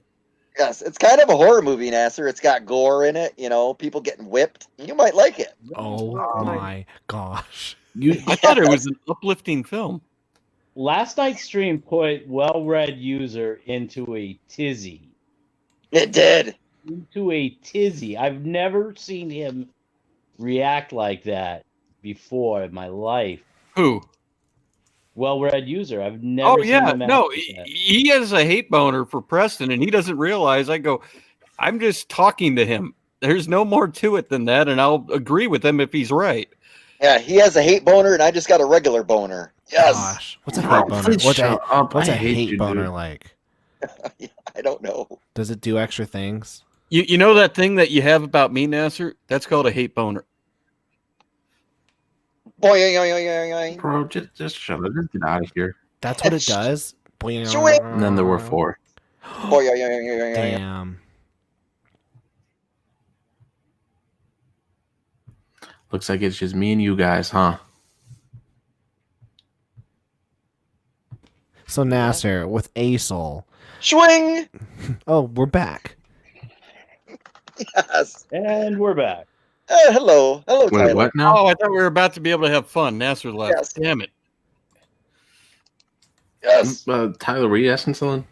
Yes, it's kind of a horror movie, Nasser. It's got gore in it, people getting whipped. You might like it. Oh my gosh. I thought it was an uplifting film. Last night's stream put well-read user into a tizzy. It did. Into a tizzy. I've never seen him react like that before in my life. Who? Well-read user. I've never Oh seen yeah, him act no, like that. he has a hate boner for Preston, and he doesn't realize. I'm just talking to him. There's no more to it than that, and I'll agree with him if he's right. Yeah, he has a hate boner, and I just got a regular boner. Yes. Gosh, what's a hate boner? What's a hate boner like? I don't know. Does it do extra things? You know that thing that you have about me, Nasser? That's called a hate boner. Boy, Bro, just shut up. Just get out of here. That's what it does. And then there were 4. Damn. Looks like it's just me and you guys, huh? So Nasser with Asyl. Swing. Oh, we're back. Yes. And we're back. Hello, Wait, Tyler. what now? Oh, I thought we were about to be able to have fun. Nasser left. Yes. Damn it. Yes. Tyler, were you asking something?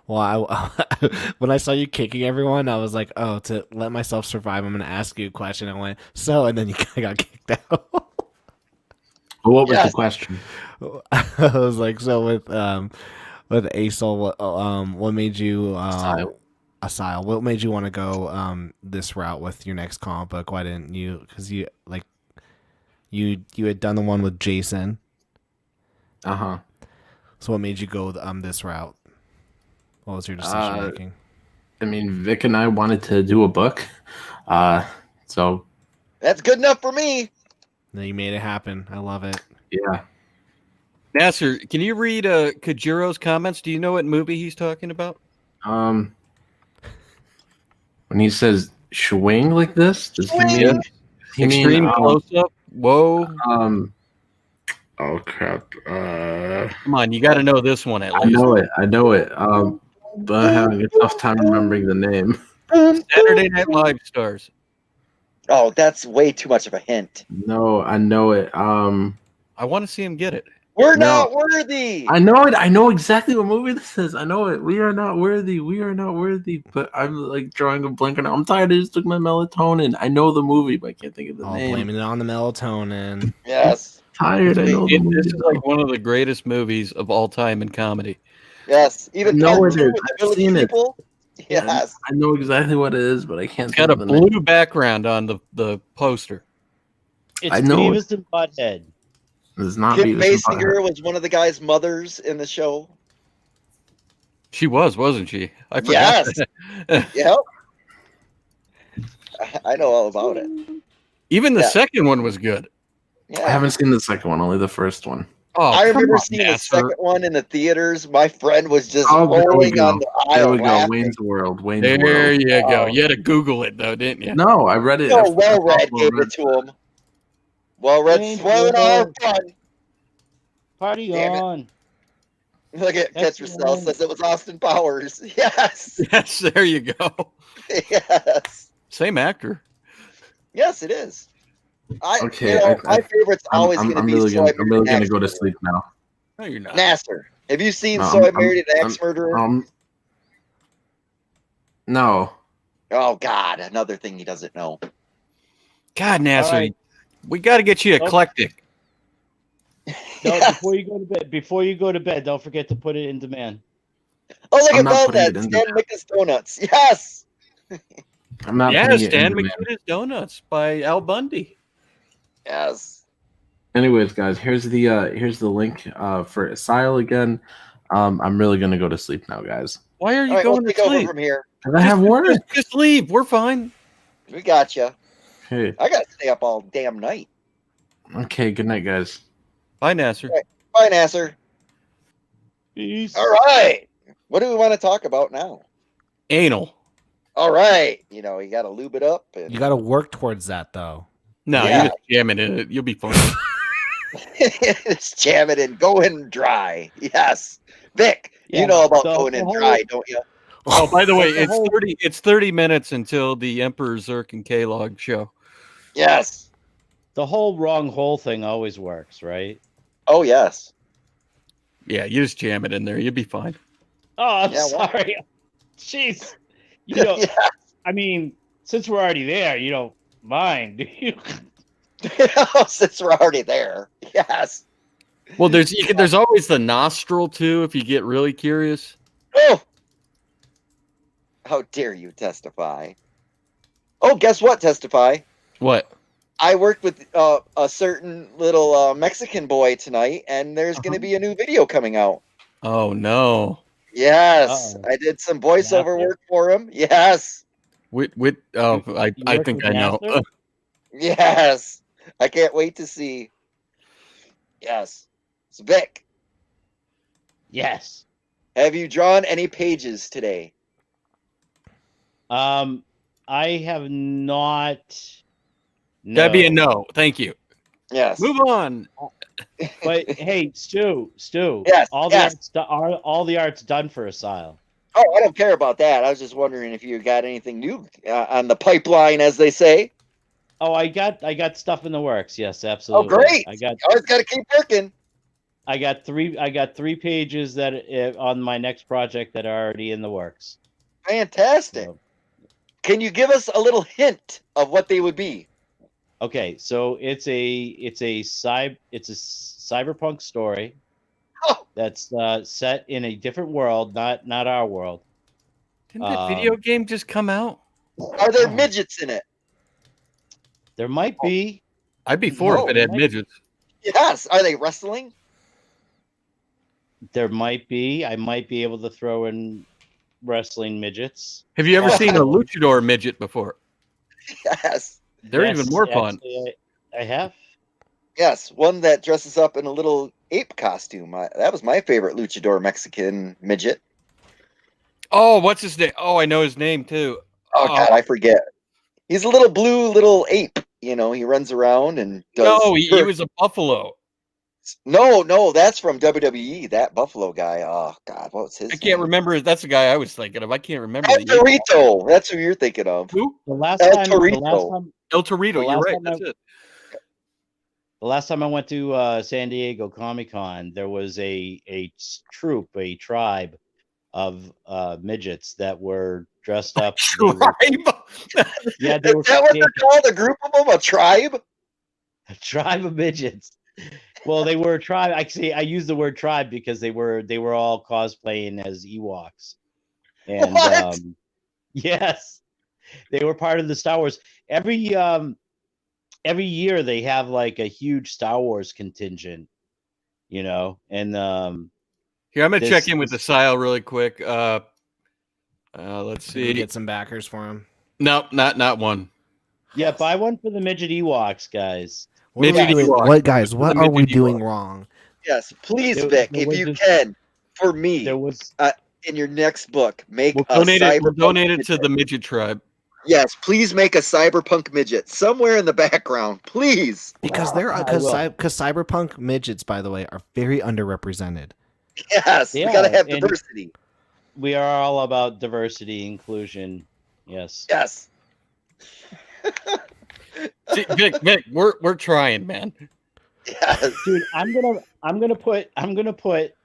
Well, when I saw you kicking everyone, I was like, oh, to let myself survive, I'm going to ask you a question. I went, and then you got kicked out. Well, what was the question? I was like, so with Asyl, what made you Asyl? What made you want to go this route with your next comic book? Why didn't you? Because you had done the one with Jason. Uh-huh. So what made you go this route? What was your decision making? I mean, Vic and I wanted to do a book, so That's good enough for me. No, you made it happen. I love it. Yeah. Nasser, can you read Kajiro's comments? Do you know what movie he's talking about? When he says swing like this, does he mean extreme close-up? Whoa. Oh crap. Come on, you got to know this one at least. I know it. But I'm having a tough time remembering the name. Saturday Night Live stars. Oh, that's way too much of a hint. No, I know it. I want to see him get it. We're not worthy. I know it. I know exactly what movie this is. I know it. We are not worthy. We are not worthy. But I'm like drawing a blank now. I'm tired. I just took my melatonin. I know the movie, but I can't think of the name. Blaming it on the melatonin. Yes. Tired. I know the movie. This is like one of the greatest movies of all time in comedy. Yes. Even No, it is. with the I've village seen it. people. Yes. I know exactly what it is, but I can't. It's got a blue background on the poster. It's I know Beavis and Butthead. It's not Kim Beavis and Basinger Butthead. was one of the guy's mothers in the show. She wasn't she? I forgot. Yes. Yep. I know all about it. Even the second one was good. Yeah. I haven't seen the second one, only the first one. Oh, I remember on, seeing Nasser. the second one in the theaters. My friend was just There we rolling go. on the There aisle we go. laughing. Wayne's World. Wayne's There World. you go. You had to Google it though, didn't you? No, I read it. No, well-read gave it to him. Well-read, Wayne's spoiling our World. fun. Party Damn it. on. Look at That's Ketracel right. says it was Austin Powers. Yes. Yes, there you go. Yes. Same actor. Yes, it is. Okay, my favorite's always going to be really So I I'm Married really an gonna Axe go to Murderer. sleep now. No, you're not. Nasser, have you seen No, So I I'm- Married an I'm- Axe Murderer? No. Oh, God, another thing he doesn't know. God, Nasser, All right. we got to get you eclectic. No, before you go to bed, don't forget to put it in demand. Oh, look I'm at not putting it Velvet. in Stan Mickus Donuts. Yes. I'm not Yeah, putting it Stan in demand. McNutta's Donuts by Al Bundy. Yes. Anyways, guys, here's the link for Asyl again. I'm really gonna go to sleep now, guys. Why are you All right, we'll going to take over sleep? from here. Cause I have work. Just leave. We're fine. We got you. Okay. I got to stay up all damn night. Okay. Good night, guys. Bye, Nasser. All right. Bye, Nasser. Peace. All right. What do we want to talk about now? Anal. All right. You got to lube it up. And... You got to work towards that, though. No, Yeah. you just jam it in it. You'll be fine. Just jam it in. Go in dry. Yes. Vic, Yeah, you know about the going in whole- dry, don't you? Oh, by the way, The it's whole- 30 minutes until the Emperor Zerk and K-Log show. Yes. The whole wrong hole thing always works, right? Oh, yes. Yeah, you just jam it in there. You'll be fine. Oh, I'm Yeah, well- sorry. Jeez. You know, Yeah. I mean, since we're already there, you don't mind, do you? Since we're already there. Yes. Well, there's always the nostril too if you get really curious. Oh. How dare you testify? Oh, guess what, testify? What? I worked with a certain little Mexican boy tonight, and there's going to be a new video coming out. Oh no. Yes. Uh-oh. I did some voiceover Nasser? work for him. Yes. I work think with I know. Nasser? Yes. I can't wait to see. Yes. So, Vic, Yes. have you drawn any pages today? I have not. That'd be a no. Thank you. Yes. Move on. But hey, Stu, Yes, all yes. the art's done for Asyl. Oh, I don't care about that. I was just wondering if you got anything new on the pipeline, as they say. Oh, I got stuff in the works. Yes, absolutely. Oh, great. I got Always got to keep working. I got three pages that on my next project that are already in the works. Fantastic. So, Can you give us a little hint of what they would be? okay, so it's a cyberpunk story Oh, that's set in a different world, not our world. Didn't that video game just come out? are there midgets in it? There might be. I'd be for No, if it had right. midgets. Yes. Are they wrestling? There might be. I might be able to throw in wrestling midgets. Have you ever seen a luchador midget before? Yes. They're Yes, even more fun. actually, I have. Yes. One that dresses up in a little ape costume. That was my favorite luchador Mexican midget. Oh, what's his name? Oh, I know his name too. Oh, God, I forget. He's a little blue little ape. He runs around and does. No, he was a buffalo. No, that's from WWE. That Buffalo guy. Oh God, what was his? I can't remember. That's the guy I was thinking of. I can't remember. El the Torito. That's who you're thinking of. Who? The last El time, Torito. El Torito. the You're last right. time That's it. the last time I went to San Diego Comic-Con, there was a tribe of midgets that were dressed up. Yeah, they were. Is that what they're called? A group of them? A tribe? A tribe of midgets. Well, they were a tribe. I use the word tribe because they were all cosplaying as Ewoks. And What? yes, they were part of the Star Wars. Every every year they have like a huge Star Wars contingent, you know, and here I'm gonna check in with Asyl really quick. Let's Did we see. get some backers for him? No, not one. Yeah, buy one for the midget Ewoks, guys. What are we doing? What guys? What are we doing wrong? Yes, please, Vic, if you can, for me, there was in your next book, make We'll a donate it. We'll cyberpunk donate it midget. to the midget tribe. Yes, please make a cyberpunk midget somewhere in the background, please. Because cyberpunk midgets, by the way, are very underrepresented. Yes, we gotta have and diversity. We are all about diversity, inclusion. Yes. Yes. See, Vic, we're trying, man. Yes. Dude, I'm gonna put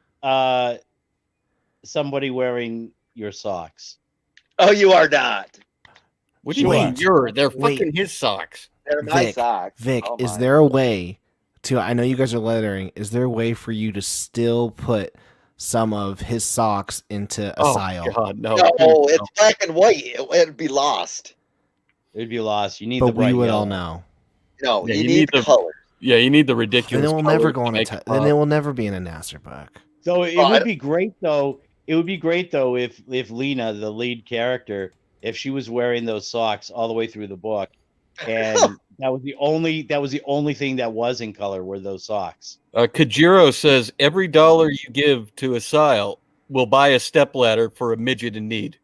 somebody wearing your socks. Oh, you are not. What do you mean? They're fucking his socks. They're my socks. Vic, Oh, is my. there a way to? I know you guys are lettering. Is there a way for you to still put some of his socks into Asyl? Oh God, no! No, it's black and white. It'd be lost. It'd be lost. You need But the bright we would yellow. all know. No, Yeah, you need the color. Yeah, you need the ridiculous. Then it will never colors go to on a. make Then it will never be in a Nasser book. So it would be great though. It would be great though if Lena, the lead character, if she was wearing those socks all the way through the book, and that was the only thing that was in color were those socks. Kajiro says every dollar you give to Asyl will buy a stepladder for a midget in need.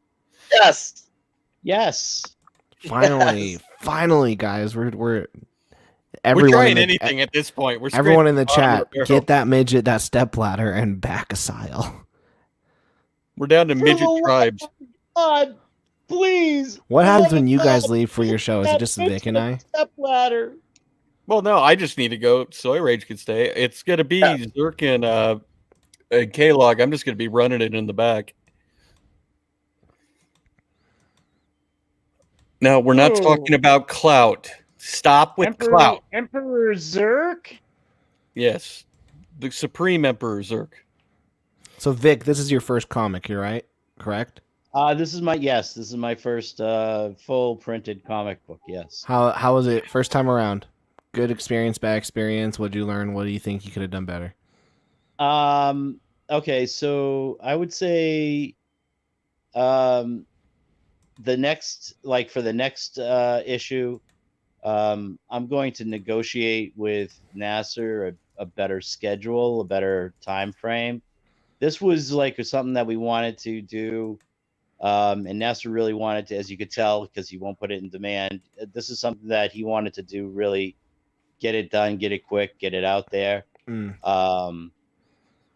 Yes. Yes. Finally, guys, we're trying anything at this point. We're everyone in the chat. barrel. Get that midget that stepladder and back Asyl. We're down to midget tribes. God, please. What happens when you guys leave for your show? Is it just Vic and I? Stepladder. Well, no, I just need to go. Soy Rage can stay. It's gonna be Zerk and K-Log. I'm just gonna be running it in the back. No, we're not talking about clout. Stop with clout. Emperor Zerk? Yes. The Supreme Emperor Zerk. So Vic, this is your first comic, you're right? Correct? This is my first full printed comic book, yes. How was it first time around? Good experience, bad experience? What did you learn? What do you think you could have done better? Okay, so I would say for the next issue, I'm going to negotiate with Nasser a better schedule, a better time frame. This was like something that we wanted to do, and Nasser really wanted to, as you could tell, because he won't put it in demand. This is something that he wanted to do, really get it done, get it quick, get it out there.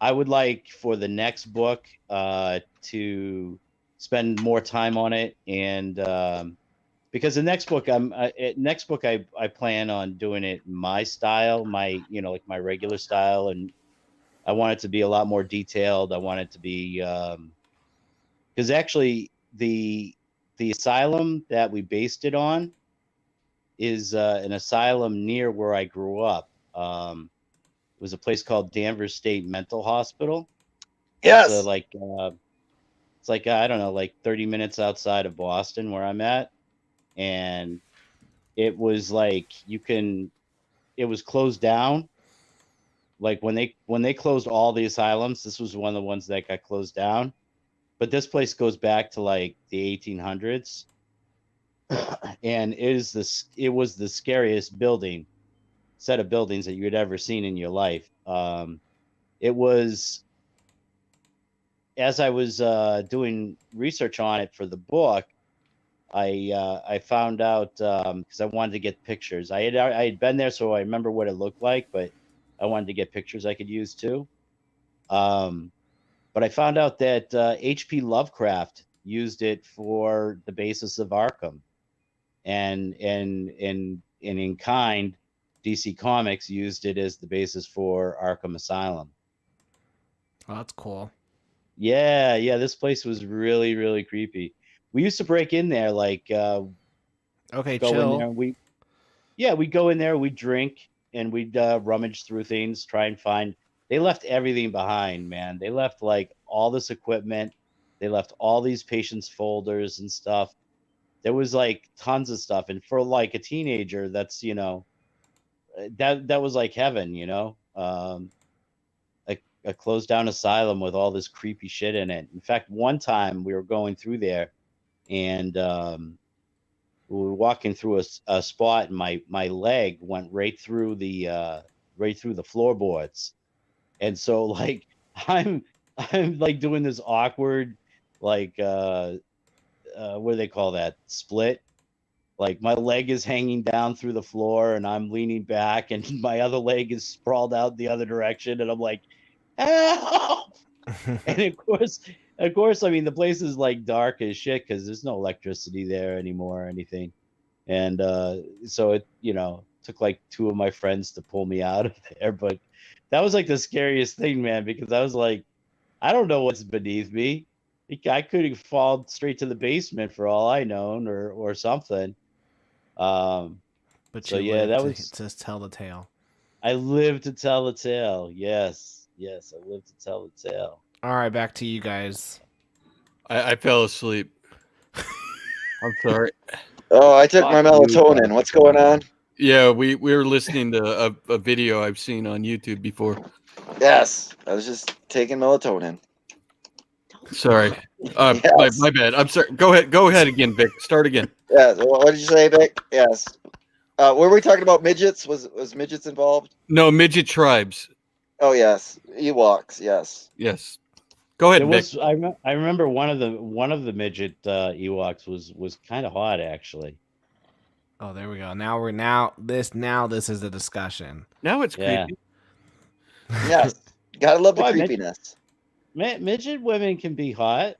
I would like for the next book to spend more time on it, and because the next book I plan on doing it my style, my my regular style, and I want it to be a lot more detailed. I want it to be because actually the asylum that we based it on is an asylum near where I grew up. It was a place called Danvers State Mental Hospital. Yes. It's like I don't know, like 30 minutes outside of Boston where I'm at. And it was like it was closed down. Like when they closed all the asylums, this was one of the ones that got closed down. But this place goes back to like the 1800s. And it was the scariest set of buildings that you had ever seen in your life. It was, as I was doing research on it for the book, I found out because I wanted to get pictures. I had been there, so I remember what it looked like, but I wanted to get pictures I could use too. But I found out that H.P. Lovecraft used it for the basis of Arkham, and in kind, DC Comics used it as the basis for Arkham Asylum. Oh, that's cool. Yeah, this place was really, really creepy. We used to break in there, like okay, go chill. in there. We'd go in there, we'd drink, and we'd rummage through things, try and find. They left everything behind, man. They left like all this equipment. They left all these patients' folders and stuff. There was like tons of stuff, and for like a teenager, that's that was like heaven, you know. A closed down asylum with all this creepy shit in it. In fact, one time we were going through there, and we were walking through a spot, and my leg went right through the floorboards, and so like I'm like doing this awkward like what do they call that, split? Like my leg is hanging down through the floor, and I'm leaning back, and my other leg is sprawled out the other direction, and I'm like, help! And of course, I mean, the place is like dark as shit because there's no electricity there anymore or anything. And so it, took like 2 of my friends to pull me out of there. But that was like the scariest thing, man, because I was like, I don't know what's beneath me. I could have fallen straight to the basement for all I known, or something. But so you yeah, that lived was to tell the tale. I lived to tell the tale. Yes, I lived to tell the tale. All right, back to you guys. I fell asleep. I'm sorry. Oh, I took my melatonin. What's going on? Yeah, we were listening to a video I've seen on YouTube before. Yes, I was just taking melatonin. Sorry. Yes. My bad. I'm sorry. Go ahead again, Vic. Start again. Yes. What did you say, Vic? Yes. Were we talking about midgets? Was midgets involved? No, midget tribes. Oh yes, Ewoks. Yes. Yes. Go ahead, Vic. I remember one of the midget Ewoks was kind of hot, actually. Oh, there we go. Now this is the discussion. Now it's creepy. Yes. Gotta love the creepiness. Midget women can be hot.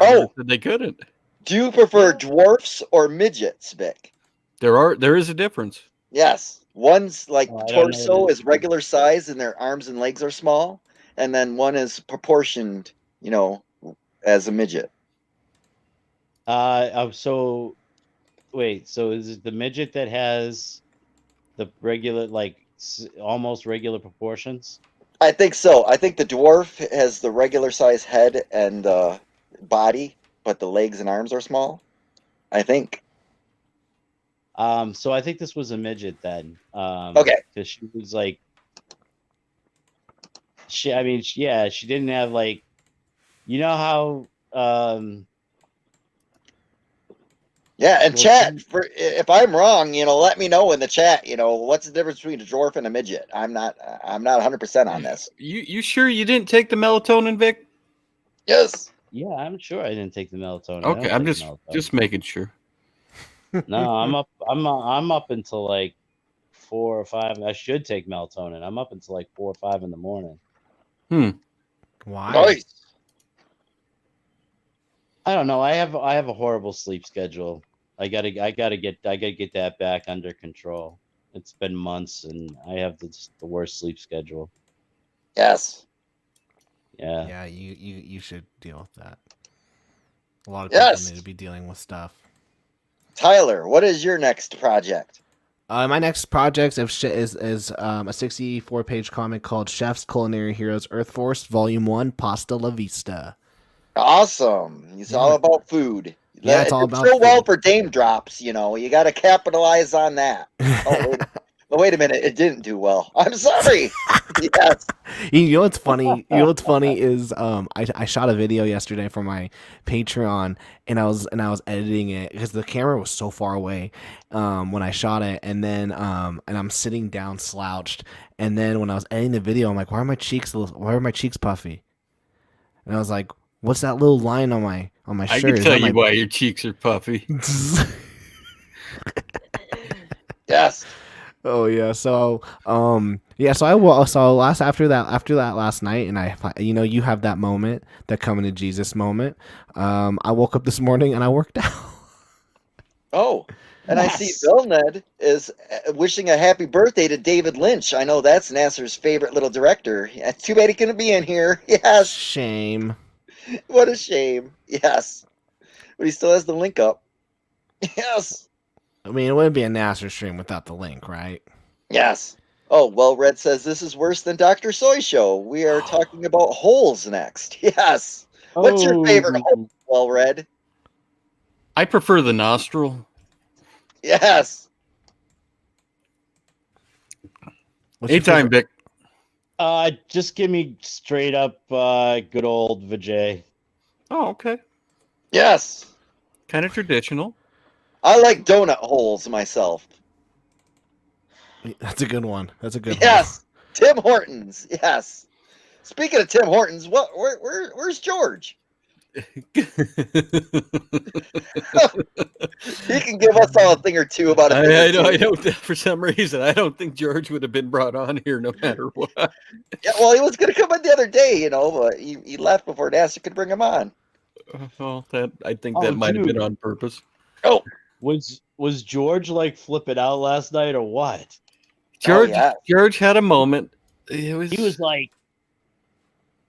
Oh, they couldn't. Do you prefer dwarfs or midgets, Vic? There is a difference. Yes. One's like I don't torso know. is regular size and their arms and legs are small, and then one is proportioned, as a midget. So wait, so is it the midget that has the regular, like almost regular proportions? I think so. I think the dwarf has the regular size head and body, but the legs and arms are small. I think. So I think this was a midget then. Okay. Because she was like, she didn't have like, how. Yeah, and chat, if I'm wrong, let me know in the chat. What's the difference between a dwarf and a midget? I'm not 100% on this. You sure you didn't take the melatonin, Vic? Yes. Yeah, I'm sure I didn't take the melatonin. Okay, I'm just making sure. No, I'm up until like 4 or 5. I should take melatonin. I'm up until like 4 or 5 in the morning. Why? Nice. I don't know. I have a horrible sleep schedule. I gotta get that back under control. It's been months, and I have the worst sleep schedule. Yes. Yeah. Yeah, you should deal with that. A lot of people need to be dealing with stuff. Tyler, what is your next project? My next project is a 64-page comic called Chef's Culinary Heroes Earth Force Volume 1 Pasta La Vista. Awesome. It's all about food. Yeah, it's all about so well food. for Dame Drops, you got to capitalize on that. Oh, wait a minute. It didn't do well. I'm sorry. Yes. You know what's funny? Is I shot a video yesterday for my Patreon, and I was editing it because the camera was so far away when I shot it, and then and I'm sitting down slouched, and then when I was editing the video, I'm like, why are my cheeks puffy? And I was like, what's that little line on my shirt? I can tell you why your cheeks are puffy. Yes. Oh yeah. So after that last night, and you have that moment, that coming to Jesus moment. I woke up this morning and I worked out. Oh, and I see Bill Ned is wishing a happy birthday to David Lynch. I know that's Nasser's favorite little director. Yeah, too bad he couldn't be in here. Yes. Shame. What a shame. Yes. But he still has the link up. Yes. I mean, it wouldn't be a Nasser stream without the link, right? Yes. Oh, well, Red says this is worse than Dr. Soy Show. We are talking about holes next. Yes. What's your favorite hole, Well, Red? I prefer the nostril. Yes. Anytime, Vic. Just give me straight up good old Vijay. Oh, okay. Yes. Kind of traditional. I like donut holes myself. That's a good one. That's a good one. Yes. Tim Hortons. Yes. Speaking of Tim Hortons, where's George? He can give us all a thing or two about it. I don't. For some reason, I don't think George would have been brought on here no matter what. Yeah, well, he was going to come in the other day, but he left before Nasser could bring him on. Well, I think that might have been on purpose. Oh, was George like flipping out last night or what? George had a moment. He was like,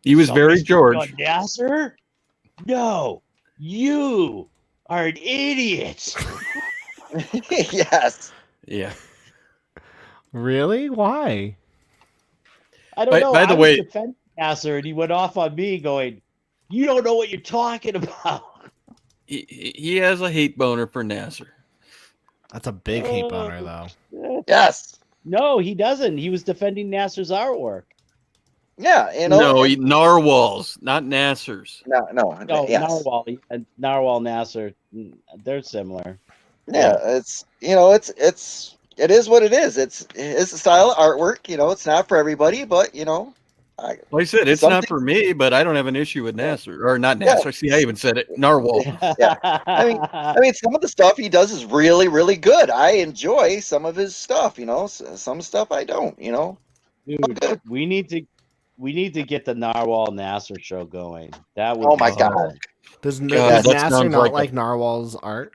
he was very George. Nasser? No, you are an idiot. Yes. Yeah. Really? Why? I don't know. By the way, defending Nasser, and he went off on me, going, "You don't know what you're talking about." He has a hate boner for Nasser. That's a big hate boner, though. Yes. No, he doesn't. He was defending Nasser's artwork. Yeah, No, Narwhal's, not Nasser's. No, yes. Narwhal, Nasser, they're similar. Yeah, it is what it is. It's a style of artwork. It's not for everybody, but like I said, it's not for me, but I don't have an issue with Nasser, or not Nasser. Yeah. See, I even said it. Narwhal. Yeah, I mean, some of the stuff he does is really, really good. I enjoy some of his stuff. Some stuff I don't. Dude, we need to get the Narwhal Nasser show going. That would. Oh my God! Does Nasser not like a Narwhal's art?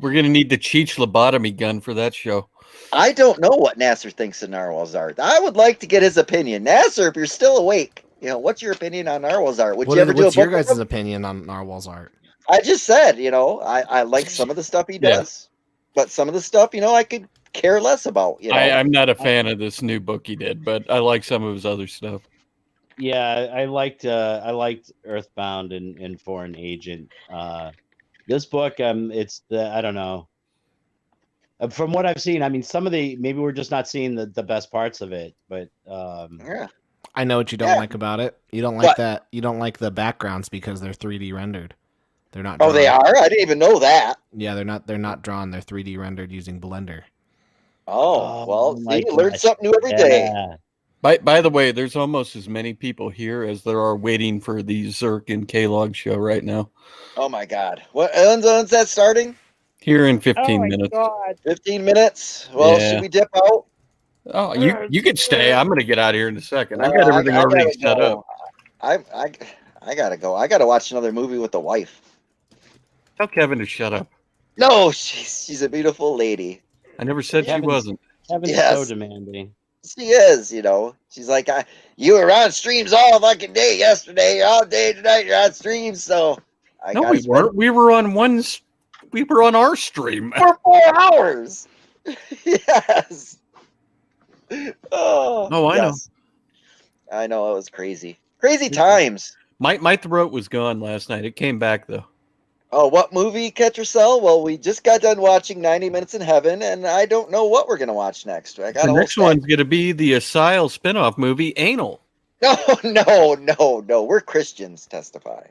We're gonna need the Cheech lobotomy gun for that show. I don't know what Nasser thinks of Narwhal's art. I would like to get his opinion. Nasser, if you're still awake, what's your opinion on Narwhal's art? Would you ever do a book? What's your guys' opinion on Narwhal's art? I just said, I like some of the stuff he does, but some of the stuff, I could care less about. I'm not a fan of this new book he did, but I like some of his other stuff. Yeah, I liked Earthbound and Foreign Agent. This book, I don't know. From what I've seen, I mean, maybe we're just not seeing the best parts of it, but yeah. I know what you don't like about it. You don't like that. You don't like the backgrounds because they're 3D rendered. They're not. Oh, they are? I didn't even know that. Yeah, they're not. They're not drawn. They're 3D rendered using Blender. Oh, well, you learn something new every day. By the way, there's almost as many people here as there are waiting for the Zerk and K-Log show right now. Oh my God! When's that starting? Here in 15 minutes. God. 15 minutes. Well, should we dip out? Oh, you could stay. I'm going to get out of here in a second. I got everything already set up. I gotta go. I gotta watch another movie with the wife. Tell Kevin to shut up. No, she's a beautiful lady. I never said she wasn't. Kevin's so demanding. She is, She's like, you were on streams all fucking day yesterday, all day tonight. You're on streams, so no, we weren't. We were on our stream for 4 hours. Yes. Oh, I know. I know, it was crazy. Crazy times. My throat was gone last night. It came back though. Oh, what movie, Catch or Sell? Well, we just got done watching 90 Minutes in Heaven, and I don't know what we're going to watch next. The next one's going to be the Asyl spinoff movie, Anal. No. We're Christians, testify.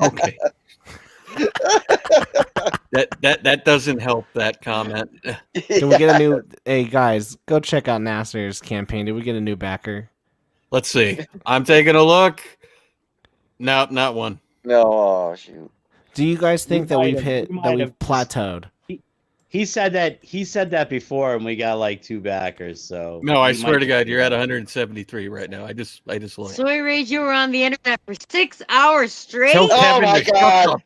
Okay. that doesn't help that comment. Can we get a new... Hey, guys, go check out Nasser's campaign. Did we get a new backer? Let's see. I'm taking a look. No, not one. No, oh, shoot. Do you guys think that we've plateaued? He said that before, and we got like 2 backers. So no, I swear to God, you're at 173 right now. I just looked. Soy Rage, you were on the internet for 6 hours straight. Oh my God,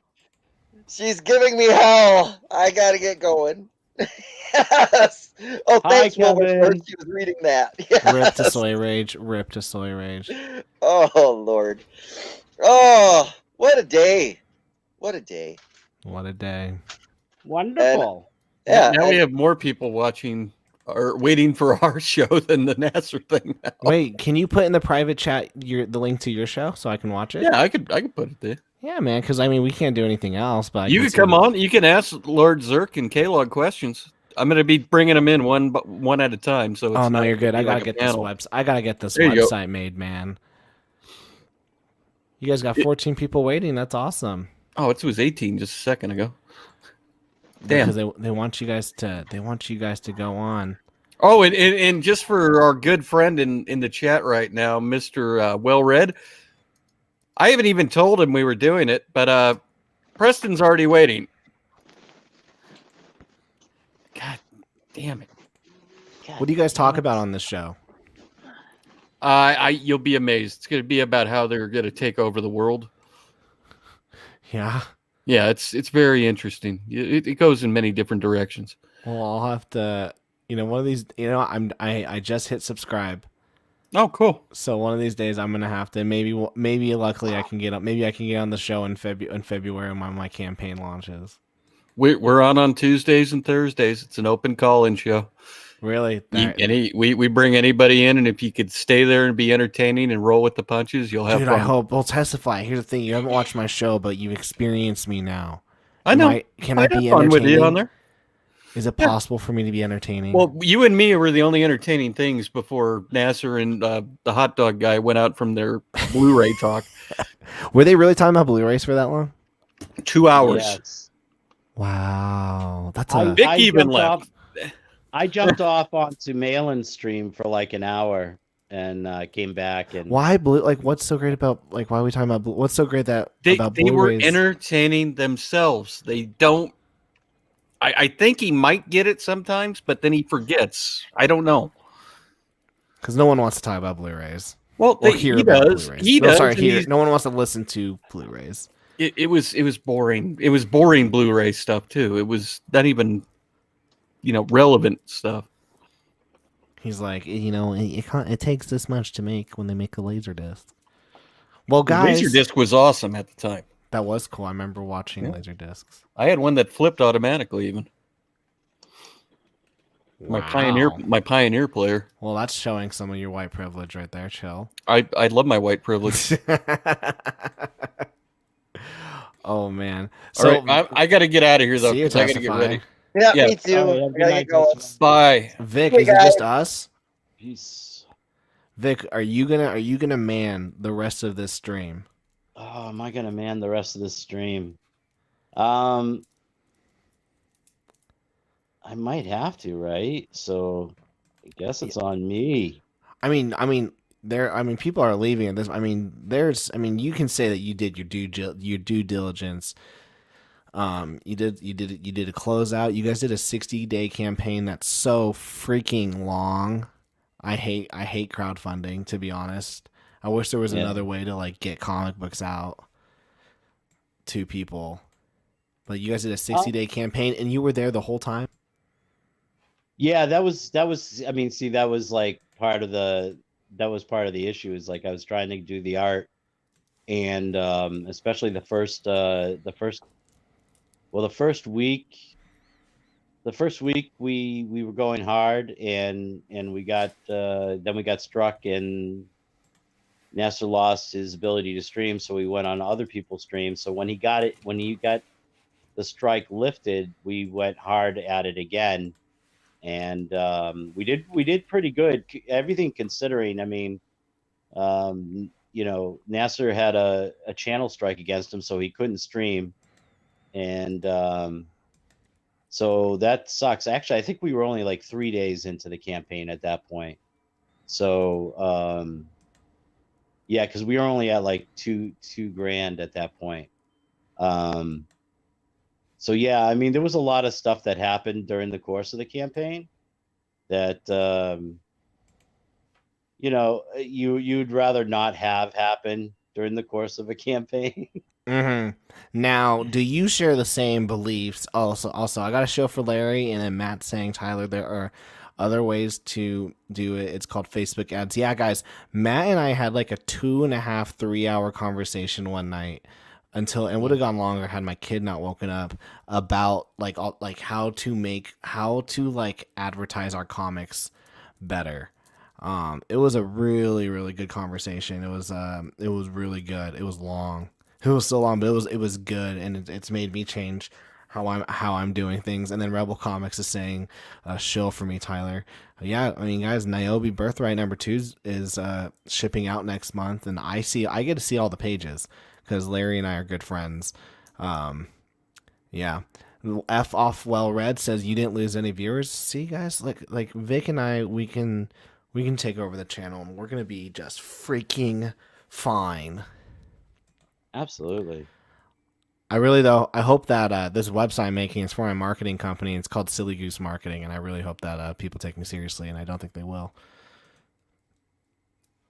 she's giving me hell. I gotta get going. Yes. Oh, thanks, Kevin. She was reading that. Yes. Rip to Soy Rage. Rip to Soy Rage. Oh Lord. Oh, what a day. What a day. What a day. Wonderful. Now we have more people watching or waiting for our show than the Nasser thing now. Wait, can you put in the private chat the link to your show so I can watch it? Yeah, I could put it there. Yeah, man, because I mean we can't do anything else. But you can come on. You can ask Lord Zerk and K-Log questions. gonna be bringing them in one at a time. So it's oh no, not you're good. gonna I be gotta like a get this panel. website. I gotta get this There you go. website made, man. You guys got 14 people waiting. That's awesome. Oh, it was 18 just a second ago. Damn. Because they want you guys to go on. Oh, and just for our good friend in the chat right now, Mr. Well Read, I haven't even told him we were doing it, but Preston's already waiting. God damn it. What do you guys talk about on this show? You'll be amazed. It's going to be about how they're going to take over the world. Yeah. Yeah, it's very interesting. It goes in many different directions. Well, I'll have to, one of these, I just hit subscribe. Oh, cool. So one of these days I'm gonna have to maybe luckily I can get up. Maybe I can get on the show in February when my campaign launches. We're on Tuesdays and Thursdays. It's an open call-in show. Really? We bring anybody in, and if you could stay there and be entertaining and roll with the punches, you'll have Dude, fun. I hope. Well, testify. Here's the thing: you haven't watched my show, but you've experienced me now. I know. Can I be fun with you on there? Is it possible for me to be entertaining? Well, you and me were the only entertaining things before Nasser and the hot dog guy went out from their Blu-ray talk. Were they really talking about Blu-rays for that long? 2 hours. Yes. Wow, that's Vic even left. I jumped off onto Malin's stream for like an hour and came back. And why blue? Like, what's so great about? Like, why are we talking about? What's so great about They Blu-rays? were entertaining themselves. They don't. I think he might get it sometimes, but then he forgets. I don't know. Because no one wants to talk about Blu-rays. Well, hear he about does. Blu-rays. He No, does. sorry, no one wants to listen to Blu-rays. It was boring. It was boring Blu-ray stuff too. It was not even, relevant stuff. He's like, it takes this much to make when they make a Laserdisc. Well, guys, the Laserdisc was awesome at the time. That was cool. I remember watching Laserdiscs. I had one that flipped automatically even. Wow. My Pioneer player. Well, that's showing some of your white privilege right there, Chill. I love my white privilege. Oh man! So all right, I got to get out of here though. I got to get ready. Yeah, me too. I gotta get going. Bye, Vic. Hey, is it just us? Peace. Vic, are you gonna man the rest of this stream? Oh, am I gonna man the rest of this stream? I might have to, right? So I guess it's on me. I mean, people are leaving at this. You can say that you did your due diligence. You did a closeout. You guys did a 60-day campaign that's so freaking long. I hate crowdfunding, to be honest. I wish there was another way to like get comic books out to people. But you guys did a 60-day campaign, and you were there the whole time. Yeah, that was. I mean, see, that was like part of the issue. Is like I was trying to do the art, and especially the first week we were going hard, and we got then we got struck, and Nasser lost his ability to stream, so we went on other people's streams. So when he got the strike lifted, we went hard at it again. And we did pretty good, everything considering. I mean, Nasser had a channel strike against him, so he couldn't stream, and so that sucks. Actually, I think we were only like 3 days into the campaign at that point. So yeah, because we were only at like two grand at that point. So yeah, I mean, there was a lot of stuff that happened during the course of the campaign that you'd rather not have happen during the course of a campaign. Mm-hmm. Now, do you share the same beliefs? Also, I got a show for Larry, and then Matt saying, Tyler, there are other ways to do it. It's called Facebook ads. Yeah, guys, Matt and I had like a 2.5, 3 hour conversation one night. And would have gone longer had my kid not woken up, about how to advertise our comics better. It was a really, really good conversation. It was really good. It was long. It was so long, but it was good, and it's made me change how I'm doing things, and then Rebel Comics is saying shill for me, Tyler. Yeah, I mean, guys, Niobe Birthright #2 is shipping out next month, and I get to see all the pages because Larry and I are good friends. Yeah. F off well read says you didn't lose any viewers. See, guys, like Vic and I, we can take over the channel, and we're gonna be just freaking fine. Absolutely. I hope that this website I'm making is for my marketing company. It's called Silly Goose Marketing, and I really hope that people take me seriously, and I don't think they will.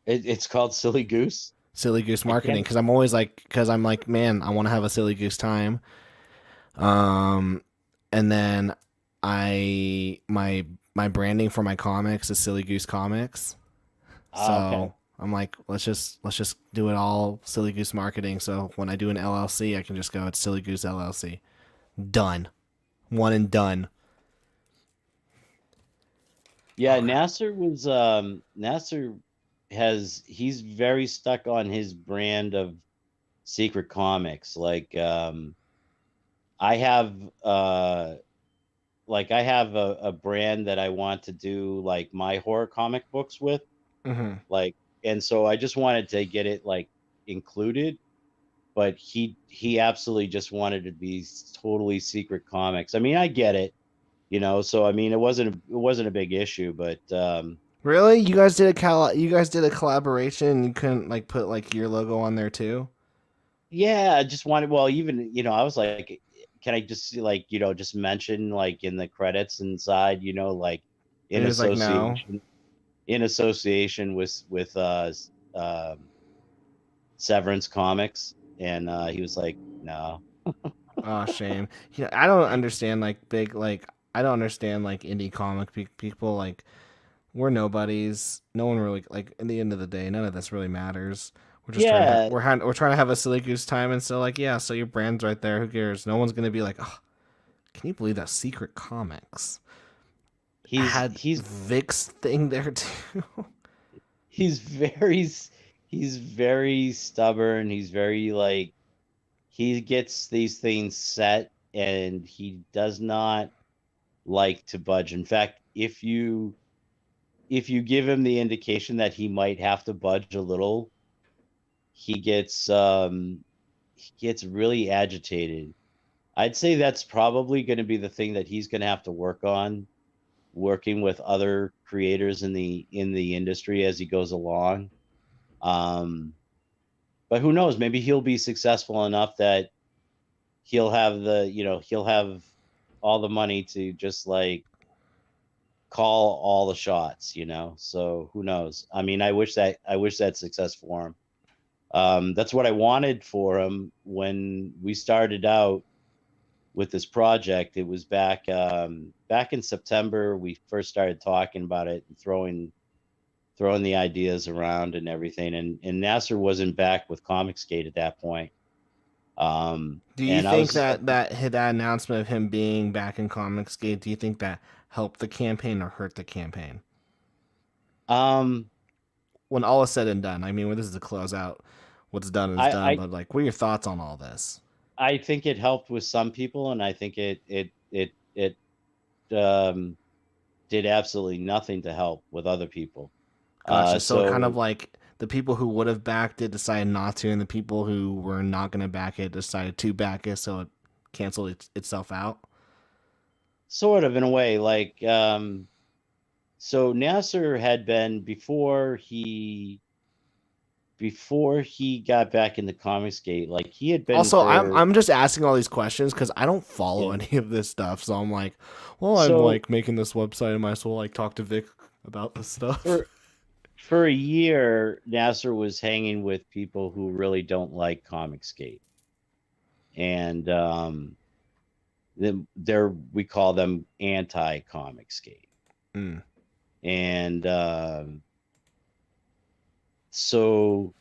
It's called Silly Goose? Silly Goose Marketing, because I'm like, man, I want to have a silly goose time. And then my branding for my comics is Silly Goose Comics. So okay. I'm like, let's just do it all Silly Goose Marketing. So when I do an LLC, I can just go, it's Silly Goose LLC. Done. One and done. Yeah, Nasser he's very stuck on his brand of secret comics. Like I have a brand that I want to do like my horror comic books with. Mm-hmm. Like, and so I just wanted to get it like included, but he absolutely just wanted to be totally secret comics. I mean, I get it, so I mean, it wasn't a big issue, but really, you guys did a collaboration and you couldn't like put like your logo on there too? Yeah, I just wanted, well, even, I was like, can I just like, just mention like in the credits inside, like in association, like, no. In association with Severance Comics, and he was like, no. Oh, shame. I don't understand I don't understand like indie comic people. Like, we're nobodies. No one really, like, in the end of the day, none of this really matters. We're just we're trying to have a silly goose time, and so like, yeah, so your brand's right there. Who cares? No one's gonna be like, oh, can you believe that Secret Comics? He's Vic's thing there too. He's very stubborn. He's very like, he gets these things set, and he does not like to budge. In fact, if you give him the indication that he might have to budge a little, he gets really agitated. I'd say that's probably going to be the thing that he's going to have to work on, working with other creators in the industry as he goes along. But who knows? Maybe he'll be successful enough that he'll have he'll have all the money to just like call all the shots, So who knows? I mean, I wish that success for him. That's what I wanted for him when we started out with this project. It was back in September. We first started talking about it and throwing the ideas around and everything. And Nasser wasn't back with Comicsgate at that point. Do you think that announcement of him being back in Comicsgate, do you think that helped the campaign or hurt the campaign? When all is said and done, I mean, when this is a closeout, what's done is done. But like, what are your thoughts on all this? I think it helped with some people, and I think it did absolutely nothing to help with other people. Gotcha. So kind of like the people who would have backed it decided not to, and the people who were not going to back it decided to back it, so it canceled itself out. Sort of, in a way. Like, so Nasser had been before he got back into Comicsgate, like he had been. Also, I'm just asking all these questions because I don't follow any of this stuff, so I'm like, well, I'm like making this website, I might as well like talk to Vic about this stuff. For a year, Nasser was hanging with people who really don't like Comicsgate, and we call them anti-Comicsgate. And so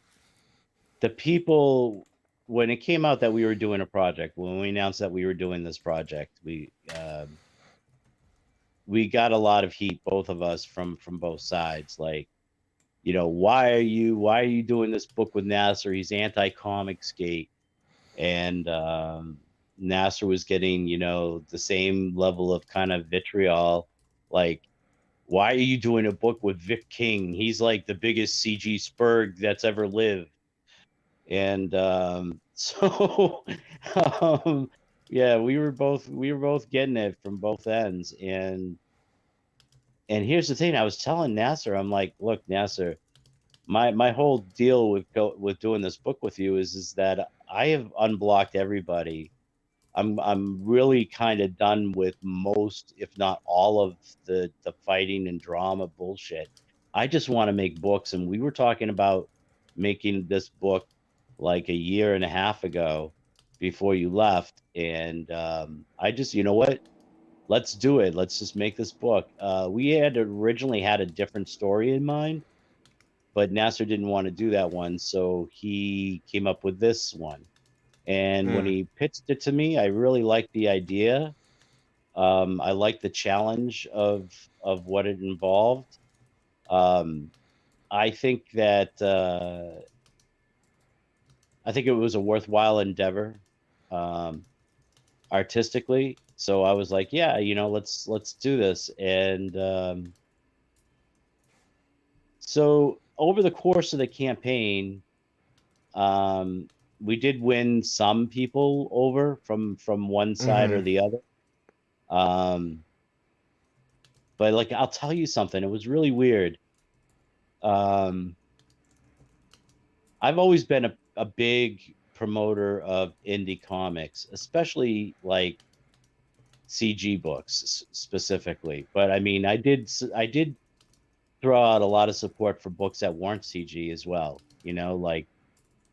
the people, when it came out that we were doing a project, when we announced that we were doing this project, we got a lot of heat, both of us, from both sides. Like, why are you doing this book with Nasser? He's anti-Comicsgate. And Nasser was getting, you know, the same level of kind of vitriol, like, why are you doing a book with Vic King? He's like the biggest CG Spurg that's ever lived. And so yeah, we were both getting it from both ends. And here's the thing, I was telling Nasser, I'm like, look, Nasser, my whole deal with doing this book with you is that I have unblocked everybody. I'm really kind of done with most, if not all, of the fighting and drama bullshit. I just want to make books, and we were talking about making this book like a year and a half ago before you left, and I just, you know what? Let's do it. Let's just make this book. We had originally had a different story in mind, but Nasser didn't want to do that one, so he came up with this one. And when he pitched it to me, I really liked the idea. I liked the challenge of what it involved. I think that I think it was a worthwhile endeavor, artistically. So I was like, yeah, you know, let's do this. And so over the course of the campaign, we did win some people over from one side or the other. But like, I'll tell you something, it was really weird. I've always been a big promoter of indie comics, especially like CG books specifically. But I mean, I did throw out a lot of support for books that weren't CG as well. You know, like,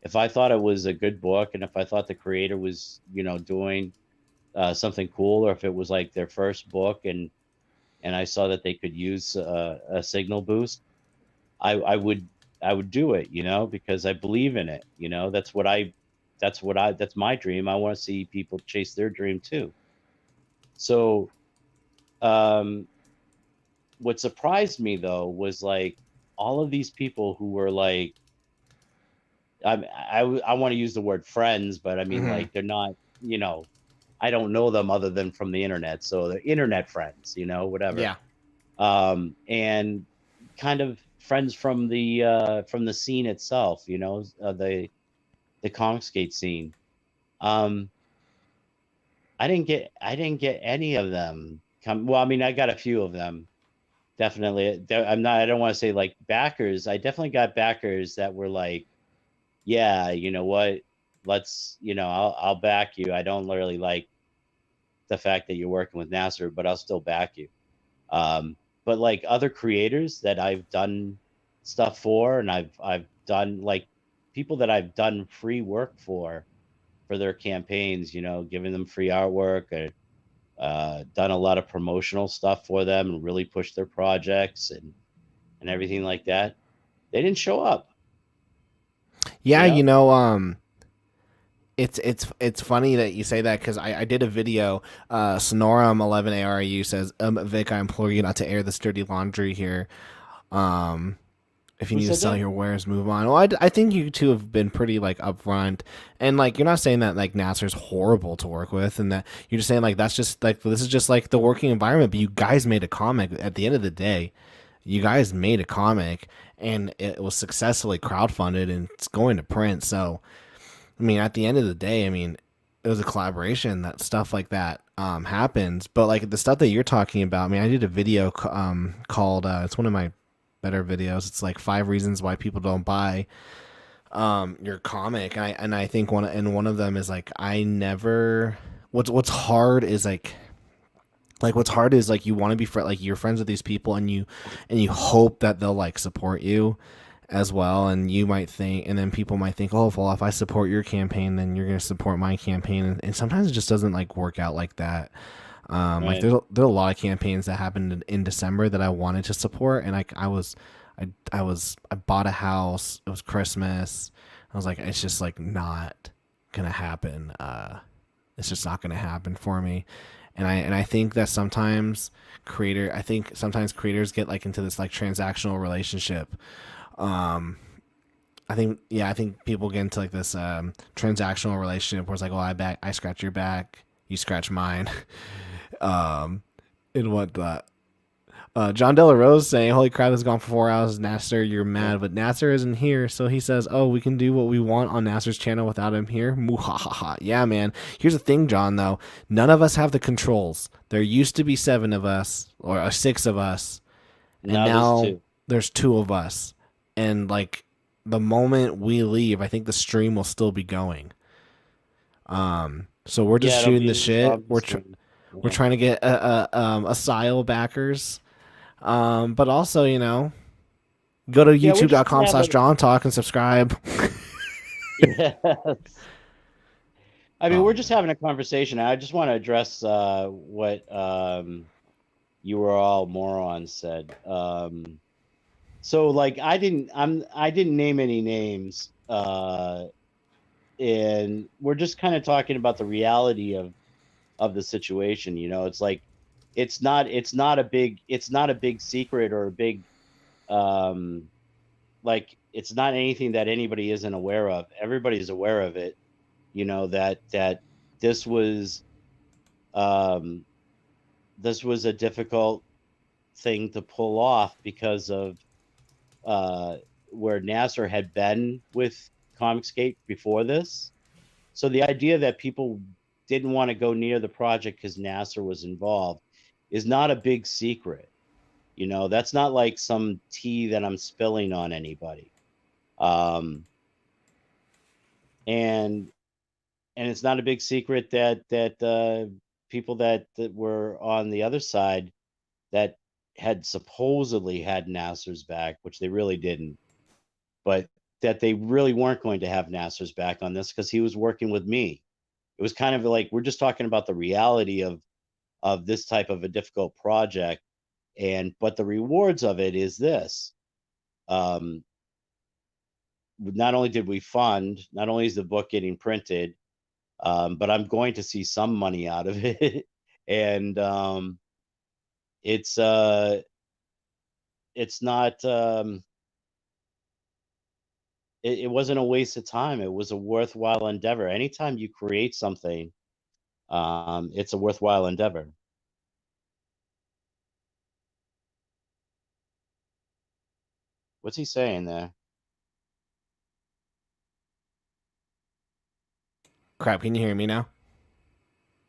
if I thought it was a good book, and if I thought the creator was, you know, doing something cool, or if it was like their first book, and I saw that they could use a signal boost, I would do it, you know, because I believe in it. You know, that's my dream. I want to see people chase their dream too. So, what surprised me though was like all of these people who were like, I want to use the word friends, but I mean, like, they're not, you know, I don't know them other than from the internet. So they're internet friends, you know, whatever. Yeah. And kind of friends from the scene itself, you know, the Comicsgate scene. I didn't get any of them come. Well, I mean, I got a few of them. Definitely. I don't want to say like backers. I definitely got backers that were like, yeah, you know what? Let's, you know, I'll back you. I don't really like the fact that you're working with Nasser, but I'll still back you. But like other creators that I've done stuff for, and I've done, like, people that I've done free work for their campaigns, you know, giving them free artwork, or done a lot of promotional stuff for them and really pushed their projects and everything like that. They didn't show up. Yeah, you know, it's funny that you say that, because I did a video. Sonorum11ARU says, Vic, I implore you not to air this dirty laundry here. If you need to sell your wares, move on. Well, I think you two have been pretty like upfront, and like, you're not saying that like Nasser's horrible to work with, and that you're just saying like that's just like, this is just like the working environment. But you guys made a comic. At the end of the day, you guys made a comic, and it was successfully crowdfunded, and it's going to print. So, I mean, at the end of the day, I mean, it was a collaboration. That stuff like that happens. But like the stuff that you're talking about, I mean, I did a video called it's one of my better videos. It's like 5 reasons why people don't buy your comic, and I think one of them is like, I never. What's hard is like what's hard is like, you want to be like, you're friends with these people, and you hope that they'll like support you as well, and you might think, and then people might think, oh, well, if I support your campaign, then you're going to support my campaign, and sometimes it just doesn't like work out like that. Like there are a lot of campaigns that happened in December that I wanted to support, and I bought a house. It was Christmas. I was like, it's just like not gonna happen. It's just not gonna happen for me. And I think that sometimes creators get like into this like transactional relationship, I think people get into like this transactional relationship where it's like, well, I scratch your back, you scratch mine, and whatnot. John Della Rose saying, "Holy crap, this has gone for 4 hours. Nasser, you're mad, but Nasser isn't here, so he says, oh, we can do what we want on Nasser's channel without him here. Muhahaha. Yeah, man. Here's the thing, John. Though none of us have the controls. There used to be 7 of us or 6 of us, and now there's 2 of us. And like the moment we leave, I think the stream will still be going. So we're just shooting the shit. We're trying to get Asyl backers." But also, go to youtube.com/JohnTalk and subscribe. Yes. I mean, we're just having a conversation. I just want to address what you were all morons said. So like I didn't name any names, and we're just kind of talking about the reality of the situation. It's like it's not a big secret or a big like it's not anything that anybody isn't aware of. Everybody's aware of it. That this was a difficult thing to pull off because of where Nasser had been with Comicsgate before this. So the idea that people didn't want to go near the project because Nasser was involved is not a big secret. That's not like some tea that I'm spilling on anybody. And it's not a big secret that people that were on the other side that had supposedly had Nasser's back, which they really didn't, but that they really weren't going to have Nasser's back on this because he was working with me. It was kind of like we're just talking about the reality of this type of a difficult project, but the rewards of it is this. Not only did we fund, not only is the book getting printed, but I'm going to see some money out of it, and it's not. It wasn't a waste of time. It was a worthwhile endeavor. Anytime you create something, it's a worthwhile endeavor. What's he saying there? Crap, can you hear me now?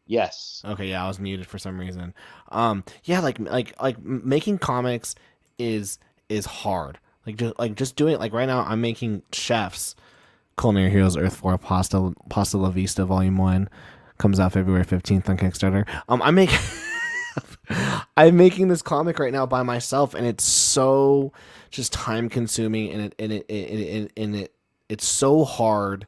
Yes. Okay, yeah, I was muted for some reason. Yeah, like making comics is hard. Just doing it. Like right now, I'm making Chefs, Culinary Heroes Earth 4 Pasta La Vista Volume 1 comes out February 15th on Kickstarter. I'm making this comic right now by myself, and it's so just time consuming, and it's so hard.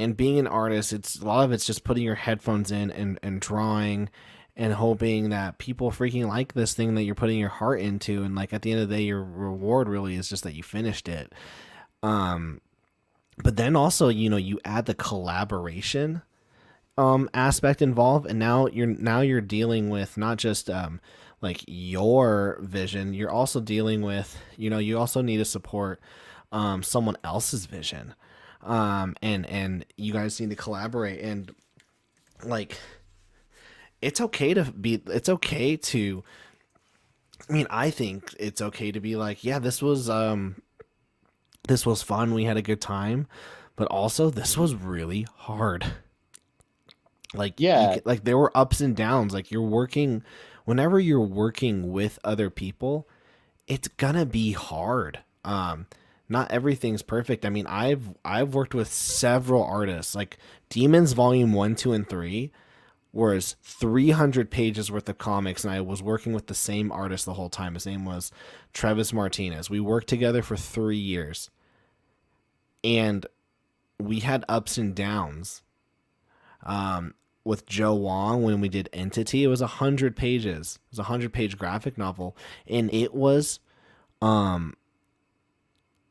And being an artist, a lot of it's just putting your headphones in and drawing and hoping that people freaking like this thing that you're putting your heart into. And like at the end of the day, your reward really is just that you finished it. But then also, you add the collaboration aspect involved, and now you're dealing with not just like your vision, you're also dealing with, you also need to support someone else's vision. And you guys need to collaborate, and like it's okay to I think it's okay to be like, yeah, this was fun, we had a good time, but also this was really hard. Like, yeah, like there were ups and downs. Like whenever you're working with other people, it's gonna be hard. Not everything's perfect. I mean, I've worked with several artists. Like Demons Volume 1, 2, and 3 was 300 pages worth of comics, and I was working with the same artist the whole time. His name was Travis Martinez. We worked together for 3 years, and we had ups and downs. With Joe Wong, when we did Entity, it was 100 pages. It was a 100-page graphic novel, and it was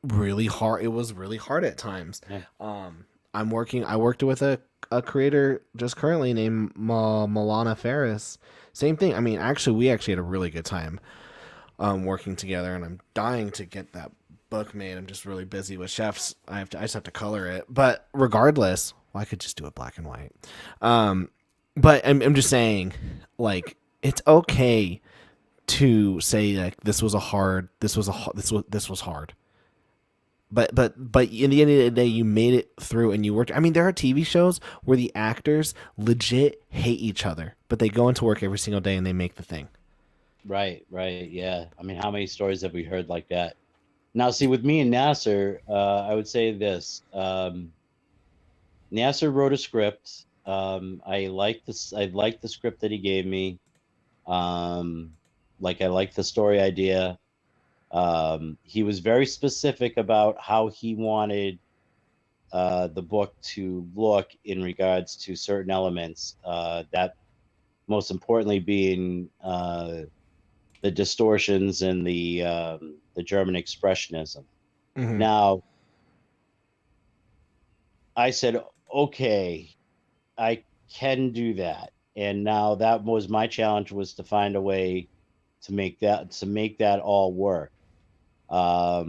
really hard. It was really hard at times. Yeah. I worked with a creator just currently named Milana Ferris. Same thing. I mean, we actually had a really good time working together, and I'm dying to get that book made. I'm just really busy with chefs. I just have to color it. But regardless, well, I could just do it black and white. But I'm just saying, like, it's okay to say like this was hard. This was hard. But in the end of the day, you made it through and you worked. I mean, there are TV shows where the actors legit hate each other, but they go into work every single day and they make the thing. Right, yeah. I mean, how many stories have we heard like that? Now, see, with me and Nasser, I would say this: Nasser wrote a script. I liked this. I liked the script that he gave me. I liked the story idea. He was very specific about how he wanted the book to look in regards to certain elements. That most importantly being the distortions and the German expressionism. Mm-hmm. Now, I said, okay, I can do that, and now that was my challenge, was to find a way to make that all work. But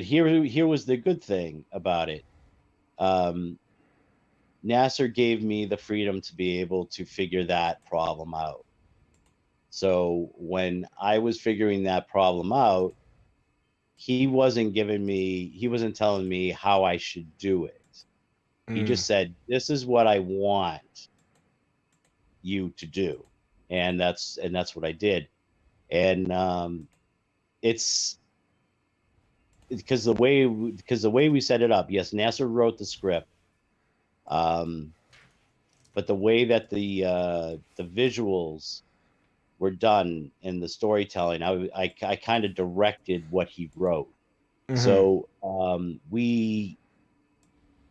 here was the good thing about it. Nasser gave me the freedom to be able to figure that problem out. So when I was figuring that problem out, he wasn't telling me how I should do it. He just said, "This is what I want you to do," and that's what I did. And it's because the way we set it up. Yes, Nasser wrote the script, but the way that the visuals were done in the storytelling, I kind of directed what he wrote. Mm-hmm. So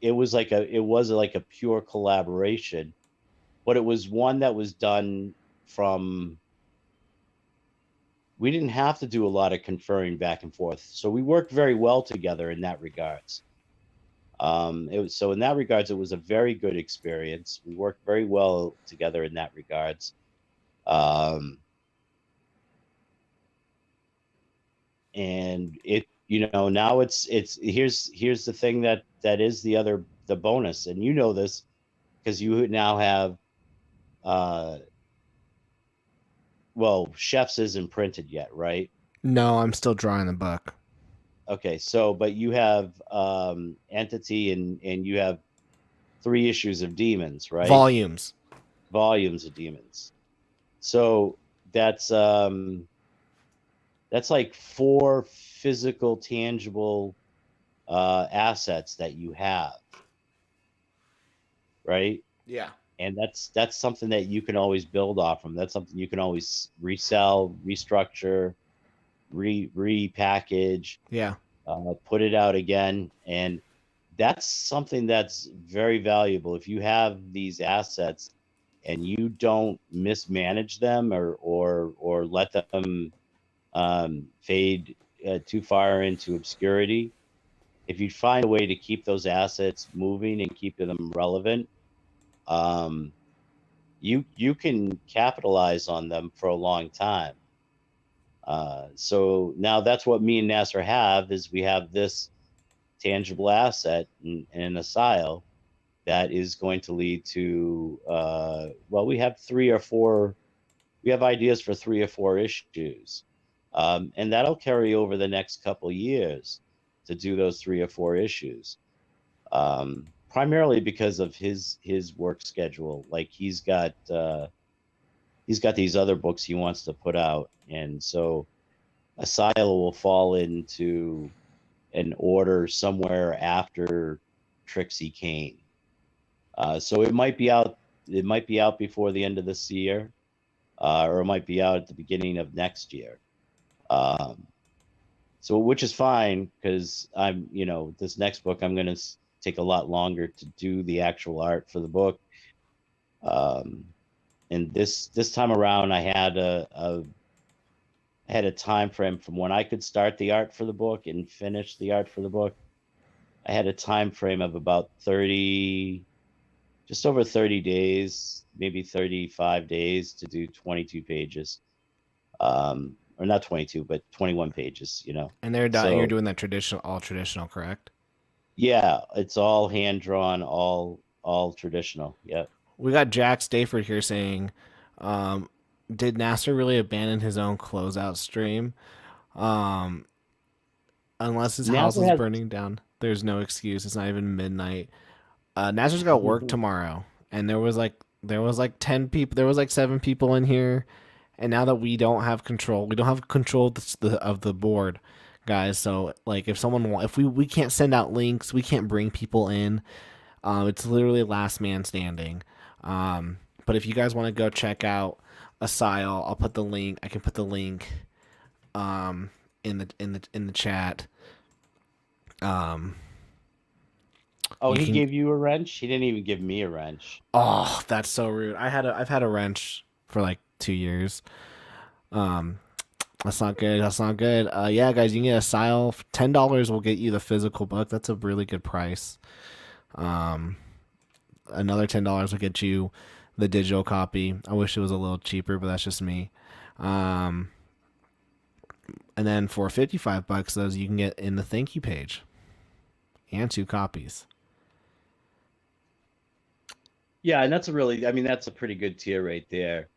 it was like a pure collaboration, but it was one that was done from. We didn't have to do a lot of conferring back and forth, so we worked very well together in that regards. So in that regards, it was a very good experience. We worked very well together in that regards. And it, now it's here's the thing that is the bonus, and this because you now have well, Chefs isn't printed yet, right? No, I'm still drawing the book. Okay, so but you have Entity and you have 3 issues of Demons, right? Volumes of Demons. So that's like 4 physical, tangible assets that you have, right? Yeah. And that's something that you can always build off from. That's something you can always resell, restructure, repackage. Yeah. Put it out again, and that's something that's very valuable. If you have these assets and you don't mismanage them or let them fade too far into obscurity, if you find a way to keep those assets moving and keep them relevant, you can capitalize on them for a long time. So now that's what me and Nasser have, is we have this tangible asset in Asyl that is going to lead to we have 3 or 4. We have ideas for 3 or 4 issues, and that'll carry over the next couple years to do those 3 or 4 issues. Primarily because of his work schedule. Like he's got these other books he wants to put out, and so Asyl will fall into an order somewhere after Trixie Kane. So it might be out. It might be out before the end of this year, or it might be out at the beginning of next year. So which is fine, because I'm this next book I'm going to take a lot longer to do the actual art for the book. And this time around, I had a time frame from when I could start the art for the book and finish the art for the book. I had a time frame of about just over 30 days, maybe 35 days to do 22 pages. or not 22, but 21 pages. And they're done. So, You're doing that all traditional, correct? yeah, it's all hand drawn, all traditional. Yeah. We got Jack Stayford here saying, "Did Nasser really abandon his own closeout stream? Unless his house is burning down, there's no excuse. It's not even midnight. Nasser's got work tomorrow, and there was like 10 people. There was like 7 people in here, and now that we don't have control of the board, guys. So like, if we can't send out links, we can't bring people in. It's literally last man standing. But if you guys want to go check out Asyl, I'll put the link. I can put the link in the chat. He gave you a wrench? He didn't even give me a wrench. Oh, that's so rude. I've had a wrench for like 2 years. That's not good. Yeah, guys, you can get Asyl. $10 will get you the physical book. That's a really good price. Another $10 will get you the digital copy. I wish it was a little cheaper, but that's just me. And then for $55, those you can get in the thank you page and 2 copies. Yeah, and that's a pretty good tier right there.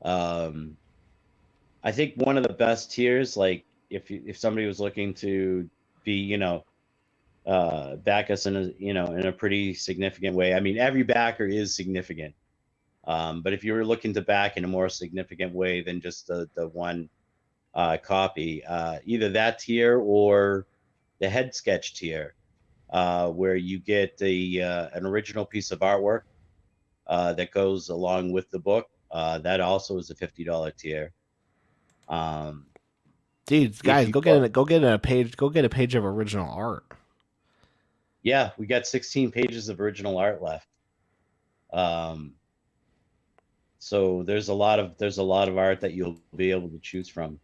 I think one of the best tiers, like if somebody was looking to be, back us in a pretty significant way. I mean, every backer is significant. But if you were looking to back in a more significant way than just the one copy, either that tier or the head sketch tier, where you get an original piece of artwork that goes along with the book. That also is a $50 tier. Dude, guys, go get a page of original art. Yeah, we got 16 pages of original art left. So there's a lot of art that you'll be able to choose from.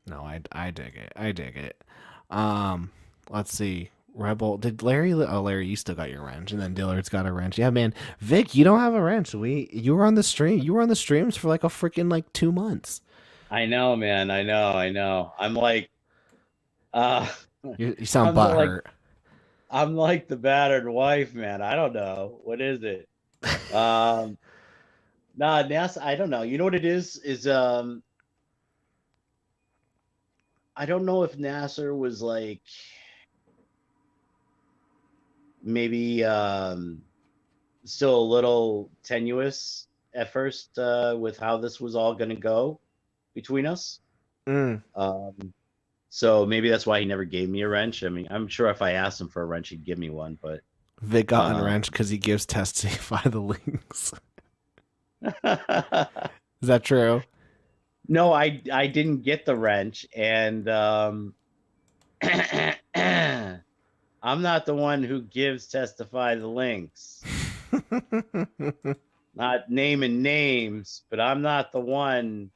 No, I dig it. Let's see. Rebel, did Larry? Oh, Larry, you still got your wrench, and then Dillard's got a wrench. Yeah, man. Vic, you don't have a wrench. You were on the stream. You were on the streams for like a freaking 2 months. I know, man. I know. I'm like, you sound butthurt. I'm like the battered wife, man. I don't know. What is it? Nah, NASA. I don't know. You know what it is? I don't know if Nasser was like maybe still a little tenuous at first with how this was all going to go between us. So maybe that's why he never gave me a wrench. I mean, I'm sure if I asked him for a wrench, he'd give me one. But Vic got a wrench because he gives Testify the links. Is that true? No, I didn't get the wrench, and I'm not the one who gives Testify the links. Not naming names, but I'm not the one,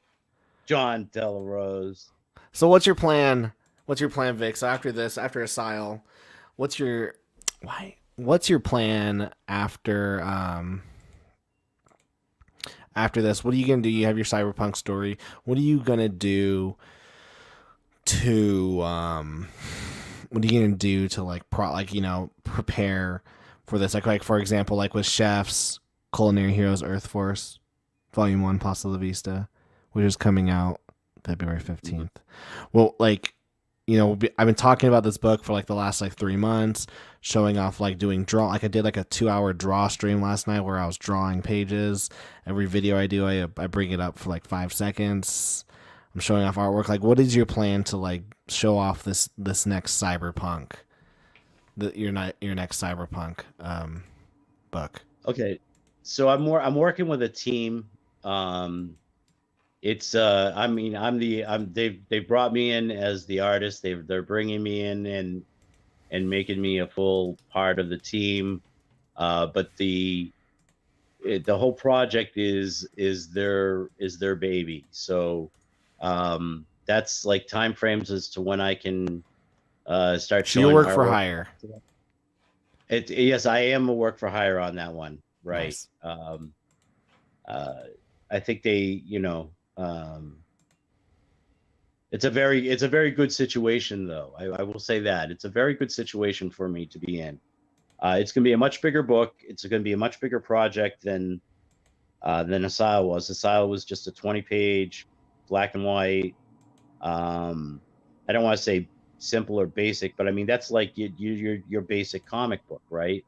John Delarose. So what's your plan? What's your plan, Vic? So after this, after Asyl, what's your plan after this? What are you gonna do? You have your cyberpunk story. What are you gonna do to prepare for this? Like for example, like with Chef's Culinary Heroes Earth Force, Volume 1, Pasta La Vista, which is coming out February 15th. Well, I've been talking about this book for like the last 3 months, showing off doing draw. I did a 2-hour draw stream last night where I was drawing pages. Every video I do, I bring it up for 5 seconds. I'm showing off artwork. What is your plan to show off this next cyberpunk, your next cyberpunk book? Okay, so I'm working with a team. It's they brought me in as the artist. They're bringing me in and making me a full part of the team. But the whole project is their baby. So that's time frames as to when I can start showing. So you work for hire. Yes, I am a work for hire on that one. Right. Nice. I think they, It's a very good situation, though. I will say that it's a very good situation for me to be in. It's going to be a much bigger book. It's going to be a much bigger project than Asyl was. Asyl was just a 20-page black and white. I don't want to say simple or basic, but I mean that's like your basic comic book, right?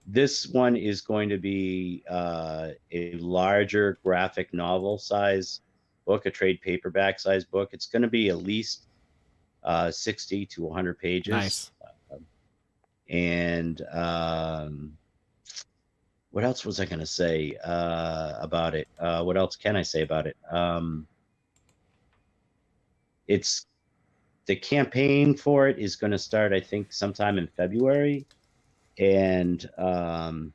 This one is going to be a larger graphic novel size book, a trade paperback size book. It's going to be at least 60 to 100 pages. Nice. And what else was I going to say about it? What else can I say about it? It's the campaign for it is going to start, I think, sometime in February, and I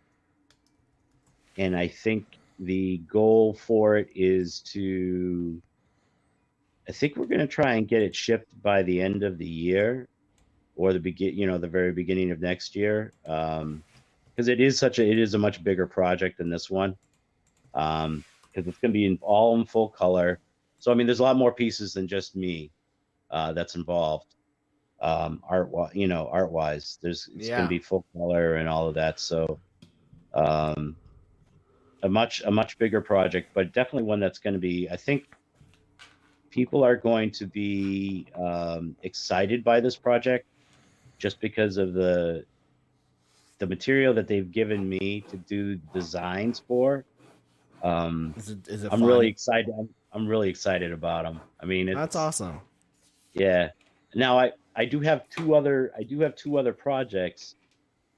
think the goal for it is to. I think we're going to try and get it shipped by the end of the year, or the very beginning of next year, because it is a much bigger project than this one, because it's going to be all in full color. So I mean, there's a lot more pieces than just me that's involved. Art-wise, it's going to be full color and all of that. So a much bigger project, but definitely one that's going to be. I think people are going to be excited by this project just because of the material that they've given me to do designs for. Is it I'm fun? really excited. I'm really excited about them. I mean, That's awesome. Yeah. Now I do have two other projects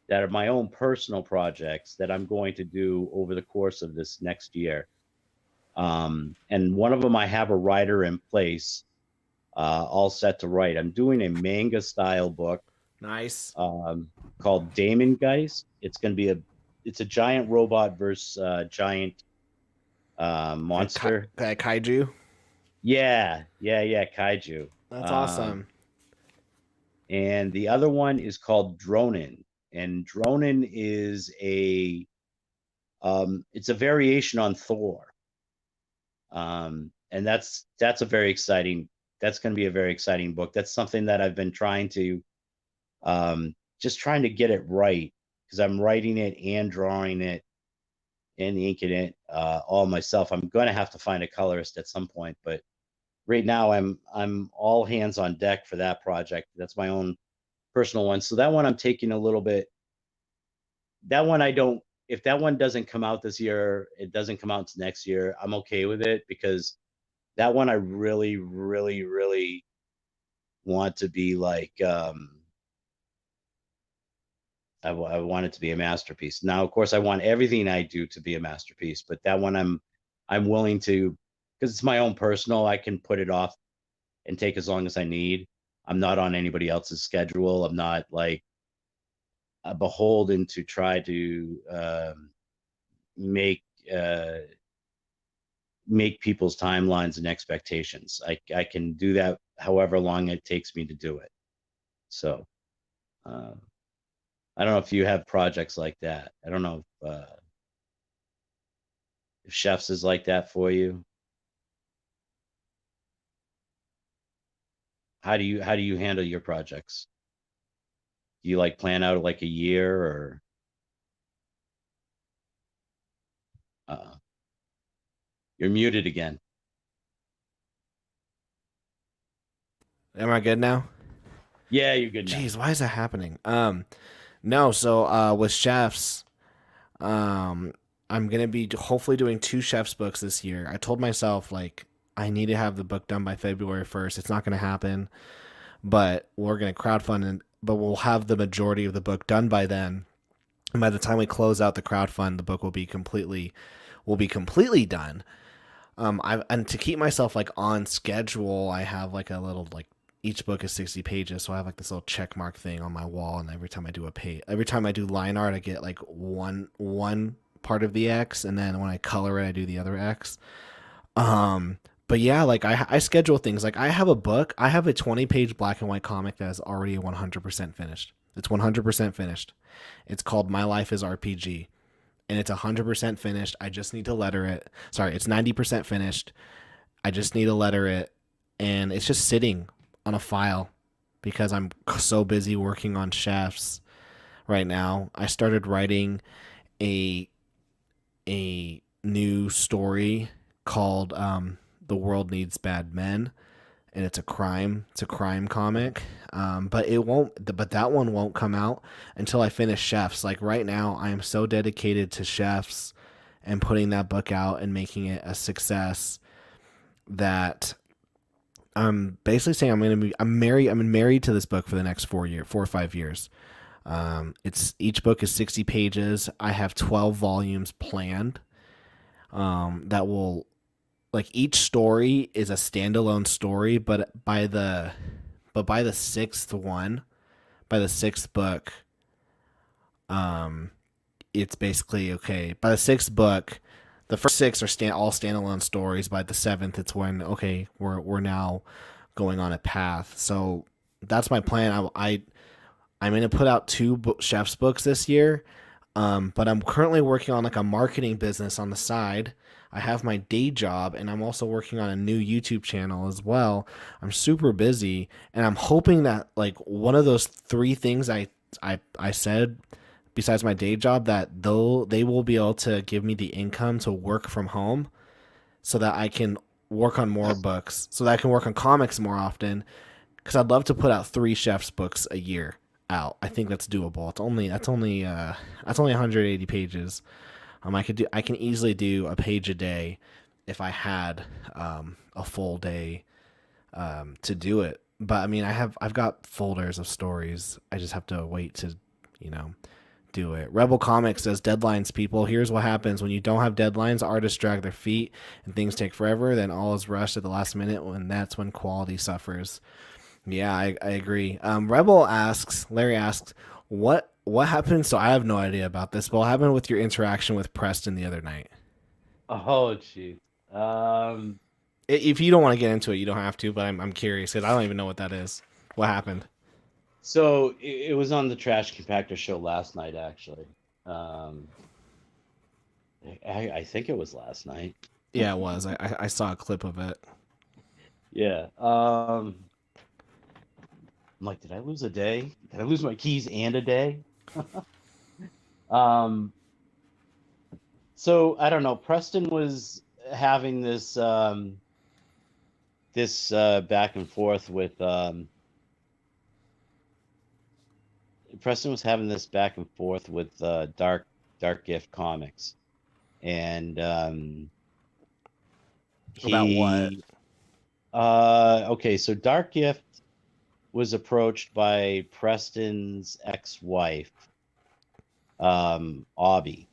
that are my own personal projects that I'm going to do over the course of this next year. And one of them I have a writer in place, all set to write. I'm doing a manga style book. Nice. Called Damon Geist. It's going to be a giant robot versus giant monster. Kaiju. Yeah, kaiju. That's awesome. And the other one is called Dronin, and Dronin is it's a variation on Thor. And that's going to be a very exciting book. That's something that I've been trying to get it right, because I'm writing it and drawing it and inking it all myself. I'm going to have to find a colorist at some point, but right now I'm all hands on deck for that project. That's my own personal one. So that one I'm taking a little bit. That one if that one doesn't come out this year, it doesn't come out next year, I'm okay with it, because that one I really, really, really want to be like, I want it to be a masterpiece. Now, of course, I want everything I do to be a masterpiece, but that one I'm willing to, because it's my own personal, I can put it off and take as long as I need. I'm not on anybody else's schedule. I'm not like beholden to try to make people's timelines and expectations. I can do that however long it takes me to do it. So I don't know if you have projects like that. I don't know if Chefs is like that for you. How do you handle your projects? Do you like plan out like a year, or you're muted again? Am I good now? Yeah, you're good now. Jeez, why is that happening? No, so with Chefs, I'm gonna be hopefully doing 2 Chefs books this year. I told myself, like, I need to have the book done by February 1st. It's not gonna happen, but we're gonna crowdfund, but we'll have the majority of the book done by then. And by the time we close out the crowdfund, the book will be completely done. And to keep myself like on schedule, I have like a little, like, each book is 60 pages, so I have like this little check mark thing on my wall, and every time I do line art, I get like one part of the X, and then when I color it, I do the other X. But yeah, like I schedule things. Like I have a 20-page black and white comic that is already 100% finished. It's 100% finished. It's called My Life is RPG, and it's 100% finished. I just need to letter it. Sorry, it's 90% finished. I just need to letter it, and it's just sitting on a file because I'm so busy working on chefs right now. I started writing a new story called "The World Needs Bad Men," and it's a crime comic. But that one won't come out until I finish Chefs. Like right now, I am so dedicated to Chefs and putting that book out and making it a success that I'm basically saying I'm married to this book for the next 4 or 5 years. It's each book is 60 pages. I have 12 volumes planned. That will, like, each story is a standalone story, but by the sixth book, it's basically okay. By the sixth book, the first six are all standalone stories. By the seventh, it's when okay, we're now going on a path. So that's my plan. I'm going to put out 2 chef's books this year, but I'm currently working on like a marketing business on the side. I have my day job, and I'm also working on a new YouTube channel as well. I'm super busy, and I'm hoping that like one of those 3 things I said besides my day job, that they will be able to give me the income to work from home so that I can work on more books, so that I can work on comics more often, because I'd love to put out 3 chef's books a year out. I think that's doable. That's only 180 pages. I can easily do a page a day if I had a full day to do it. But I mean, I've got folders of stories. I just have to wait to, do it. Rebel Comics says, deadlines, people. Here's what happens when you don't have deadlines. Artists drag their feet and things take forever. Then all is rushed at the last minute, and that's when quality suffers. Yeah, I agree. Larry asks, what happened? So I have no idea about this, but what happened with your interaction with Preston the other night? Oh, jeez. If you don't want to get into it, you don't have to, but I'm curious because I don't even know what that is. What happened? So it was on the Trash Compactor show last night, actually. I think it was last night. Yeah, it was. I saw a clip of it. Yeah. I'm like, did I lose a day? Did I lose my keys and a day? So I don't know. Preston was having this back and forth with Dark Gift Comics, and about what? Okay, so Dark Gift was approached by Preston's ex-wife, Abby,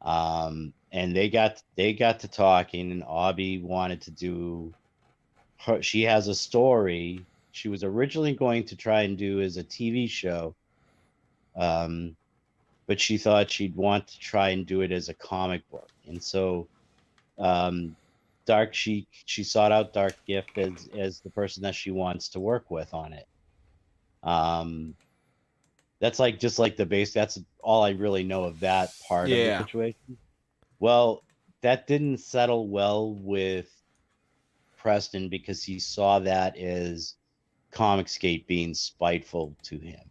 and they got to talking, and Abby wanted to do her. She has a story she was originally going to try and do as a TV show, but she thought she'd want to try and do it as a comic book, and so she sought out Dark Gift as the person that she wants to work with on it. That's like just like the base. That's all I really know of that part of the situation. Well, that didn't settle well with Preston because he saw that as Comicsgate being spiteful to him,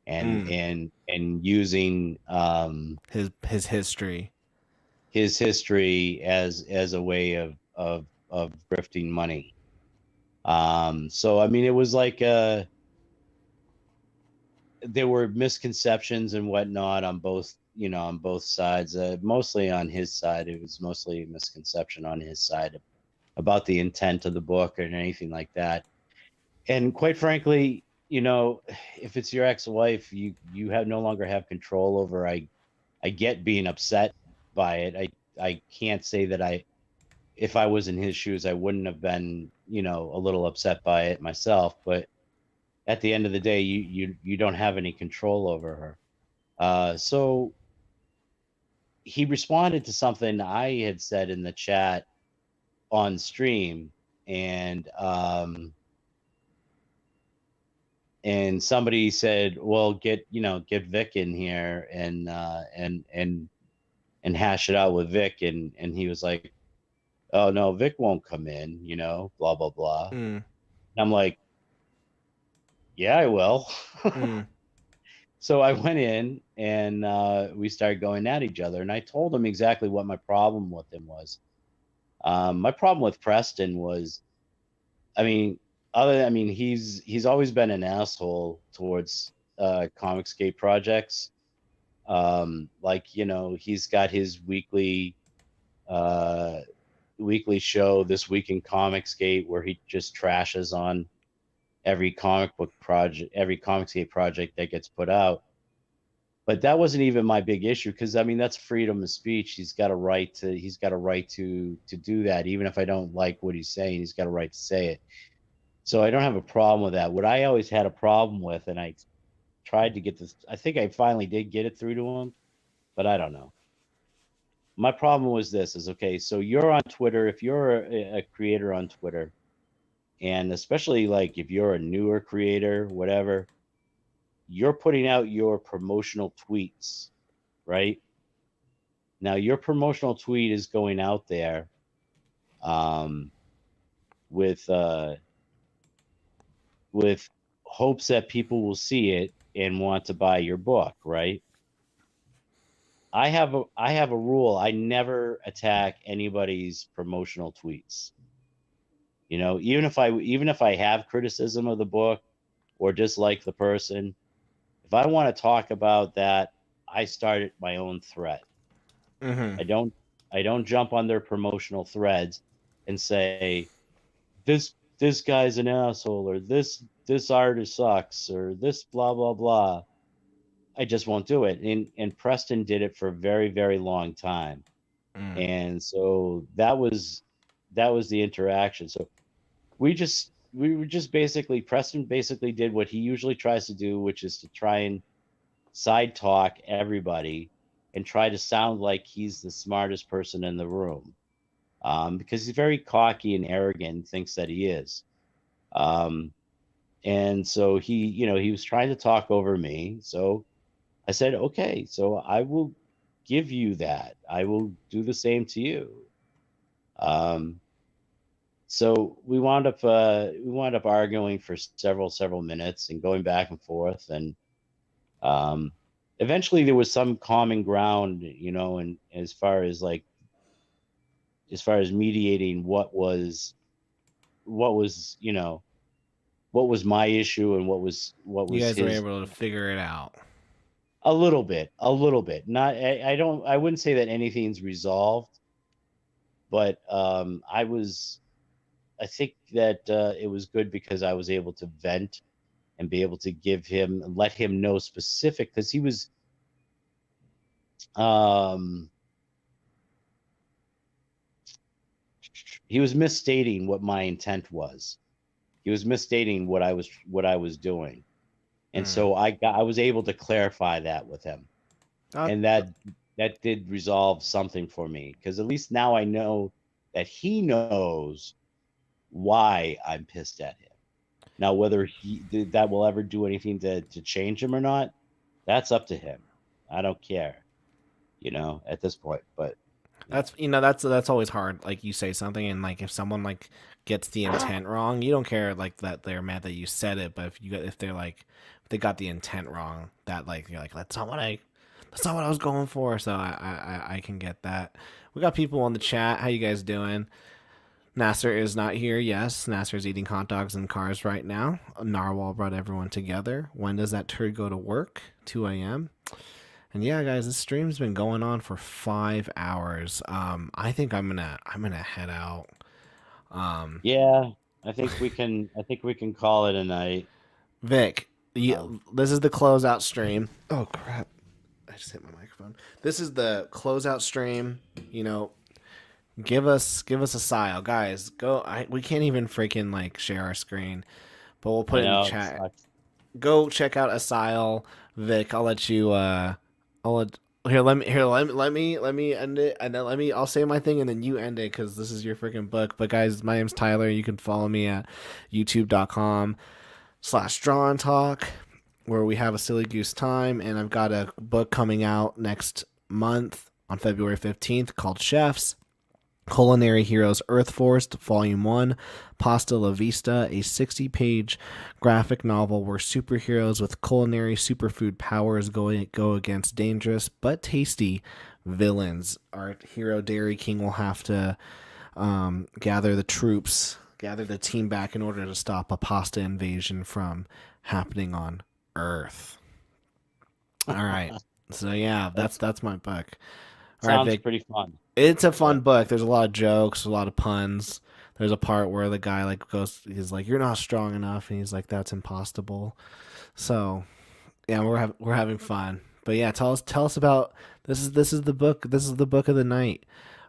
and using his history as a way of grifting money. So I mean, it was like there were misconceptions and whatnot on both sides. Mostly on his side, it was mostly a misconception on his side about the intent of the book or anything like that. And quite frankly, if it's your ex-wife, you no longer have control over. I get being upset by it. I can't say that if I was in his shoes, I wouldn't have been, a little upset by it myself. But at the end of the day, you don't have any control over her. So he responded to something I had said in the chat on stream, and somebody said, well, get Vic in here and hash it out with Vic. And he was like, oh no, Vic won't come in, you know, blah blah blah. And I'm like, yeah, I will. So I went in and we started going at each other, and I told him exactly what my problem with him was. My problem with Preston was, I mean, he's always been an asshole towards Comicsgate projects. Like, you know, he's got his weekly show, This Week in Comicsgate, where he just trashes on every comic book project, every Comicsgate project that gets put out. But that wasn't even my big issue, because I mean, that's freedom of speech. He's got a right to do that. Even if I don't like what he's saying, he's got a right to say it. So I don't have a problem with that. What I always had a problem with, and I tried to get this, I think I finally did get it through to him, but I don't know. My problem was this: is okay, so you're on Twitter. If you're a creator on Twitter, and especially like if you're a newer creator, whatever, you're putting out your promotional tweets, right? Now your promotional tweet is going out there with hopes that people will see it and want to buy your book, right? I have a rule. I never attack anybody's promotional tweets. You know, even if I have criticism of the book or dislike the person, if I want to talk about that, I start my own thread. I don't jump on their promotional threads and say this guy's an asshole, or this artist sucks, or this blah blah blah. I just won't do it. And Preston did it for a very, very long time. And so that was the interaction. So we were just basically, Preston basically did what he usually tries to do, which is to try and side talk everybody and try to sound like he's the smartest person in the room, because he's very cocky and arrogant and thinks that he is. And so he was trying to talk over me. So I said, okay, so I will give you that. I will do the same to you. So we wound up arguing for several minutes and going back and forth, and eventually there was some common ground, you know, and as far as mediating what was you know, what was my issue and what was you guys his. were able to figure it out. A little bit. Not. I wouldn't say that anything's resolved, but I think that it was good because I was able to vent and be able to let him know specific, because he was misstating what my intent was. He was misstating what I was doing. And so I was able to clarify that with him. And that did resolve something for me, because at least now I know that he knows why I'm pissed at him. Now, whether that will ever do anything to change him or not, that's up to him. I don't care, you know, at this point. But that's always hard. Like, you say something, and like if someone like gets the intent wrong, you don't care like that they're mad that you said it. But if they got the intent wrong, that like you're like, that's not what I was going for. So I can get that. We got people on the chat. How you guys doing? Nasser is not here. Yes, Nasser's eating hot dogs in cars right now. Narwhal brought everyone together. When does that turd go to work? 2 a.m. And yeah, guys, this stream's been going on for 5 hours. I think I'm gonna head out. Yeah, I think we can call it a night. Vic, this is the closeout stream. Oh crap! I just hit my microphone. This is the closeout stream. You know, give us Asyl, guys. We can't even freaking like share our screen, but we'll put it in the chat. Go check out Asyl. Vic, I'll let you. Let me end it, and then I'll say my thing, and then you end it, because this is your freaking book. But guys, my name's Tyler. You can follow me at youtube.com/drawandtalk, where we have a silly goose time, and I've got a book coming out next month on February 15th called Chefs. Culinary Heroes Earth Force, Volume 1, Pasta La Vista, a 60-page graphic novel where superheroes with culinary superfood powers go against dangerous but tasty villains. Our hero Dairy King will have to gather the team back in order to stop a pasta invasion from happening on Earth. All right. So yeah, that's my book. All right, Sounds Vic. pretty fun. It's a fun book. There's a lot of jokes, a lot of puns. There's a part where the guy he's like, "You're not strong enough," and he's like, "That's impossible." So, yeah, we're having fun. But yeah, tell us about this is the book. This is the book of the night.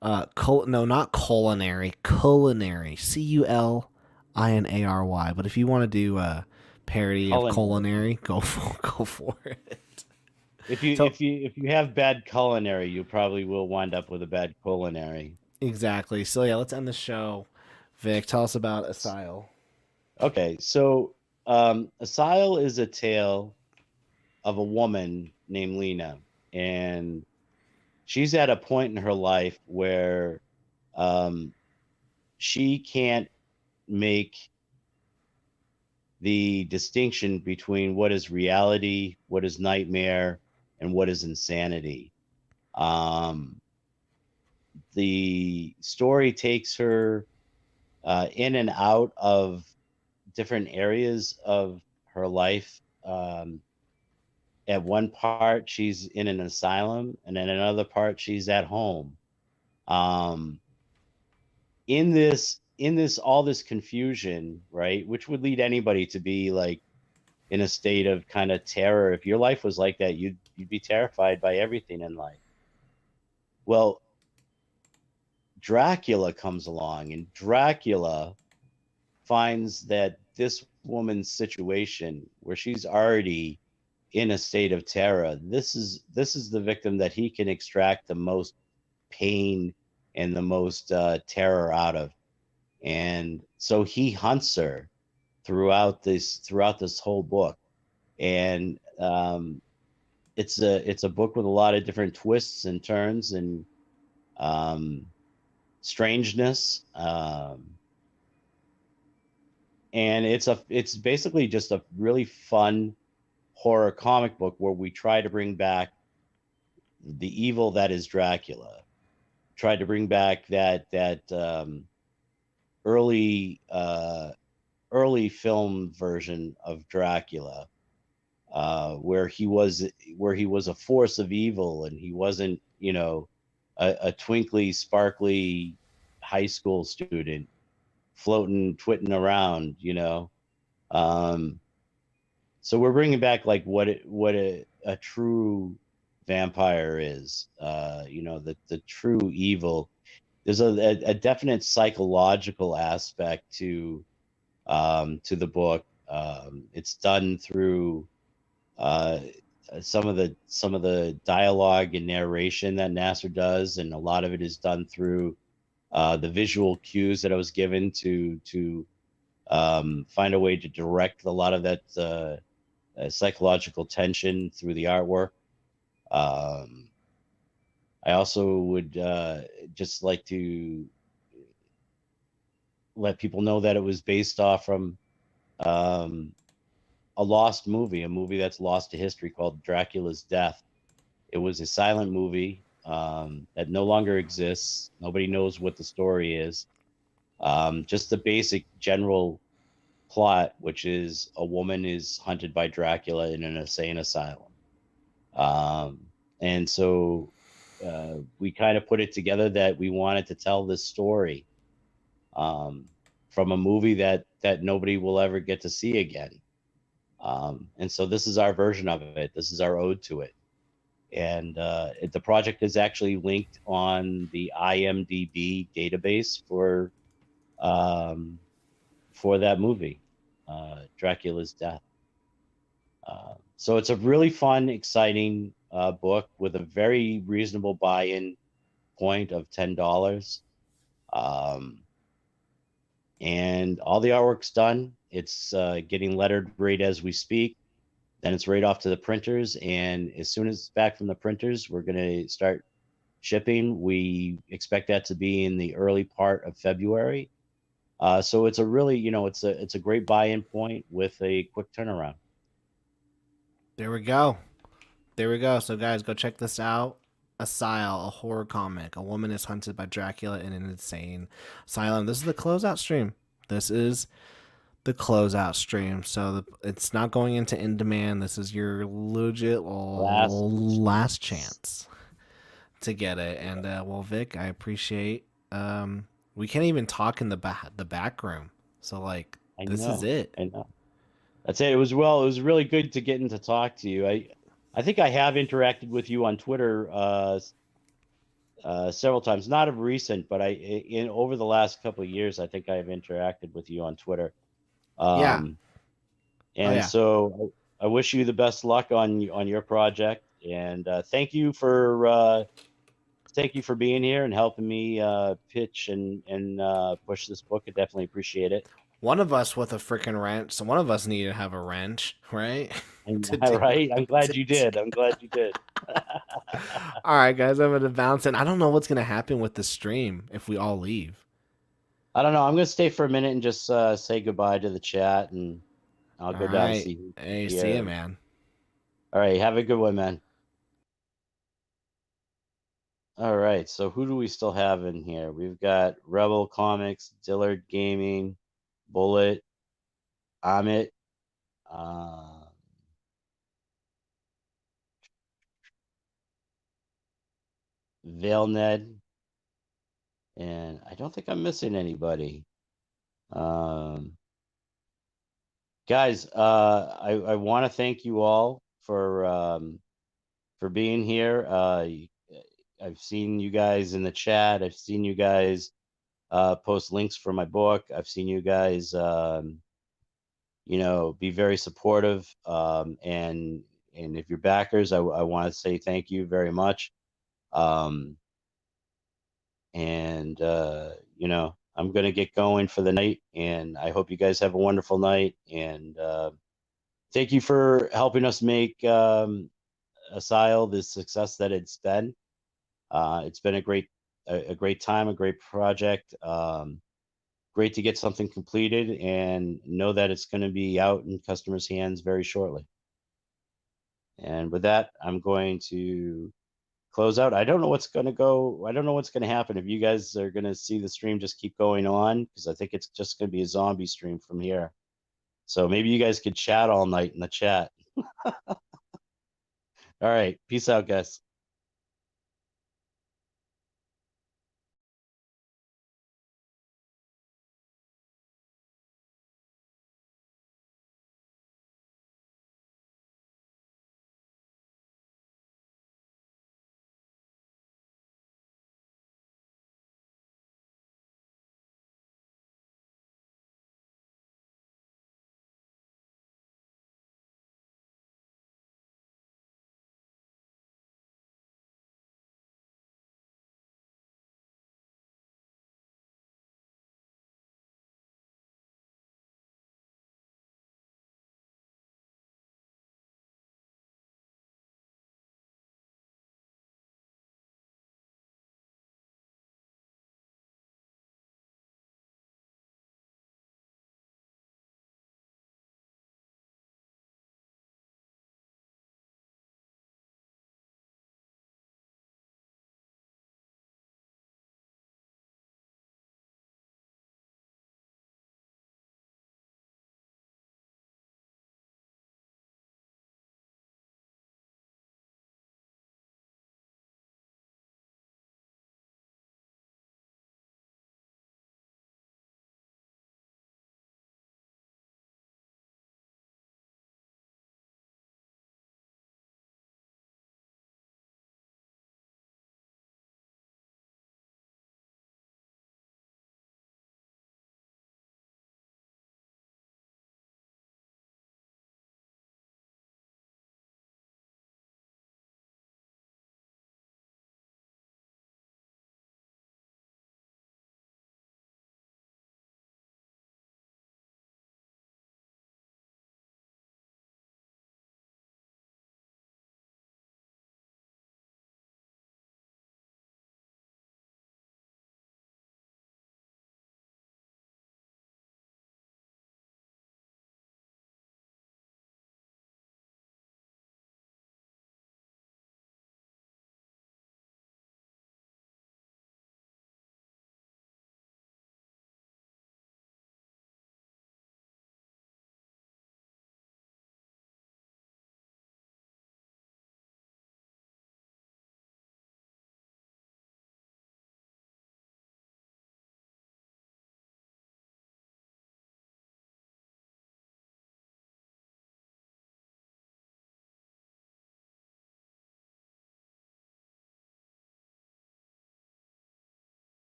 Not culinary, culinary. CULINARY. But if you want to do a parody of culinary, go for it. If you have bad culinary, you probably will wind up with a bad culinary. Exactly. So yeah, let's end the show. Vic, tell us about Asyl. Okay, so Asyl is a tale of a woman named Lena, and she's at a point in her life where she can't make the distinction between what is reality, what is nightmare, and what is insanity. The story takes her in and out of different areas of her life. At one part, she's in an asylum, and in another part, she's at home. In this all this confusion, right, which would lead anybody to be like in a state of kind of terror. If your life was like that, you'd be terrified by everything in life. Well, Dracula comes along, and Dracula finds that this woman's situation, where she's already in a state of terror, this is the victim that he can extract the most pain and the most terror out of. And so he hunts her throughout this whole book. And it's a book with a lot of different twists and turns and strangeness. And it's basically just a really fun horror comic book where we try to bring back the evil that is Dracula. Tried to bring back that early film version of Dracula, where he was a force of evil, and he wasn't, a twinkly, sparkly high school student twitting around, So we're bringing back like what a true vampire is, the true evil. There's a definite psychological aspect to the book. It's done through some of the dialogue and narration that Nasser does, and a lot of it is done through the visual cues that I was given to find a way to direct a lot of that psychological tension through the artwork. I also would just like to let people know that it was based off from a lost movie, a movie that's lost to history called Dracula's Death. It was a silent movie that no longer exists. Nobody knows what the story is. Just the basic general plot, which is a woman is hunted by Dracula in an insane asylum. And so we kind of put it together that we wanted to tell this story from a movie that nobody will ever get to see again. And so this is our version of it. This is our ode to it. And the project is actually linked on the IMDb database for that movie, Dracula's Death. So it's a really fun, exciting book with a very reasonable buy-in point of $10. And all the artwork's done. It's getting lettered right as we speak. Then it's right off to the printers. And as soon as it's back from the printers, we're going to start shipping. We expect that to be in the early part of February. So it's a really, it's a great buy-in point with a quick turnaround. There we go. There we go. So guys, go check this out. Asyl, a horror comic. A woman is hunted by Dracula in an insane asylum. This is the closeout stream. This is the closeout stream. So it's not going into in demand. This is your legit last chance to get it. And well, Vic, I appreciate. We can't even talk in the back room. So like, this is it. I know. That's it. It was really good to get in to talk to you. I think I have interacted with you on Twitter several times, not of recent, but over the last couple of years, I think I have interacted with you on Twitter. So I wish you the best luck on your project, and thank you for being here and helping me pitch and push this book. I definitely appreciate it. One of us with a freaking wrench. So one of us needed to have a wrench, right? Right. I'm glad you did. I'm glad you did. All right, guys. I'm going to bounce in. I don't know what's going to happen with the stream if we all leave. I don't know. I'm going to stay for a minute and just say goodbye to the chat, and I'll go down and see. Hey, see you, man. All right. Have a good one, man. All right. So who do we still have in here? We've got Rebel Comics, Dillard Gaming, Bullet, Amit, Vailned, and I don't think I'm missing anybody. Guys, I want to thank you all for being here. I've seen you guys in the chat. I've seen you guys post links for my book. I've seen you guys, be very supportive. And if you're backers, I want to say thank you very much. I'm going to get going for the night, and I hope you guys have a wonderful night. And thank you for helping us make Asyl the success that it's been. It's been a great time, a great project. Great to get something completed and know that it's going to be out in customers' hands very shortly. And with that, I'm going to close out. I don't know what's going to happen. If you guys are going to see the stream just keep going on, because I think it's just going to be a zombie stream from here. So maybe you guys could chat all night in the chat. All right. Peace out, guys.